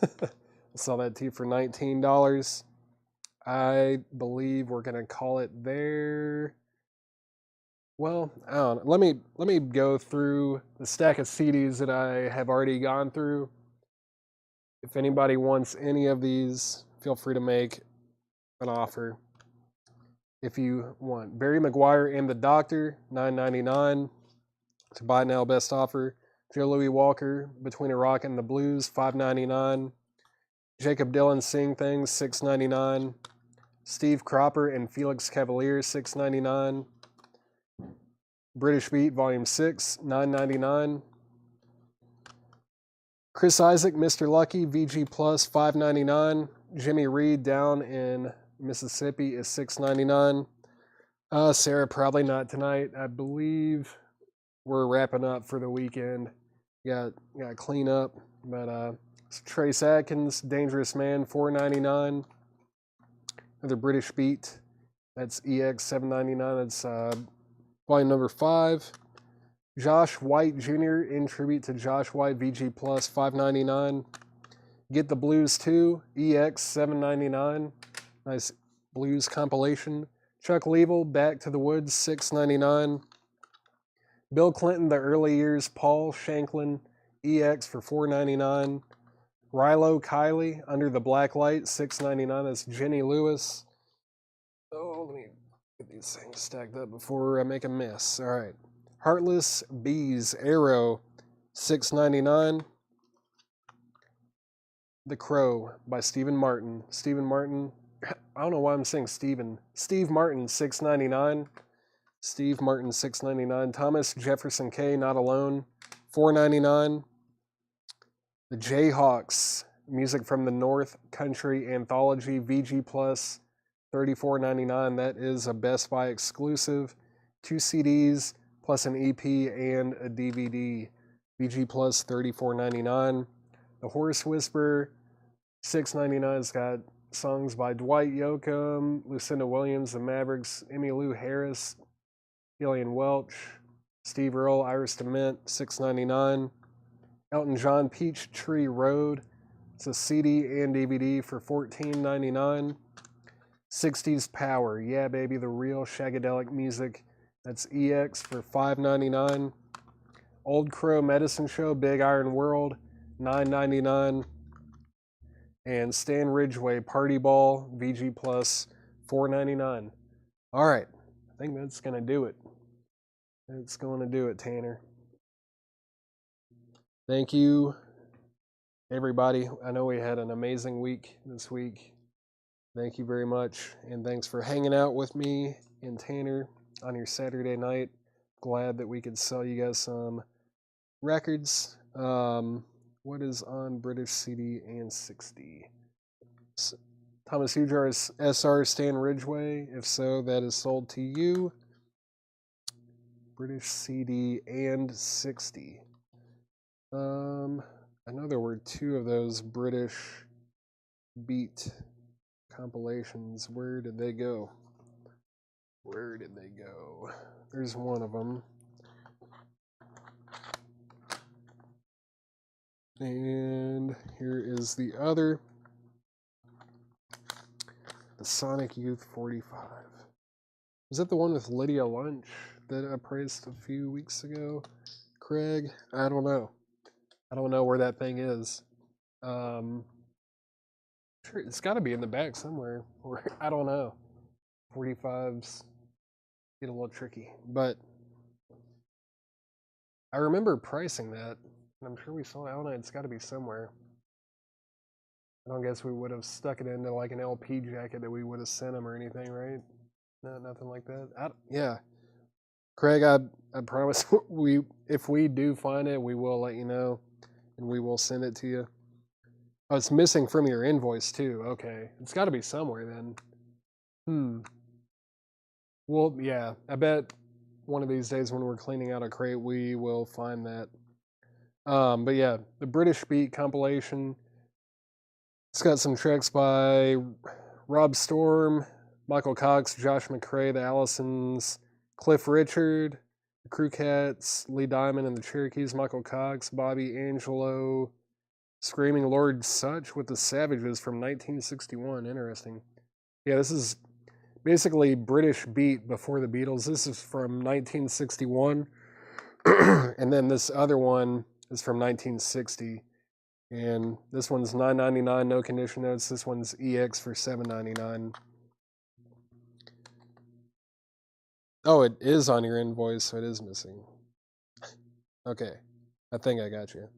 I saw that to you for $19. I believe we're going to call it there. Well, I don't know. Let me go through the stack of CDs that I have already gone through. If anybody wants any of these, feel free to make an offer. If you want Barry McGuire and the Doctor, $9.99. To buy now, best offer. Joe Louis Walker, Between a Rock and the Blues, $5.99. Jacob Dylan, Sing Things, $6.99. Steve Cropper and Felix Cavalier, $6.99. British Beat, Volume 6, $9.99. Chris Isaac, Mr. Lucky, VG Plus, $5.99. Jimmy Reed, Down in Mississippi, is $6.99. Sarah, probably not tonight. I believe we're wrapping up for the weekend. Got to clean up. But Trace Adkins, Dangerous Man, $4.99. Another British beat. That's EX $7.99. That's volume number 5. Josh White Jr. in tribute to Josh White, VG Plus, $5.99. Get the Blues 2, EX $7.99. Nice blues compilation. Chuck Leavell, Back to the Woods, $6.99. Bill Clinton, The Early Years, Paul Shanklin, EX for $4.99. Rilo Kiley, Under the Black Light, $6.99. That's Jenny Lewis. Oh, let me get these things stacked up before I make a mess. All right. Heartless Bees, Arrow, $6.99. The Crow by Stephen Martin. Stephen Martin, I don't know why I'm saying Stephen. Steve Martin, $6.99. Steve Martin, $6.99. Thomas Jefferson K, Not Alone, $4.99. The Jayhawks, Music from the North Country Anthology, VG Plus, $34.99. That is a Best Buy exclusive. 2 CDs plus an EP and a DVD. VG Plus, $34.99. The Horse Whisperer, $6.99. It's got songs by Dwight Yoakam, Lucinda Williams, The Mavericks, Emmylou Harris, Gillian Welch, Steve Earle, Iris DeMint, $6.99. Elton John, Peachtree Road. It's a CD and DVD for $14.99. 60s Power, Yeah Baby, the real shagadelic music. That's EX for $5.99. Old Crow Medicine Show, Big Iron World, $9.99. And Stan Ridgway, Party Ball, VG Plus, $4.99. All right, I think that's going to do it. It's going to do it, Tanner. Thank you, everybody. I know we had an amazing week this week. Thank you very much, and thanks for hanging out with me and Tanner on your Saturday night. Glad that we could sell you guys some records. What is on British CD and 60? Thomas Hujar's SR Stan Ridgway. If so, that is sold to you. British CD and 60. I know there were 2 of those British beat compilations. Where did they go? Where did they go? There's one of them. And here is the other. The Sonic Youth 45. Is that the one with Lydia Lunch that I praised a few weeks ago? Craig? I don't know. I don't know where that thing is. Sure, it's got to be in the back somewhere. Or I don't know. 45s get a little tricky. But I remember pricing that. And I'm sure we saw it. I don't know. It's got to be somewhere. I don't guess we would have stuck it into like an LP jacket that we would have sent him or anything, right? No, nothing like that. Yeah, Craig, I promise if we do find it, we will let you know, and we will send it to you. Oh, it's missing from your invoice too. Okay, it's got to be somewhere then. Well, yeah, I bet one of these days when we're cleaning out a crate, we will find that. But yeah, the British Beat compilation. It's got some tracks by Rob Storm, Michael Cox, Josh McRae, the Allisons, Cliff Richard, the Crew Cats, Lee Diamond and the Cherokees, Michael Cox, Bobby Angelo, Screaming Lord Sutch with the Savages from 1961. Interesting. Yeah, this is basically British Beat before the Beatles. This is from 1961. And then this other one is from 1960. And this one's $9.99, no condition notes. This one's EX for $7.99. Oh, it is on your invoice, so it is missing. Okay, I think I got you.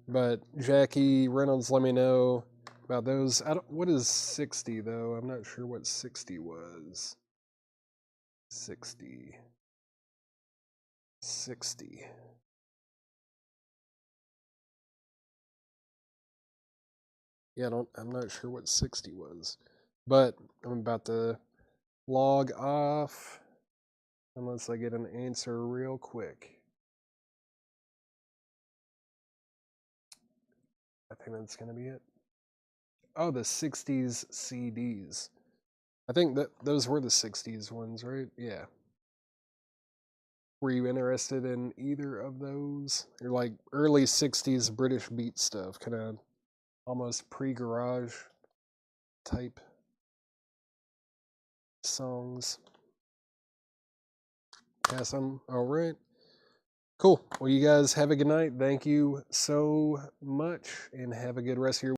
But Jackie Reynolds, let me know about those. What is 60 though? I'm not sure what 60 was. 60. Yeah, I'm not sure what 60 was. But I'm about to log off unless I get an answer real quick. think that's going to be it. Oh, the 60s CDs. I think that those were the 60s ones, right? Yeah. Were you interested in either of those? Or like early 60s British beat stuff, kind of almost pre-garage type songs. Pass them. All right. Cool. Well, you guys have a good night. Thank you so much, and have a good rest of your